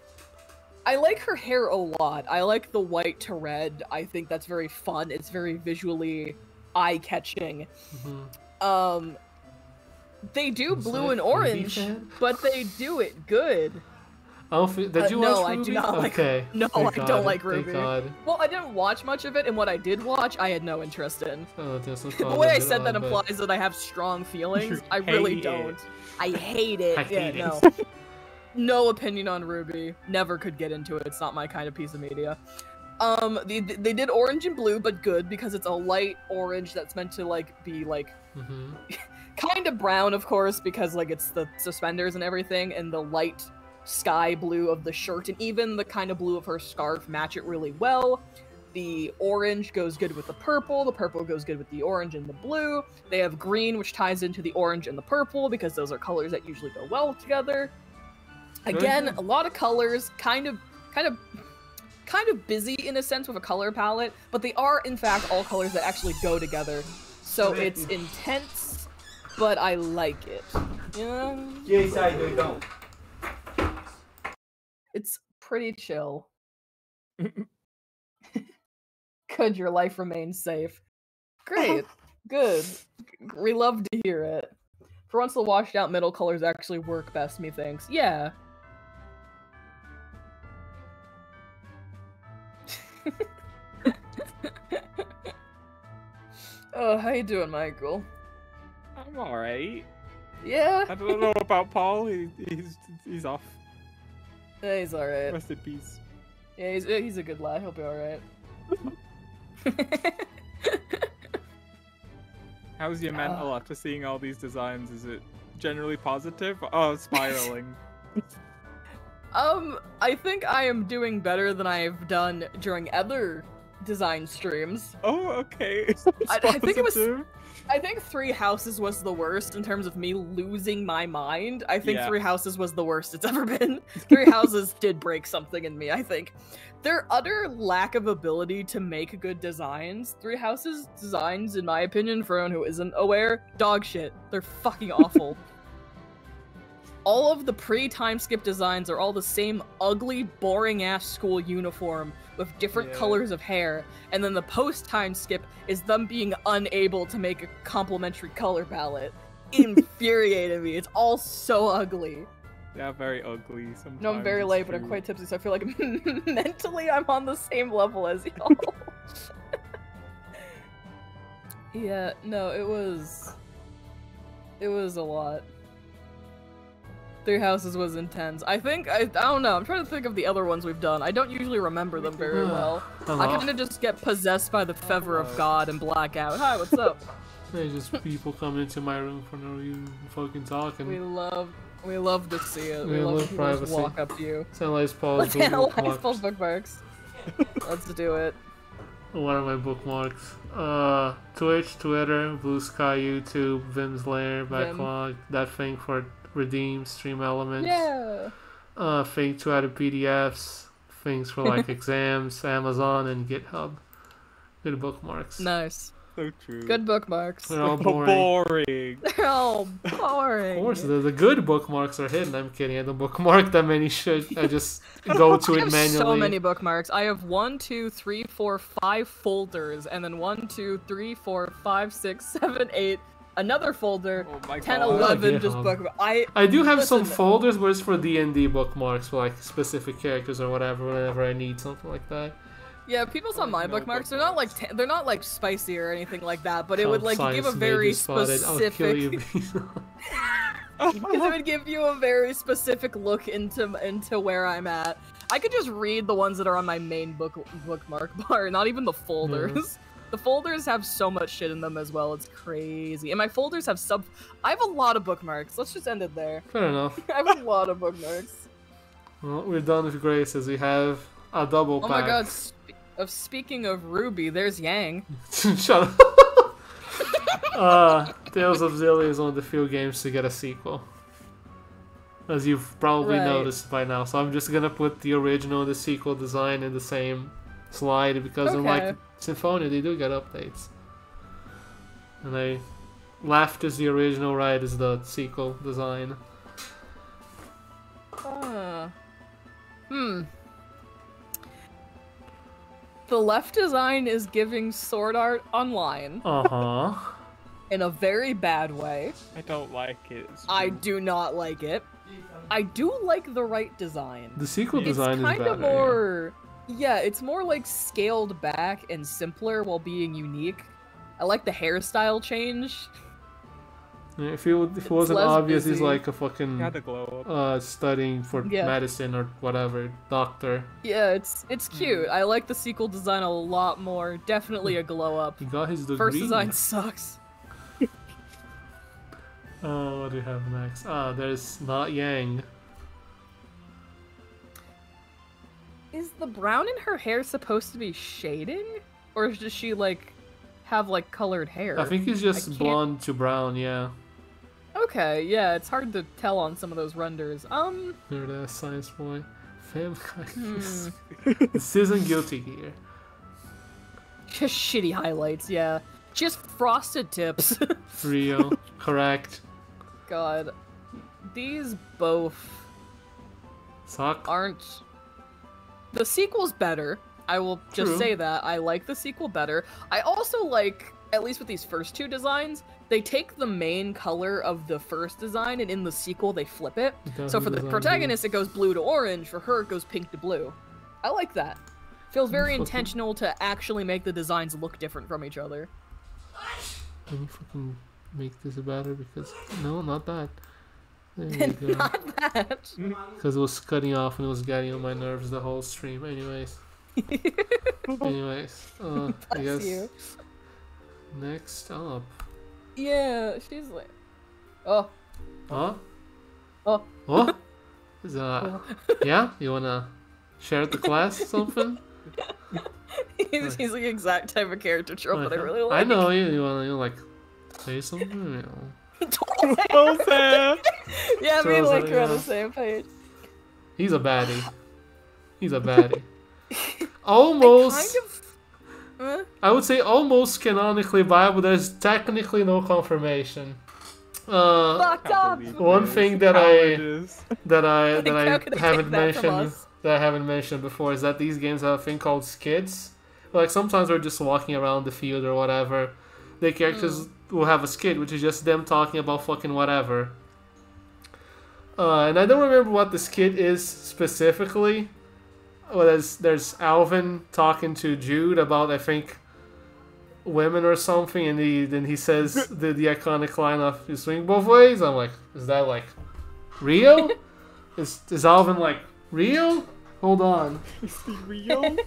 I like her hair a lot. I like the white to red. I think that's very fun. It's very visually eye-catching. Mhm. They do Is blue that and Ruby orange, fan? but they do it good. Did you no, watch I Ruby? do not like- Okay. no, Thank I don't God, like thank Ruby. God. Well, I didn't watch much of it, and what I did watch, I had no interest in. Oh, that's The way I said that implies that I have strong feelings. You I really hate don't. it. I hate it. I Yeah, hate no. it. No opinion on Ruby. Never could get into it. It's not my kind of piece of media. They did orange and blue, but good because it's a light orange that's meant to like be like Mhm. kind of brown, of course, because like it's the suspenders and everything, and the light sky blue of the shirt and even the kind of blue of her scarf match it really well. The orange goes good with the purple goes good with the orange and the blue. They have green, which ties into the orange and the purple because those are colors that usually go well together. Again, good. a lot of colors, kind of busy in a sense with a color palette, but they are in fact all colors that actually go together. So it's intense, but I like it. Yeah. Yes, I do. Don't. It's pretty chill. Good, your life remains safe. Great. Good. We love to hear it. For once, the washed out middle colors actually work best, methinks. Yeah. Oh, how you doing, Michael? I'm alright. Yeah? I don't know about Paul. He's off. Yeah, he's alright. Rest in peace. Yeah, he's a good lad. He'll be alright. How's your mental after seeing all these designs? Is it generally positive? Oh, spiraling. I think I am doing better than I've done during other design streams. Oh, okay. I think it was- Positive. I think Three Houses was the worst in terms of me losing my mind. I think Yeah. Three Houses was the worst it's ever been. Three Houses did break something in me, I think. Their utter lack of ability to make good designs. Three Houses designs, in my opinion, for anyone who isn't aware, dog shit. They're fucking awful. All of the pre-time skip designs are all the same ugly, boring-ass school uniform with different Yeah. colors of hair, and then the post-time skip is them being unable to make a complementary color palette. Infuriated me. It's all so ugly. They are very ugly sometimes. No, I'm very it's late, but I'm true. quite tipsy, so I feel like mentally I'm on the same level as y'all. Yeah, no, it was a lot. Three Houses was intense. I don't know, I'm trying to think of the other ones we've done. I don't usually remember them very well. I kind of just get possessed by the favor of God and black out. Hi, what's up? There's just people coming into my room for no reason, fucking talking. We love to see it. We We love love to people just privacy. walk up to you. Analyze Paul's Let's Google analyze bookmarks. Paul's bookmarks. Let's do it. What are my bookmarks? Twitch, Twitter, Blue Sky, YouTube, Vim's Lair, Backlog, that thing for Redeem, Stream Elements. Yeah. Thing to add PDFs, things for like exams, Amazon, and GitHub. Good bookmarks. Nice. So true. Good bookmarks. They're all So boring. boring. They're all boring. Of course, the good bookmarks are hidden. I'm kidding. I don't bookmark that many shit. I just go to I it have manually. so many bookmarks. I have 1, 2, 3, 4, 5 folders, and then 1, 2, 3, 4, 5, 6, 7, 8. Another folder. Oh my 10, god. 11 GitHub. just bookmarks. I do have some Listen. folders where it's for D&D bookmarks for like specific characters or whatever whenever I need something like that. Yeah, people saw my no bookmarks. They're not like they're not like spicy or anything like that, but it would like Science give a major very spotted. I'll kill specific. you. Because it would give you a very specific look into where I'm at. I could just read the ones that are on my main bookmark bar, not even the folders. The folders have so much shit in them as well. It's crazy. And my folders have I have a lot of bookmarks. Let's just end it there. Fair enough. I have a lot of bookmarks. Well, we're done with Graces. We have a double pack. Oh my god. Speaking of Ruby, there's Yang. Shut up. Tales of Xillia is one of the few games to get a sequel. As you've probably noticed by now. So I'm just gonna put the original and the sequel design in the same slide because unlike Symphonia, they do get updates. And left is the original, right is the sequel design. The left design is giving Sword Art Online. In a very bad way. I don't like it. I do not like it. I do like the right design. The sequel design is better. It's kind of more... Yeah, it's more like scaled back and simpler while being unique. I like the hairstyle change. Yeah, if it wasn't obvious, he's like a fucking glow up. Studying for medicine or whatever, doctor. Yeah, it's cute. I like the sequel design a lot more. Definitely a glow up. He got his degree. First design sucks. What do we have next? There's not Yang. Is the brown in her hair supposed to be shading? Or does she, like, have, like, colored hair? I think he's just blonde to brown, yeah. Okay, yeah, it's hard to tell on some of those renders. There it is, Science Boy. This isn't guilty here. Just shitty highlights, yeah. Just frosted tips. Rio, correct. God. These both... suck. Aren't... The sequel's better. I will just say that. I like the sequel better. I also like, at least with these first two designs, they take the main color of the first design and in the sequel they flip it. So for the protagonist it goes blue to orange, for her it goes pink to blue. I like that. Feels very intentional to actually make the designs look different from each other. Let me fucking make this better because... No, not that. There you go. Not that. Because it was cutting off and it was getting on my nerves the whole stream. Anyways. I guess next up. Yeah, she's like... Oh. Huh? Oh. What? Is that... Yeah? You wanna share the class something? He's the exact type of character trope that I really like. I know, you wanna like say something? You know. Yeah, me and Link are on the same page. He's a baddie. He's a baddie. Almost. I would say almost canonically viable. There's technically no confirmation. Fucked up. One thing that I haven't mentioned before is that these games have a thing called skits. Like sometimes we're just walking around the field or whatever. The characters will have a skit, which is just them talking about fucking whatever. And I don't remember what the skit is specifically. Well, there's Alvin talking to Jude about, I think, women or something, and then he says the iconic line of "You swing both ways." I'm like, is that like real? is Alvin like real? Hold on. Is he real?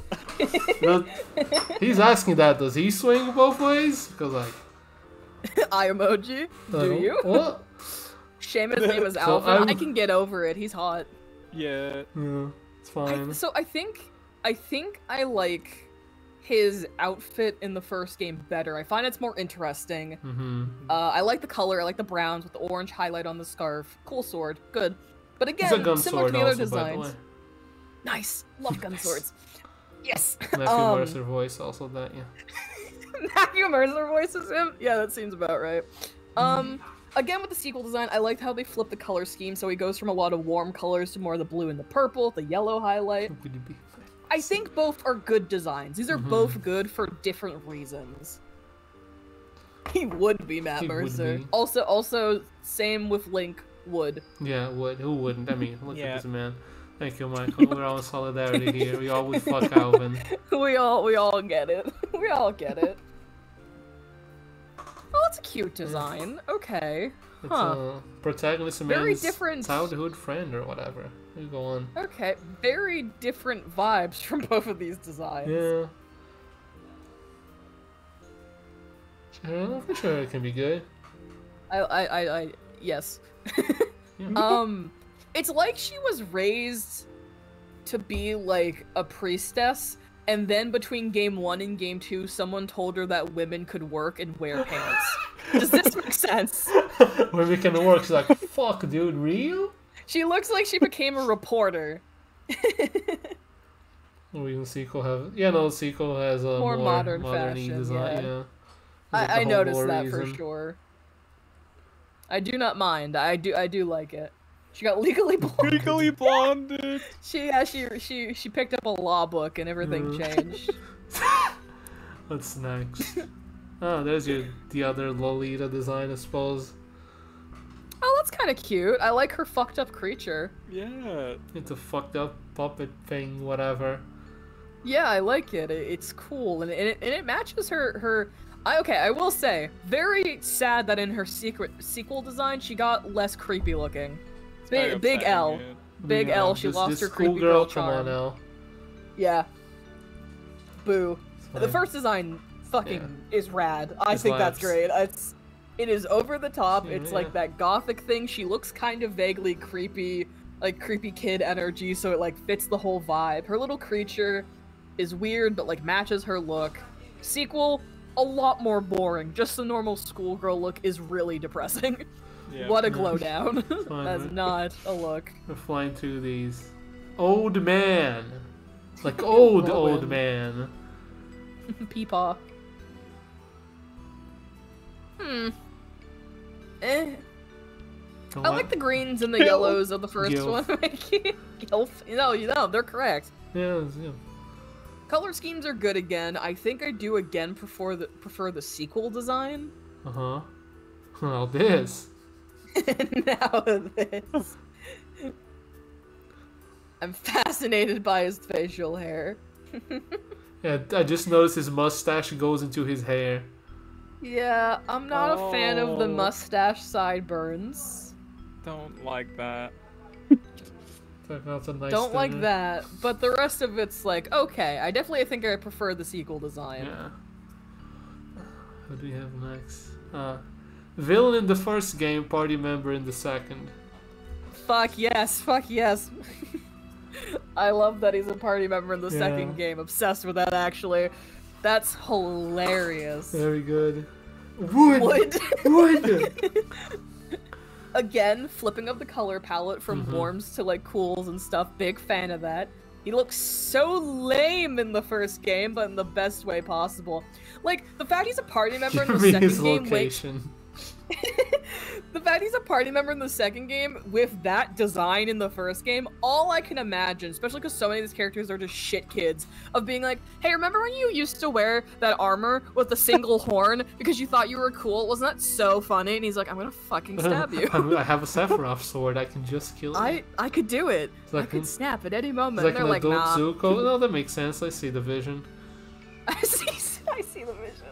He's asking that. Does he swing both ways? Because like, eye emoji. Do you? What? Seamus' name is Alvin. I can get over it. He's hot. Yeah. It's fine. I think I like his outfit in the first game better. I find it's more interesting. I like the color. I like the browns with the orange highlight on the scarf. Cool sword. Good. But again, similar to the other designs. Nice. Love gun swords. Yes. Matthew Mercer voice also that, yeah. Matthew Mercer voices him? Yeah, that seems about right. Again, with the sequel design, I liked how they flipped the color scheme, so he goes from a lot of warm colors to more of the blue and the purple, the yellow highlight. I think both are good designs. These are both good for different reasons. He would be Matt Mercer. Also, same with Link, would. Yeah, would. Who wouldn't? I mean, look at this man. Thank you, Michael. We're all in solidarity here. We all would fuck Alvin. We all get it. We all get it. Oh, that's a cute design. Okay. It's Huh. a protagonist a Very man's different- childhood friend or whatever. You go on. Okay, very different vibes from both of these designs. Yeah. I'm sure it can be good. Yes. Yeah. It's like she was raised to be like a priestess, and then between game 1 and game 2, someone told her that women could work and wear pants. Does this make sense? When we can work, she's like, fuck, dude, real? She looks like she became a reporter. Or even sequel have, yeah, no, sequel has a More more modern modern fashion, design. yeah. Is it the I noticed homeboy that for reason? sure. I do not mind. I do like it. She got legally blonde. Legally blonded. She picked up a law book and everything changed. What's next? Oh, there's the other Lolita design, I suppose. Oh, that's kind of cute. I like her fucked up creature. Yeah. It's a fucked up puppet thing, whatever. Yeah, I like it. It's cool and it matches her. I will say, very sad that in her sequel design she got less creepy looking. Very Big upsetting, L. yeah. Big Yeah, L. She this lost her creepy schoolgirl, girl come on charm. now. Yeah. Boo. The fine. first design fucking is rad. I It think that's slaps. great. It is over the top. Yeah, It's yeah. like that gothic thing. She looks kind of vaguely creepy, like creepy kid energy, so it like fits the whole vibe. Her little creature is weird, but like matches her look. Sequel, a lot more boring. Just the normal schoolgirl look is really depressing. Yeah. What a Yeah. glow down. fine, That's right? not a look. We're flying through these. Old man! Like old Whirlwind. man. Peepaw. Eh. I like the greens and the Gilf. yellows of the first Gilf. one. Gilf. They're correct. Yeah. Color schemes are good again. I think I do again prefer the sequel design. Uh-huh. Well, this. Now this. I'm fascinated by his facial hair. Yeah, I just noticed his mustache goes into his hair. Yeah, I'm not a fan of the Oh. mustache sideburns. Don't like that. That's a nice Don't like dinner. that, but the rest of it's like, okay, I definitely think I prefer the sequel design. Yeah. What do we have next? Villain in the first game, party member in the second. Fuck yes, fuck yes. I love that he's a party member in the Yeah. second game. Obsessed with that, actually. That's hilarious. Very good. Wood! Wood. Wood! Again, flipping up the color palette from Mhm. warms to like cools and stuff. Big fan of that. He looks so lame in the first game, but in the best way possible. Like, the fact he's a party member in the Give me second his game wakes location. the fact he's a party member in the second game with that design in the first game, all I can imagine, especially because so many of these characters are just shit kids, of being like, hey, remember when you used to wear that armor with the single horn because you thought you were cool? Wasn't that so funny? And he's like, I'm gonna fucking stab you. I have a Sephiroth sword. I can just kill you. I could do it. It's I like could an- snap at any It's moment. like And an they're like, adult nah. Zuko. No, that makes sense. I see the vision. I see the vision.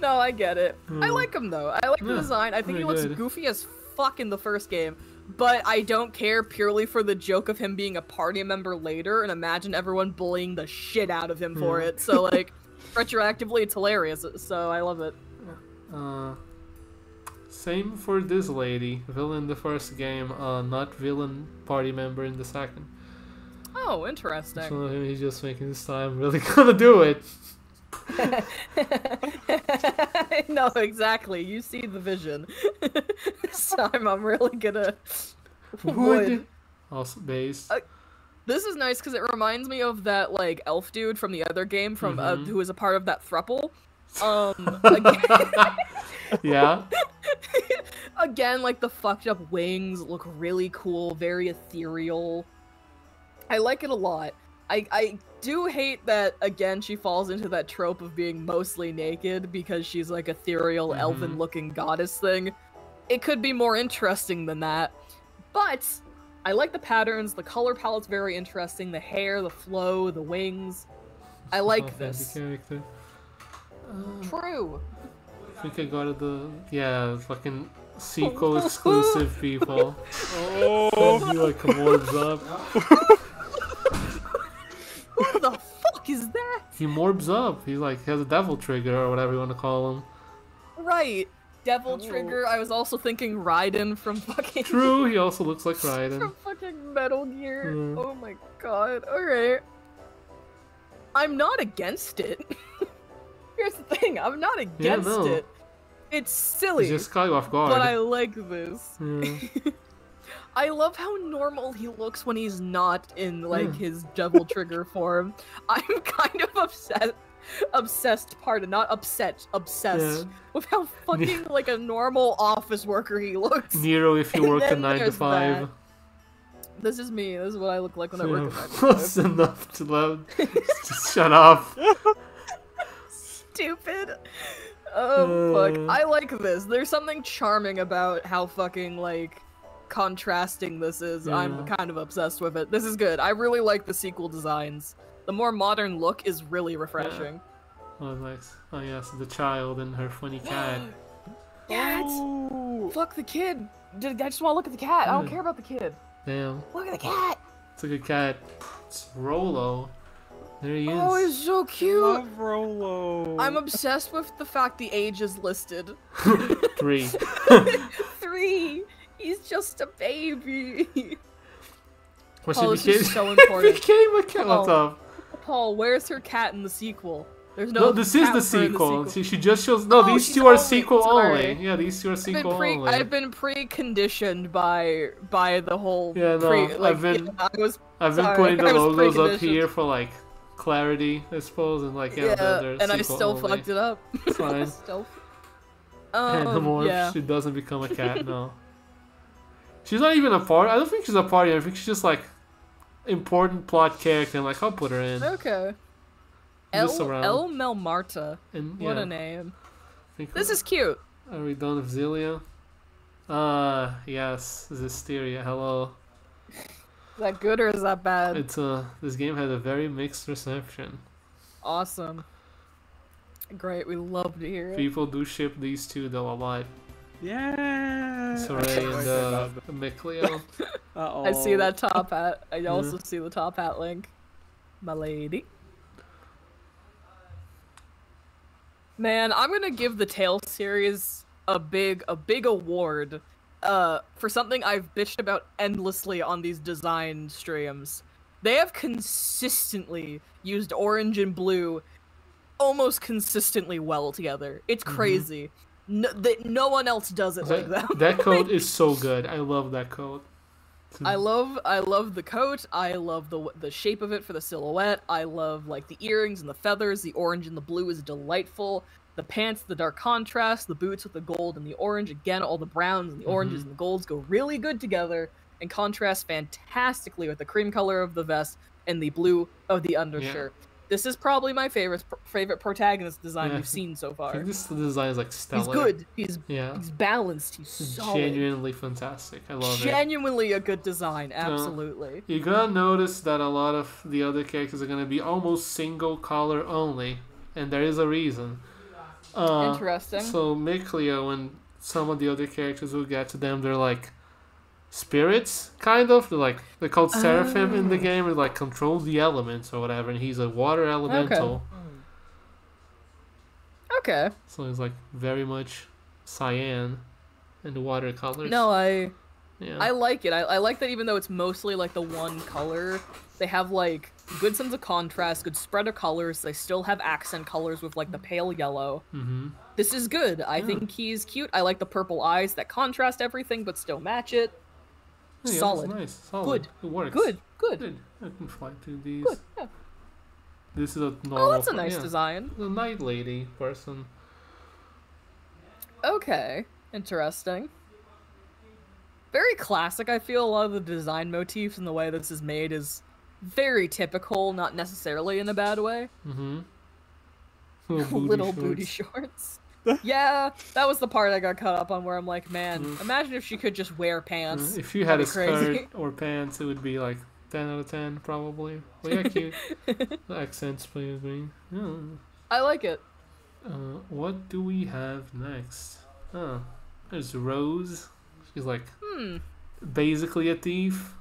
No, I get it. I Hmm. like him though. I like the Yeah, design. I think very he looks good. goofy as fuck in the first game, but I don't care purely for the joke of him being a party member later, and imagine everyone bullying the shit out of him for Yeah. it. So like, retroactively, it's hilarious. So I love it. Same for this lady. Villain in the first game, not villain party member in the second. Oh, interesting. So he's just making this time really gonna do it. No, exactly. You see the vision. So I'm really gonna. Wood. Also based. This is nice because it reminds me of that like elf dude from the other game from Mhm. who was a part of that thruple. Again, Yeah. again, like the fucked up wings look really cool, very ethereal. I like it a lot. I do hate that again she falls into that trope of being mostly naked because she's like ethereal elven looking goddess thing. It could be more interesting than that. But I like the patterns, the color palette's very interesting, the hair, the flow, the wings. I like Not this. the character. True. I think I got the fucking sequel exclusive, people. Oh, As he like morbs up. Who the fuck is that? He morbs up. He like has a devil trigger or whatever you want to call him. Right. Devil Oh. Trigger. I was also thinking Raiden from fucking True, he also looks like from Raiden. fucking Metal Gear. Yeah. Oh my god. Alright. I'm not against it. Here's the thing, I'm not against no. it. It's silly, He just caught you off guard. but I like this. Yeah. I love how normal he looks when he's not in like Yeah. his Devil Trigger form. I'm kind of obsessed, pardon, not upset, obsessed Yeah. with how fucking like a normal office worker he looks. Nero, if you And work a then 9 to there's 5. that. This is me. This is what I look like when I work at 9 to 5. That's enough to love. Just shut up. Stupid. Oh fuck. Uh. I like this. There's something charming about how fucking like contrasting this is. I'm Yeah. kind of obsessed with it. This is good. I really like the sequel designs. The more modern look is really refreshing. Oh, nice. Oh, yes, the child and her funny cat. Cat! Oh. Fuck the kid. I just want to look at the cat. I don't Yeah. care about the kid. Damn, Look at the cat. it's a good cat. It's Rolo. There he is. Oh, he's so cute. Love Rolo. I'm obsessed with the fact the age is listed. 3. 3. He's just a baby. What Oh, she this is became? so important. became a cat. What's Oh. up? Paul, where's her cat in the sequel? There's No, no. this is cat the for her in sequel. She just shows. No, Oh, these she's two are only- sequel sorry. only. Yeah, these two are sequel only. I've been pre-conditioned by the whole. Yeah, no, I've been- I was. I've been sorry, putting the I was logos up preconditioned. here for like clarity, I suppose, and like Yeah, they're and I sequel still only. fucked it up. It's fine. Still. Animorph, Yeah. she doesn't become a cat, no. She's not even a part. I don't think she's a party. I think she's just like important plot character. And like I'll put her in. Okay. Just El around. Melmarta. And What yeah, a name. I think This is cute. Are we done with Zelia? Yes, Zisteria. Hello. Is that good or is that bad? It's this game had a very mixed reception. Awesome. Great. We love to hear it. People do ship these two though a lot. Yeah. Saray and Micleo. Uh-oh. I see that top hat. I also see the top hat link. My lady. Man, I'm gonna give the Tale series a big award for something I've bitched about endlessly on these design streams. They have consistently used orange and blue almost consistently well together. It's crazy. No one else does it like that. That coat is so good. I love that coat. I love the coat. I love the shape of it for the silhouette. I love like the earrings and the feathers. The orange and the blue is delightful. The pants, the dark contrast, the boots with the gold and the orange. Again, all the browns and the oranges and the golds go really good together and contrast fantastically with the cream color of the vest and the blue of the undershirt. This is probably my favorite protagonist design we've seen so I far. think this design is like stellar. He's good. He's Yeah. balanced. He's It's solid. genuinely fantastic. I love it. Genuinely a good design. Absolutely. You're gonna notice that a lot of the other characters are gonna be almost single color only, and there is a reason. Interesting. So Micleo and some of the other characters we'll get to them, they're like spirits, kind of. They're called Seraphim in the game, and like control the elements or whatever, and he's a water elemental. Okay. So he's like very much cyan and watercolors. No, I Yeah. like it. I like that even though it's mostly like the one color, they have like good sense of contrast, good spread of colors. They still have accent colors with like the pale yellow. Mm-hmm. This is good. I think he's cute. I like the purple eyes that contrast everything but still match it. Yeah, Solid. that's nice. Solid. Good. It works. Good. Good. I can fly through these. Good. Yeah. This is a normal. Oh, that's a nice yeah. design. The night lady person. Okay. Interesting. Very classic. I feel a lot of the design motifs and the way this is made is very typical, not necessarily in a bad way. Mm-hmm. Little booty shorts. Yeah, that was the part I got caught up on where I'm like, man, imagine if she could just wear pants. If you had a That'd be crazy. skirt or pants, it would be like 10 out of 10 probably. But yeah, cute. The accents please me. Yeah. I like it. What do we have next? Huh. There's Rose. She's like Hmm. basically a thief.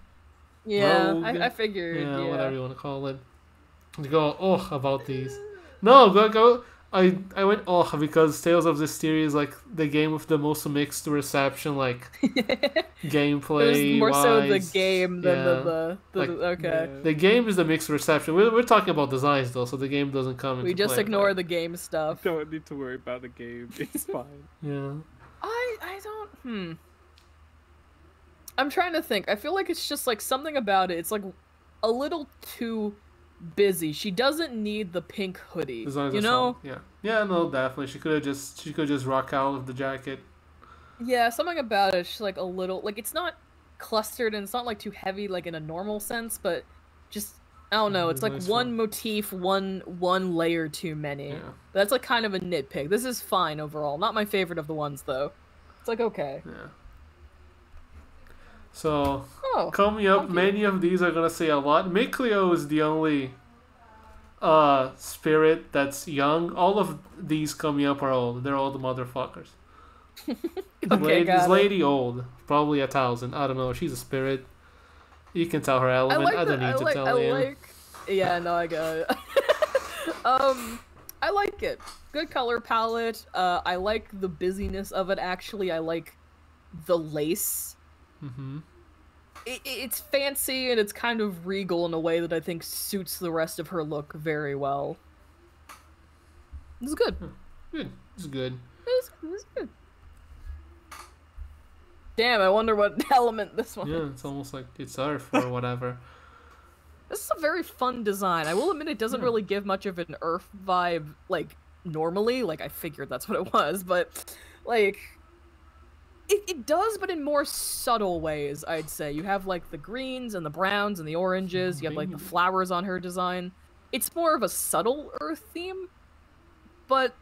Yeah, Rogue. I figured. Yeah, Yeah. whatever you want to call it. You go about these. No, go. I went because Tales of Zestiria is like the game with the most mixed reception, like gameplay. It was more so the wise. game than Yeah. the Like, okay. Yeah. The game is the mixed reception. We're talking about designs though, so the game doesn't come into We just play, ignore right? the game stuff. Don't need to worry about the game. It's fine. Yeah. I don't. I'm trying to think. I feel like it's just like something about it. It's like a little too busy. She doesn't need the pink hoodie. Designs You are know? solid. Yeah. Yeah, no, definitely. She could just rock out with the jacket. Yeah, something about it. She's like a little like it's not clustered and it's not like too heavy like in a normal sense, but just I don't know. It's like Nice one one. motif, one layer too many. Yeah. But that's like kind of a nitpick. This is fine overall. Not my favorite of the ones though. It's like okay. Yeah. So Oh. coming up, Okay. many of these are gonna say a lot. Mikleo is the only spirit that's young. All of these coming up are old. They're old motherfuckers. Okay, This got it. lady old, probably 1,000. I don't know. She's a spirit. You can tell her element. I don't need to tell you. Yeah, no, I got it. I like it. Good color palette. I like the busyness of it. Actually, I like the lace. Mm-hmm. It's fancy and it's kind of regal in a way that I think suits the rest of her look very well. It's good. Good. It's good. It's good. Damn, I wonder what element this one. Yeah, it's almost like it's Earth or whatever. This is a very fun design. I will admit it doesn't Yeah. really give much of an Earth vibe, like, normally. Like, I figured that's what it was, but, like, it does, but in more subtle ways, I'd say. You have, like, the greens and the browns and the oranges. You have, like, the Green. flowers on her design. It's more of a subtle Earth theme, but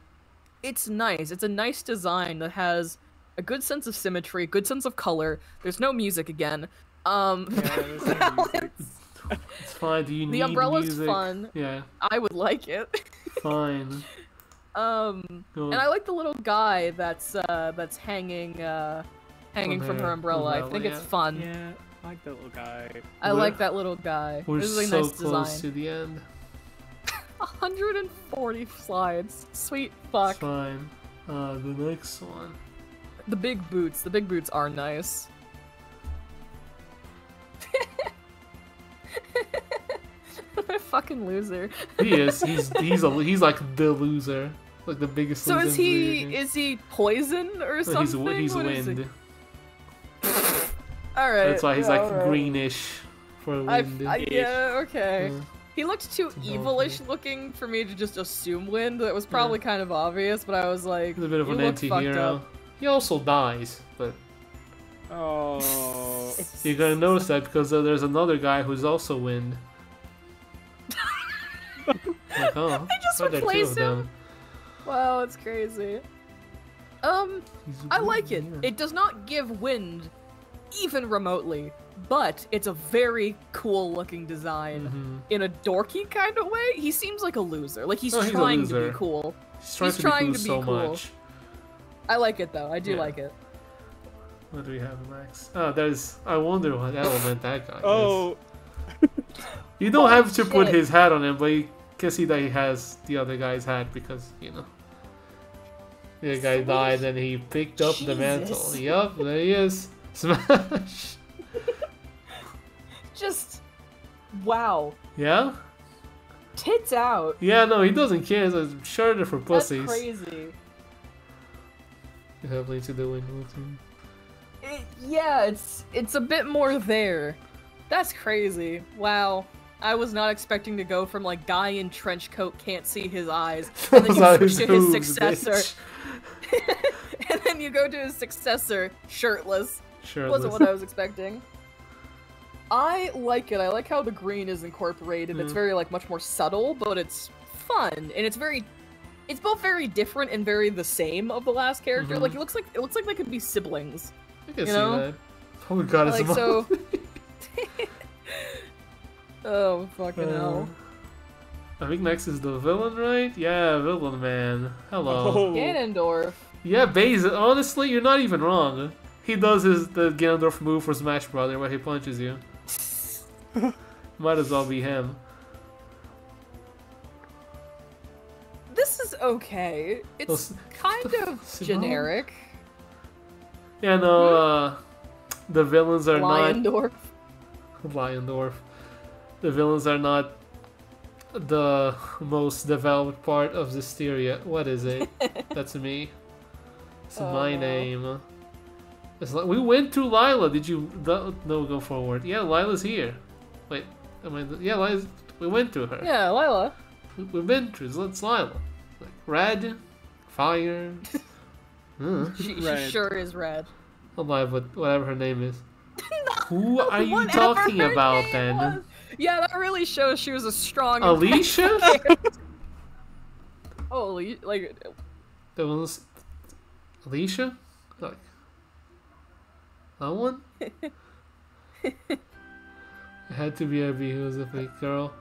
it's nice. It's a nice design that has a good sense of symmetry, good sense of color. There's no music again. Yeah, there's no music. It's fine. Do you need The umbrella's music? fun. Yeah, I would like it. fine. And I like the little guy that's hanging from her umbrella. I think it's yeah. fun. Yeah, I like the little guy. I like that little guy. We're This is a so nice close design. to the end. 140 slides. Sweet It's fuck. fine. The next one. The big boots. The big boots are nice. I'm a fucking loser. He is. He's like the loser, like the biggest. So loser is in he video games. poison or No, something? He's What is he? wind. All right. That's why he's yeah, like alright. greenish for wind. Yeah, okay. Yeah. He looked too It's a evilish dolphin. looking for me to just assume wind. That was probably kind of obvious, but I was like, He's a bit of you an look fucked anti-hero. up. He also dies, but Oh. you're gonna notice that because there's another guy who's also wind. Like, oh, They just why are there two replace of him? them? Wow, it's crazy. He's I wind, like it. yeah. It does not give wind, even remotely, but it's a very cool looking design Mhm. in a dorky kind of way. He seems like a loser. Like he's No, he's a trying to be loser. cool. He's trying He's to trying be to cool be so cool. much. I like it though. I do Yeah. like it. What do we have next? Oh, there's. I wonder what element that guy is. Oh. You don't have to put shit. his hat on him, but you can see that he has the other guy's hat because, you know. The guy Sweet. died and he picked up the mantle. Jesus. Yup, there he is. Smash! Just wow. Yeah? Tits out. Yeah, no, he doesn't care. It's a shirt for pussies. That's crazy. You have to do it. Yeah, it's a bit more there. That's crazy. Wow. I was not expecting to go from like guy in trench coat can't see his eyes, and then Those are you switch to his boobs, successor, bitch. and then you go to his successor shirtless. Shirtless. Wasn't what I was expecting. I like it. I like how the green is incorporated. It's Mm. very like much more subtle, but it's fun and it's both very different and very the same of the last character. Mhm. Like it looks like they could be siblings. I can you see know? that. Oh my god, it's Like mom. so. Oh fucking hell! I think next is the villain, right? Yeah, villain man. Hello. Oh. Ganondorf. Yeah, honestly, you're not even wrong. He does the Ganondorf move for Smash Brother where he punches you. Might as well be him. This is okay. It's kind of Simone? generic. Yeah, no, the villains are Lyondorf. not... Lyondorf. The villains are not the most developed part of Zestiria. What is it? That's me. It's Oh, my no. name. It's like, we went through Lila. Did you... No, go forward. Yeah, Lila's here. Wait. Yeah, Lila's... We went through her. Yeah, Lila. We've been through. It's Lila. Like, red, fire... She Red. sure is red. Alive with whatever her name is. Who are you Whatever talking her about name then? was. Yeah, that really shows she was a strong. Alicia? Oh, like That was Alicia? Like that one? It had to be Abby who was a fake girl.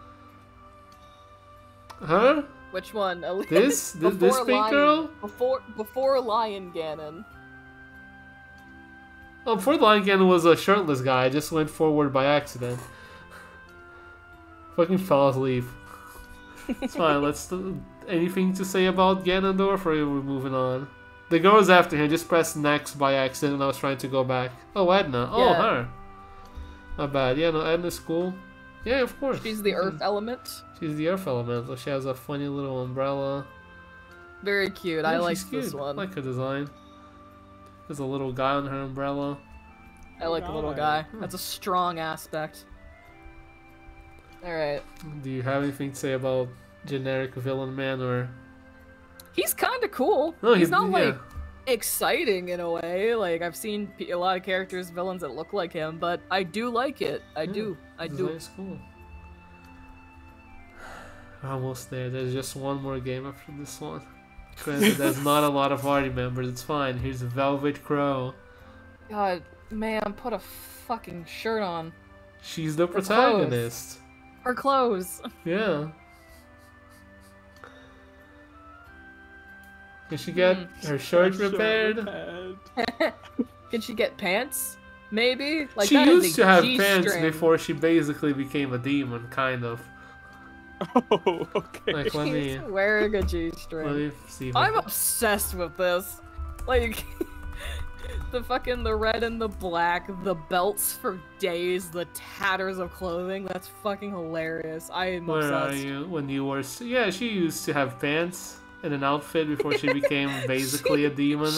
Her? which one? This fake girl? Before Lion Ganon. Oh, before Lion Ganon was a shirtless guy. I just went forward by accident. Fucking fell asleep. It's fine. Anything to say about Ganondorf, or are we moving on? The girl was after him. Just pressed next by accident when I was trying to go back. Oh, Edna. Oh, Yeah. her. Not bad. Yeah, no, Edna's cool. Yeah, of course. She's the Earth element. She's the Earth Elemental. She has a funny little umbrella. Very cute. Yeah, I like she's this cute. one. I like her design. There's a little guy on her umbrella. I like the little guy. That's a strong aspect. Alright. Do you have anything to say about generic villain man, or... He's kind of cool. No, he's not like yeah. exciting in a way. Like I've seen a lot of characters, villains that look like him, but I do like it. I do. It's cool. Almost there. There's just one more game after this one. Granted, there's not a lot of party members. It's fine. Here's Velvet Crow. God, man, put a fucking shirt on. She's the clothes. protagonist. Her clothes. Yeah. Can she get her shirt repaired? Can she get pants? Maybe? Like She that is used a to have G-string. pants before she basically became a demon, kind of. Oh, okay. Like, let me She's wearing a G-string. see. If I'm obsessed with this. Like, the red and the black, the belts for days, the tatters of clothing. That's fucking hilarious. I am Where are obsessed. you? When you were... Yeah, she used to have pants and an outfit before she became basically a demon.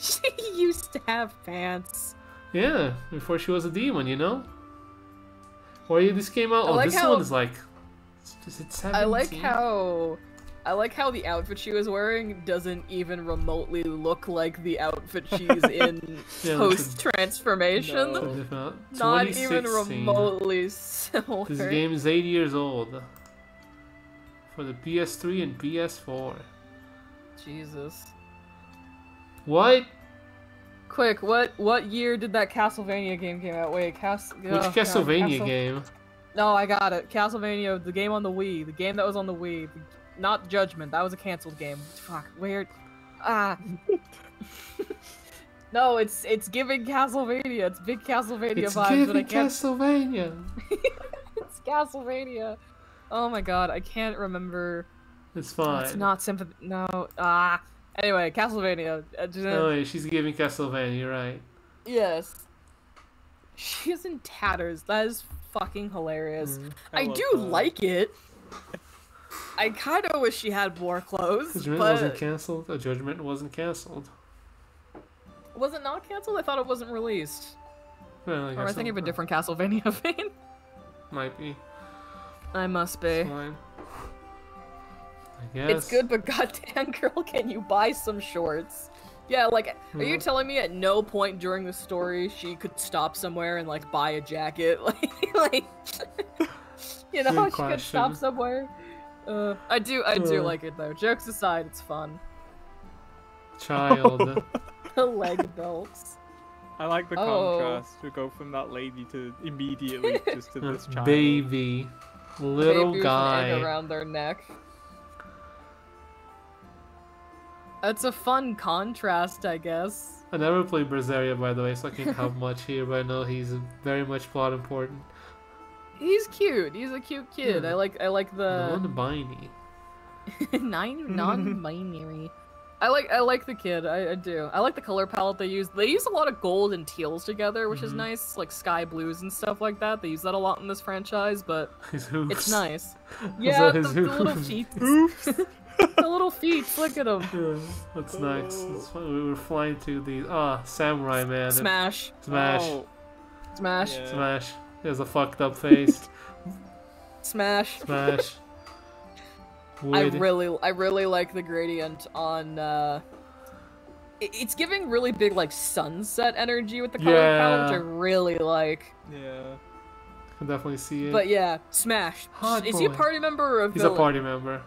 She used to have pants. Yeah, before she was a demon, you know? Or this came out... I Oh, like this how- one is like... Is it 17? I like how the outfit she was wearing doesn't even remotely look like the outfit she's in Yeah, post-transformation. No. Not even 2016. remotely similar. This game is 8 years old. For the PS3 and PS4. Jesus. What? Quick, what year did that Castlevania game came out? Wait, Which God, Castlevania game? No, I got it. Castlevania, the game on the Wii. The game that was on the Wii. Not Judgment. That was a canceled game. Fuck, weird. Ah. No, it's giving Castlevania. It's big Castlevania It's vibes, but I giving can't. Castlevania. It's Castlevania. Oh my god, I can't remember. It's Oh, fine. it's not Symphony. No. Ah. Anyway, Castlevania. Oh, yeah, she's giving Castlevania, you're right. Yes. She is in tatters. That is fucking hilarious. I love do that. like it. I kind of wish she had more clothes, Judgment but wasn't cancelled? Oh, Judgment wasn't cancelled. was it not canceled? I thought it wasn't released. Well, Or am I guess thinking of a not. different Castlevania vein? Might be. I must be. Fine. I guess. It's good, but goddamn girl, can you buy some shorts? Yeah, like, are you Mhm. telling me at no point during the story she could stop somewhere and, like, buy a jacket? Like, you know, Good she could stop question. somewhere? I do like it, though. Jokes aside, it's fun. Child. The leg belts. I like the Oh. contrast to go from that lady to immediately just to this child. Baby. Little Baby with an egg guy. around their neck. That's a fun contrast, I guess. I never played Berseria, by the way, so I can't help much here, but I know he's very much plot important. He's cute. He's a cute kid. Yeah. I like the Non-binary. non-binary. I like the kid. I do. I like the color palette they use. They use a lot of gold and teals together, which is nice. Like sky blues and stuff like that. They use that a lot in this franchise, but His hooves. it's nice. Yeah, his the little hooves? feet. The little feet. Look at them. Yeah, that's nice. That's fun. We were flying to the samurai man. Smash. Smash. Oh, Smash. yeah. Smash. He has a fucked up face. Smash. Smash. I Wood. really like the gradient on it's giving really big like sunset energy with the color palette, which I really like. Yeah. I can definitely see it. But yeah, Smash. Hot Is he a boy. party member or a He's villain? a party member.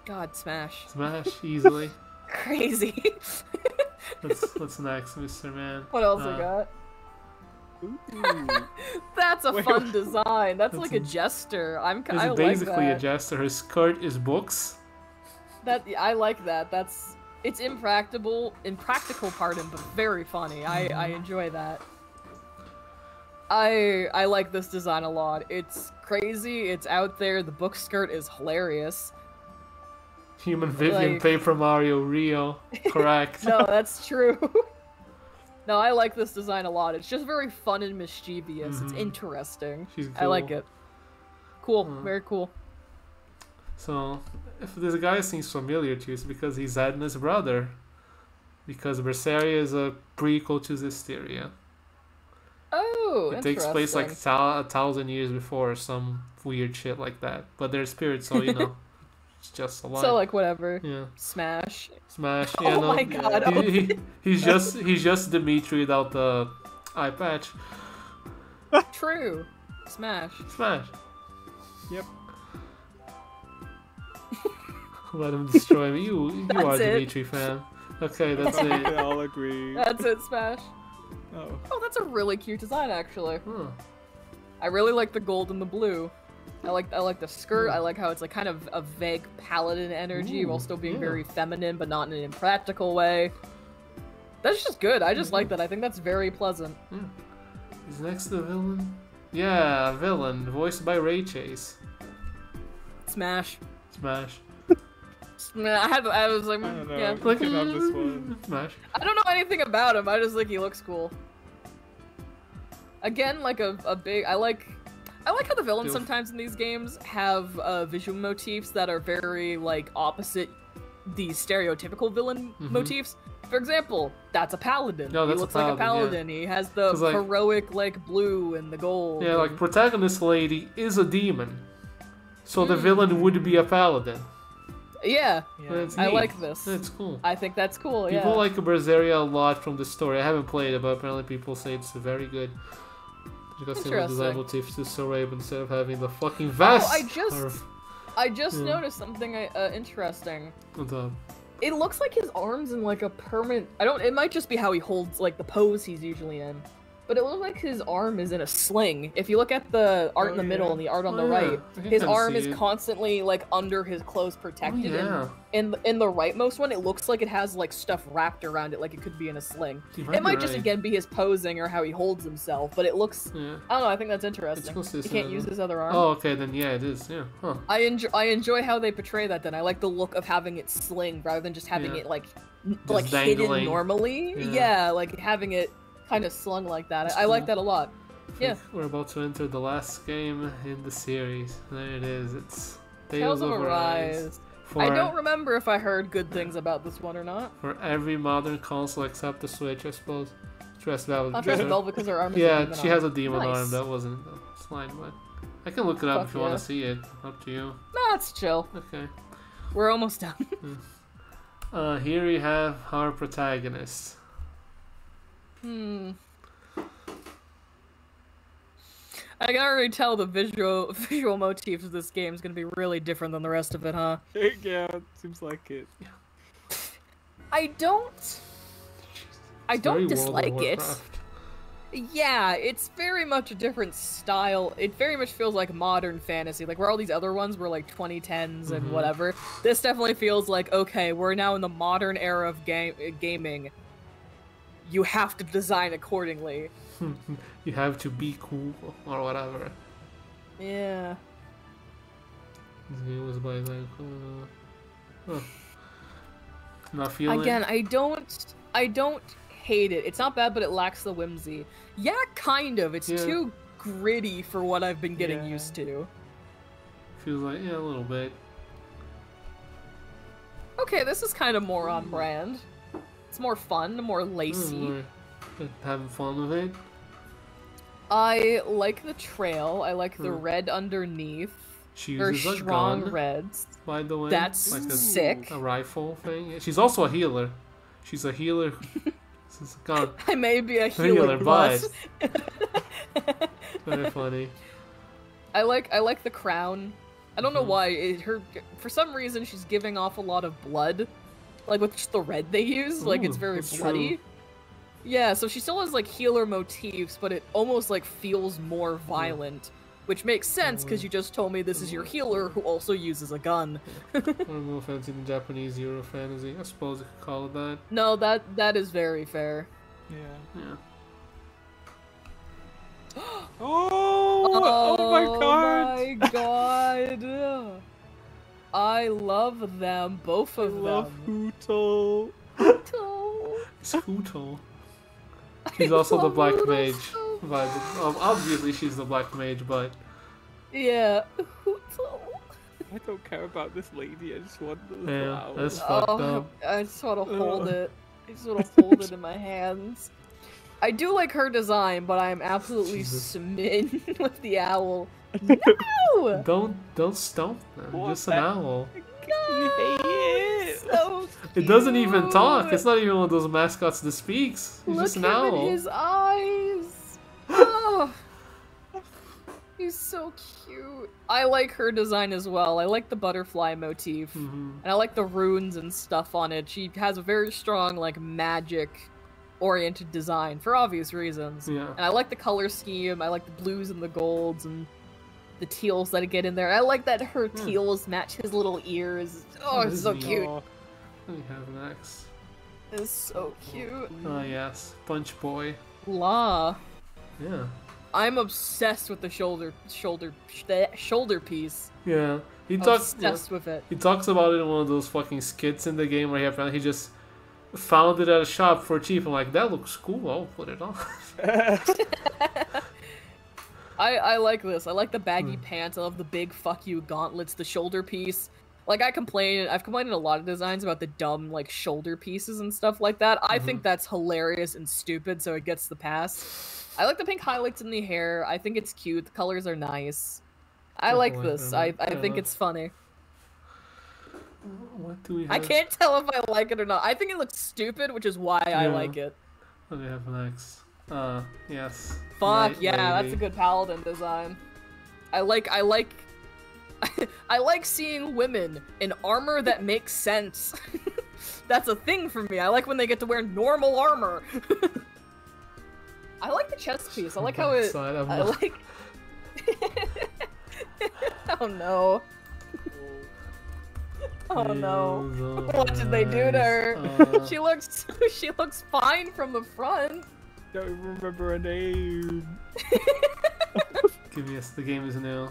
God, Smash. Smash easily. Crazy. What's next, Mr. Man? What else we got? Ooh. That's a Wait, fun design. That's like a It's jester. I It's like basically that. a jester. Her skirt is books. I like that. It's impractical, pardon, but very funny. I enjoy that. I like this design a lot. It's crazy. It's out there. The book skirt is hilarious. Human Vivian Like- Paper Mario Rio. Correct. No, that's true. No, I like this design a lot. It's just very fun and mischievous. It's Mhm. interesting. She's I like cool. it. Cool. Mm. Very cool. So, if this guy seems familiar to you, it's because he's Edna's brother. Because Berseria is a prequel to Zestiria. Oh, It takes place like interesting. 1,000 years before, or some weird shit like that. But they're spirits, so you know, it's just a lie. So like whatever. Yeah, Smash. Smash. Oh Yeah, no. my god. Oh, He's just Dimitri without the eye patch. true. Smash. Smash. Yep. Let him destroy me. You That's are it. Dimitri fan. Okay, that's We it. all agree. That's it, Smash. Oh. Oh, that's a really cute design actually. Huh. I really like the gold and the blue. I like the skirt. I like how it's like kind of a vague paladin energy while Ooh, still being yeah. very feminine, but not in an impractical way. That's just good. I just like that. I think that's very pleasant. Yeah. Is next the villain? Yeah, villain, voiced by Ray Chase. Smash. Smash. I was like, I don't know. yeah. Like, can have this one. Smash. I don't know anything about him. I just think he looks cool. Again, like a big. I like how the villains Doof. sometimes in these games have visual motifs that are very like opposite the stereotypical villain motifs. For example, that's a paladin. No, He that's a looks like a paladin, yeah. paladin. He has the 'Cause, like- heroic like blue and the gold. Yeah, like and- protagonist lady is a demon, so the Mm. villain would be a paladin. yeah. That's I neat. like this. That's cool. I think that's cool. People Yeah. like Berseria a lot from the story. I haven't played it, but apparently people say it's very good. Because they would design Interesting. motifs to Sorab instead of having the fucking vest. I just Yeah. noticed something interesting. The It looks like his arm's in like a permanent. I don't. It might just be how he holds like the pose he's usually in, but it looks like his arm is in a sling. If you look at the art in the middle yeah. and the art on the Oh, yeah. right, I can his kinda arm see is it. constantly like under his clothes, Oh, protected. yeah. And in the rightmost one, it looks like it has like stuff wrapped around it, like it could be in a sling. You It might be just right. again be his posing or how he holds himself, but it looks. Yeah. I don't know. I think that's interesting. He consistent, can't I use know. his other arm. Oh, okay, then yeah, it is. Yeah. Huh. I enjoy how they portray that. Then I like the look of having it sling rather than just having Yeah. it like like dangling. hidden normally. Yeah. Yeah, like having it kind of slung like that. I like cool. that a lot. Yeah. We're about to enter the last game in the series. There it is. It's Tales of Arise. For, I don't remember if I heard good things about this one or not. for every modern console except the Switch, I suppose. Stress Valve. Not sure Velvet because her arm is a Yeah, demon she arm. has a demon Nice. arm. That wasn't the slide, but I can look it up Fuck if you yeah. want to see it. Up to you. Nah, it's chill. Okay. We're almost done. Here we have our protagonist. I can already tell the visual motifs of this game is gonna be really different than the rest of it, huh? Yeah, it seems like it. I don't Very World of dislike it. Warcraft. Yeah, it's very much a different style. It very much feels like modern fantasy, like where all these other ones were like 2010s and whatever. This definitely feels like, okay, we're now in the modern era of gaming. You have to design accordingly. You have to be cool or whatever. Yeah. This game was by like, not feeling. Again, I don't hate it. It's not bad, but it lacks the whimsy. Yeah, kind of. It's too gritty for what I've been getting used to. Feels like, yeah, a little bit. Okay, this is kind of more on brand. It's more fun, more lacy. Having fun with it. I like the trail. I like the red underneath. She uses a strong gun, reds. by the way. That's like sick. A rifle thing. She's also a healer. She's a healer. This is a gun. I may be a healer, but very funny. I like the crown. I don't know why. For some reason, she's giving off a lot of blood. Like, with just the red they use. Like, it's very bloody. True. Yeah, so she still has, like, healer motifs, but it almost, like, feels more violent. Which makes sense, because you just told me this is your healer who also uses a gun. I don't know if it's in Japanese Euro fantasy. I suppose you could call it that. No, that is very fair. Yeah. Oh my god! My god! I love them, both of them. I love Hootle. It's Hootle. She's also the black mage. Obviously, she's the black mage, but yeah, Hootle. I don't care about this lady. I just want the flowers. That's fucked up. I just want to hold it. I just want to hold it in my hands. I do like her design, but I am absolutely smitten with the owl. No! Don't stomp them. What Just an owl. God, So It doesn't even cute. talk. It's not even one of those mascots that speaks. He's Look just an him owl. in his eyes. Oh, he's so cute. I like her design as well. I like the butterfly motif, and I like the runes and stuff on it. She has a very strong, like, magic-oriented design for obvious reasons. Yeah. And I like the color scheme. I like the blues and the golds and the teals that get in there. I like that her teals match his little ears. Oh, it's so cute. We have next. It's so cute. Oh yes, Punch Boy. La. Yeah. I'm obsessed with the shoulder piece. Yeah. He talks. Obsessed with it. He talks about it in one of those fucking skits in the game where he just found it at a shop for cheap. I'm like, that looks cool. I'll put it on. I like this. I like the baggy pants. I love the big fuck you gauntlets, the shoulder piece. Like, I've complained in a lot of designs about the dumb, like, shoulder pieces and stuff like that. I think that's hilarious and stupid, so it gets the pass. I like the pink highlights in the hair. I think it's cute. The colors are nice. I like this. I think it's funny. What do we have? I can't tell if I like it or not. I think it looks stupid, which is why I like it. What do we have next? Yes. Fuck Night yeah, Lady. that's a good paladin design. I like I like seeing women in armor that makes sense. That's a thing for me. I like when they get to wear normal armor. I like the chest piece. I like how it. I like. Oh no. Oh no. What did they do to her? She looks fine from the front. Don't even remember her name. Give me the game is new.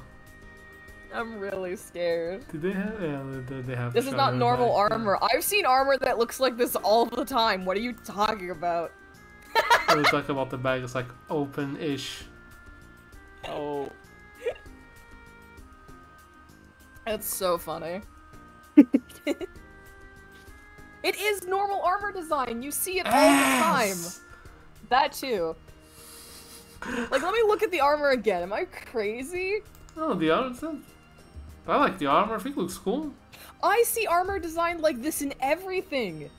I'm really scared. Did they have? Yeah, they have. This is not normal armor. I've seen armor that looks like this all the time. What are you talking about? We're talking about the bag. It's like open-ish. Oh. That's so funny. It is normal armor design. You see it all the time. That too. Like, let me look at the armor again. Am I crazy? Oh, the armor. I like the armor. I think it looks cool. I see armor designed like this in everything.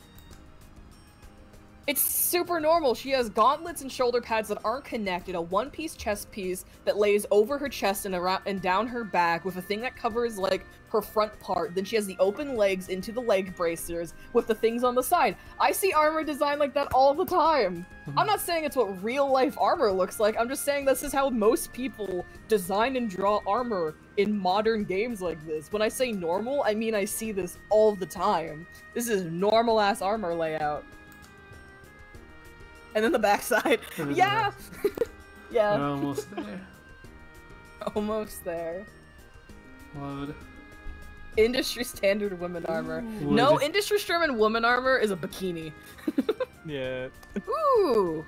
It's super normal. She has gauntlets and shoulder pads that aren't connected, a one-piece chest piece that lays over her chest and around and down her back with a thing that covers like her front part. Then she has the open legs into the leg bracers with the things on the side. I see armor design like that all the time. I'm not saying it's what real-life armor looks like. I'm just saying this is how most people design and draw armor in modern games like this. When I say normal, I mean I see this all the time. This is normal-ass armor layout. And then the backside. Yeah! Yeah. We're almost there. Almost there. Load. Industry standard woman armor. Ooh. No, industry standard woman armor is a bikini. Yeah. Ooh!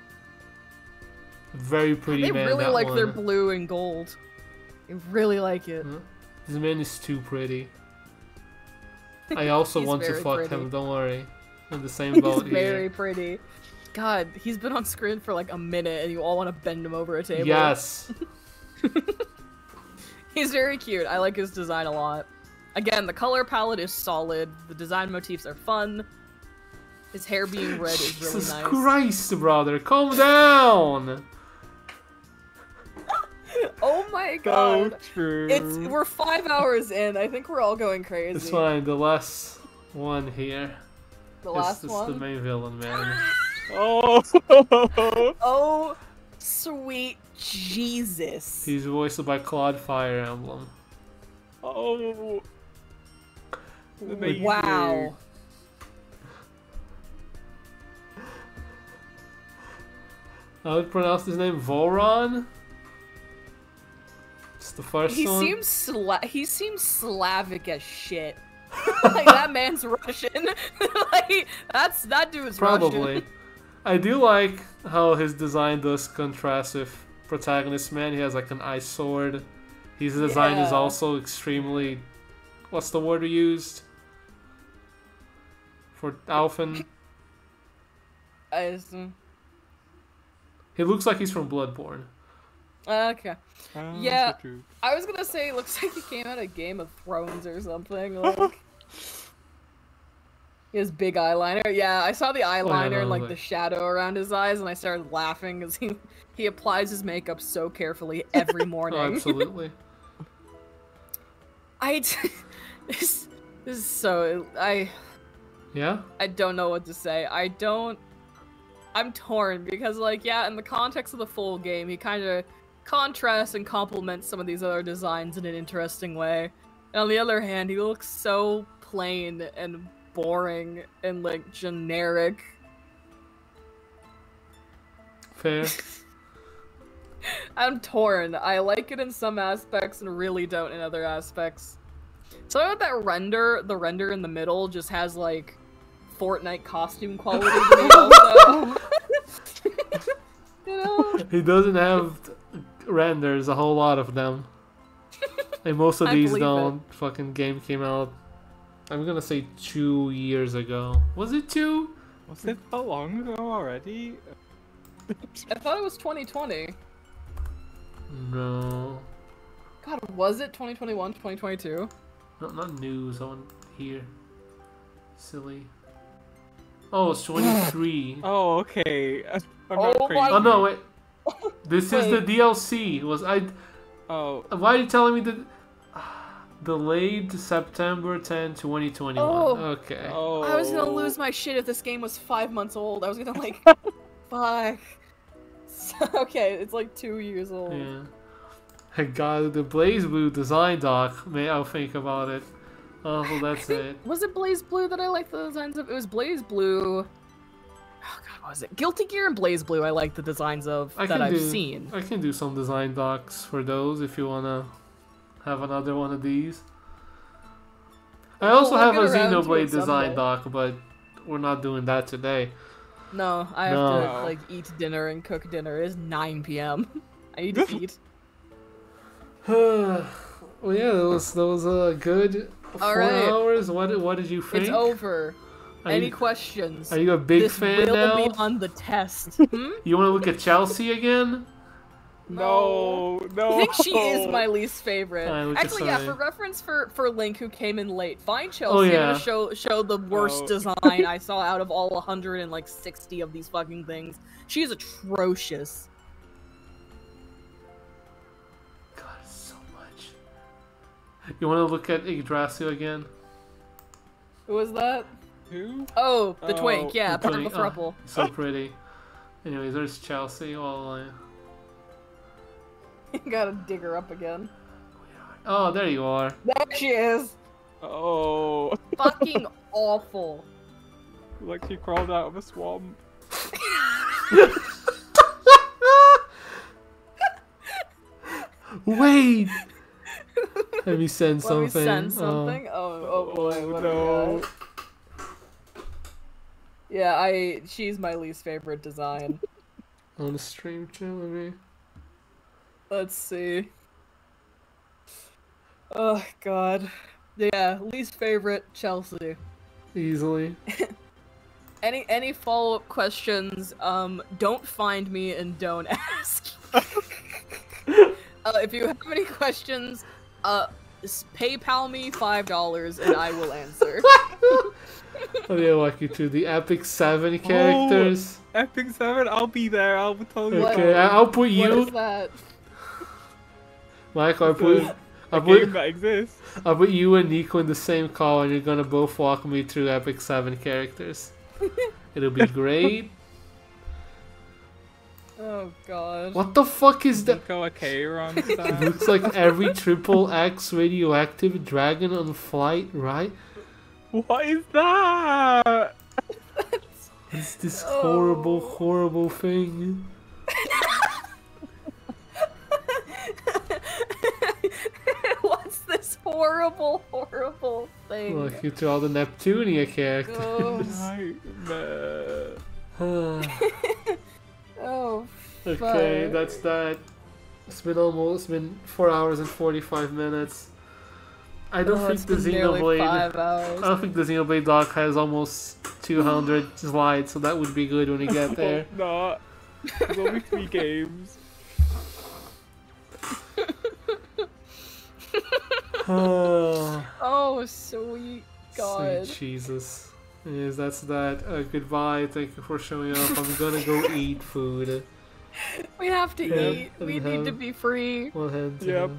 Very pretty They man, really that like one. their blue and gold. They really like it. Huh? This man is too pretty. I also He's want to very fuck pretty. him, don't worry. In the same He's boat very here. pretty. God, he's been on screen for like a minute and you all want to bend him over a table. Yes! He's very cute. I like his design a lot. Again, the color palette is solid. The design motifs are fun. His hair being red is really Jesus nice. Christ, brother, calm down! Oh my So god. true. We're 5 hours in. I think we're all going crazy. It's fine, the last one here. The last It's one. the main villain, man. Oh. Oh, sweet Jesus. He's voiced by Claude Fire Emblem. Oh. Amazing. Wow. I would pronounce his name Voron. It's the first He one. seems Slavic as shit. Like that man's Russian. Like that dude's Probably. Russian. I do like how his design does contrast with protagonist man. He has like an ice sword. His design is Yeah. also extremely... What's the word we used? For Alphen? He looks like he's from Bloodborne. Okay. Oh, Yeah. so true. I was gonna say it looks like he came out of Game of Thrones or something. Like he has big eyeliner. Yeah, I saw the eyeliner no, and like but- the shadow around his eyes, and I started laughing because he applies his makeup so carefully every morning. Oh, absolutely. This is so Yeah? I don't know what to say. I'm torn because like yeah, in the context of the full game, he kind of contrasts and complements some of these other designs in an interesting way. And on the other hand, he looks so plain and boring and like generic. Fair. I'm torn. I like it in some aspects and really don't in other aspects. So about that render, the render in the middle just has like Fortnite costume quality to me also. You know? He doesn't have renders, a whole lot of them. And most of I these believe don't. Fucking game came out, I'm gonna say 2 years ago. Was it 2? Was it so long ago already? I thought it was 2020. No. God, was it 2021, 2022? No, not news, I want here. Silly. Oh, it's 23. Oh, okay. I'm Oh not my- crazy. Oh no, wait. This is the Wait. DLC. Oh, Why are you telling me that? Delayed to September 10, 2021. Oh. Okay. oh. I was gonna lose my shit if this game was 5 months old. I was gonna like, fuck. Okay, it's like 2 years old. Yeah. I got the Blaze Blue design doc. May I'll think about it. Oh, well, that's it. Was it Blaze Blue that I liked the designs of? It was Blaze Blue. Oh god, what was it? Guilty Gear and Blaze Blue I like the designs of that I've seen. I can do some design docs for those if you wanna have another one of these. I also We'll have a get around to it Xenoblade design someday. doc, but we're not doing that today. No, I have No. to like eat dinner and cook dinner. It's 9 p.m. I need to eat. Well, yeah, that was a good 4 Alright. hours. What did you think? It's over. Are Any you, questions? are you a big This fan will now? be on the test. Hmm? You want to look at Chelsea again? No, no. I think she is my least favorite. I know what you're Actually, yeah, saying. for reference for Link, who came in late, find Chelsea. Oh, I'm yeah. gonna show the worst Oh. design I saw out of all 160 of these fucking things. She is atrocious. God, so much. You want to look at Yggdrasil again? Who was that? Who? Oh, the Oh, twink. Yeah, The twink. purple thruple. So pretty. Anyways, there's Chelsea. Gotta dig her up again. Oh, there you are. There she is. Oh, Fucking awful. like she crawled out of a swamp. Wait! Let me send Let me something. send something. Oh boy, what do we got? Yeah, she's my least favorite design. On the stream, chat, let me. Let's see. Oh god. Yeah, least favorite Chelsea. Easily. Any follow-up questions, don't find me and don't ask. If you have any questions, PayPal me $5 and I will answer. Oh yeah, walk you through the Epic 7 characters. Epic 7, I'll be there. I'll tell you. Okay, I'll put What you, is that? Mike. I'll A game put that exists. you and Nico in the same call, and you're gonna both walk me through Epic 7 characters. It'll be great. Oh god. What the fuck is that? Nico a Kairon It style. looks like every triple X radioactive dragon on flight, right? What is that? It's this Oh. horrible, horrible thing. What's this horrible, horrible thing? Look, you through all the Neptunia characters. Oh, Nightmare. oh Okay, fuck. that's that. It's been 4 hours and 45 minutes. I don't Oh, think it's the been nearly Xenoblade. 5 hours. I don't think the Xenoblade dock has almost 200 slides, so that would be good when we get there. Hope not. There's only 3 games. Oh, Oh, sweet God. sweet Jesus. Yes, that's that. Goodbye. Thank you for showing up. I'm gonna go eat food. We have to Yeah, eat. We and need to have- be free. One hand. Yep.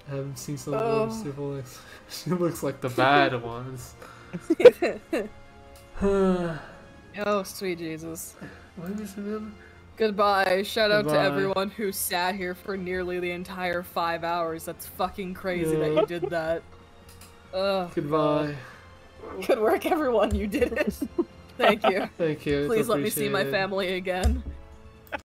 I haven't seen some Oh. of Triple X. She looks like the bad ones. Oh, sweet Jesus. What is it? Goodbye. Shout out to Goodbye. everyone who sat here for nearly the entire 5 hours. That's fucking crazy that Yeah. you did that. Ugh. Goodbye. Good work, everyone. You did it. Thank you. Thank you. it's Please let me see my appreciated. family again.